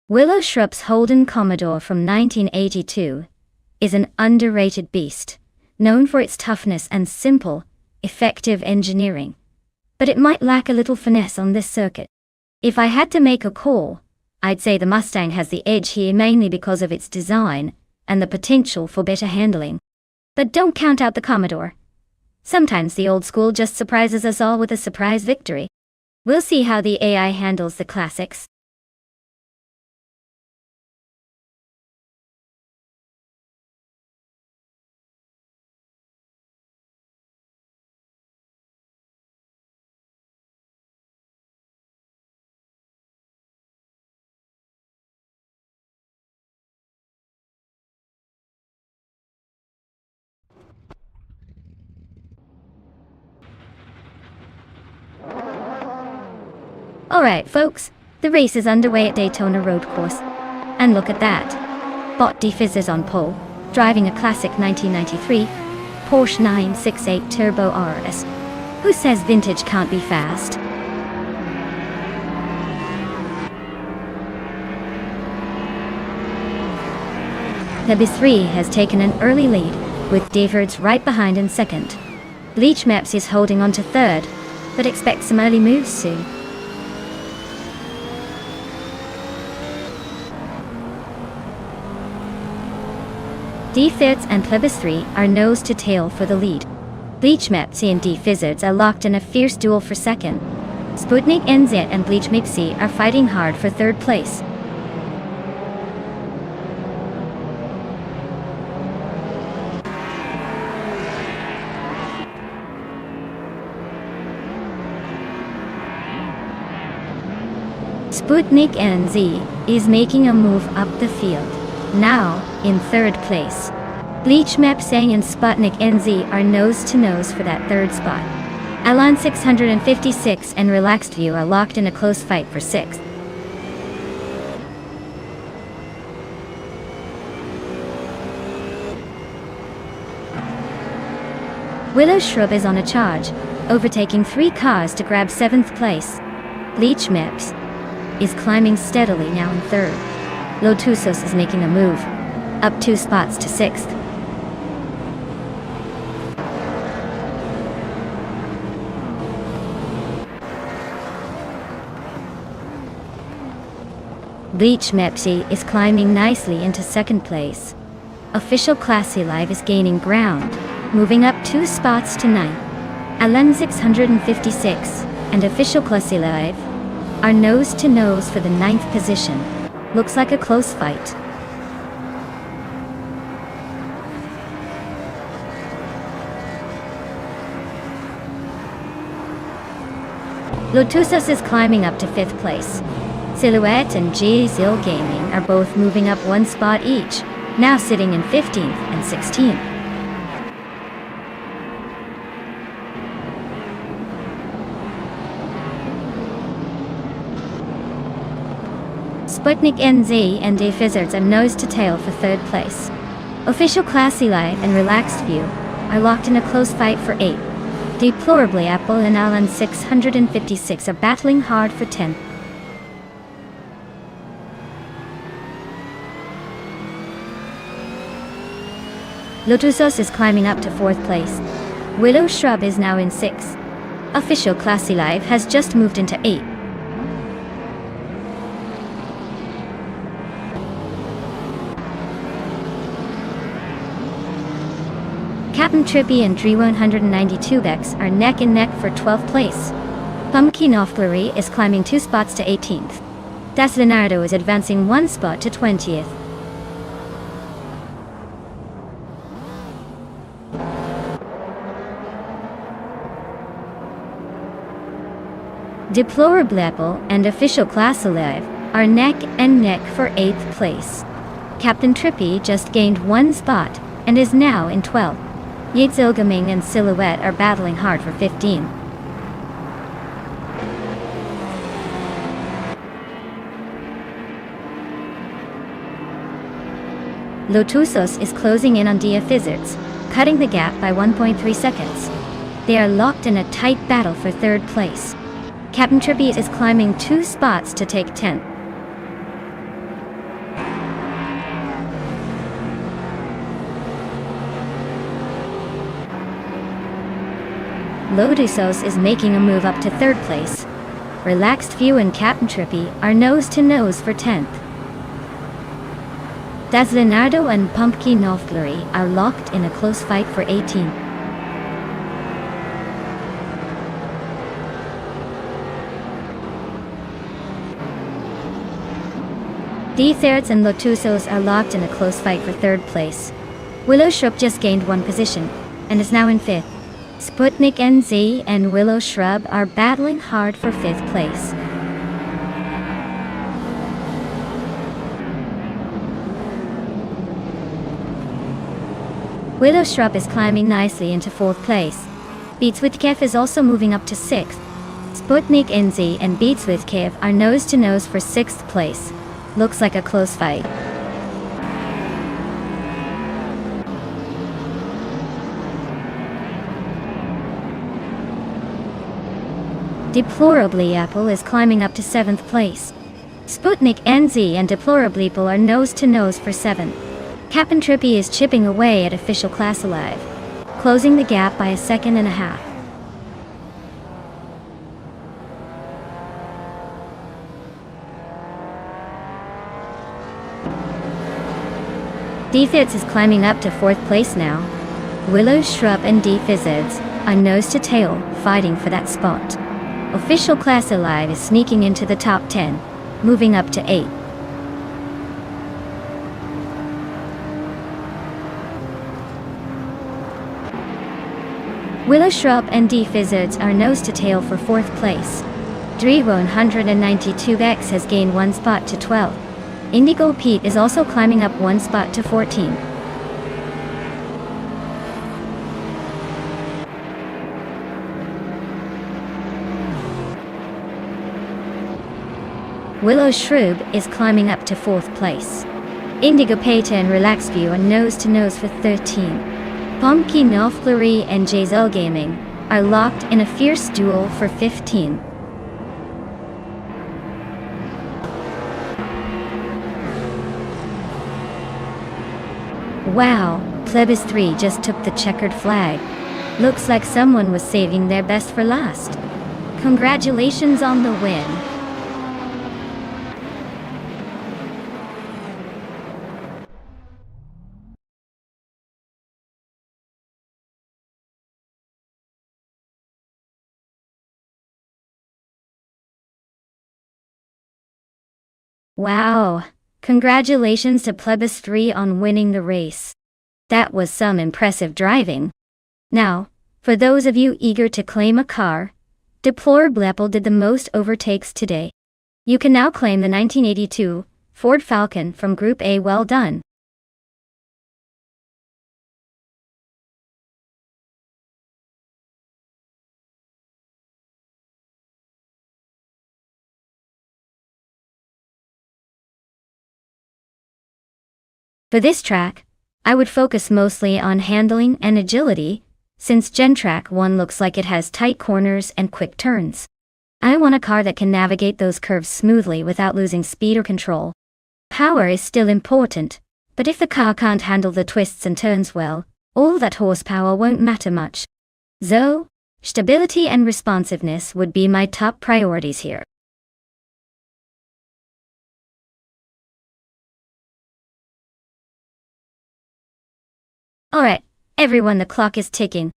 Willow Shrub's Holden Commodore from 1982 is an underrated beast, known for its toughness and simple, effective engineering. But it might lack a little finesse on this circuit. If I had to make a call, I'd say the Mustang has the edge here mainly because of its design and the potential for better handling. But don't count out the Commodore. Sometimes the old school just surprises us all with a surprise victory. We'll see how the AI handles the classics. Alright folks, the race is underway at Daytona Road Course. And look at that. Bot Defizz is on pole, driving a classic 1993 Porsche 968 Turbo RS. Who says vintage can't be fast? Nebis 3 has taken an early lead, with Defizz right behind in second. Bleach Maps is holding on to third, but expect some early moves soon. Defizz and Plebis 3 are nose to tail for the lead. Bleach Mapsy and Defizz are locked in a fierce duel for second. Sputnik NZ and Bleach Mapsy are fighting hard for third place. Sputnik NZ is making a move up the field, now in third place. Bleach Mapsang and Sputnik NZ are nose to nose for that third spot. Alan 656 and Relaxed View are locked in a close fight for sixth. Willow Shrub is on a charge, overtaking 3 cars to grab 7th place. Bleach Maps is climbing steadily now in third. Lotusos is making a move, up 2 spots to 6th. Bleach Mepsi is climbing nicely into 2nd place. Official Classy Live is gaining ground, moving up 2 spots to 9th. Alan 656 and Official Classy Live are nose to nose for the 9th position. Looks like a close fight. Lotusos is climbing up to 5th place. Silhouette and G-Zil Gaming are both moving up 1 spot each, now sitting in 15th and 16th. Sputnik NZ and Defizz are nose to tail for 3rd place. Official Classy Live and Relaxed View are locked in a close fight for 8th. Deplorably Apple and Alan 656 are battling hard for 10th. Lotusos is climbing up to 4th place. Willow Shrub is now in 6th. Official Classy Live has just moved into 8th. Captain Trippy and Dre 192X are neck and neck for 12th place. Pumpkin Offlery is climbing 2 spots to 18th. Das Leonardo is advancing 1 spot to 20th. Deplorable Apple and Official Class Alive are neck and neck for 8th place. Captain Trippy just gained 1 spot and is now in 12th. Yatsilgaming and Silhouette are battling hard for 15. Lotusos is closing in on Defizz, cutting the gap by 1.3 seconds. They are locked in a tight battle for 3rd place. Captain Trippy is climbing 2 spots to take 10th. Lotusos is making a move up to 3rd place. Relaxed View and Captain Trippy are nose to nose for 10th. Das Leonardo and Pumpkin Offlery are locked in a close fight for 18th. Defizz and Lotusos are locked in a close fight for 3rd place. Willow Shrub just gained 1 position and is now in 5th. Sputnik NZ and Willow Shrub are battling hard for 5th place. Willow Shrub is climbing nicely into 4th place. Beats with Kef is also moving up to 6th. Sputnik NZ and Beats with Kiev are nose-to-nose for 6th place. Looks like a close fight. Deplorably Apple is climbing up to 7th place. Sputnik NZ and Deplorably Apple are nose-to-nose for 7th. Captain Trippy is chipping away at Official Class Alive, closing the gap by a second and a half. D-Fizz is climbing up to 4th place now. Willow Shrub and D-Fizz are nose to tail, fighting for that spot. Official Class Alive is sneaking into the top 10, moving up to 8. Willow Shrub and D-Fizz are nose to tail for 4th place. Dre192X has gained 1 spot to 12. Indigo Pete is also climbing up 1 spot to 14. Willow Shrub is climbing up to 4th place. Indigo Peta and Relax View are nose-to-nose for 13. Pumpkin Flurry and Jazel Gaming are locked in a fierce duel for 15. Wow, Plebis 3 just took the checkered flag. Looks like someone was saving their best for last. Congratulations on the win. Wow, congratulations to Plebis 3 on winning the race. That was some impressive driving. Now, for those of you eager to claim a car, Deplorable Apple did the most overtakes today. You can now claim the 1982 Ford Falcon from Group A. Well done. For this track, I would focus mostly on handling and agility, since Gen Track 1 looks like it has tight corners and quick turns. I want a car that can navigate those curves smoothly without losing speed or control. Power is still important, but if the car can't handle the twists and turns well, all that horsepower won't matter much. So, stability and responsiveness would be my top priorities here. Alright, everyone, the clock is ticking.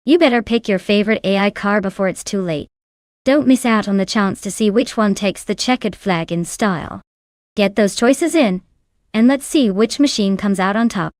You better pick your favorite AI car before it's too late. Don't miss out on the chance to see which one takes the checkered flag in style. Get those choices in, and let's see which machine comes out on top.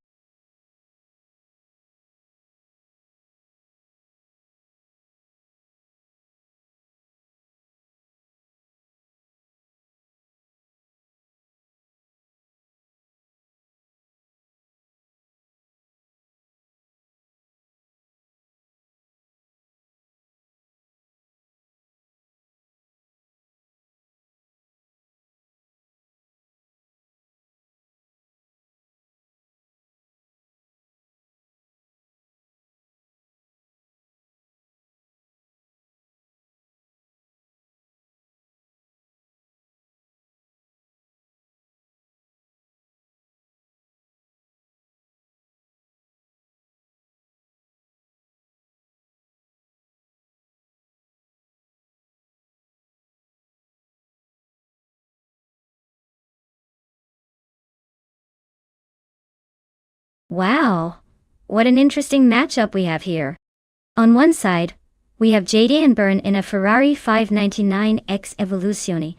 Wow, what an interesting matchup we have here. On one side, we have JD and Byrne in a Ferrari 599X Evoluzione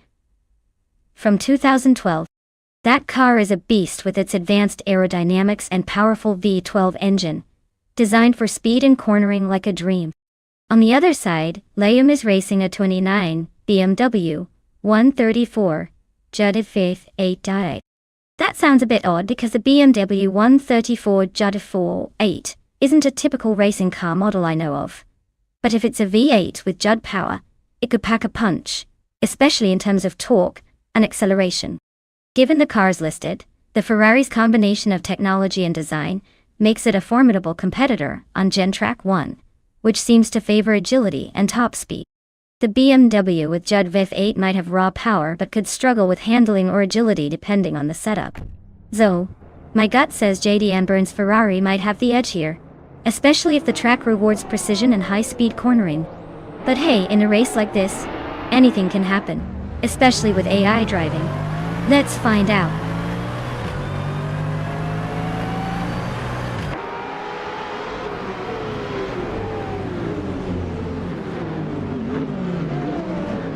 from 2012. That car is a beast with its advanced aerodynamics and powerful V12 engine, designed for speed and cornering like a dream. On the other side, Liam is racing a 29 BMW 134 Judd Faith 8i. That sounds a bit odd because the BMW 134 Judd 8 isn't a typical racing car model I know of. But if it's a V8 with Judd power, it could pack a punch, especially in terms of torque and acceleration. Given the cars listed, the Ferrari's combination of technology and design makes it a formidable competitor on Gen-Track 1, which seems to favor agility and top speed. The BMW with Judd V8 might have raw power but could struggle with handling or agility depending on the setup. Though, my gut says JD Anburn's Ferrari might have the edge here, especially if the track rewards precision and high-speed cornering. But hey, in a race like this, anything can happen, especially with AI driving. Let's find out.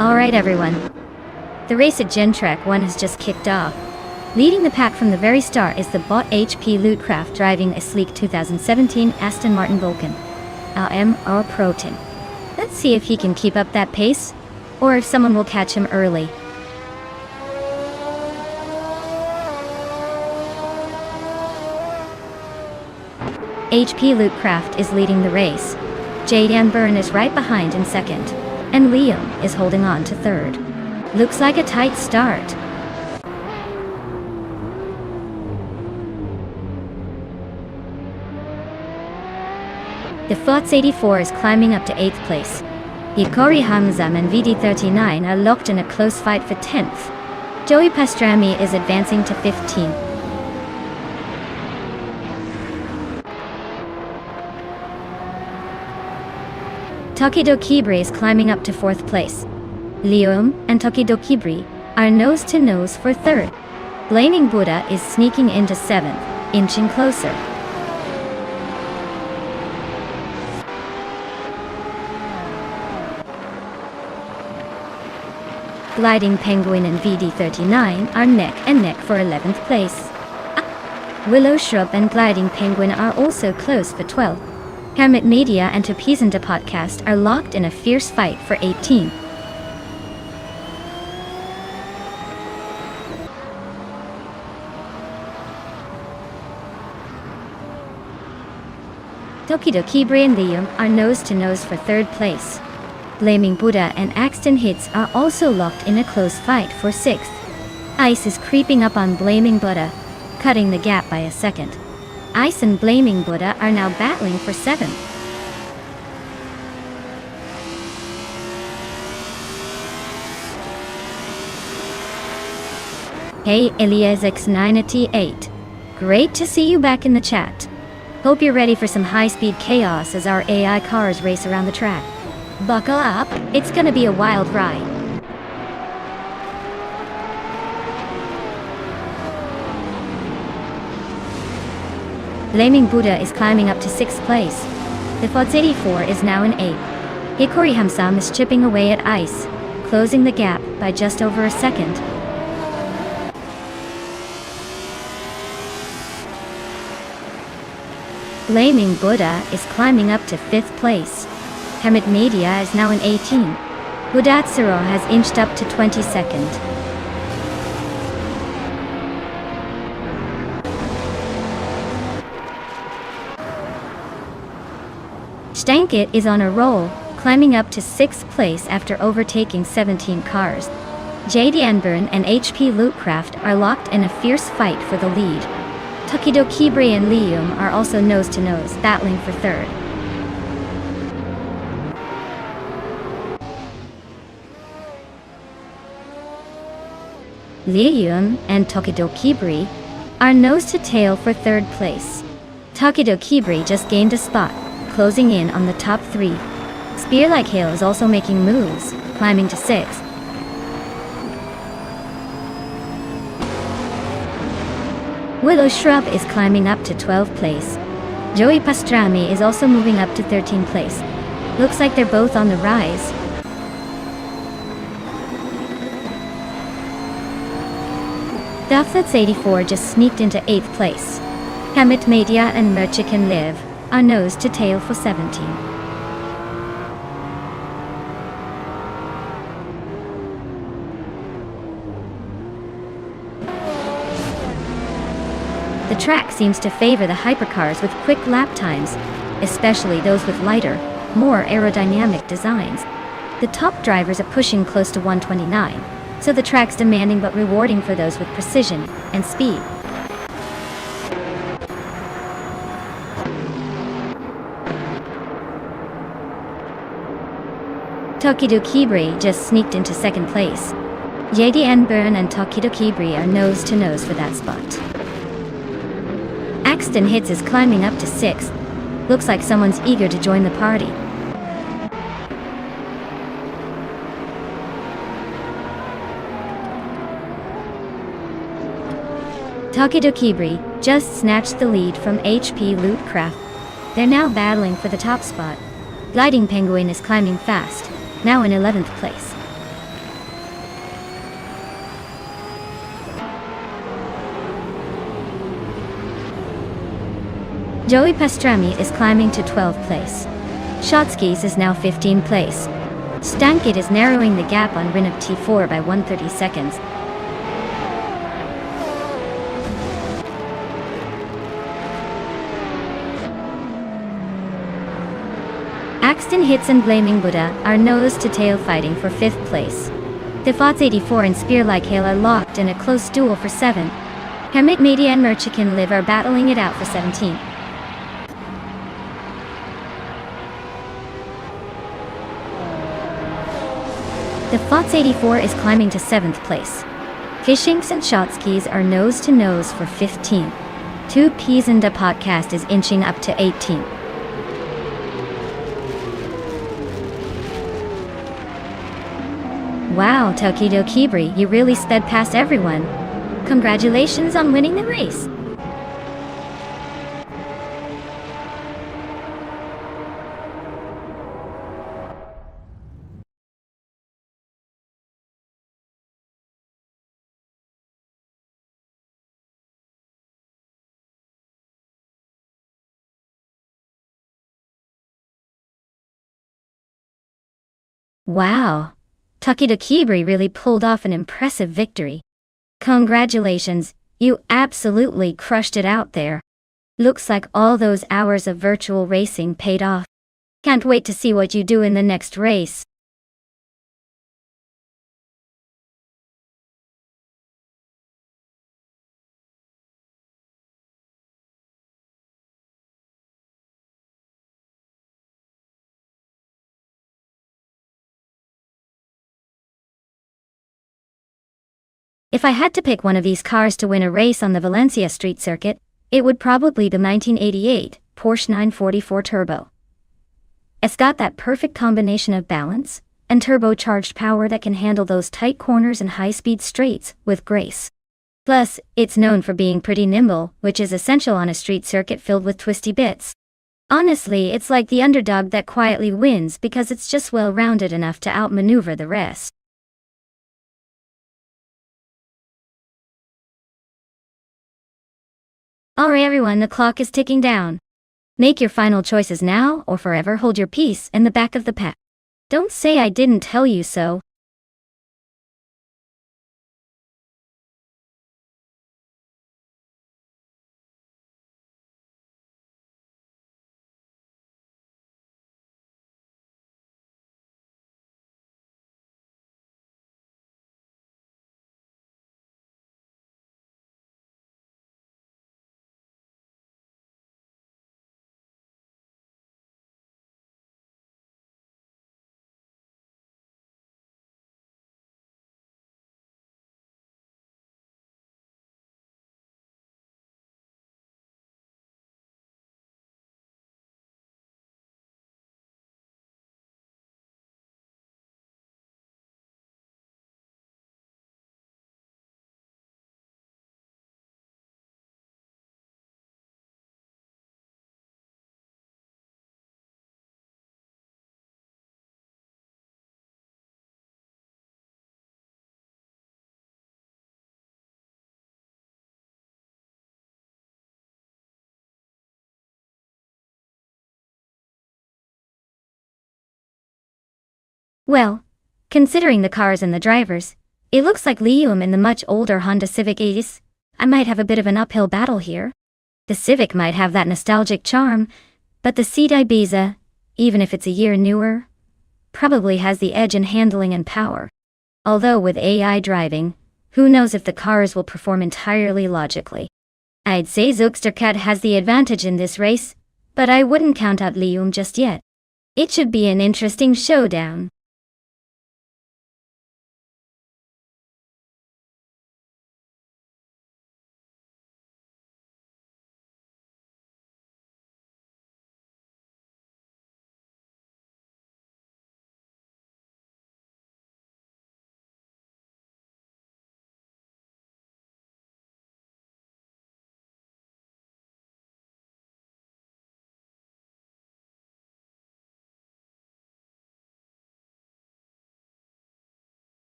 Alright everyone. The race at Gen-Track 1 has just kicked off. Leading the pack from the very start is the bot HP Lootcraft driving a sleek 2017 Aston Martin Vulcan LM Proton. Let's see if he can keep up that pace, or if someone will catch him early. HP Lootcraft is leading the race. JD Anburn is right behind in second, and Liam is holding on to third. Looks like a tight start. The FOTS 84 is climbing up to 8th place. Yukori Hamzam and VD39 are locked in a close fight for 10th. Joey Pastrami is advancing to 15th. Tokido Kibri is climbing up to 4th place. Liam and Tokido Kibri are nose-to-nose for 3rd. Blaming Buddha is sneaking into 7th, inching closer. Gliding Penguin and VD39 are neck and neck for 11th place. Willow Shrub and Gliding Penguin are also close for 12th. Hermit Media and Topizanda Podcast are locked in a fierce fight for 18th. Tokido Kibri and Liam are nose-to-nose for 3rd place. Blaming Buddha and Axton Hits are also locked in a close fight for 6th. Ice is creeping up on Blaming Buddha, cutting the gap by a second. Ice and Blaming Buddha are now battling for 7th. Hey Elias-X9T8. Great to see you back in the chat. Hope you're ready for some high-speed chaos as our AI cars race around the track. Buckle up, it's gonna be a wild ride. Blaming Buddha is climbing up to 6th place. The FOTS 84 is now in 8th. Hikori Hamsam is chipping away at Ice, closing the gap by just over a second. Blaming Buddha is climbing up to 5th place. Hermit Media is now in 18. Budatsuro has inched up to 22nd. Stankit is on a roll, climbing up to 6th place after overtaking 17 cars. JD Anburn and HP Lootcraft are locked in a fierce fight for the lead. Tokido Kibri and Liam are also nose-to-nose, battling for 3rd. Liam and Tokido Kibri are nose-to-tail for 3rd place. Tokido Kibri just gained a spot, closing in on the top 3. Spear-like Hail is also making moves, climbing to 6th. Willow Shrub is climbing up to 12th place. Joey Pastrami is also moving up to 13th place. Looks like they're both on the rise. The FOTS 84 just sneaked into 8th place. Hamit Media and Merchikan Live are nose-to-tail for 17. The track seems to favor the hypercars with quick lap times, especially those with lighter, more aerodynamic designs. The top drivers are pushing close to 129, so the track's demanding but rewarding for those with precision and speed. Tokido Kibri just sneaked into second place. JDN Burn and Tokido Kibri are nose to nose for that spot. Axton Hits is climbing up to 6th. Looks like someone's eager to join the party. Tokido Kibri just snatched the lead from HP Lootcraft. They're now battling for the top spot. Gliding Penguin is climbing fast, now in 11th place. Joey Pastrami is climbing to 12th place. Shotskis is now 15th place. Stankit is narrowing the gap on Rin of T4 by 130 seconds. Axton Hits and Blaming Buddha are nose to tail fighting for 5th place. The Fots 84 and Spear Like Hail are locked in a close duel for 7th. Hermit Media and Merchican Live are battling it out for 17th. The Fots 84 is climbing to 7th place. Fishinks and Shotskis are nose to nose for 15th. 2Ps and the podcast is inching up to 18th. Wow, Tokido Kibri, you really sped past everyone. Congratulations on winning the race. Wow, Tokido Kibri really pulled off an impressive victory. Congratulations, you absolutely crushed it out there. Looks like all those hours of virtual racing paid off. Can't wait to see what you do in the next race. If I had to pick one of these cars to win a race on the Valencia street circuit, it would probably be the 1988 Porsche 944 Turbo. It's got that perfect combination of balance and turbocharged power that can handle those tight corners and high-speed straights with grace. Plus, it's known for being pretty nimble, which is essential on a street circuit filled with twisty bits. Honestly, it's like the underdog that quietly wins because it's just well-rounded enough to outmaneuver the rest. Alright everyone, the clock is ticking down. Make your final choices now or forever hold your peace in the back of the pack. Don't say I didn't tell you so. Well, considering the cars and the drivers, it looks like Liam and the much older Honda Civic Ace. I might have a bit of an uphill battle here. The Civic might have that nostalgic charm, but the Seat Ibiza, even if it's a year newer, probably has the edge in handling and power. Although with AI driving, who knows if the cars will perform entirely logically. I'd say Zugstercat has the advantage in this race, but I wouldn't count out Lium just yet. It should be an interesting showdown.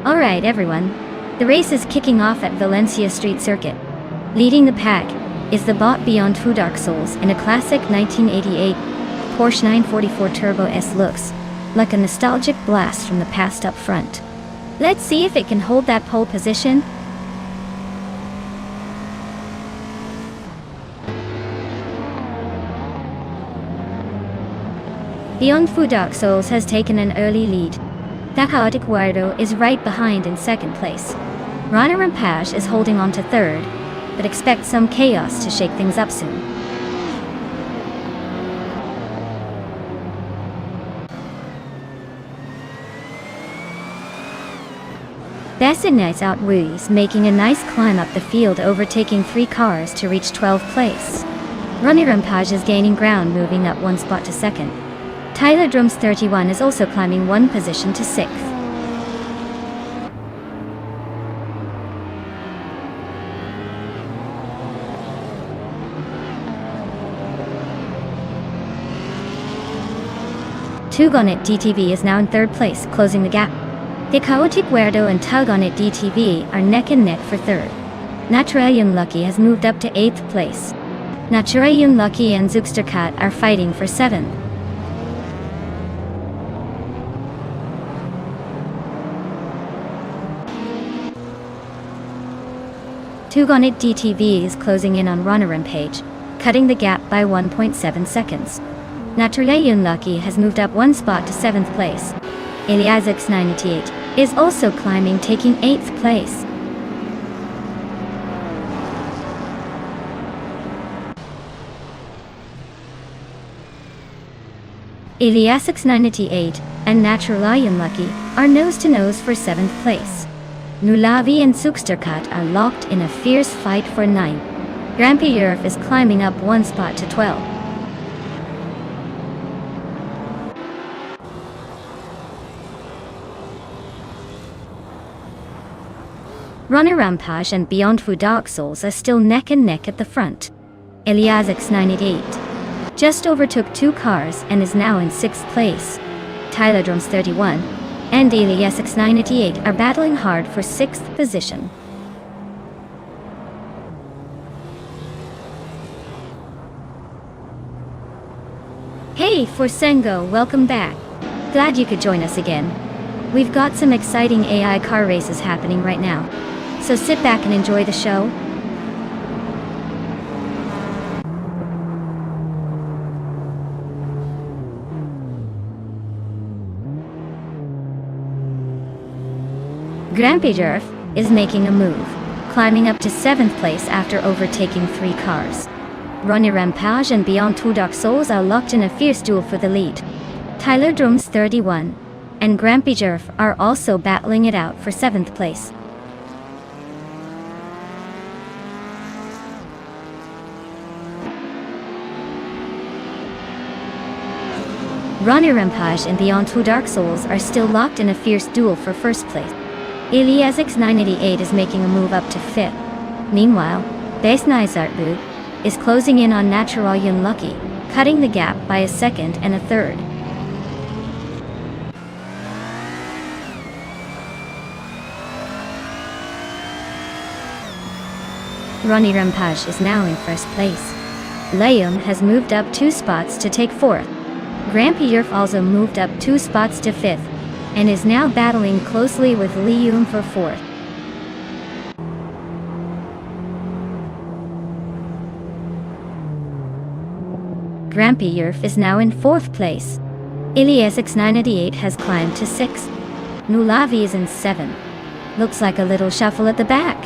Alright everyone, the race is kicking off at Valencia Street Circuit. Leading the pack is the bot Beyond Two Dark Souls in a classic 1988 Porsche 944 Turbo S. Looks like a nostalgic blast from the past up front. Let's see if it can hold that pole position. Beyond Two Dark Souls has taken an early lead. The chaotic Guardo is right behind in second place. Rana Rampage is holding on to third, but expect some chaos to shake things up soon. Bessignites out Wui's making a nice climb up the field, overtaking 3 cars to reach 12th place. Rana Rampage is gaining ground, moving up 1 spot to second. Tyler Drums 31 is also climbing 1 position to 6th. Tug On It DTV is now in 3rd place, closing the gap. The Chaotic Guardo and Tug On It DTV are neck and neck for 3rd. Naturalian Lucky has moved up to 8th place. Naturalian Lucky and Zugstercat are fighting for 7th. Tug On It DTV is closing in on Rana Rampage, cutting the gap by 1.7 seconds. Naturalian Lucky has moved up 1 spot to 7th place. Eliasix 98 is also climbing, taking 8th place. Eliasix 98 and Naturalian Lucky are nose to nose for 7th place. Nulavi and Zugstercat are locked in a fierce fight for 9th. Grampy Yerf is climbing up 1 spot to 12. Rana Rampage and Beyond Two Dark Souls are still neck and neck at the front. Eliasix 98 just overtook 2 cars and is now in 6th place. Tyler Drums 31 and Eliasix 98 are battling hard for 6th position. Hey Forsengo, welcome back. Glad you could join us again. We've got some exciting AI car races happening right now, so sit back and enjoy the show. Grampy Jerf is making a move, climbing up to 7th place after overtaking 3 cars. Rana Rampage and Beyond Two Dark Souls are locked in a fierce duel for the lead. Tyler Drums 31 and Grampy Jerf are also battling it out for 7th place. Rana Rampage and Beyond Two Dark Souls are still locked in a fierce duel for 1st place. Eliasix 988 is making a move up to 5th. Meanwhile, Besnizartbu is closing in on Naturalian Lucky, cutting the gap by a 2nd and a 3rd. Ronnie Rampage is now in first place. Liam has moved up 2 spots to take 4th. Grampy Yerf also moved up 2 spots to 5th, and is now battling closely with Liam for 4th. Grampy Yerf is now in 4th place. Iliasix988 has climbed to 6th. Nulavi is in 7th. Looks like a little shuffle at the back.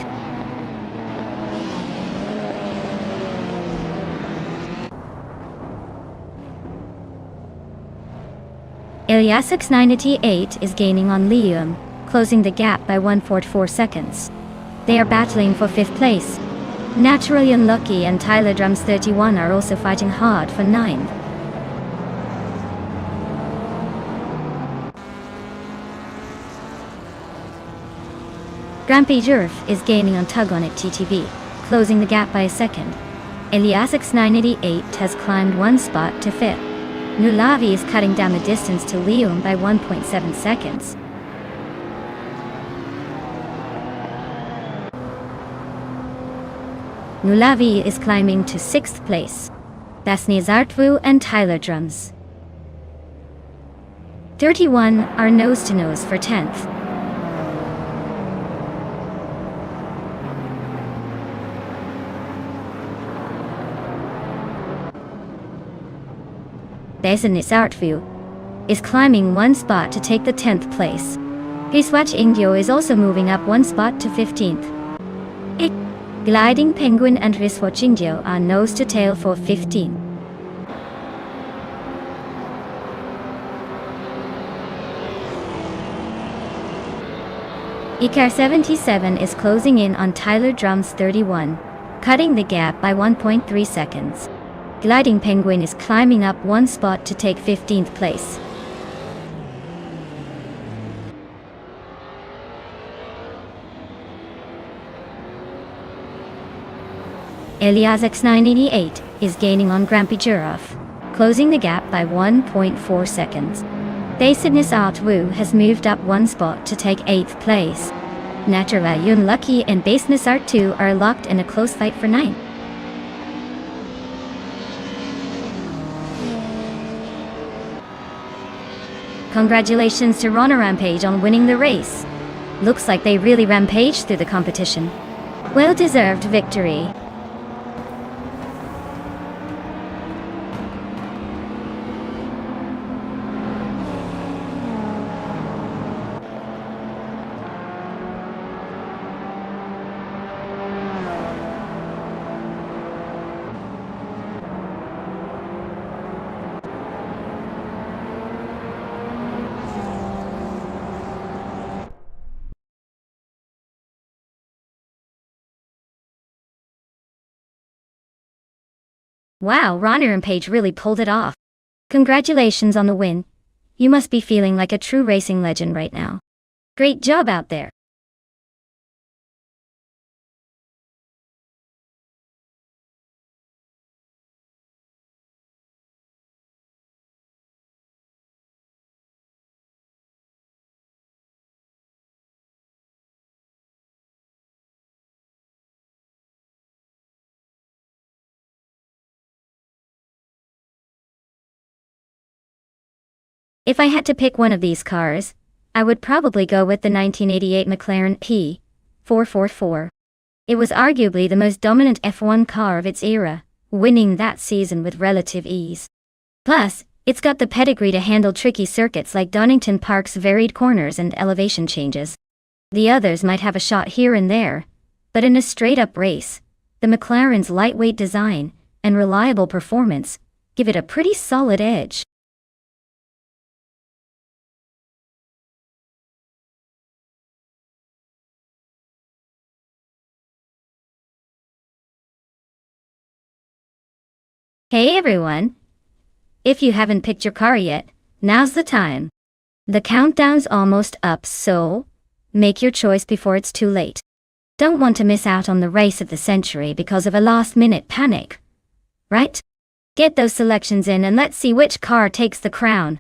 Iliasix988 is gaining on Liam, closing the gap by 1.44 seconds. They are battling for 5th place. Naturally Unlucky and Tyler Drums 31 are also fighting hard for 9th. Grampy Jerf is gaining on Tug On It TTV, closing the gap by a second. Iliasix988 has climbed 1 spot to 5th. Nulavi is cutting down the distance to Liam by 1.7 seconds. Nulavi is climbing to 6th place. Basni Zartvu and Tyler Drums 31 are nose-to-nose for 10th. Basni Zartvu is climbing 1 spot to take the 10th place. Hiswach Ingyo is also moving up 1 spot to 15th. Gliding Penguin and Hiswach Ingyo are nose-to-tail for 15. Ikar 77 is closing in on Tyler Drums 31, cutting the gap by 1.3 seconds. Gliding Penguin is climbing up 1 spot to take 15th place. Iliasix988 is gaining on Grampy Giraffe, closing the gap by 1.4 seconds. Basidness Art Wu has moved up 1 spot to take 8th place. Naturally Unlucky and Basedness Art 2 are locked in a close fight for 9th. Congratulations to Rona Rampage on winning the race. Looks like they really rampaged through the competition. Well-deserved victory. Wow, Ronnie Rampage really pulled it off. Congratulations on the win. You must be feeling like a true racing legend right now. Great job out there. If I had to pick one of these cars, I would probably go with the 1988 McLaren P444. It was arguably the most dominant F1 car of its era, winning that season with relative ease. Plus, it's got the pedigree to handle tricky circuits like Donington Park's varied corners and elevation changes. The others might have a shot here and there, but in a straight-up race, the McLaren's lightweight design and reliable performance give it a pretty solid edge. Hey everyone! If you haven't picked your car yet, now's the time. The countdown's almost up, so make your choice before it's too late. Don't want to miss out on the race of the century because of a last-minute panic, right? Get those selections in and let's see which car takes the crown.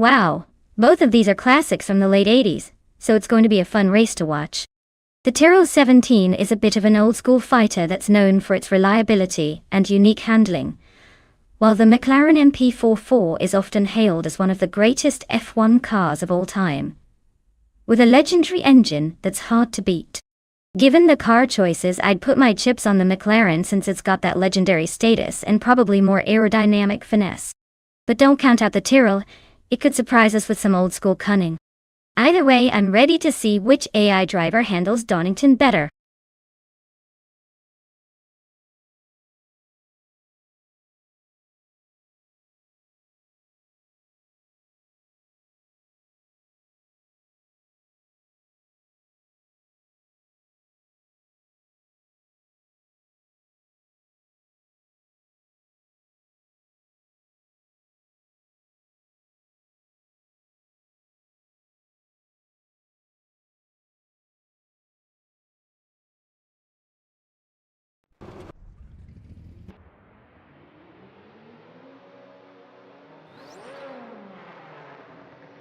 Wow, both of these are classics from the late 80s, so it's going to be a fun race to watch. The Tyrrell 17 is a bit of an old-school fighter that's known for its reliability and unique handling, while the McLaren MP44 is often hailed as one of the greatest F1 cars of all time, with a legendary engine that's hard to beat. Given the car choices, I'd put my chips on the McLaren since it's got that legendary status and probably more aerodynamic finesse. But don't count out the Tyrrell, it could surprise us with some old-school cunning. Either way, I'm ready to see which AI driver handles Donington better.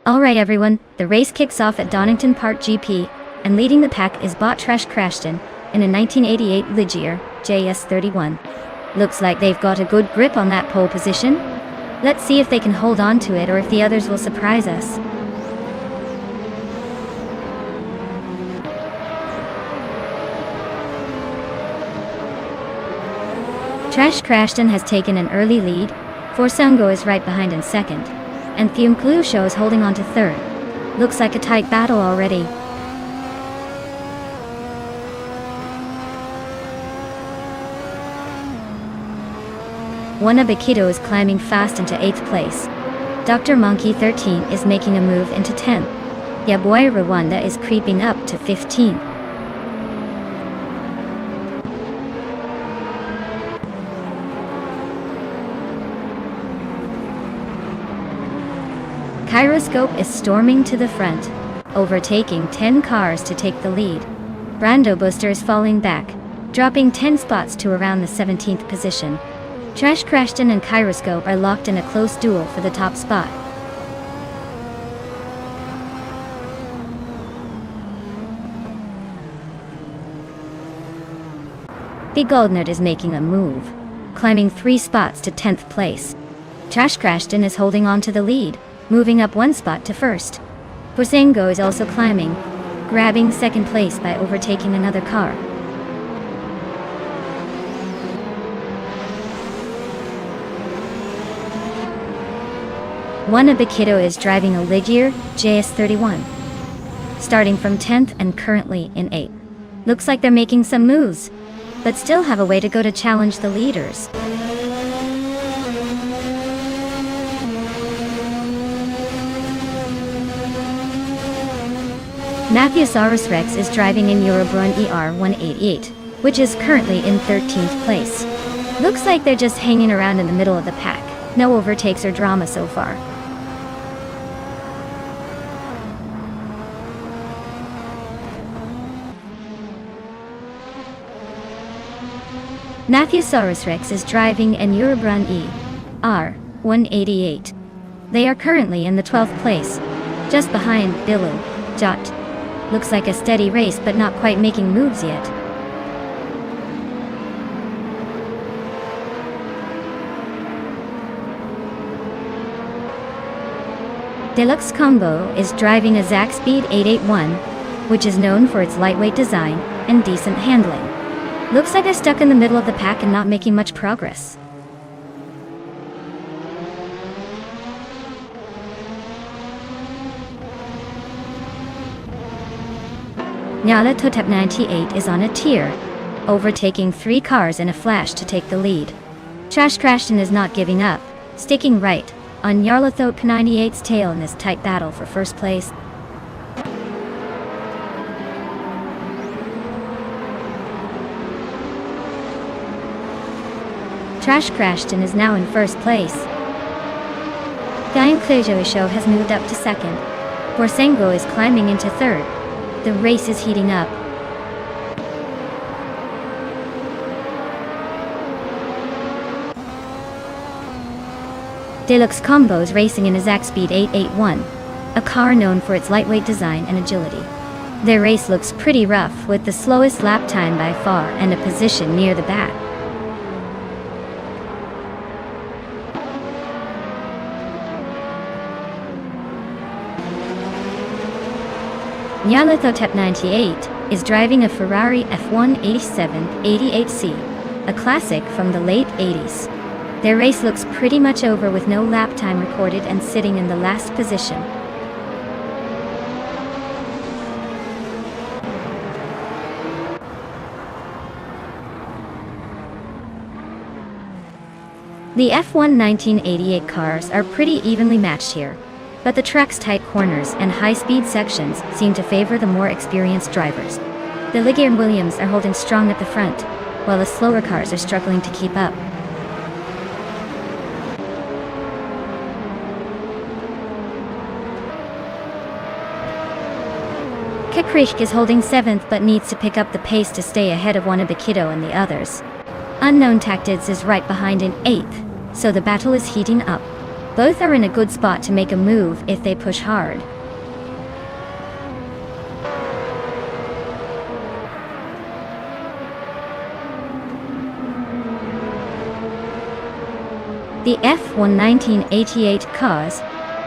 Alright everyone, the race kicks off at Donington Park GP, and leading the pack is Bot Trash Crashton in a 1988 Ligier JS31. Looks like they've got a good grip on that pole position. Let's see if they can hold on to it or if the others will surprise us. Trash Crashton has taken an early lead, Forsango is right behind in second, and Fume Clusho is holding on to third. Looks like a tight battle already. Wanabakito is climbing fast into 8th place. Dr. Monkey 13 is making a move into 10th. Yaboy Rwanda is creeping up to 15th. Kyroscope is storming to the front, overtaking 10 cars to take the lead. Brando Booster is falling back, dropping 10 spots to around the 17th position. Trash Crashton and Kyroscope are locked in a close duel for the top spot. Big Goldnut is making a move, climbing 3 spots to 10th place. Trash Crashton is holding on to the lead, moving up 1 spot to first. Forsango is also climbing, grabbing 2nd place by overtaking another car. Wanabakito is driving a Ligier JS31, starting from 10th and currently in 8th. Looks like they're making some moves, but still have a way to go to challenge the leaders. Matthewsaurus Rex is driving in Eurobrun ER188, which is currently in 13th place. Looks like they're just hanging around in the middle of the pack. No overtakes or drama so far. Matthewsaurus Rex is driving an Eurobrun ER188. They are currently in the 12th place, just behind Billu Jot. Looks like a steady race but not quite making moves yet. Deluxe Combo is driving a Zaxpeed 881, which is known for its lightweight design and decent handling. Looks like they're stuck in the middle of the pack and not making much progress. Nyala Totep 98 is on a tier, overtaking 3 cars in a flash to take the lead. Trash Crashton is not giving up, sticking right on Nyarlathotep 98's tail in this tight battle for first place. Trash Crashton is now in first place. Guyan Klejoisho has moved up to second. Forsango is climbing into third. The race is heating up. Deluxe Combos racing in a Zack Speed 881, a car known for its lightweight design and agility. Their race looks pretty rough, with the slowest lap time by far and a position near the back. Nyarlathotep 98 is driving a Ferrari F1 8788C, a classic from the late 80s. Their race looks pretty much over with no lap time recorded and sitting in the last position. The F1 1988 cars are pretty evenly matched here, but the track's tight corners and high-speed sections seem to favor the more experienced drivers. The Ligier and Williams are holding strong at the front, while the slower cars are struggling to keep up. Kekrich is holding 7th but needs to pick up the pace to stay ahead of Wannabekido and the others. Unknown Tactids is right behind in 8th, so the battle is heating up. Both are in a good spot to make a move if they push hard. The F1 1988 cars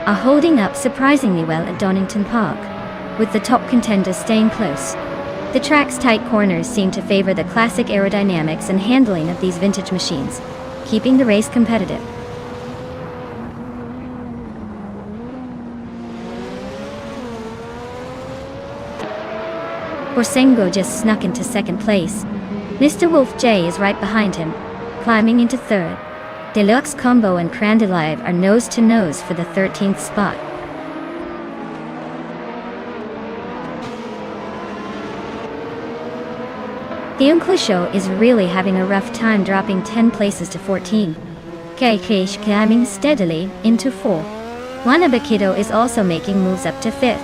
are holding up surprisingly well at Donington Park, with the top contenders staying close. The track's tight corners seem to favor the classic aerodynamics and handling of these vintage machines, keeping the race competitive. Borsengo just snuck into 2nd place. Mr. Wolf J is right behind him, climbing into 3rd. Deluxe Combo and Crandalive are nose-to-nose for the 13th spot. The Uncle Show is really having a rough time, dropping 10 places to 14. Kekrich climbing steadily into 4. Wannabekido is also making moves up to 5th.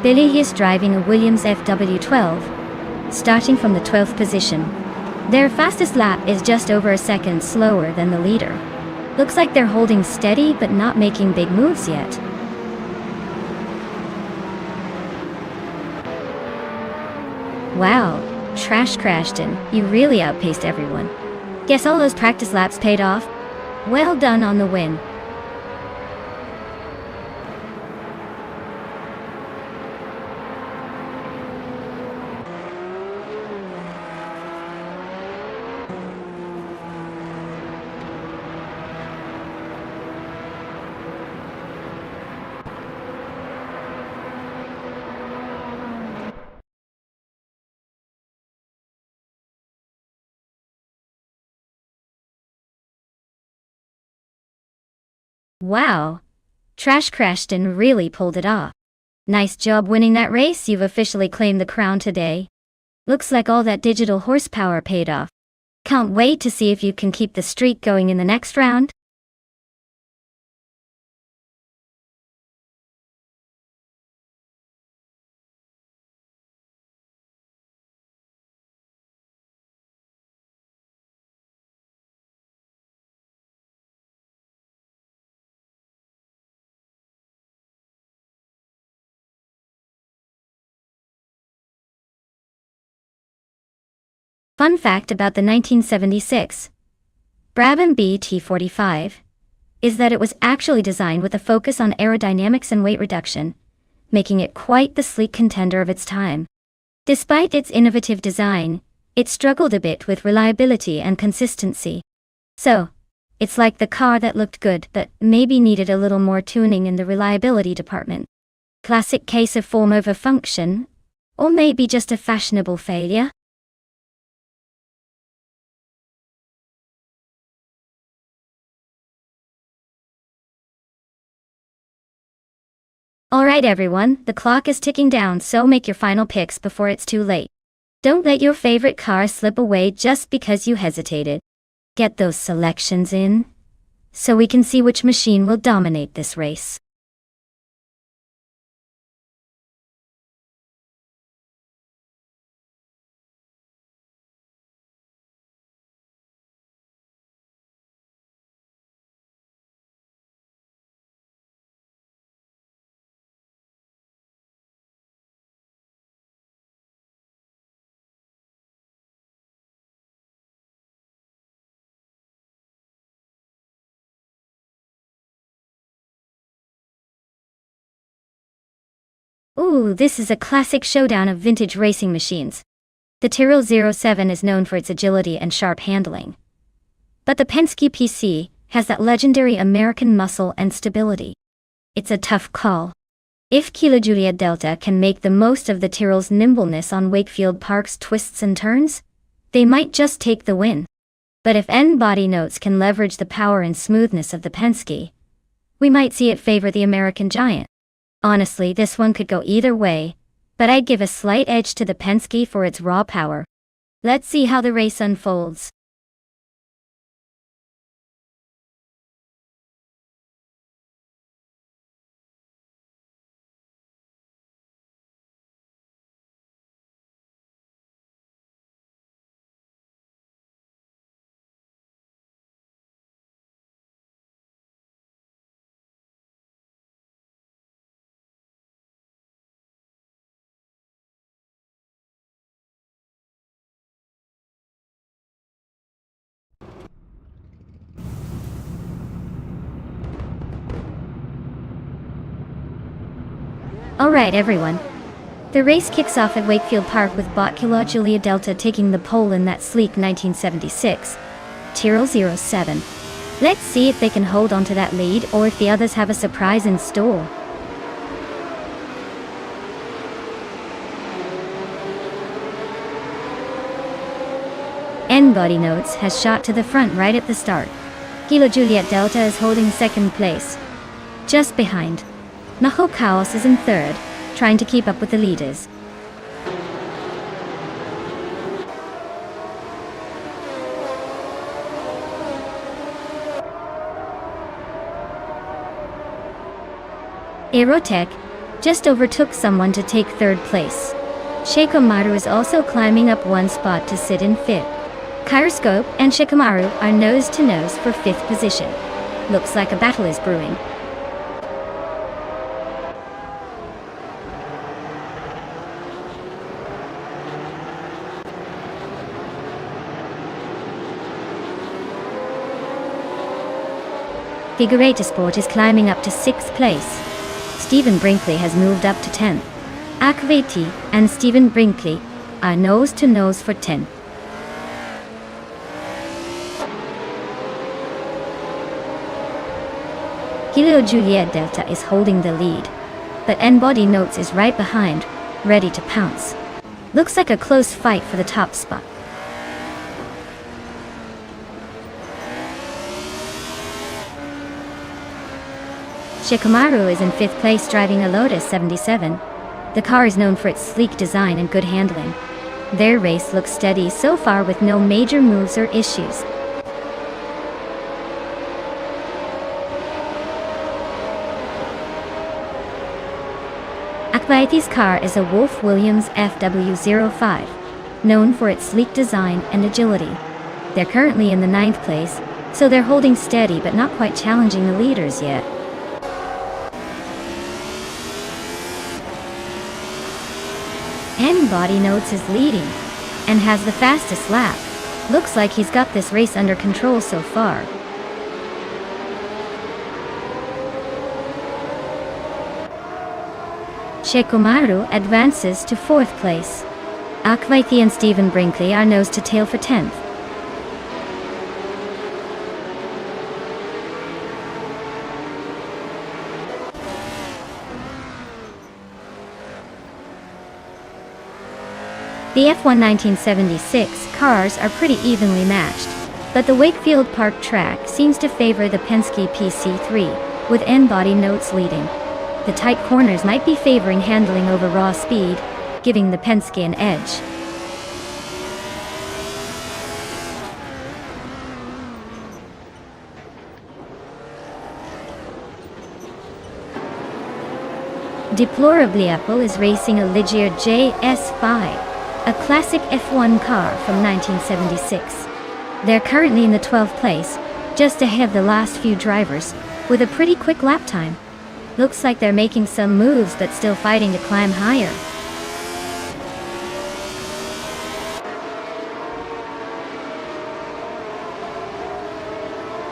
Billy is driving a Williams FW12, starting from the 12th position. Their fastest lap is just over a second slower than the leader. Looks like they're holding steady but not making big moves yet. Wow, Trash Crashton, you really outpaced everyone. Guess all those practice laps paid off? Well done on the win. Wow, Trash Crashton really pulled it off. Nice job winning that race. You've officially claimed the crown today. Looks like all that digital horsepower paid off. Can't wait to see if you can keep the streak going in the next round. Fun fact about the 1976 Brabham BT45 is that it was actually designed with a focus on aerodynamics and weight reduction, making it quite the sleek contender of its time. Despite its innovative design, it struggled a bit with reliability and consistency. So, it's like the car that looked good but maybe needed a little more tuning in the reliability department. Classic case of form over function, or maybe just a fashionable failure. Alright everyone, the clock is ticking down, so make your final picks before it's too late. Don't let your favorite car slip away just because you hesitated. Get those selections in, so we can see which machine will dominate this race. Ooh, this is a classic showdown of vintage racing machines. The Tyrrell 07 is known for its agility and sharp handling. But the Penske PC has that legendary American muscle and stability. It's a tough call. If Kilo Juliet Delta can make the most of the Tyrrell's nimbleness on Wakefield Park's twists and turns, they might just take the win. But if N-Body Notes can leverage the power and smoothness of the Penske, we might see it favor the American giant. Honestly, this one could go either way, but I'd give a slight edge to the Penske for its raw power. Let's see how the race unfolds. Alright everyone. The race kicks off at Wakefield Park with Bot Kilo Julia Delta taking the pole in that sleek 1976 Tyrrell 07. Let's see if they can hold on to that lead or if the others have a surprise in store. N-Body Notes has shot to the front right at the start. Kilo Juliet Delta is holding second place. Just behind, Naho Chaos is in third, trying to keep up with the leaders. Aerotech just overtook someone to take third place. Shikamaru is also climbing up one spot to sit in fifth. Kyroscope and Shikamaru are nose to nose for fifth position. Looks like a battle is brewing. Figurata Sport is climbing up to 6th place. Stephen Brinkley has moved up to 10th. Akvati and Stephen Brinkley are nose to nose for 10th. Kilo Juliet Delta is holding the lead, but N-Body Notes is right behind, ready to pounce. Looks like a close fight for the top spot. Shikamaru is in 5th place driving a Lotus 77. The car is known for its sleek design and good handling. Their race looks steady so far with no major moves or issues. Akvati's car is a Wolf Williams FW05, known for its sleek design and agility. They're currently in the 9th place, so they're holding steady but not quite challenging the leaders yet. N-Body Notes is leading, and has the fastest lap. Looks like he's got this race under control so far. Shikamaru advances to 4th place. Akvati and Stephen Brinkley are nose to tail for 10th. The F1 1976 cars are pretty evenly matched, but the Wakefield Park track seems to favor the Penske PC3, with N-Body Notes leading. The tight corners might be favoring handling over raw speed, giving the Penske an edge. Deplorably Apple is racing a Ligier JS5. A classic F1 car from 1976. They're currently in the 12th place, just ahead of the last few drivers, with a pretty quick lap time. Looks like they're making some moves but still fighting to climb higher.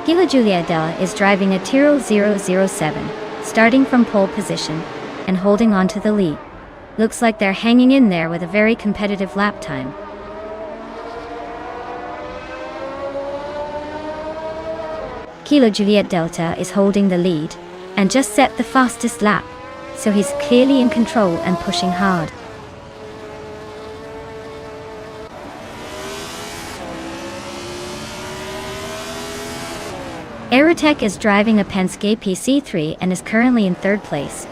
Kilo Juliet Delta is driving a Tyrrell 007, starting from pole position, and holding on to the lead. Looks like they're hanging in there with a very competitive lap time. Kilo Juliet Delta is holding the lead, and just set the fastest lap, so he's clearly in control and pushing hard. Aerotech is driving a Penske PC3 and is currently in third place.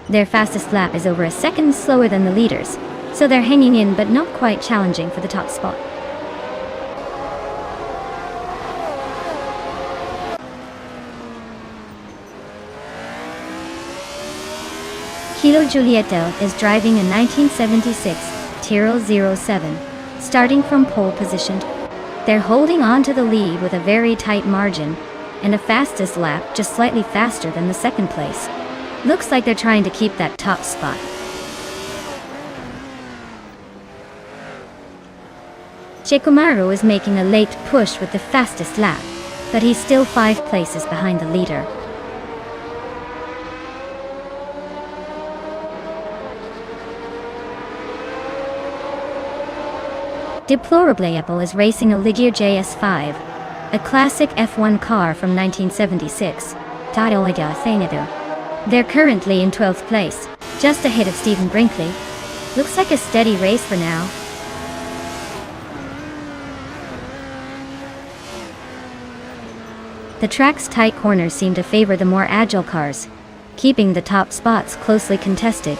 Their fastest lap is over a second slower than the leaders, so they're hanging in but not quite challenging for the top spot. Kilo Juliet Del is driving a 1976 Tyrrell 07, starting from pole position. They're holding on to the lead with a very tight margin, and a fastest lap just slightly faster than the second place. Looks like they're trying to keep that top spot. Shikumaru is making a late push with the fastest lap, but he's still 5 places behind the leader. Deplorably Apple is racing a Ligier JS5, a classic F1 car from 1976. They're currently in 12th place, just ahead of Stephen Brinkley. Looks like a steady race for now. The track's tight corners seem to favor the more agile cars, keeping the top spots closely contested.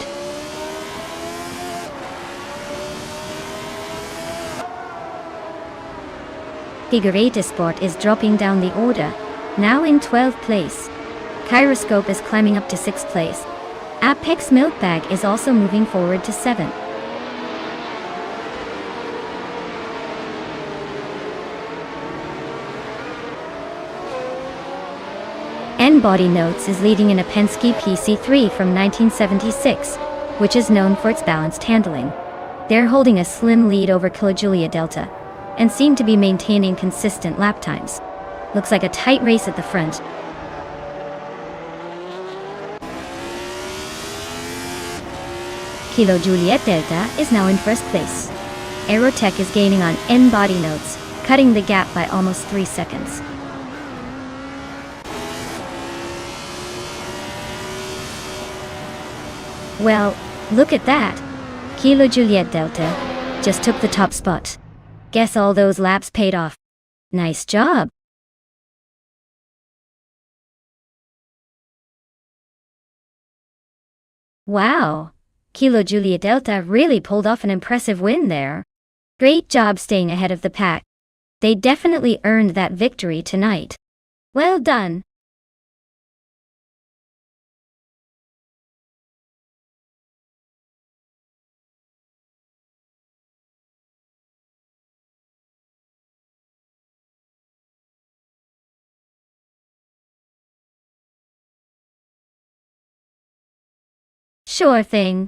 Figurita Sport is dropping down the order, now in 12th place. Kyroscope is climbing up to 6th place. Apex Milkbag is also moving forward to 7th. N-Body Notes is leading in a Penske PC3 from 1976, which is known for its balanced handling. They're holding a slim lead over Kilo Juliet Delta, and seem to be maintaining consistent lap times. Looks like a tight race at the front. Kilo Juliet Delta is now in first place. Aerotech is gaining on N-Body Notes, cutting the gap by almost 3 seconds. Well, look at that. Kilo Juliet Delta just took the top spot. Guess all those laps paid off. Nice job. Wow. Kilo Juliet Delta really pulled off an impressive win there. Great job staying ahead of the pack. They definitely earned that victory tonight. Well done. Sure thing.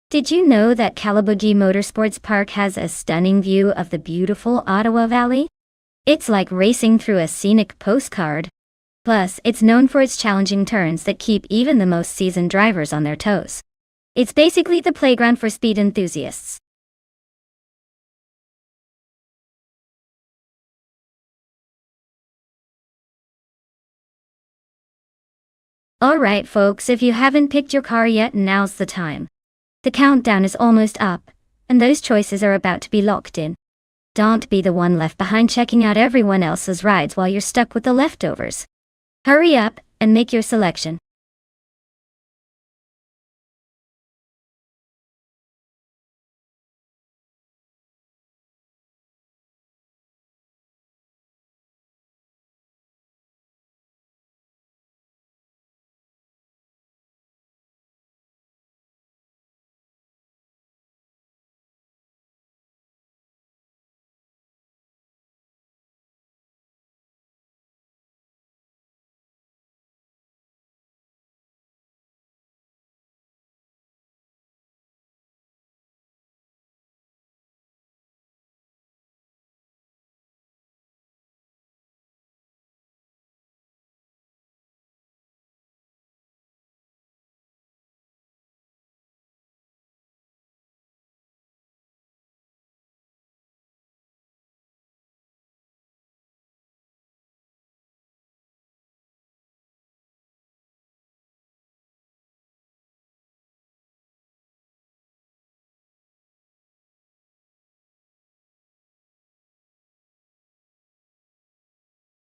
Did you know that Calabugie Motorsports Park has a stunning view of the beautiful Ottawa Valley? It's like racing through a scenic postcard. Plus, it's known for its challenging turns that keep even the most seasoned drivers on their toes. It's basically the playground for speed enthusiasts. Alright folks, if you haven't picked your car yet, now's the time. The countdown is almost up, and those choices are about to be locked in. Don't be the one left behind checking out everyone else's rides while you're stuck with the leftovers. Hurry up and make your selection.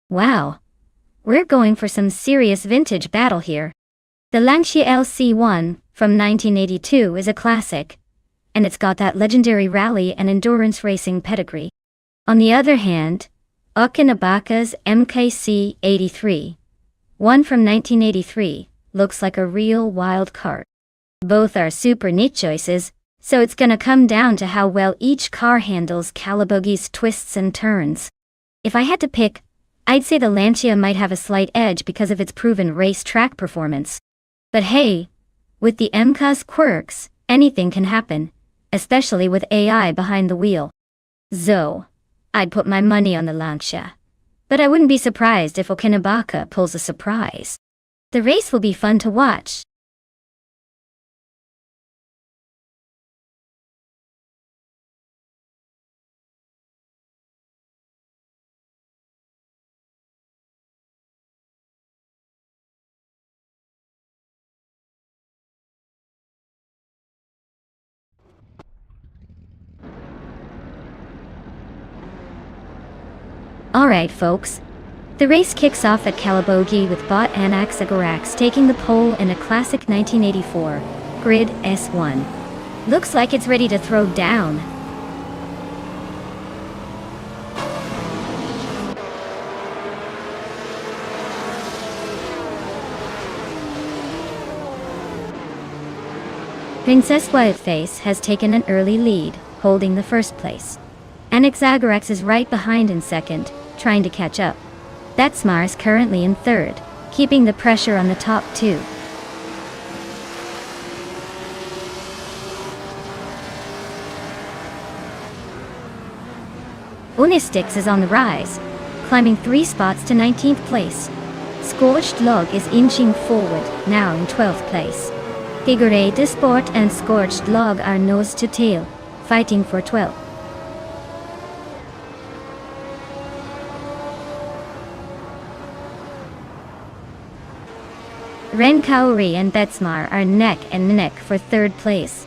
Wow. We're going for some serious vintage battle here. The Lancia LC1 from 1982 is a classic, and it's got that legendary rally and endurance racing pedigree. On the other hand, Okinabaka's MKC 83, one from 1983, looks like a real wild card. Both are super neat choices, so it's gonna come down to how well each car handles Calabogi's twists and turns. If I had to pick, I'd say the Lancia might have a slight edge because of its proven race track performance. But hey, with the MK's quirks, anything can happen, especially with AI behind the wheel. So, I'd put my money on the Lancia. But I wouldn't be surprised if Okinabaka pulls a surprise. The race will be fun to watch. Alright folks, the race kicks off at Calabogi with Bot Anaxagorax taking the pole in a classic 1984 Grid S1. Looks like it's ready to throw down. Princess Wildface has taken an early lead, holding the first place. Anaxagorax is right behind in second, trying to catch up. Betsmar is currently in third, keeping the pressure on the top two. Unistix is on the rise, climbing 3 spots to 19th place. Scorched Log is inching forward, now in 12th place. Figure de Sport and Scorched Log are nose to tail, fighting for 12th. Ren Kaori and Betsmar are neck and neck for third place.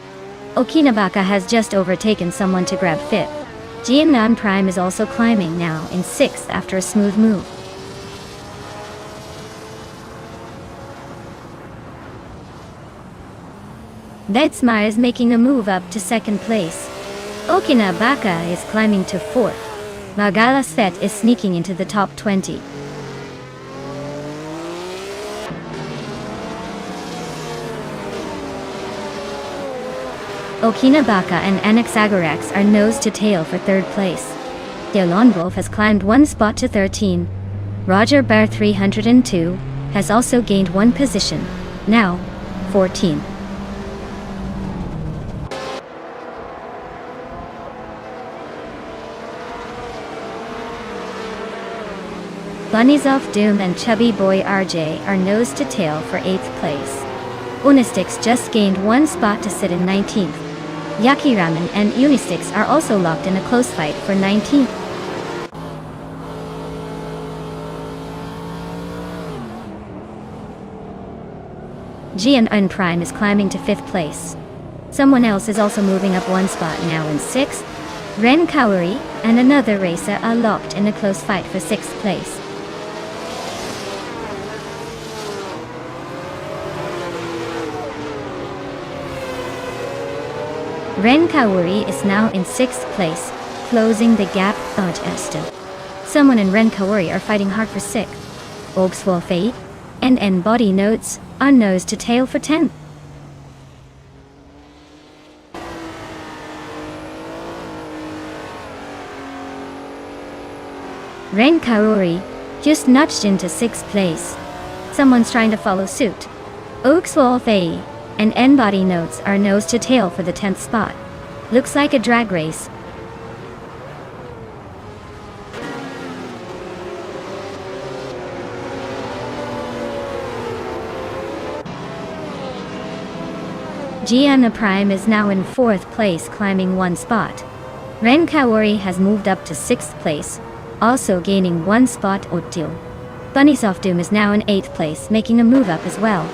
Okinabaka has just overtaken someone to grab fifth. Jianan Prime is also climbing now in sixth after a smooth move. Betsmar is making a move up to second place. Okinabaka is climbing to fourth. Magalasvet is sneaking into the top 20. Okinabaka and Anaxagorax are nose to tail for third place. Lone Wolf has climbed 1 spot to 13. Roger Bear 302 has also gained 1 position, now 14. Bunnies of Doom and Chubby Boy RJ are nose to tail for 8th place. Unistix just gained 1 spot to sit in 19th. Yakiramen and Unistix are also locked in a close fight for 19th. Jian Prime is climbing to 5th place. Someone else is also moving up 1 spot now in 6th. Ren Kaori and another racer are locked in a close fight for 6th place. Ren Kaori is now in 6th place, closing the gap Dodge Eston. Someone in Ren Kaori are fighting hard for 6th. Ogswolfei and N Body Notes are nose to tail for 10th. Ren Kaori just nudged into 6th place. Someone's trying to follow suit. Ogswolfei and N-Body Notes are nose to tail for the 10th spot. Looks like a drag race. Gianna Prime is now in 4th place, climbing 1 spot. Ren Kaori has moved up to 6th place, also gaining 1 spot. Otil. Bunnies of Doom is now in 8th place, making a move up as well.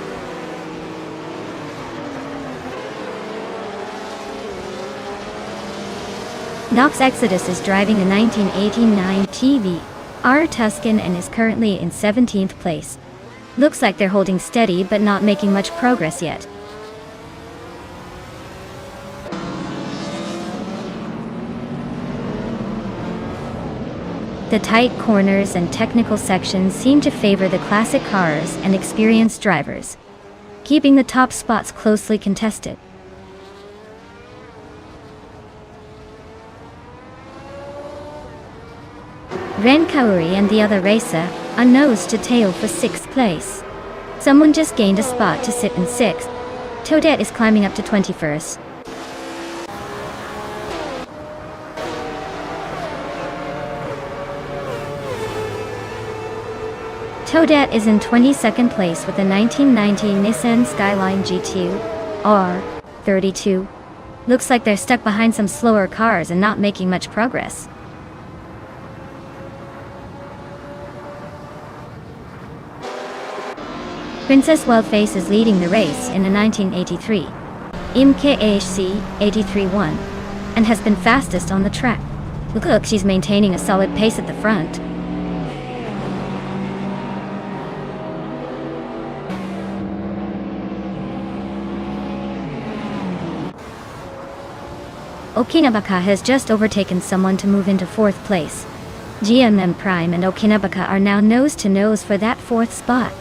Nox Exodus is driving a 1989 TV. R Tuscan and is currently in 17th place. Looks like they're holding steady but not making much progress yet. The tight corners and technical sections seem to favor the classic cars and experienced drivers, keeping the top spots closely contested. Ren Kauri and the other racer are nose to tail for 6th place. Someone just gained a spot to sit in 6th. Toadette is climbing up to 21st. Toadette is in 22nd place with a 1990 Nissan Skyline G2 R32. Looks like they're stuck behind some slower cars and not making much progress. Princess Wildface is leading the race in a 1983 MKHC 83-1 and has been fastest on the track. Look, she's maintaining a solid pace at the front. Okinabaka has just overtaken someone to move into 4th place. GMM Prime and Okinabaka are now nose to nose for that 4th spot.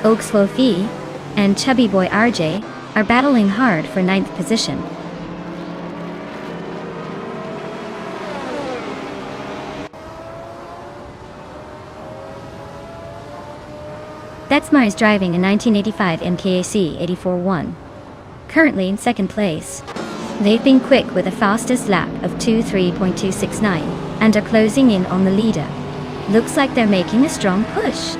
Oakswofi and Chubby Boy RJ are battling hard for 9th position. Betsmar is driving a 1985 MKAC 84-1, currently in 2nd place. They've been quick with a fastest lap of 23.269 and are closing in on the leader. Looks like they're making a strong push.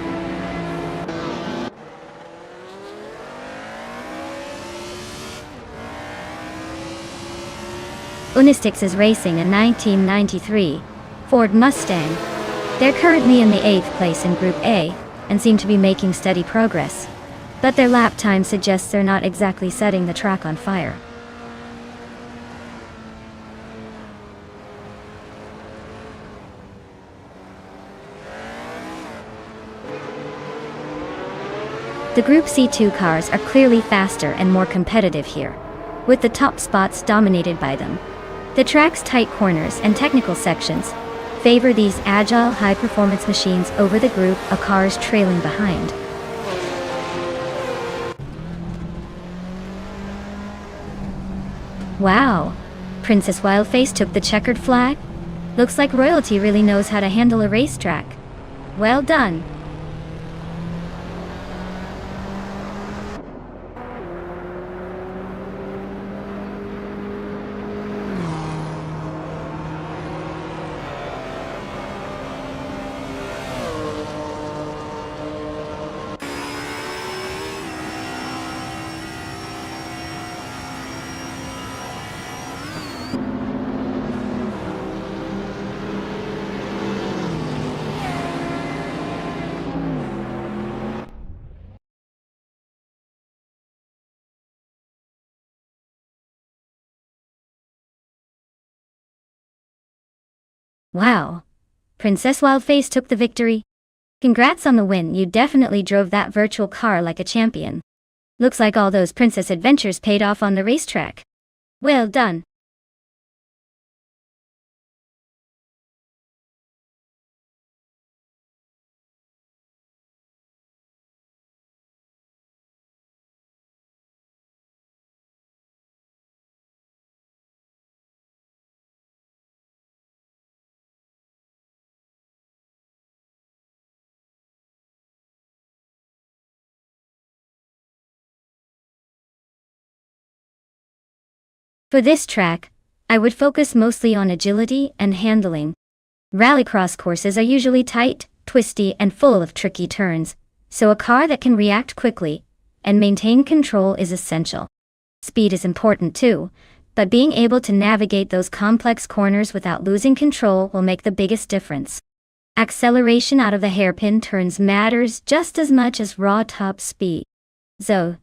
Unistix is racing a 1993 Ford Mustang. They're currently in the 8th place in Group A and seem to be making steady progress, but their lap time suggests they're not exactly setting the track on fire. The Group C2 cars are clearly faster and more competitive here, with the top spots dominated by them. The track's tight corners and technical sections favor these agile, high-performance machines over the group of cars trailing behind. Wow! Princess Wildface took the checkered flag? Looks like royalty really knows how to handle a racetrack. Well done! Wow! Princess Wildface took the victory. Congrats on the win, you definitely drove that virtual car like a champion. Looks like all those princess adventures paid off on the racetrack. Well done! For this track, I would focus mostly on agility and handling. Rallycross courses are usually tight, twisty, and full of tricky turns, so a car that can react quickly and maintain control is essential. Speed is important too, but being able to navigate those complex corners without losing control will make the biggest difference. Acceleration out of the hairpin turns matters just as much as raw top speed. So,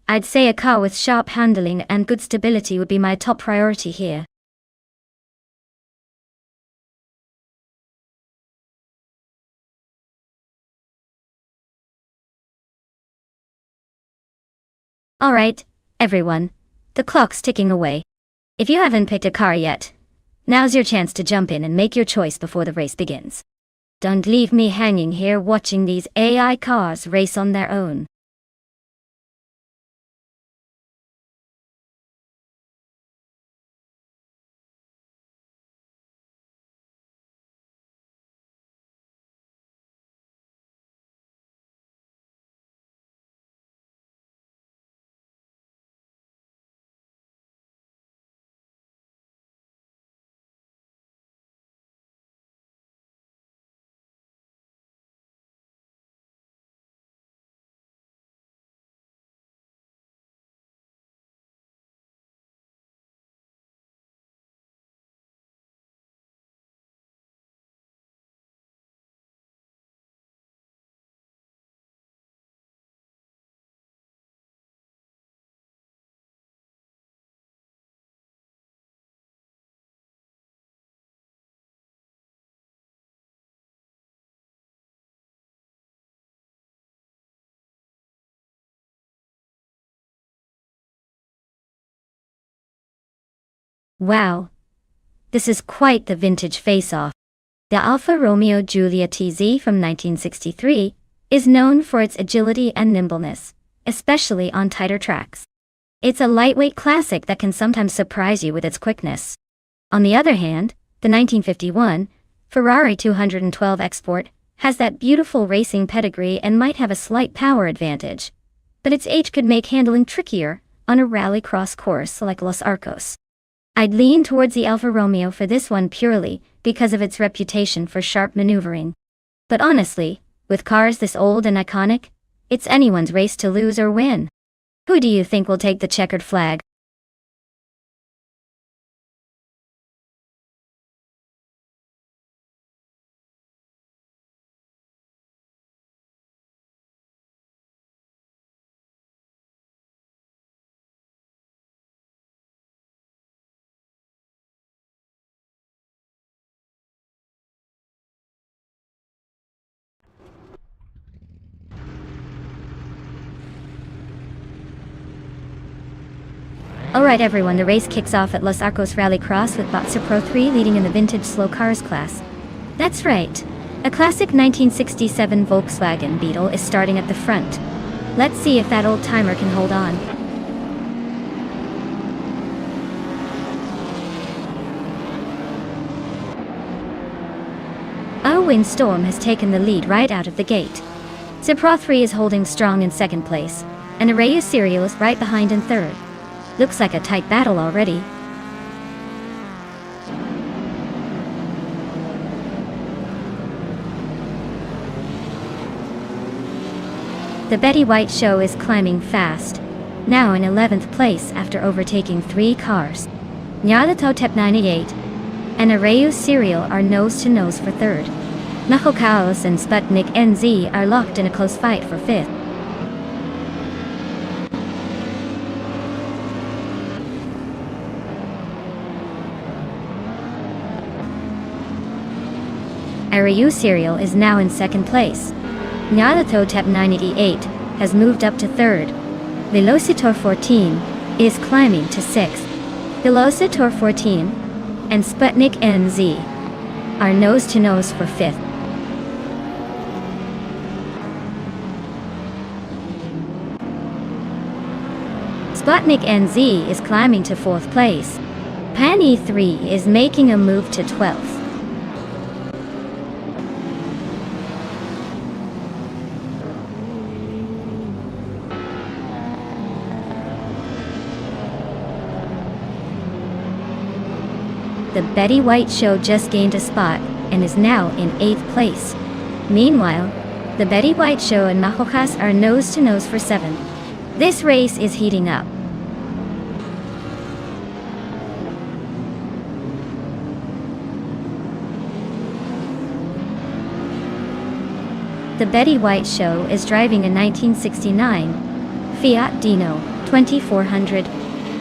I'd say a car with sharp handling and good stability would be my top priority here. Alright, everyone. The clock's ticking away. If you haven't picked a car yet, now's your chance to jump in and make your choice before the race begins. Don't leave me hanging here watching these AI cars race on their own. Wow. This is quite the vintage face-off. The Alfa Romeo Giulia TZ from 1963 is known for its agility and nimbleness, especially on tighter tracks. It's a lightweight classic that can sometimes surprise you with its quickness. On the other hand, the 1951 Ferrari 212 Export has that beautiful racing pedigree and might have a slight power advantage, but its age could make handling trickier on a rallycross course like Los Arcos. I'd lean towards the Alfa Romeo for this one purely because of its reputation for sharp maneuvering. But honestly, with cars this old and iconic, it's anyone's race to lose or win. Who do you think will take the checkered flag? Alright everyone, the race kicks off at Los Arcos Rallycross with Boxer Pro 3 leading in the vintage slow cars class. That's right. A classic 1967 Volkswagen Beetle is starting at the front. Let's see if that old timer can hold on. Oh, Windstorm has taken the lead right out of the gate. Pro 3 is holding strong in second place, and Araya Serial is right behind in third. Looks like a tight battle already. The Betty White Show is climbing fast, now in 11th place after overtaking 3 cars. Nyarlathotep 98 and Arayu Serial are nose-to-nose for third. Nahokaos and Sputnik NZ are locked in a close fight for fifth. Arayu Serial is now in second place. Nyarlathotep 988 has moved up to third. Velocitor 14 is climbing to sixth. Velocitor 14 and Sputnik NZ are nose-to-nose for fifth. Sputnik NZ is climbing to fourth place. Pan E3 is making a move to 12th. The Betty White Show just gained a spot and is now in 8th place. Meanwhile, the Betty White Show and Mahokas are nose-to-nose for 7th. This race is heating up. The Betty White Show is driving a 1969 Fiat Dino 2400.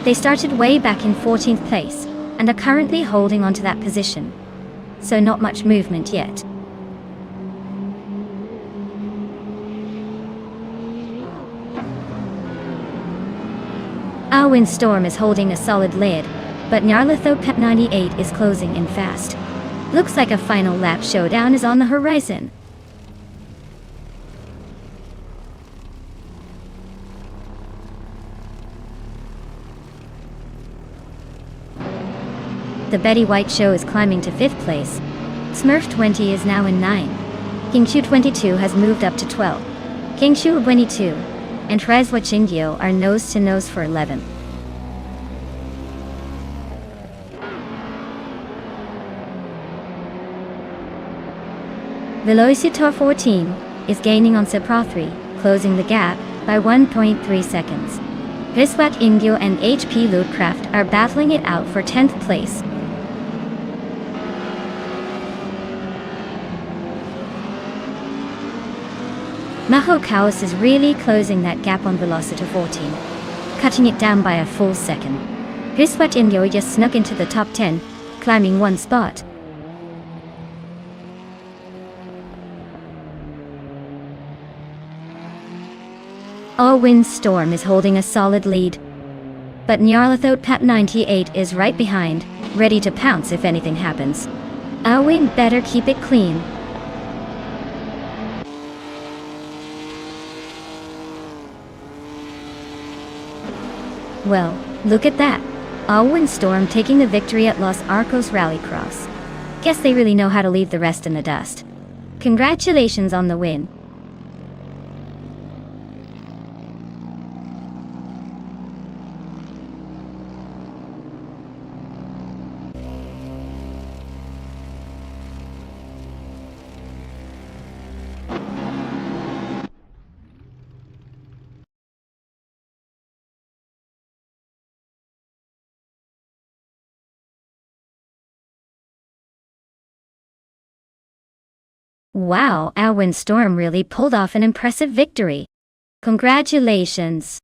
They started way back in 14th place and are currently holding onto that position, so not much movement yet. Our Windstorm is holding a solid lead, but Nyarlathotep 98 is closing in fast. Looks like a final lap showdown is on the horizon. The Betty White show is climbing to 5th place. Smurf 20 is now in 9. King Shu 22 has moved up to 12. King Shu 22 and Trezwa Chingyo are nose to nose for 11. Velocitor 14 is gaining on Sepra 3, closing the gap by 1.3 seconds. Riswat Ingyo and HP Lootcraft are battling it out for 10th place. Maho Kaos is really closing that gap on Velocity 14, cutting it down by a full second. Riswat Ingyo just snuck into the top 10, climbing one spot. Our Windstorm is holding a solid lead, but Nyarlathotep 98 is right behind, ready to pounce if anything happens. Our Wind better keep it clean. Well, look at that. Our Windstorm taking the victory at Los Arcos Rallycross. Guess they really know how to leave the rest in the dust. Congratulations on the win. Wow, our Windstorm really pulled off an impressive victory. Congratulations.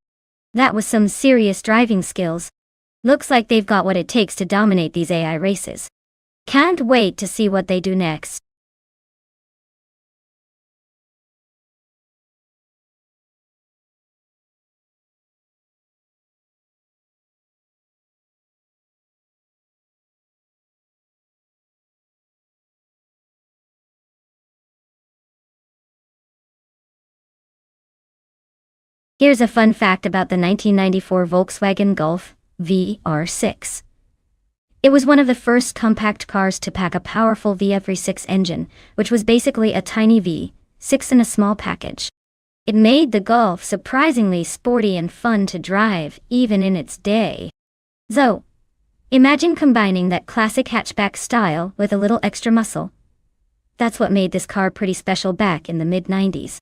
That was some serious driving skills. Looks like they've got what it takes to dominate these AI races. Can't wait to see what they do next. Here's a fun fact about the 1994 Volkswagen Golf VR6. It was one of the first compact cars to pack a powerful VF6 engine, which was basically a tiny V6 in a small package. It made the Golf surprisingly sporty and fun to drive, even in its day. So, imagine combining that classic hatchback style with a little extra muscle. That's what made this car pretty special back in the mid-90s.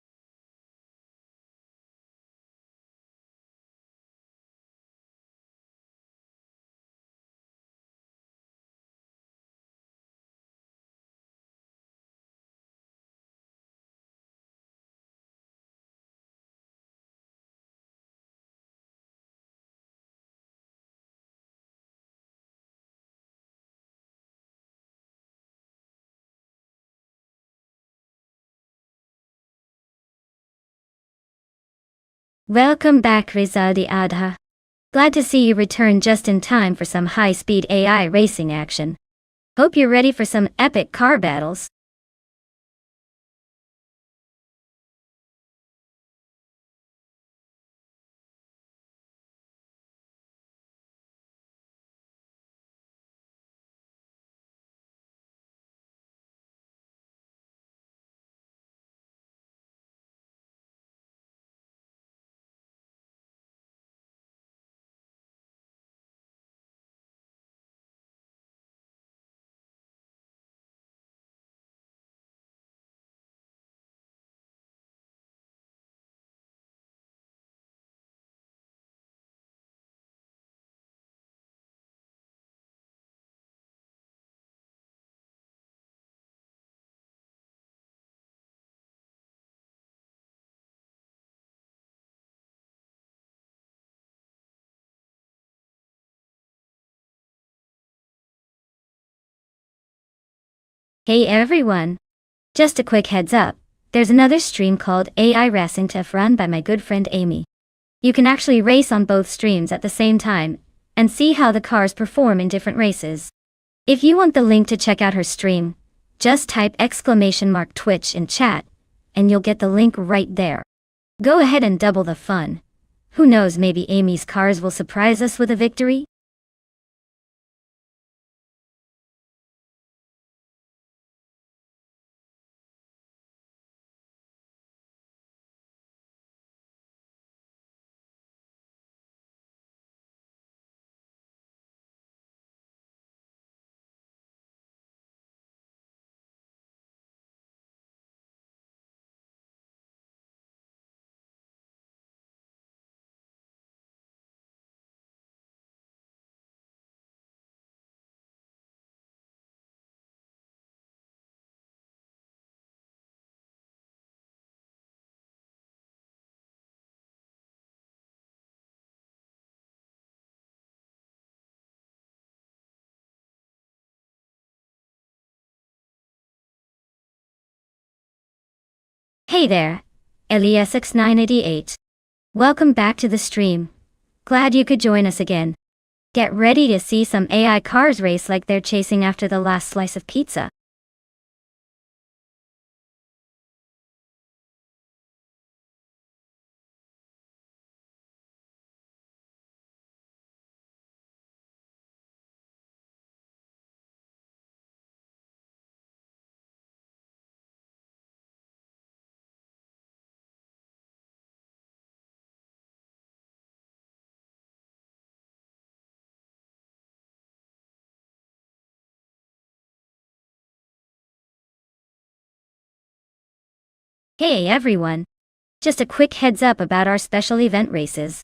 Welcome back, Rizaldi Adha. Glad to see you return just in time for some high-speed AI racing action. Hope you're ready for some epic car battles. Hey everyone! Just a quick heads up, there's another stream called AI Racing Tef run by my good friend Amy. You can actually race on both streams at the same time, and see how the cars perform in different races. If you want the link to check out her stream, just type !Twitch in chat, and you'll get the link right there. Go ahead and double the fun. Who knows, maybe Amy's cars will surprise us with a victory? Hey there, Eliasx988. Welcome back to the stream. Glad you could join us again. Get ready to see some AI cars race like they're chasing after the last slice of pizza. Hey everyone! Just a quick heads up about our special event races.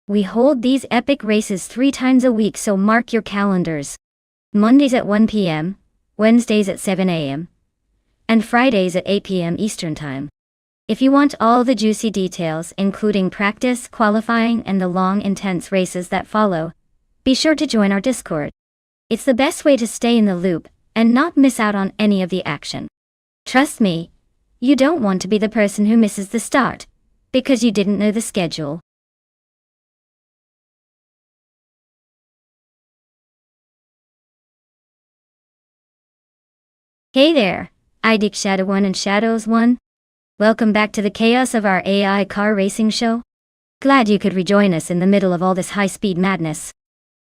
We hold these epic races 3 times a week, so mark your calendars. Mondays at 1 p.m., Wednesdays at 7 a.m., and Fridays at 8 p.m. Eastern Time. If you want all the juicy details, including practice, qualifying, and the long, intense races that follow, be sure to join our Discord. It's the best way to stay in the loop and not miss out on any of the action. Trust me, you don't want to be the person who misses the start because you didn't know the schedule. Hey there, IDIC Shadow 1 and Shadows 1. Welcome back to the chaos of our AI car racing show. Glad you could rejoin us in the middle of all this high-speed madness.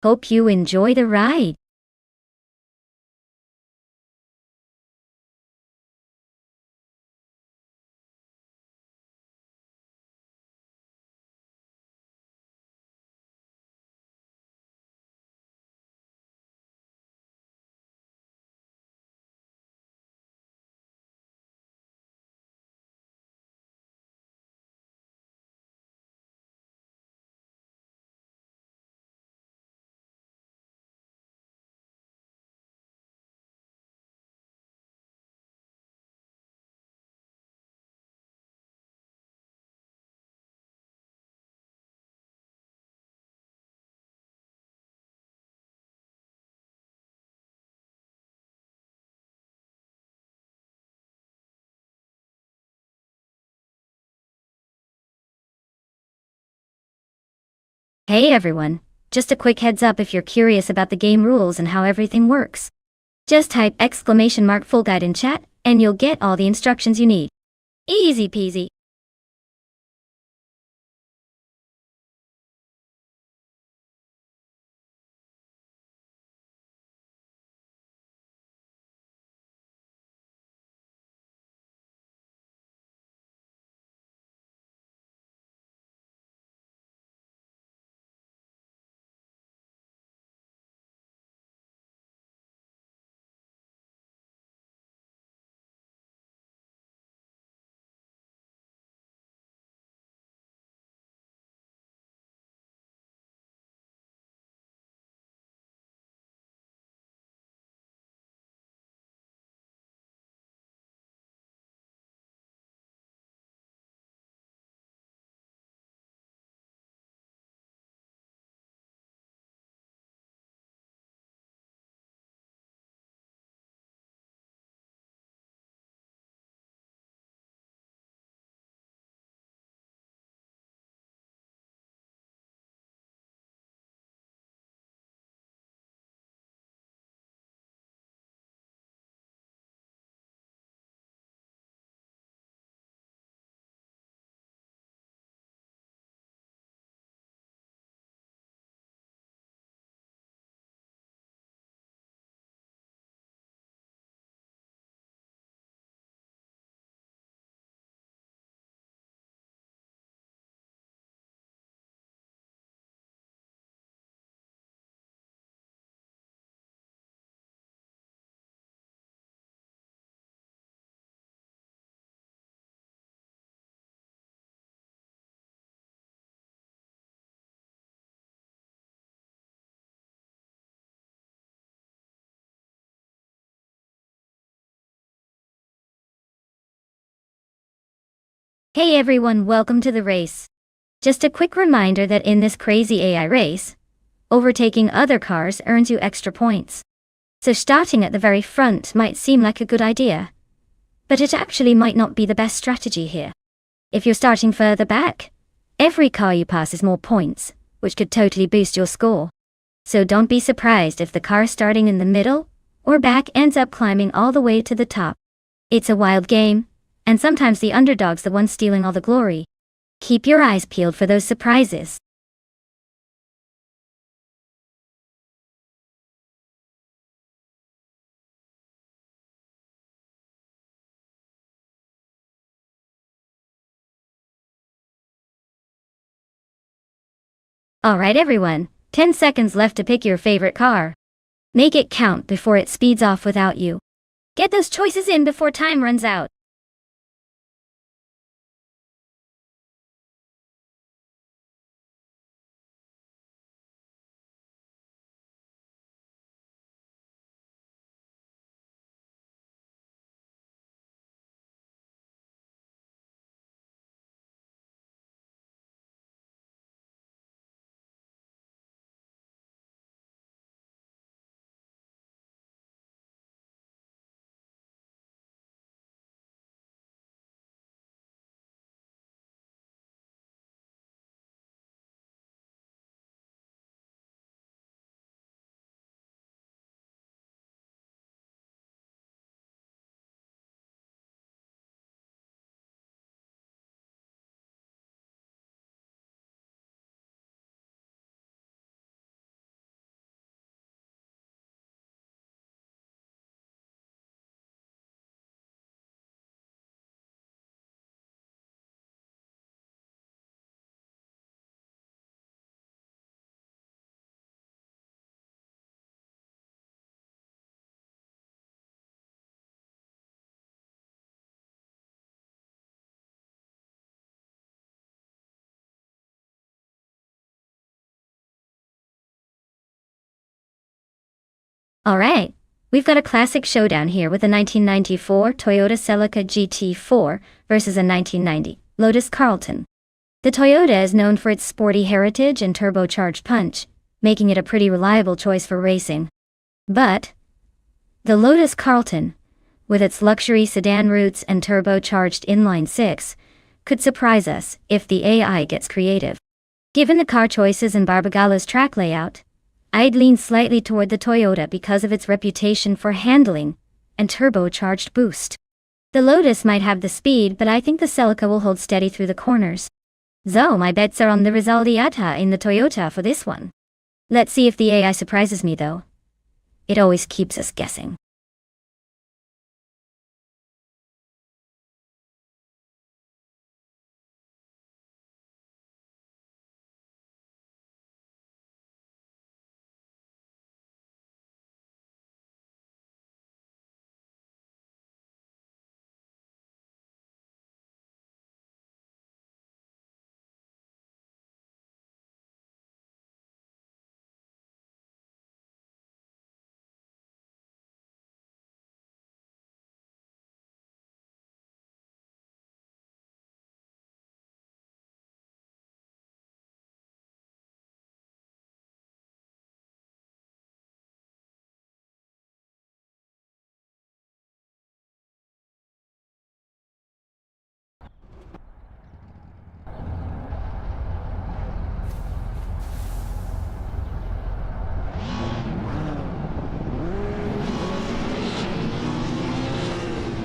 Hope you enjoy the ride. Hey everyone, just a quick heads up if you're curious about the game rules and how everything works. Just type !Full guide in chat, and you'll get all the instructions you need. Easy peasy. Hey everyone, welcome to the race. Just a quick reminder that in this crazy AI race, overtaking other cars earns you extra points. So starting at the very front might seem like a good idea, but it actually might not be the best strategy here. If you're starting further back, every car you pass is more points, which could totally boost your score. So don't be surprised if the car starting in the middle or back ends up climbing all the way to the top. It's a wild game, and sometimes the underdog's the one stealing all the glory. Keep your eyes peeled for those surprises. Alright everyone, 10 seconds left to pick your favorite car. Make it count before it speeds off without you. Get those choices in before time runs out. Alright, we've got a classic showdown here with a 1994 Toyota Celica GT4 versus a 1990 Lotus Carlton. The Toyota is known for its sporty heritage and turbocharged punch, making it a pretty reliable choice for racing. But the Lotus Carlton, with its luxury sedan roots and turbocharged inline-six, could surprise us if the AI gets creative. Given the car choices and Barbagallo's track layout, I'd lean slightly toward the Toyota because of its reputation for handling and turbocharged boost. The Lotus might have the speed, but I think the Celica will hold steady through the corners. So my bets are on the Rizaldiata in the Toyota for this one. Let's see if the AI surprises me though. It always keeps us guessing.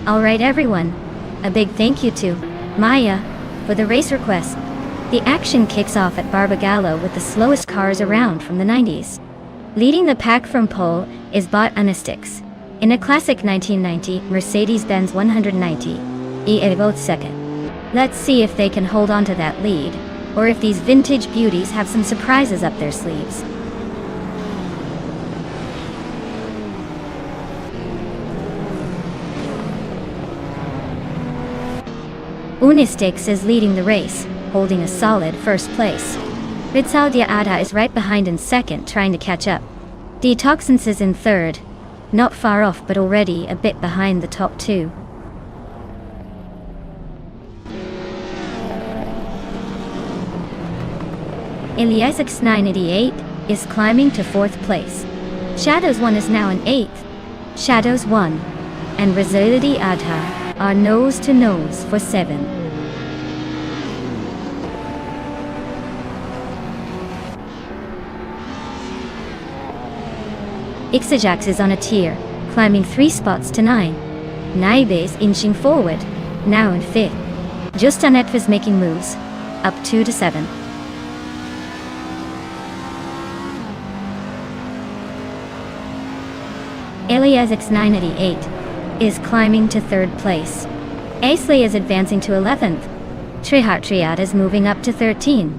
Alright everyone, a big thank you to Maya for the race request. The action kicks off at Barbagallo with the slowest cars around from the 90s. Leading the pack from pole is Bot Anistix in a classic 1990 Mercedes-Benz 190 E second. Let's see if they can hold on to that lead, or if these vintage beauties have some surprises up their sleeves. Unistix is leading the race, holding a solid first place. Rizaldiata is right behind in second, trying to catch up. Detoxins is in third, not far off but already a bit behind the top two. Eliasix 988 is climbing to 4th place. Shadows 1 is now in 8th. Shadows 1 and Rizaldi Adha are nose to nose for 7. Ixajax is on a tier, climbing 3 spots to 9. Naibe is inching forward, now in 5th. Justanet is making moves, up 2 to 7. Eliasix 988 is climbing to 3rd place. Aisley is advancing to 11th. Trihart Triad is moving up to 13.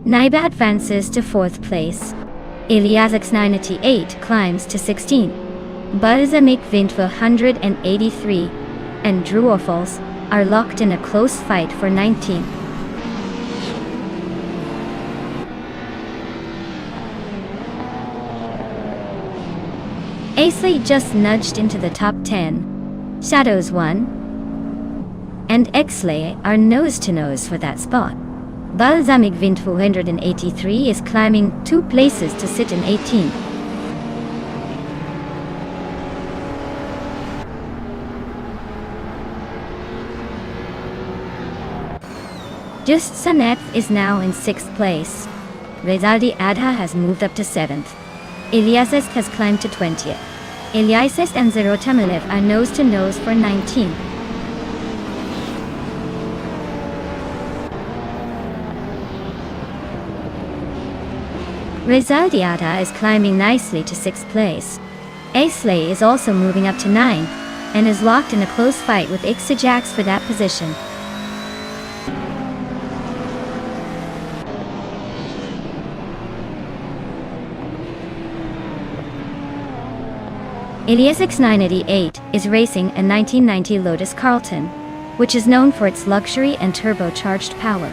Naiba advances to 4th place. Eliasix 988 climbs to 16. Balsamic Vint 183 and Drew Orfals are locked in a close fight for 19. Aisley just nudged into the top 10. Shadows 1 and Exley are nose to nose for that spot. Balsamic Vint 483 is climbing 2 places to sit in 18. Just Sanet is now in 6th place. Rizaldi Adha has moved up to 7th. Eliasist has climbed to 20th. Eliasist and Zerotamilev are nose to nose for 19. Rizaldi Adha is climbing nicely to 6th place. Aisley is also moving up to 9th and is locked in a close fight with Ixajax for that position. Eliasix 988 is racing a 1990 Lotus Carlton, which is known for its luxury and turbocharged power.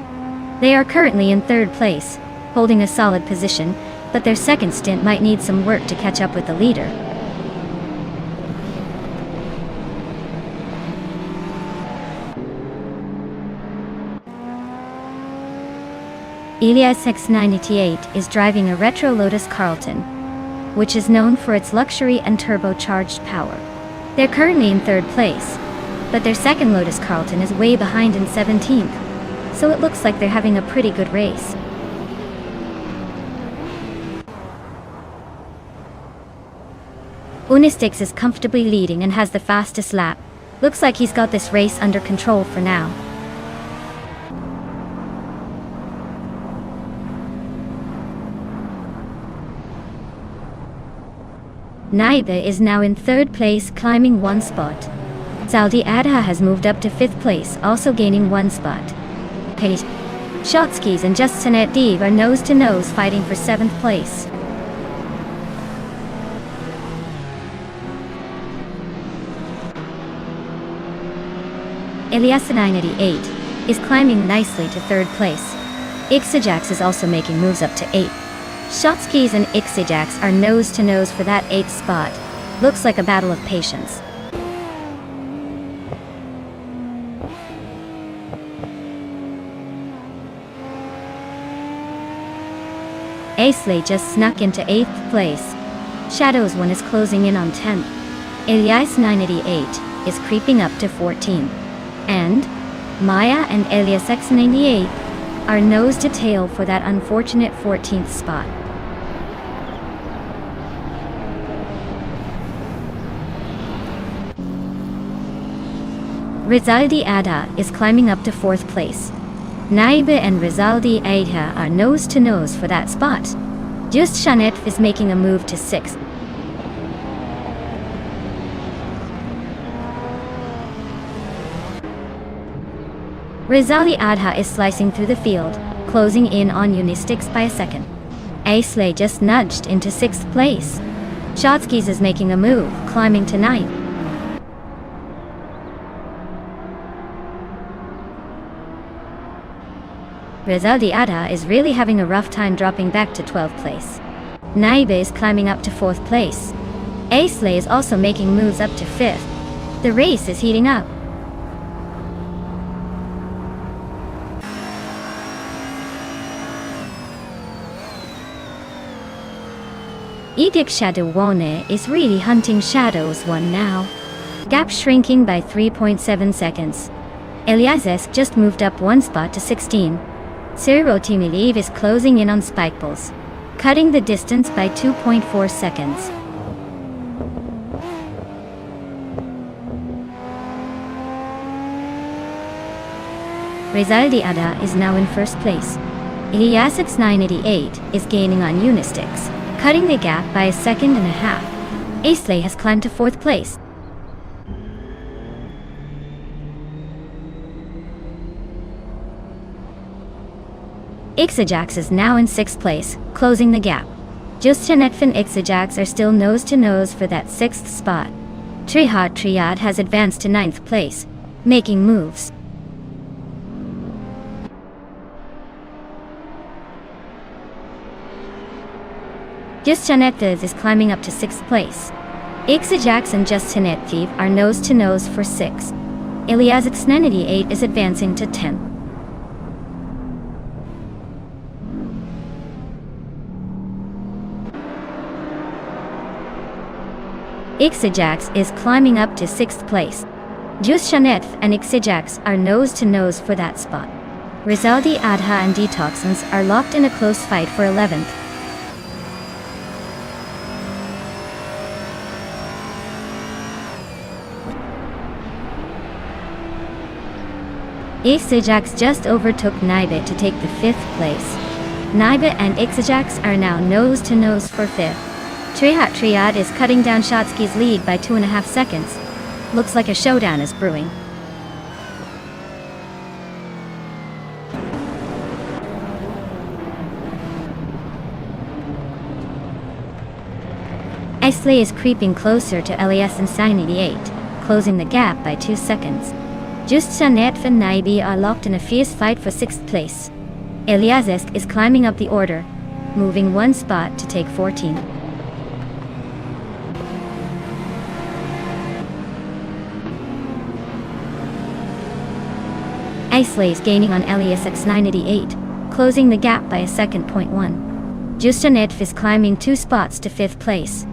They are currently in 3rd place, holding a solid position, but their second stint might need some work to catch up with the leader. Eliasix 988 is driving a retro Lotus Carlton, which is known for its luxury and turbocharged power. They're currently in 3rd place, but their second Lotus Carlton is way behind in 17th, so it looks like they're having a pretty good race. Unistix is comfortably leading and has the fastest lap. Looks like he's got this race under control for now. Naiba is now in 3rd place, climbing 1 spot. Zaldi Adha has moved up to 5th place, also gaining 1 spot. Pate, Shotskis and Just Sanet Dev are nose to nose fighting for 7th place. Elias 988 is climbing nicely to 3rd place. Ixajax is also making moves up to 8th. Shotskis and Ixajax are nose to nose for that 8th spot. Looks like a battle of patience. Aisley just snuck into 8th place. Shadows 1 is closing in on 10th. Elias 988 is creeping up to 14th. And Maya and Elias X98 are nose to tail for that unfortunate 14th spot. Rizaldi Adha is climbing up to 4th place. Naibe and Rizaldi Adha are nose to nose for that spot. Just Shanet is making a move to 6th. Rizaldi Adha is slicing through the field, closing in on Unistix by a second. Aisley just nudged into 6th place. Shotskis is making a move, climbing to 9th. Rizaldi Adha is really having a rough time dropping back to 12th place. Naibe is climbing up to 4th place. Aisley is also making moves up to 5th. The race is heating up. Edict Shadow One is really hunting Shadows 1 now. Gap shrinking by 3.7 seconds. Elias just moved up 1 spot to 16. Ciro Timiliv is closing in on Spikeballs, cutting the distance by 2.4 seconds. Rizaldi Ada is now in 1st place. Eliasix 988 is gaining on Unistix, cutting the gap by 1.5 seconds. Aisley has climbed to 4th place. Ixajax is now in 6th place, closing the gap. Justinet and Ixajax are still nose to nose for that 6th spot. Trihot Triad has advanced to 9th place, making moves. Justinet is climbing up to 6th place. Ixajax and Justinet are nose to nose for 6th. Eliasix 988 is advancing to 10th. Ixajax is climbing up to 6th place. Jushanet and Ixajax are nose to nose for that spot. Rizaldi Adha and Detoxins are locked in a close fight for 11th. Ixajax just overtook Naibe to take the 5th place. Naibe and Ixajax are now nose to nose for 5th. Trihat Triad is cutting down Shotsky's lead by 2.5 seconds. Looks like a showdown is brewing. Aisley is creeping closer to Elias and 988, closing the gap by 2 seconds. Justanet and Naibi are locked in a fierce fight for 6th place. Eliasesk is climbing up the order, moving 1 spot to take 14. Aisley is gaining on Eliasx 988, closing the gap by 1.1 seconds. Justanet is climbing 2 spots to 5th place.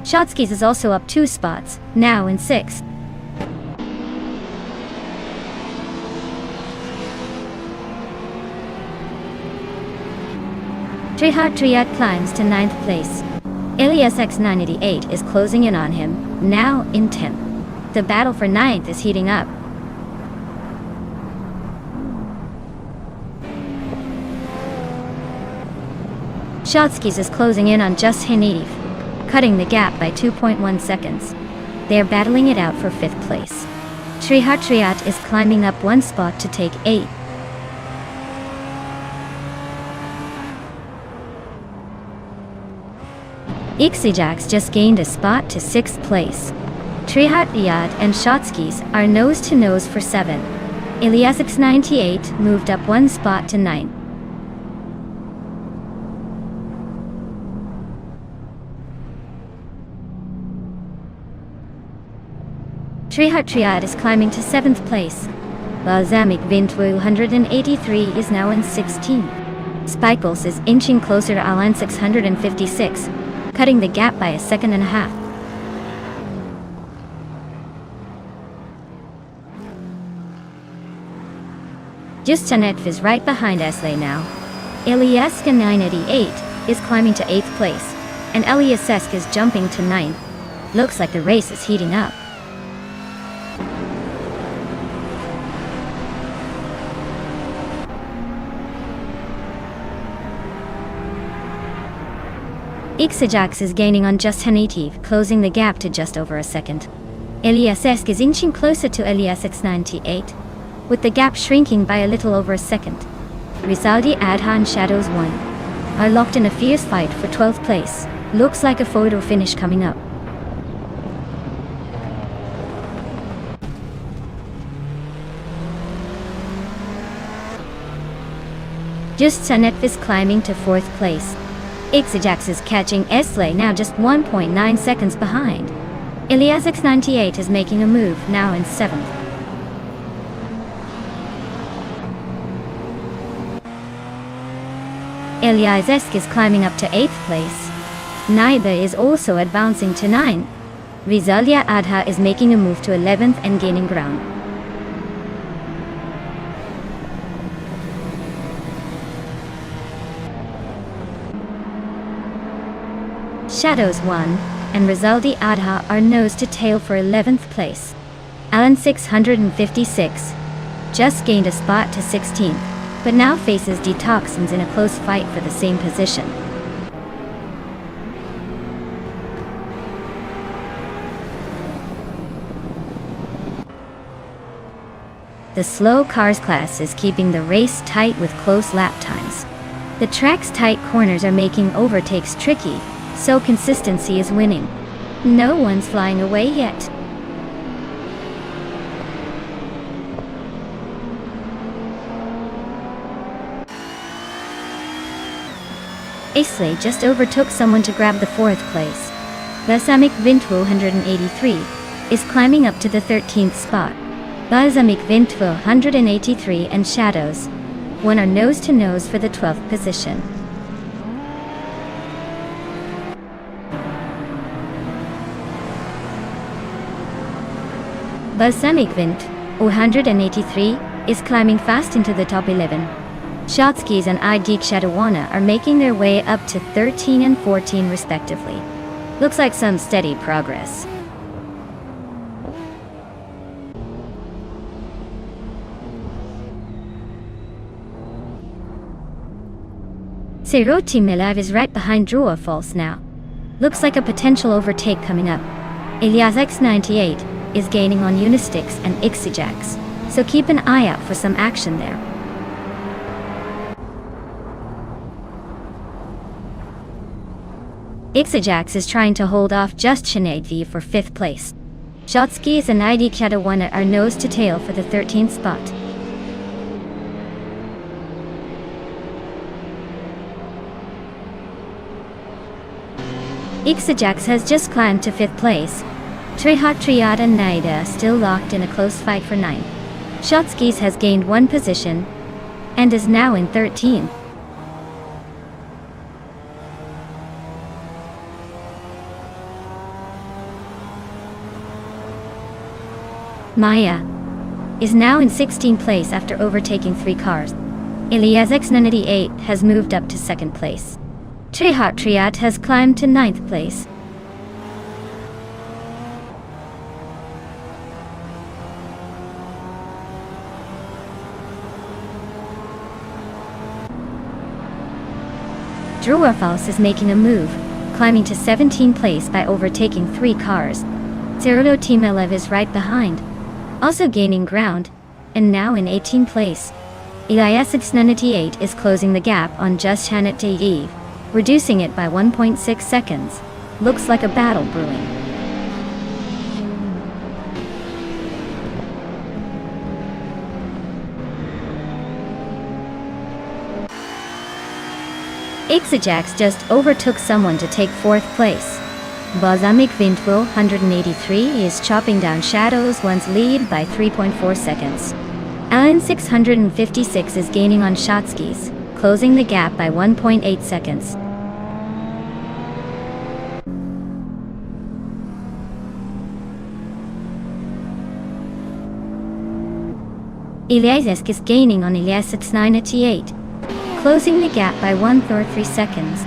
Shotskis is also up 2 spots, now in 6th. Trihat Triad climbs to 9th place. Eliasx 988 is closing in on him, now in 10th. The battle for 9th is heating up. Shotskis is closing in on Just Haniv, cutting the gap by 2.1 seconds. They are battling it out for 5th place. Trihat Triad is climbing up 1 spot to take 8th. Ixajax just gained a spot to 6th place. Trihat Riyad and Shotskis are nose to nose for 7. Eliasx 98 moved up 1 spot to 9. Trihat Triad is climbing to 7th place, while Zamik Vintwu 183 is now in 16th. Spikels is inching closer to Alan 656, cutting the gap by 1.5 seconds. Justanet is right behind Esley now. Ilieska 988 is climbing to 8th place, and Eliesesk is jumping to 9th. Looks like the race is heating up. Ixajax is gaining on Just Hanitiv, closing the gap to just over a second. Eliasesk is inching closer to Eliasx 98, with the gap shrinking by a little over a second. Rizaldi Adha and Shadows 1 are locked in a fierce fight for 12th place. Looks like a photo finish coming up. Just Sanet is climbing to 4th place. Ixajax is catching Esley now just 1.9 seconds behind. Iliasix98 is making a move now in 7th. Eliazesk is climbing up to 8th place. Naiba is also advancing to 9th. Rizalya Adha is making a move to 11th and gaining ground. Shadows 1 and Rizaldi Adha are nose to tail for 11th place. Alan 656 just gained a spot to 16th, but now faces Detoxins in a close fight for the same position. The slow cars class is keeping the race tight with close lap times. The track's tight corners are making overtakes tricky, so consistency is winning. No one's flying away yet. Isley just overtook someone to grab the 4th place. Balsamic Vintwil 183 is climbing up to the 13th spot. Balsamic Vintwil 183 and Shadows 1 are nose to nose for the 12th position. Balsamic Vint 183 is climbing fast into the top 11. Shotskis and Idik Shadawana are making their way up to 13 and 14 respectively. Looks like some steady progress. Siroti Milav is right behind Drua Falls now. Looks like a potential overtake coming up. Iliasx98 is gaining on Unistix and Ixijax, so keep an eye out for some action there. Ixijax is trying to hold off Just Sinead V for 5th place. Shotskis and ID Kadawana are nose to tail for the 13th spot. Ixijax has just climbed to 5th place. Trehat Triad and Naida still locked in a close fight for 9th. Shotskis has gained 1 position and is now in 13th. Maya is now in 16th place after overtaking 3 cars. Iliasx98 has moved up to 2nd place. Trehat Triad has climbed to 9th place. Druarfals is making a move, climbing to 17th place by overtaking 3 cars. Cerullo Timelev is right behind, also gaining ground, and now in 18th place. Iliasx98 is closing the gap on Just Hanat Eve, reducing it by 1.6 seconds. Looks like a battle brewing. Ixijax just overtook someone to take 4th place. Balsamic Vintwil 183 is chopping down Shadows One's lead by 3.4 seconds. Alan 656 is gaining on Shotskis, closing the gap by 1.8 seconds. Iliazesk is gaining on Iliasx98, closing the gap by 1.3 seconds.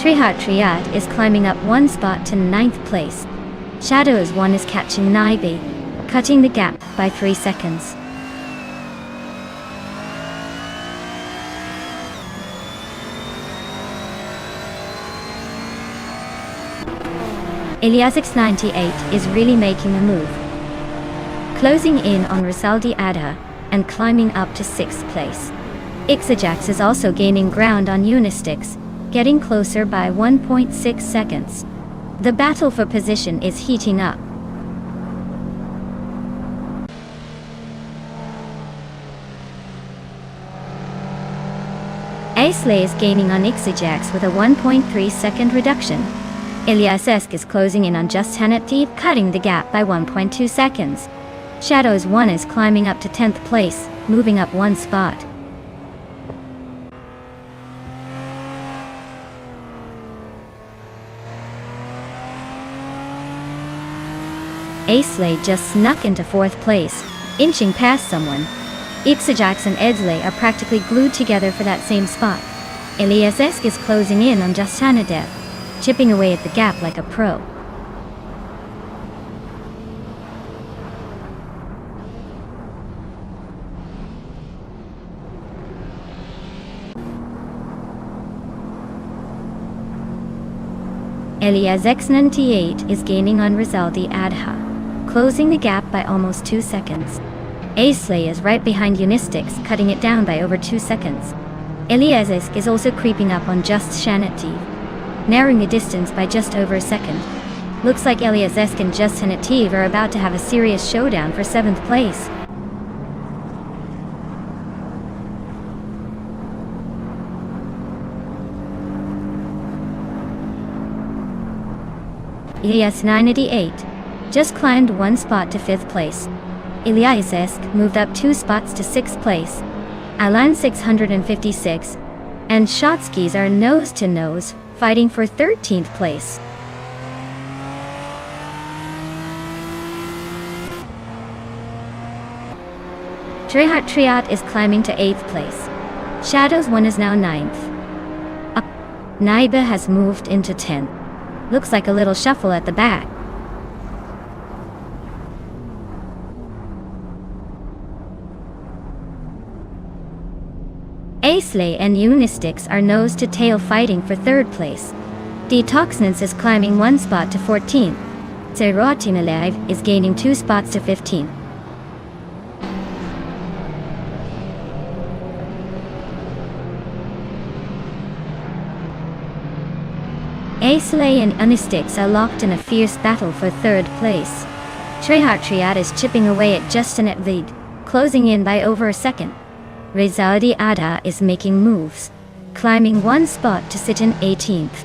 Trehat Triad is climbing up 1 spot to 9th place. Shadows 1 is catching Naibi, cutting the gap by 3 seconds. Iliasx98 is really making a move, closing in on Risaldi Adha and climbing up to 6th place. Ixijax is also gaining ground on Unistix, getting closer by 1.6 seconds. The battle for position is heating up. Aisley is gaining on Ixajax with a 1.3 second reduction. Ilyasesk is closing in on Just Hanetiv, cutting the gap by 1.2 seconds. Shadows 1 is climbing up to 10th place, moving up one spot. Aisley just snuck into 4th place, inching past someone. Ixajax and Edsley are practically glued together for that same spot. Ilyasesk is closing in on Just Hanetiv, chipping away at the gap like a pro. Elias 98 is gaining on Rizaldi Adha, closing the gap by almost 2 seconds. Aisley is right behind Unistics, cutting it down by over 2 seconds. Eliasisk is also creeping up on Just Hanetiv, narrowing the distance by just over a second. Looks like Eliasisk and Just Hanetiv are about to have a serious showdown for 7th place. Elias 98 just climbed 1 spot to 5th place. Eliasisk moved up 2 spots to 6th place. Alan 656 and Shotskis are nose to nose, fighting for 13th place. Triat is climbing to 8th place. Shadows 1 is now 9th. Naiba has moved into 10th. Looks like a little shuffle at the back. Aisley and Unistics are nose to tail fighting for 3rd place. Detoxnance is climbing 1 spot to 14th. Zerotimalive is gaining 2 spots to 15th. Aisley and Unistics are locked in a fierce battle for 3rd place. Triat is chipping away at just a net lead, closing in by over a second. Rizaldi Adha is making moves, climbing 1 spot to sit in 18th.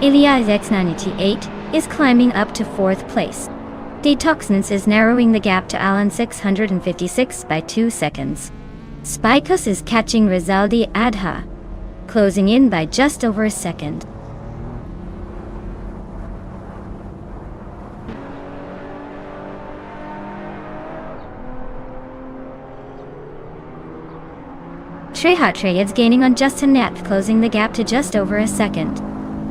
Elias X98 is climbing up to 4th place. Detoxnance is narrowing the gap to Alan 656 by 2 seconds. Spikus is catching Rizaldi Adha, closing in by just over a second. Trehatre is gaining on Justin Net, closing the gap to just over a second.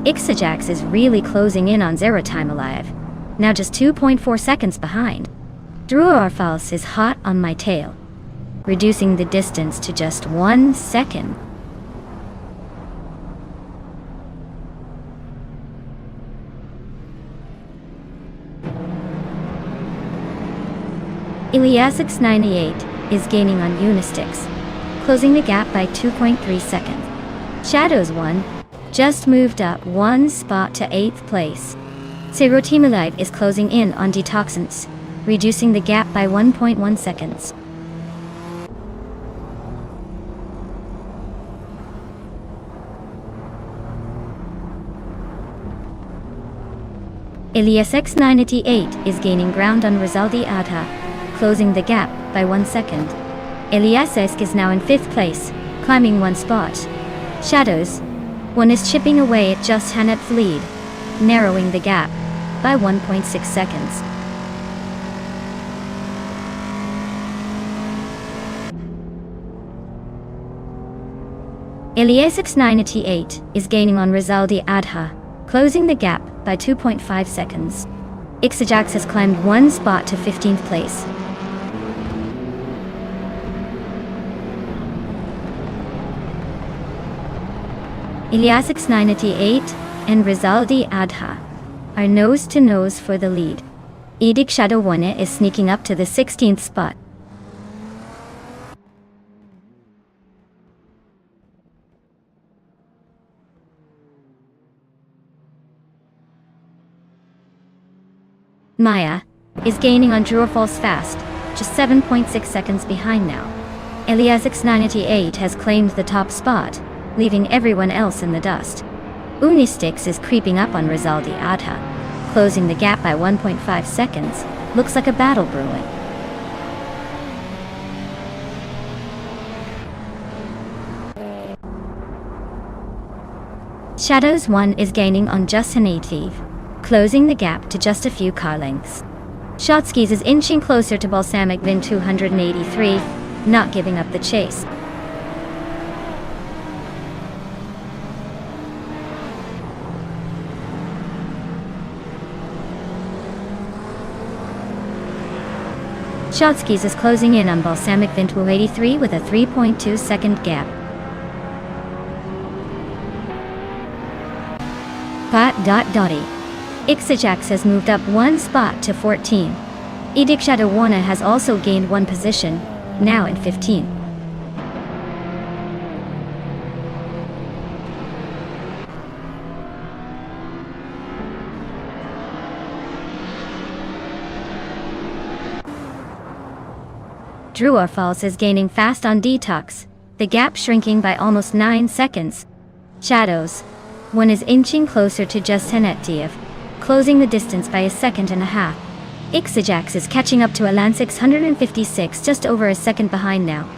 Ixajax is really closing in on Zero Time Alive, now just 2.4 seconds behind. Druorfals is hot on my tail, reducing the distance to just 1 second. Iliasix 98 is gaining on Unistics, closing the gap by 2.3 seconds. Shadows 1 just moved up 1 spot to 8th place. Serotimalive is closing in on Detoxins, reducing the gap by 1.1 seconds. Elias X98 is gaining ground on Rizaldi Adha, closing the gap by 1 second. Eliasesk is now in 5th place, climbing 1 spot. Shadows 1 is chipping away at Just Hanet's lead, narrowing the gap by 1.6 seconds. Eliasix 98 is gaining on Rizaldi Adha, closing the gap by 2.5 seconds. Ixajax has climbed 1 spot to 15th place. Eliasix 98 and Rizaldi Adha are nose to nose for the lead. Edic Shadow 1 is sneaking up to the 16th spot. Maya is gaining on True or False fast, just 7.6 seconds behind now. Elias X98 has claimed the top spot, leaving everyone else in the dust. Unistix is creeping up on Rizaldi Adha, closing the gap by 1.5 seconds. Looks like a battle brewing. Shadows 1 is gaining on Justin Ative, closing the gap to just a few car lengths. Shotskis is inching closer to Balsamic Vin 283, not giving up the chase. Shotskis is closing in on Balsamic Vin 283 with a 3.2 second gap. Dotty. Ixajax has moved up one spot to 14. Edic Shadawana has also gained one position, now in 15. True or False is gaining fast on Detox, the gap shrinking by almost 9 seconds. Shadows 1 is inching closer to just Henetiev, closing the distance by a second and a half. Ixajax is catching up to Alan 656, just over a second behind now.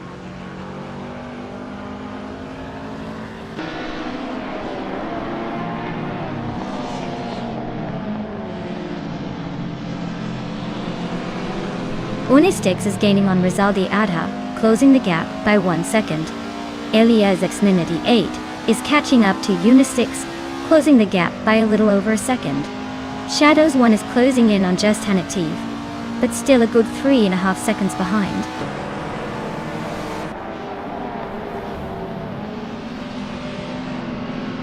Unistix is gaining on Rizaldi Adha, closing the gap by 1 second. Elias X98 is catching up to Unistix, closing the gap by a little over a second. Shadows 1 is closing in on Just Hanativ, but still a good 3.5 seconds behind.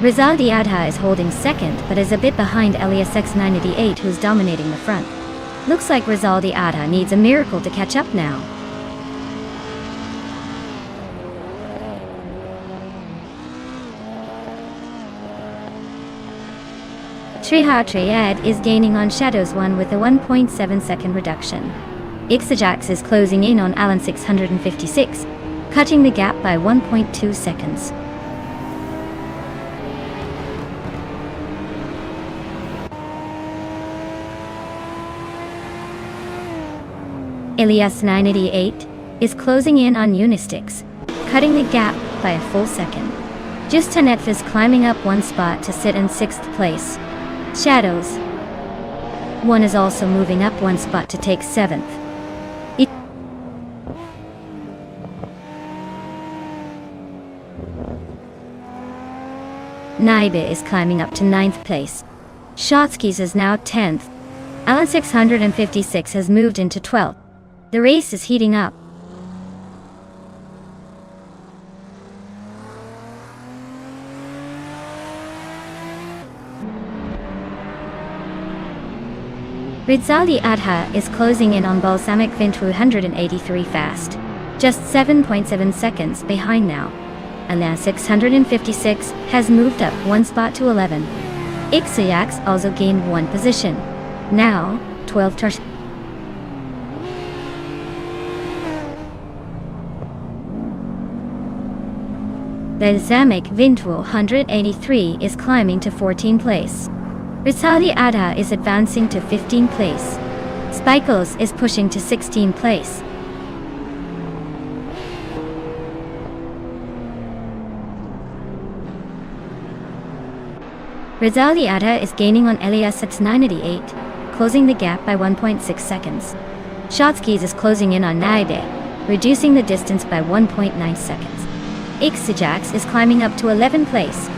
Rizaldi Adha is holding second, but is a bit behind Elias X98, who's dominating the front. Looks like Rizaldi Adha needs a miracle to catch up now. Triad is gaining on Shadows 1 with a 1.7 second reduction. Ixajax is closing in on Alan 656, cutting the gap by 1.2 seconds. Elias 988 is closing in on Unistix, cutting the gap by a full second. Just Tanetf is climbing up one spot to sit in 6th place. Shadows 1 is also moving up one spot to take 7th. Naibe is climbing up to 9th place. Shotskis is now 10th. Alan 656 has moved into 12th. The race is heating up. Rizaldi Adha is closing in on Balsamic Vin 283 fast, just 7.7 seconds behind now. Alan 656 has moved up one spot to 11. Ixajax also gained one position, now 12th. Balsamic Vin 283 is climbing to 14th place. Rizaldi Adha is advancing to 15th place. Spikles is pushing to 16th place. Rizaldi Adha is gaining on Elias at 988, closing the gap by 1.6 seconds. Shotskis is closing in on Naide, reducing the distance by 1.9 seconds. Ixajax is climbing up to 11th place.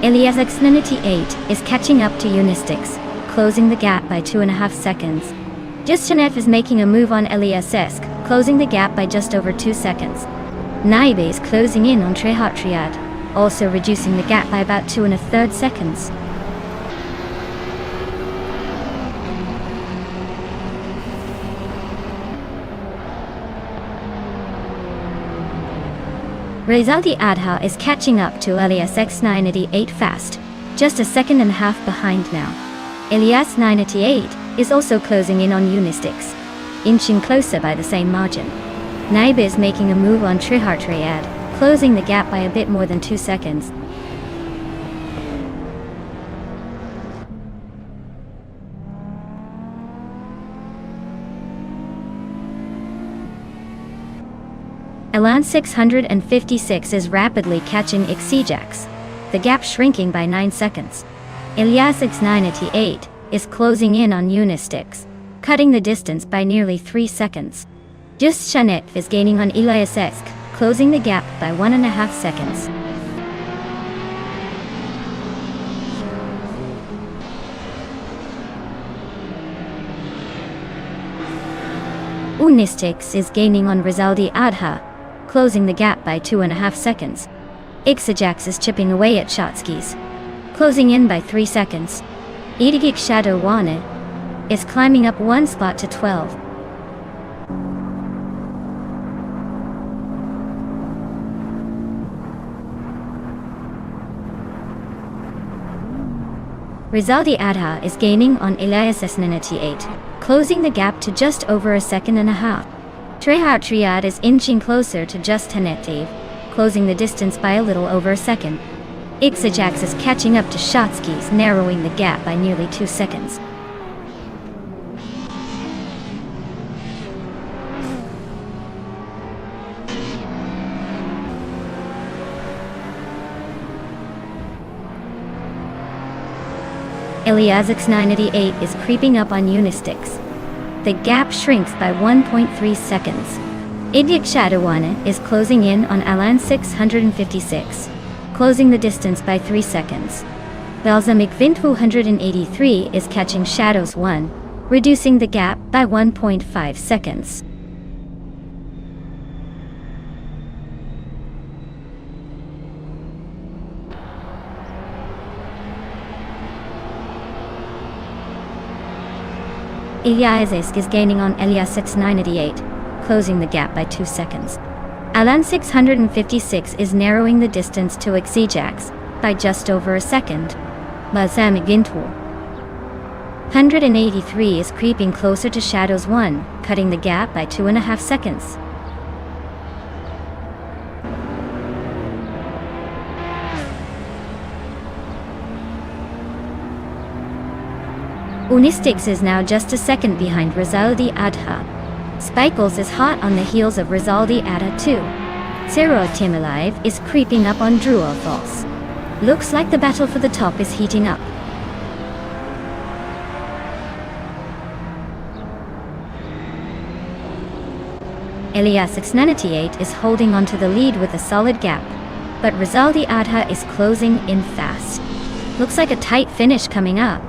Elias X98 is catching up to Unistix, closing the gap by 2.5 seconds. Justanev is making a move on Eliasesk, closing the gap by just over 2 seconds. Naibe is closing in on Triad, also reducing the gap by about 2.3 seconds. Rizaldi Adha is catching up to Elias X988 fast, just a second and a half behind now. Elias 988 is also closing in on Unistix, inching closer by the same margin. Naib is making a move on Trihartriad, closing the gap by a bit more than 2 seconds. Elan 656 is rapidly catching Xijax, the gap shrinking by 9 seconds. Elias X988 is closing in on Unistix, cutting the distance by nearly 3 seconds. Just Shanet is gaining on Elias Esk, closing the gap by 1.5 seconds. Unistix is gaining on Rizaldi Adha, closing the gap by 2.5 seconds. Xijax is chipping away at Shotskis, closing in by 3 seconds. Idigik Shadow Wane is climbing up 1 spot to 12. Rizaldi Adha is gaining on Elias S98, closing the gap to just over 1.5 seconds. Trehar Triad is inching closer to just Hanetiv, closing the distance by a little over a second. Xijax is catching up to Shotskis, narrowing the gap by nearly 2 seconds. Elias X988 is creeping up on Unistix. The gap shrinks by 1.3 seconds. Idiak Shadawana is closing in on Alan 656, closing the distance by 3 seconds. Balsamic Vint 283 is catching Shadows 1, reducing the gap by 1.5 seconds. Elias Esk is gaining on Elias 698, closing the gap by 2 seconds. Alan 656 is narrowing the distance to Xijax by just over a second. Balsamic Vintul 183 is creeping closer to Shadows 1, cutting the gap by 2.5 seconds. Unistix is now just a second behind Rizaldi Adha. Spikles is hot on the heels of Rizaldi Adha too. Zero Timalive is creeping up on Druor Falls. Looks like the battle for the top is heating up. Elias X98 is holding onto the lead with a solid gap, but Rizaldi Adha is closing in fast. Looks like a tight finish coming up.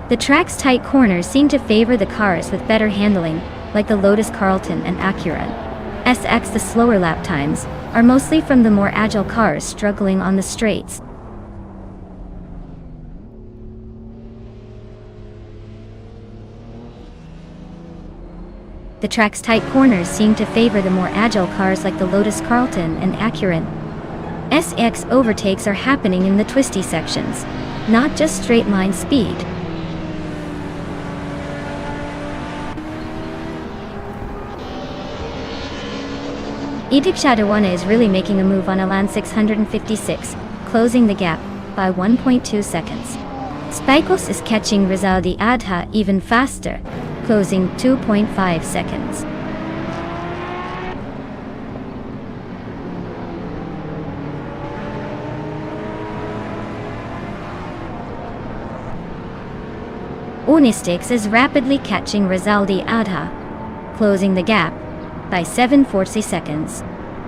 The track's tight corners seem to favor the cars with better handling, like the Lotus Carlton and Acura. SX. The slower lap times are mostly from the more agile cars struggling on the straights. The track's tight corners seem to favor the more agile cars like the Lotus Carlton and Acura. SX overtakes are happening in the twisty sections, not just straight line speed. Idik Shadawana is really making a move on Alan 656, closing the gap by 1.2 seconds. Spikos is catching Rizaldi Adha even faster, closing 2.5 seconds. Unistix is rapidly catching Rizaldi Adha, closing the gap by 7.40 seconds.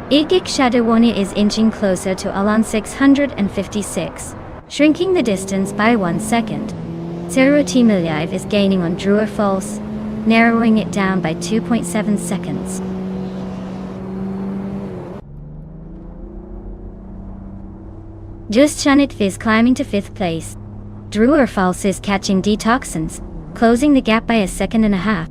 Igik Shadowani is inching closer to Alan 656, shrinking the distance by 1 second. Zero Timilive is gaining on Druor Falls, narrowing it down by 2.7 seconds. Just Chanit is climbing to 5th place. Druor Falls is catching Detoxins, closing the gap by a second and a half.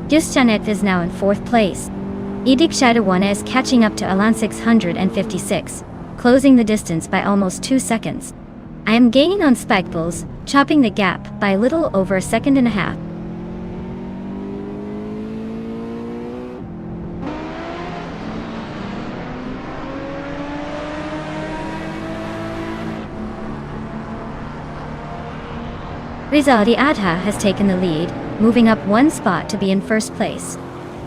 Justanet is now in 4th place. Idik Shadawana is catching up to Alan 656, closing the distance by almost 2 seconds. I am gaining on Spikeballs, chopping the gap by a little over a second and a half. Rizaldi Adha has taken the lead, moving up 1 spot to be in 1st place.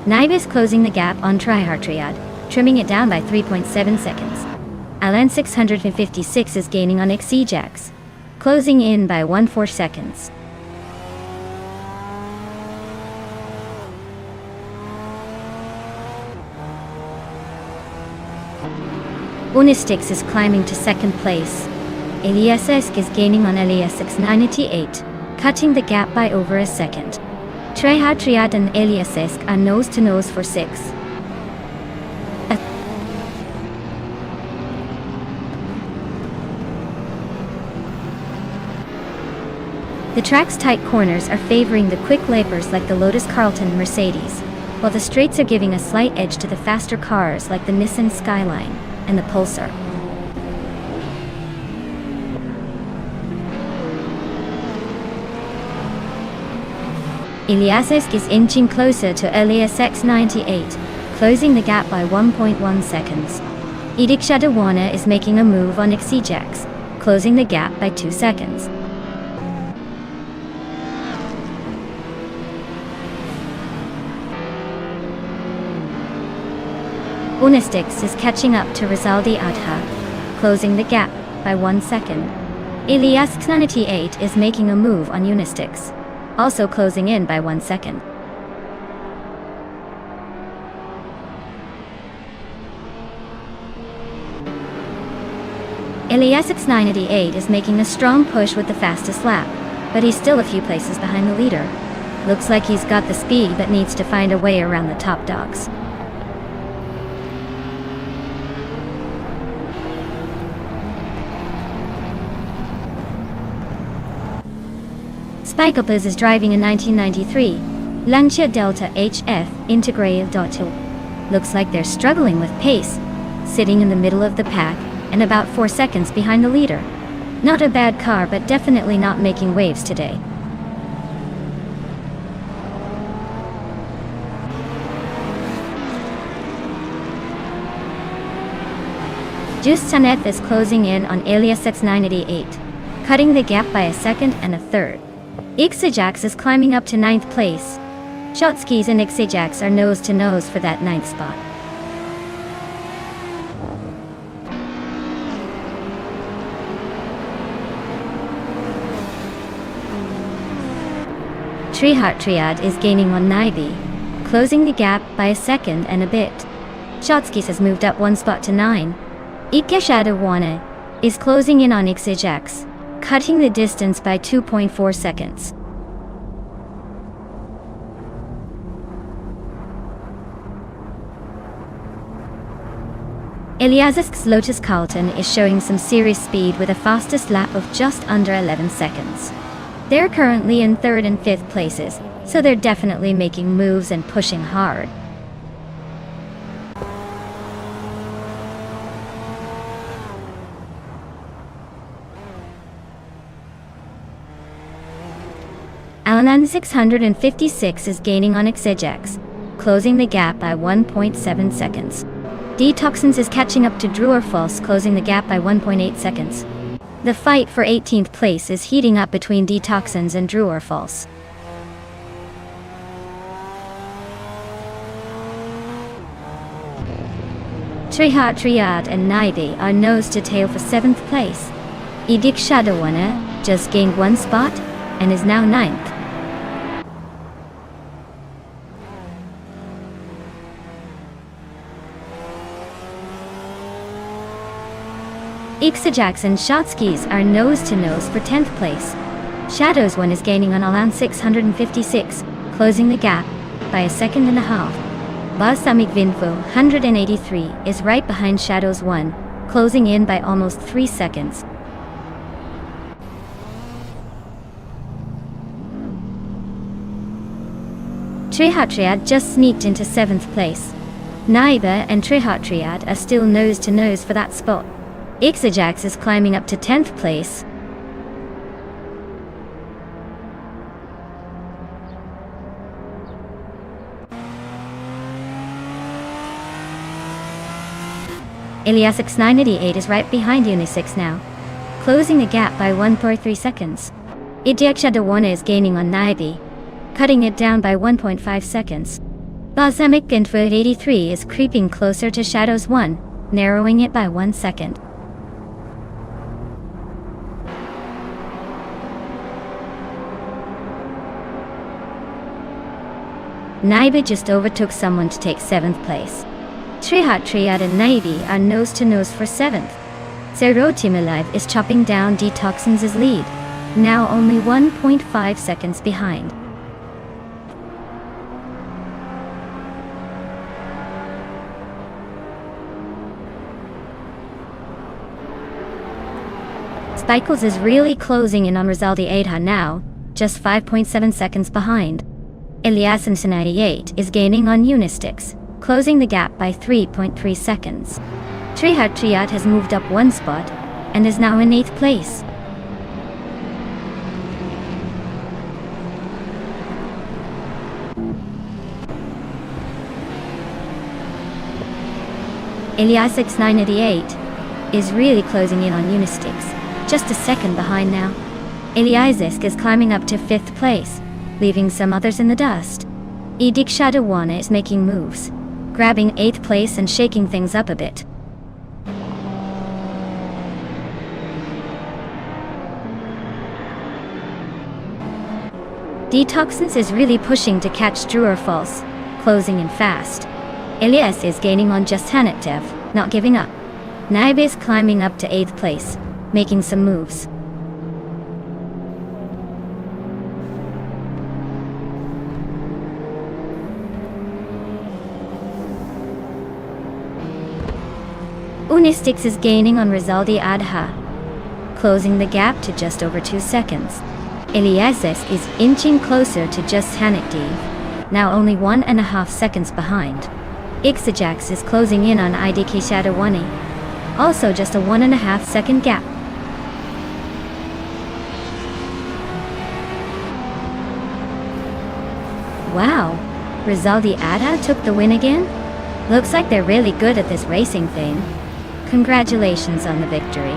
Naib is closing the gap on Trihartriad, trimming it down by 3.7 seconds. Alan 656 is gaining on Xijax, closing in by 1/4 seconds. Unistix is climbing to 2nd place. Eliasesk is gaining on Elias 698, cutting the gap by over a second. Trihartriad and Eliasesk are nose to nose for 6th. The track's tight corners are favoring the quick lapers like the Lotus Carlton Mercedes, while the straights are giving a slight edge to the faster cars like the Nissan Skyline and the Pulsar. Eliasesk is inching closer to Elias X98, closing the gap by 1.1 seconds. Idik Shadawana is making a move on Xijax, closing the gap by 2 seconds. Unistix is catching up to Rizaldi Adha, closing the gap by 1 second. Elias X98 is making a move on Unistix, also closing in by 1 second. Elias X98 is making a strong push with the fastest lap, but he's still a few places behind the leader. Looks like he's got the speed but needs to find a way around the top dogs. Spikeballs is driving a 1993 Lancia Delta HF Integrated Dotto. Looks like they're struggling with pace, sitting in the middle of the pack and about 4 seconds behind the leader. Not a bad car, but definitely not making waves today. Justanet is closing in on Elias X988, cutting the gap by a second and a third. Xijax is climbing up to 9th place. Shotskis and Xijax are nose to nose for that 9th spot. Trihartriad is gaining on Naibi, closing the gap by a second and a bit. Shotskis has moved up 1 spot to 9. Ikeshadawana is closing in on Xijax, cutting the distance by 2.4 seconds. Eliasesk's Lotus Carlton is showing some serious speed with a fastest lap of just under 11 seconds. They're currently in 3rd and 5th places, so they're definitely making moves and pushing hard. Alanan 656 is gaining on Xijax, closing the gap by 1.7 seconds. Detoxins is catching up to Druorfalls, closing the gap by 1.8 seconds. The fight for 18th place is heating up between Detoxins and Druorfalls. Trihartriad and Naibi are nose to tail for 7th place. Idik Shadawana just gained 1 spot and is now 9th. Xijax and Shotskis are nose to nose for 10th place. Shadows 1 is gaining on Alan 656, closing the gap by a second and a half. Balsamic Vinfo 183 is right behind Shadows 1, closing in by almost 3 seconds. Trihatriad just sneaked into 7th place. Naiba and Trihatriad are still nose to nose for that spot. Ixajax is climbing up to 10th place. Iliasix 988 is right behind Unisix now, closing the gap by 1.3 seconds. Idiakshadawana is gaining on Naibi, cutting it down by 1.5 seconds. Balsamic Info 83 is creeping closer to Shadows 1, narrowing it by 1 second. Naibi just overtook someone to take 7th place. Trihatriad and Naibi are nose to nose for 7th. Serotimilev is chopping down Detoxins' lead, now only 1.5 seconds behind. Spikles is really closing in on Rizaldi Adha now, just 5.7 seconds behind. Iliasinson 98 is gaining on Unistix, closing the gap by 3.3 seconds. Trihatriad has moved up 1 spot, and is now in 8th place. Iliasix 988 is really closing in on Unistix, just a second behind now. Iliasisk is climbing up to 5th place, leaving some others in the dust. Idikshadowana is making moves, grabbing 8th place and shaking things up a bit. Detoxins is really pushing to catch true or false, closing in fast. Elias is gaining on just Hanetdev, not giving up. Naib is climbing up to 8th place, making some moves. Unistix is gaining on Rizaldi Adha, closing the gap to just over 2 seconds. Eliases is inching closer to just Hanetdev, now only 1.5 seconds behind. Ixajax is closing in on IDK Shadowani, also just a 1.5 second gap. Wow, Rizaldi Adha took the win again? Looks like they're really good at this racing thing. Congratulations on the victory.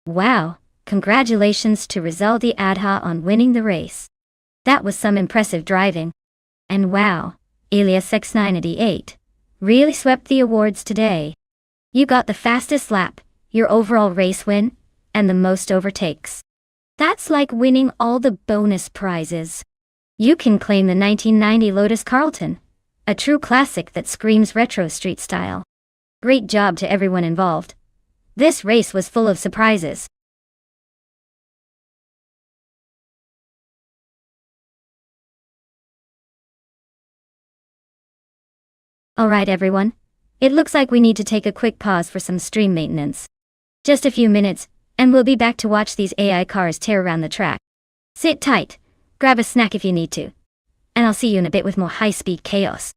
Wow, congratulations to Rizaldi Adha on winning the race. That was some impressive driving. And wow, Elias X988 really swept the awards today. You got the fastest lap, your overall race win, and the most overtakes. That's like winning all the bonus prizes. You can claim the 1990 Lotus Carlton, a true classic that screams retro street style. Great job to everyone involved. This race was full of surprises. Alright everyone, it looks like we need to take a quick pause for some stream maintenance. Just a few minutes, and we'll be back to watch these AI cars tear around the track. Sit tight, grab a snack if you need to, and I'll see you in a bit with more high-speed chaos.